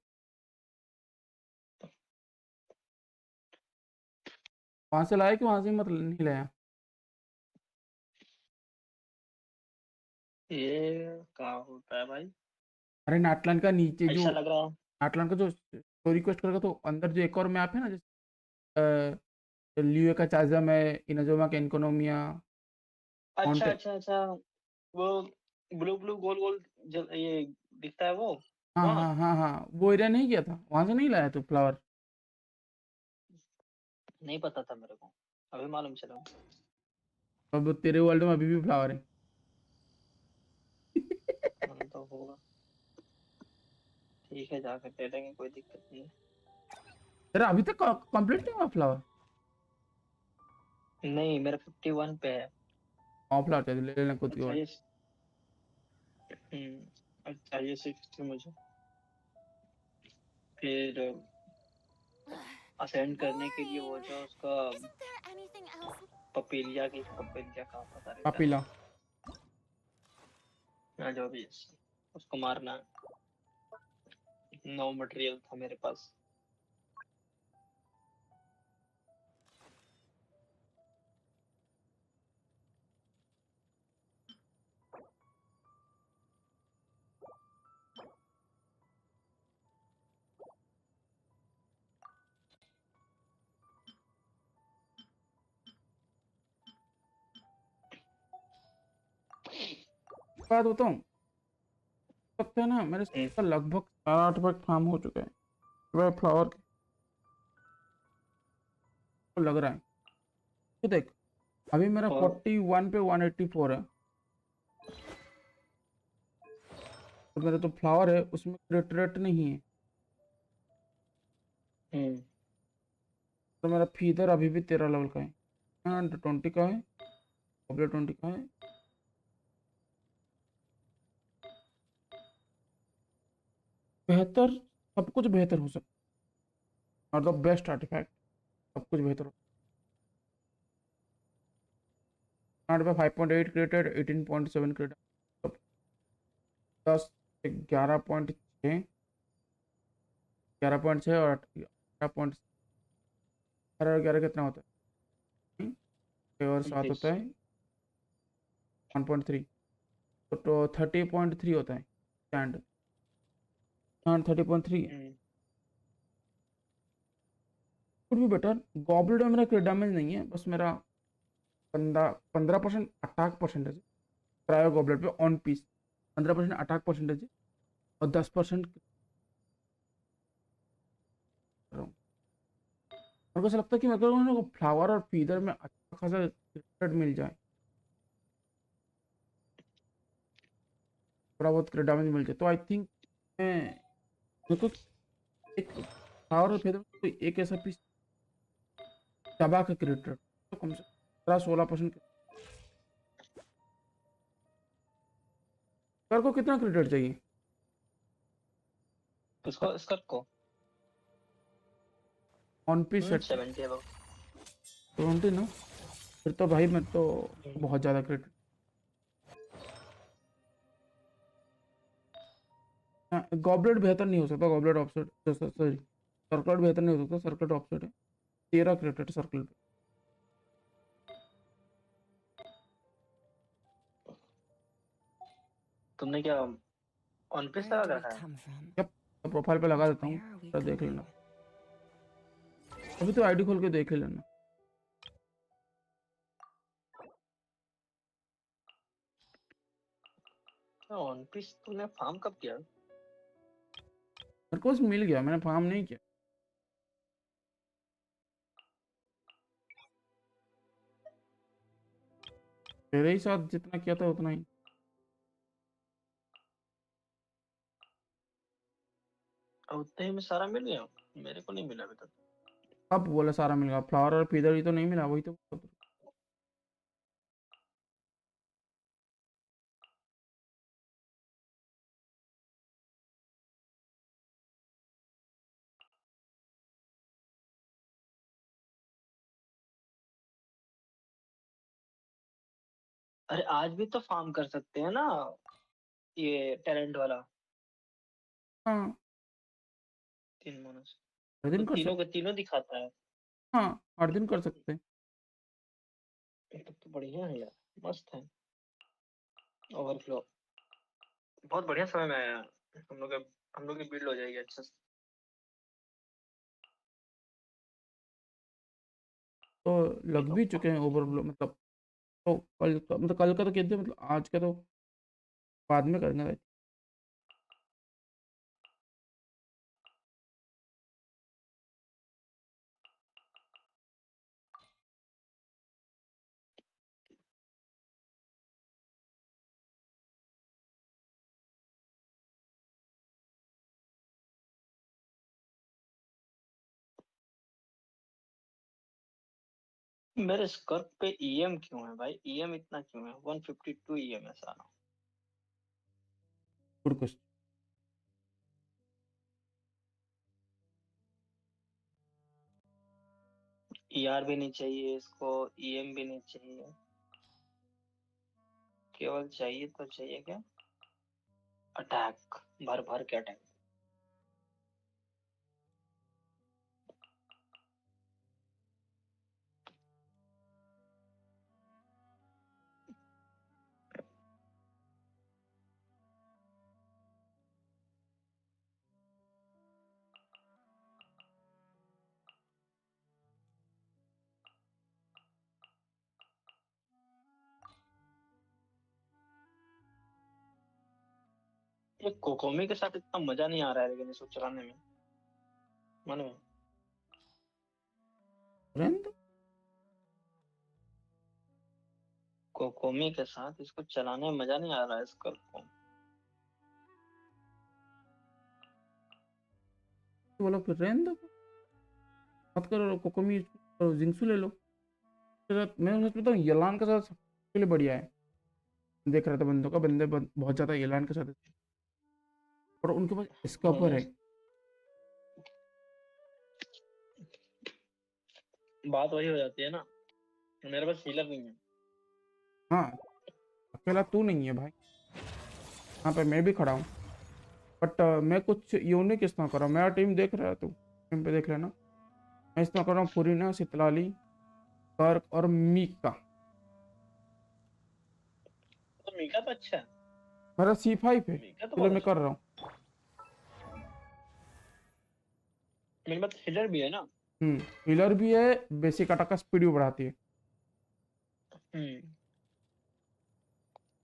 वहां से लाया कि वहां से मतलब नहीं लाया? ये क्या होता है भाई? अरे नाटलान का नीचे जो, ऐसा लग रहा है। नाटलान का जो स्टोरी क्वेस्ट करेगा तो अंदर जो एक और मैप है ना, जैसे लियो का चाजम है, इनाजोमा का इकोनोमिया, अच्छा माउंटेन। अच्छा अच्छा, वो ब्लू ब्लू गोल गोल ये दिखता है वो हाँ वहाँ। हाँ हाँ हाँ, वो एरिया नहीं गया था, वहां से नहीं लाया तू फ्लावर? नहीं पता था मेरे को, अभी मालूम चला। अब तेरे वर्ल्ड में अभी भी फ्लावर है। तो होगा, ठीक है, जाकर दे देंगे, कोई दिक्कत नहीं है। तेरा अभी तक कंप्लीट नहीं हुआ फ्लावर? नहीं, मेरा 51 पे है। हाँ फ्लावर चाहिए, ले लेना खुद की अच्छा वर्ल्ड। ये अच्छा ये 60 मुझे फिर असेंड करने के लिए वो जो उसका पपीलिया की पपीलिया का पता रहता है पापीला। ना, जो भी है, उसको मारना। 9 मटेरियल था मेरे पास। बात बताऊं, लगता है ना मेरे का लगभग 7-8 फार्म हो चुके हैं वह फ्लावर के, को लग रहा है। तो देख, अभी मेरा और 41 पे 184 है, तो मेरा तो फ्लावर है उसमें रेट नहीं है। तो मेरा फीदर अभी भी 13 लेवल का है, एंड 20 का है, 20 का है। बेहतर, सब कुछ बेहतर हो सकता है, और द बेस्ट आर्टिफैक्ट, सब कुछ बेहतर हो। 5.8 क्रेटेड, 18.7 क्रेटेड, 10, 11.6, 11.6 और 18. 11 कितना होता है? 6 और 7 होता है 1.3, तो 30.3 होता है स्टैंड। हाँ 30.3 है, कुछ भी बेटर। गॉबलेट में मेरा डैमेज नहीं है, बस मेरा 15% अटैक परसेंटेज क्रायो गॉबलेट पे ऑन पीस, 15% अटैक परसेंटेज है, और 10% मेरे को ऐसा लगता है कि मेरे को फ्लावर और फीदर में अच्छा खासा क्रेडिट मिल जाए, थोड़ा बहुत क्रेडिट डैमेज मिल जाए, तो आई थिंक मैं मेरे को एक फ्लावर और फीदर में कोई एक ऐसा पीस चबा के क्रेडिट तो कम से कम 16%। सर को कितना क्रेडिट चाहिए? उसको स्कर्क को ऑन पीस सेट 70 अब 20 ना, फिर तो भाई मैं तो बहुत ज़्यादा क्रेडिट। गॉबलेट बेहतर नहीं हो सकता, गॉबलेट ऑफसेट सॉरी सर्कलेट बेहतर नहीं हो सकता, सर्कलेट ऑफसेट है 13 क्रेडिट सर्कलेट। तुमने क्या ऑन पीस लगा के रखा है? यप, प्रोफाइल पे लगा देता हूँ, तो देख लेना, अभी तो आईडी खोल के देख ही लेना। ऑन पीस तुमने फार्म कब किया? मेरे को मिल गया, मैंने फार्म नहीं किया, मेरे ही साथ जितना किया था उतना ही। उतने ही में सारा मिल गया, मेरे को नहीं मिला अभी तक। अब बोला सारा मिल गया, फ्लावर और फीदर ही तो नहीं मिला, वही तो। अरे आज भी तो फार्म कर सकते हैं ना ये टैलेंट वाला। हाँ 3 बोनस हर तो दिन कर तीनों सकते, के तीनों दिखाता है। हाँ हर दिन कर सकते हैं। तब तो बढ़िया है यार, मस्त है। ओवरफ्लो बहुत बढ़िया समय में आया, हम लोग की बिल्ड हो जाएगी अच्छे से। तो लग भी चुके हैं ओवरफ्लो, मतलब तो कल का, मतलब कल का तो कहते हैं, मतलब आज का तो बाद में करेंगे भाई। मेरे स्कर्प पे ईएम क्यों है भाई? ईएम इतना क्यों है? 152 ईएम है सारा। Good question. ईआर भी नहीं चाहिए इसको, ईएम भी नहीं चाहिए, केवल चाहिए तो चाहिए क्या? अटैक, भर भर के अटैक। ये कोकोमी के साथ इतना मजा नहीं आ रहा है लेकिन इसको चलाने में मन में। कोकोमी के साथ इसको चलाने में मजा नहीं आ रहा है स्कर्प को। बोलो फिर रहने दो, मत करो, कोकोमी करो, जिंक्सू ले लो। मैं सच बताऊँ यलान के साथ सबके लिए बढ़िया है, देख रहा था बंदों का, बहुत ज़्यादा यलान के साथ है। और उनके पास स्कॉपर है। बात वही हो जाती है ना, मेरे पास हीलर नहीं है। हाँ अकेला तू नहीं है भाई, यहाँ पे मैं भी खड़ा हूँ, बट मैं कुछ यूनिक इस्तेमाल कर रहा हूँ। मेरा टीम देख रहा है, तू टीम पे देख लेना। मैं इस्तेमाल कर रहा हूँ फुरीना, सितलाली, कर्क और मीका। तो मीका तो अच्छा है, मेरा C5 है, मीका तो इसलिए बहुत मैं अच्छा कर रहा हूँ। मेरे पास हीलर भी है ना। हीलर भी है, बेसिक अटैक का स्पीड भी बढ़ाती है।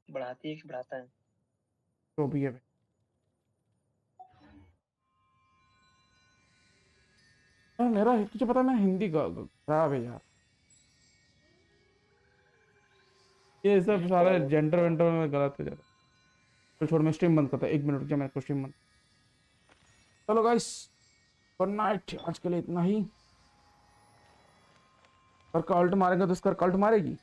बढ़ाती है कि बढ़ाता है? तो भी है भाई। यार मेरा तुझे पता है मैं हिंदी खराब है यार। ये सब सारे जेंडर वेंडर में गलत हो जाता है। तो छोड़ मैं स्ट्रीम बंद करता, 1 मिनट रुक जा, मैं स्ट्रीम बंद। चलो गाइस, गुड नाइट, आज के लिए इतना ही। पर कल्ट मारेंगे तो उसका कल्ट मारेगी।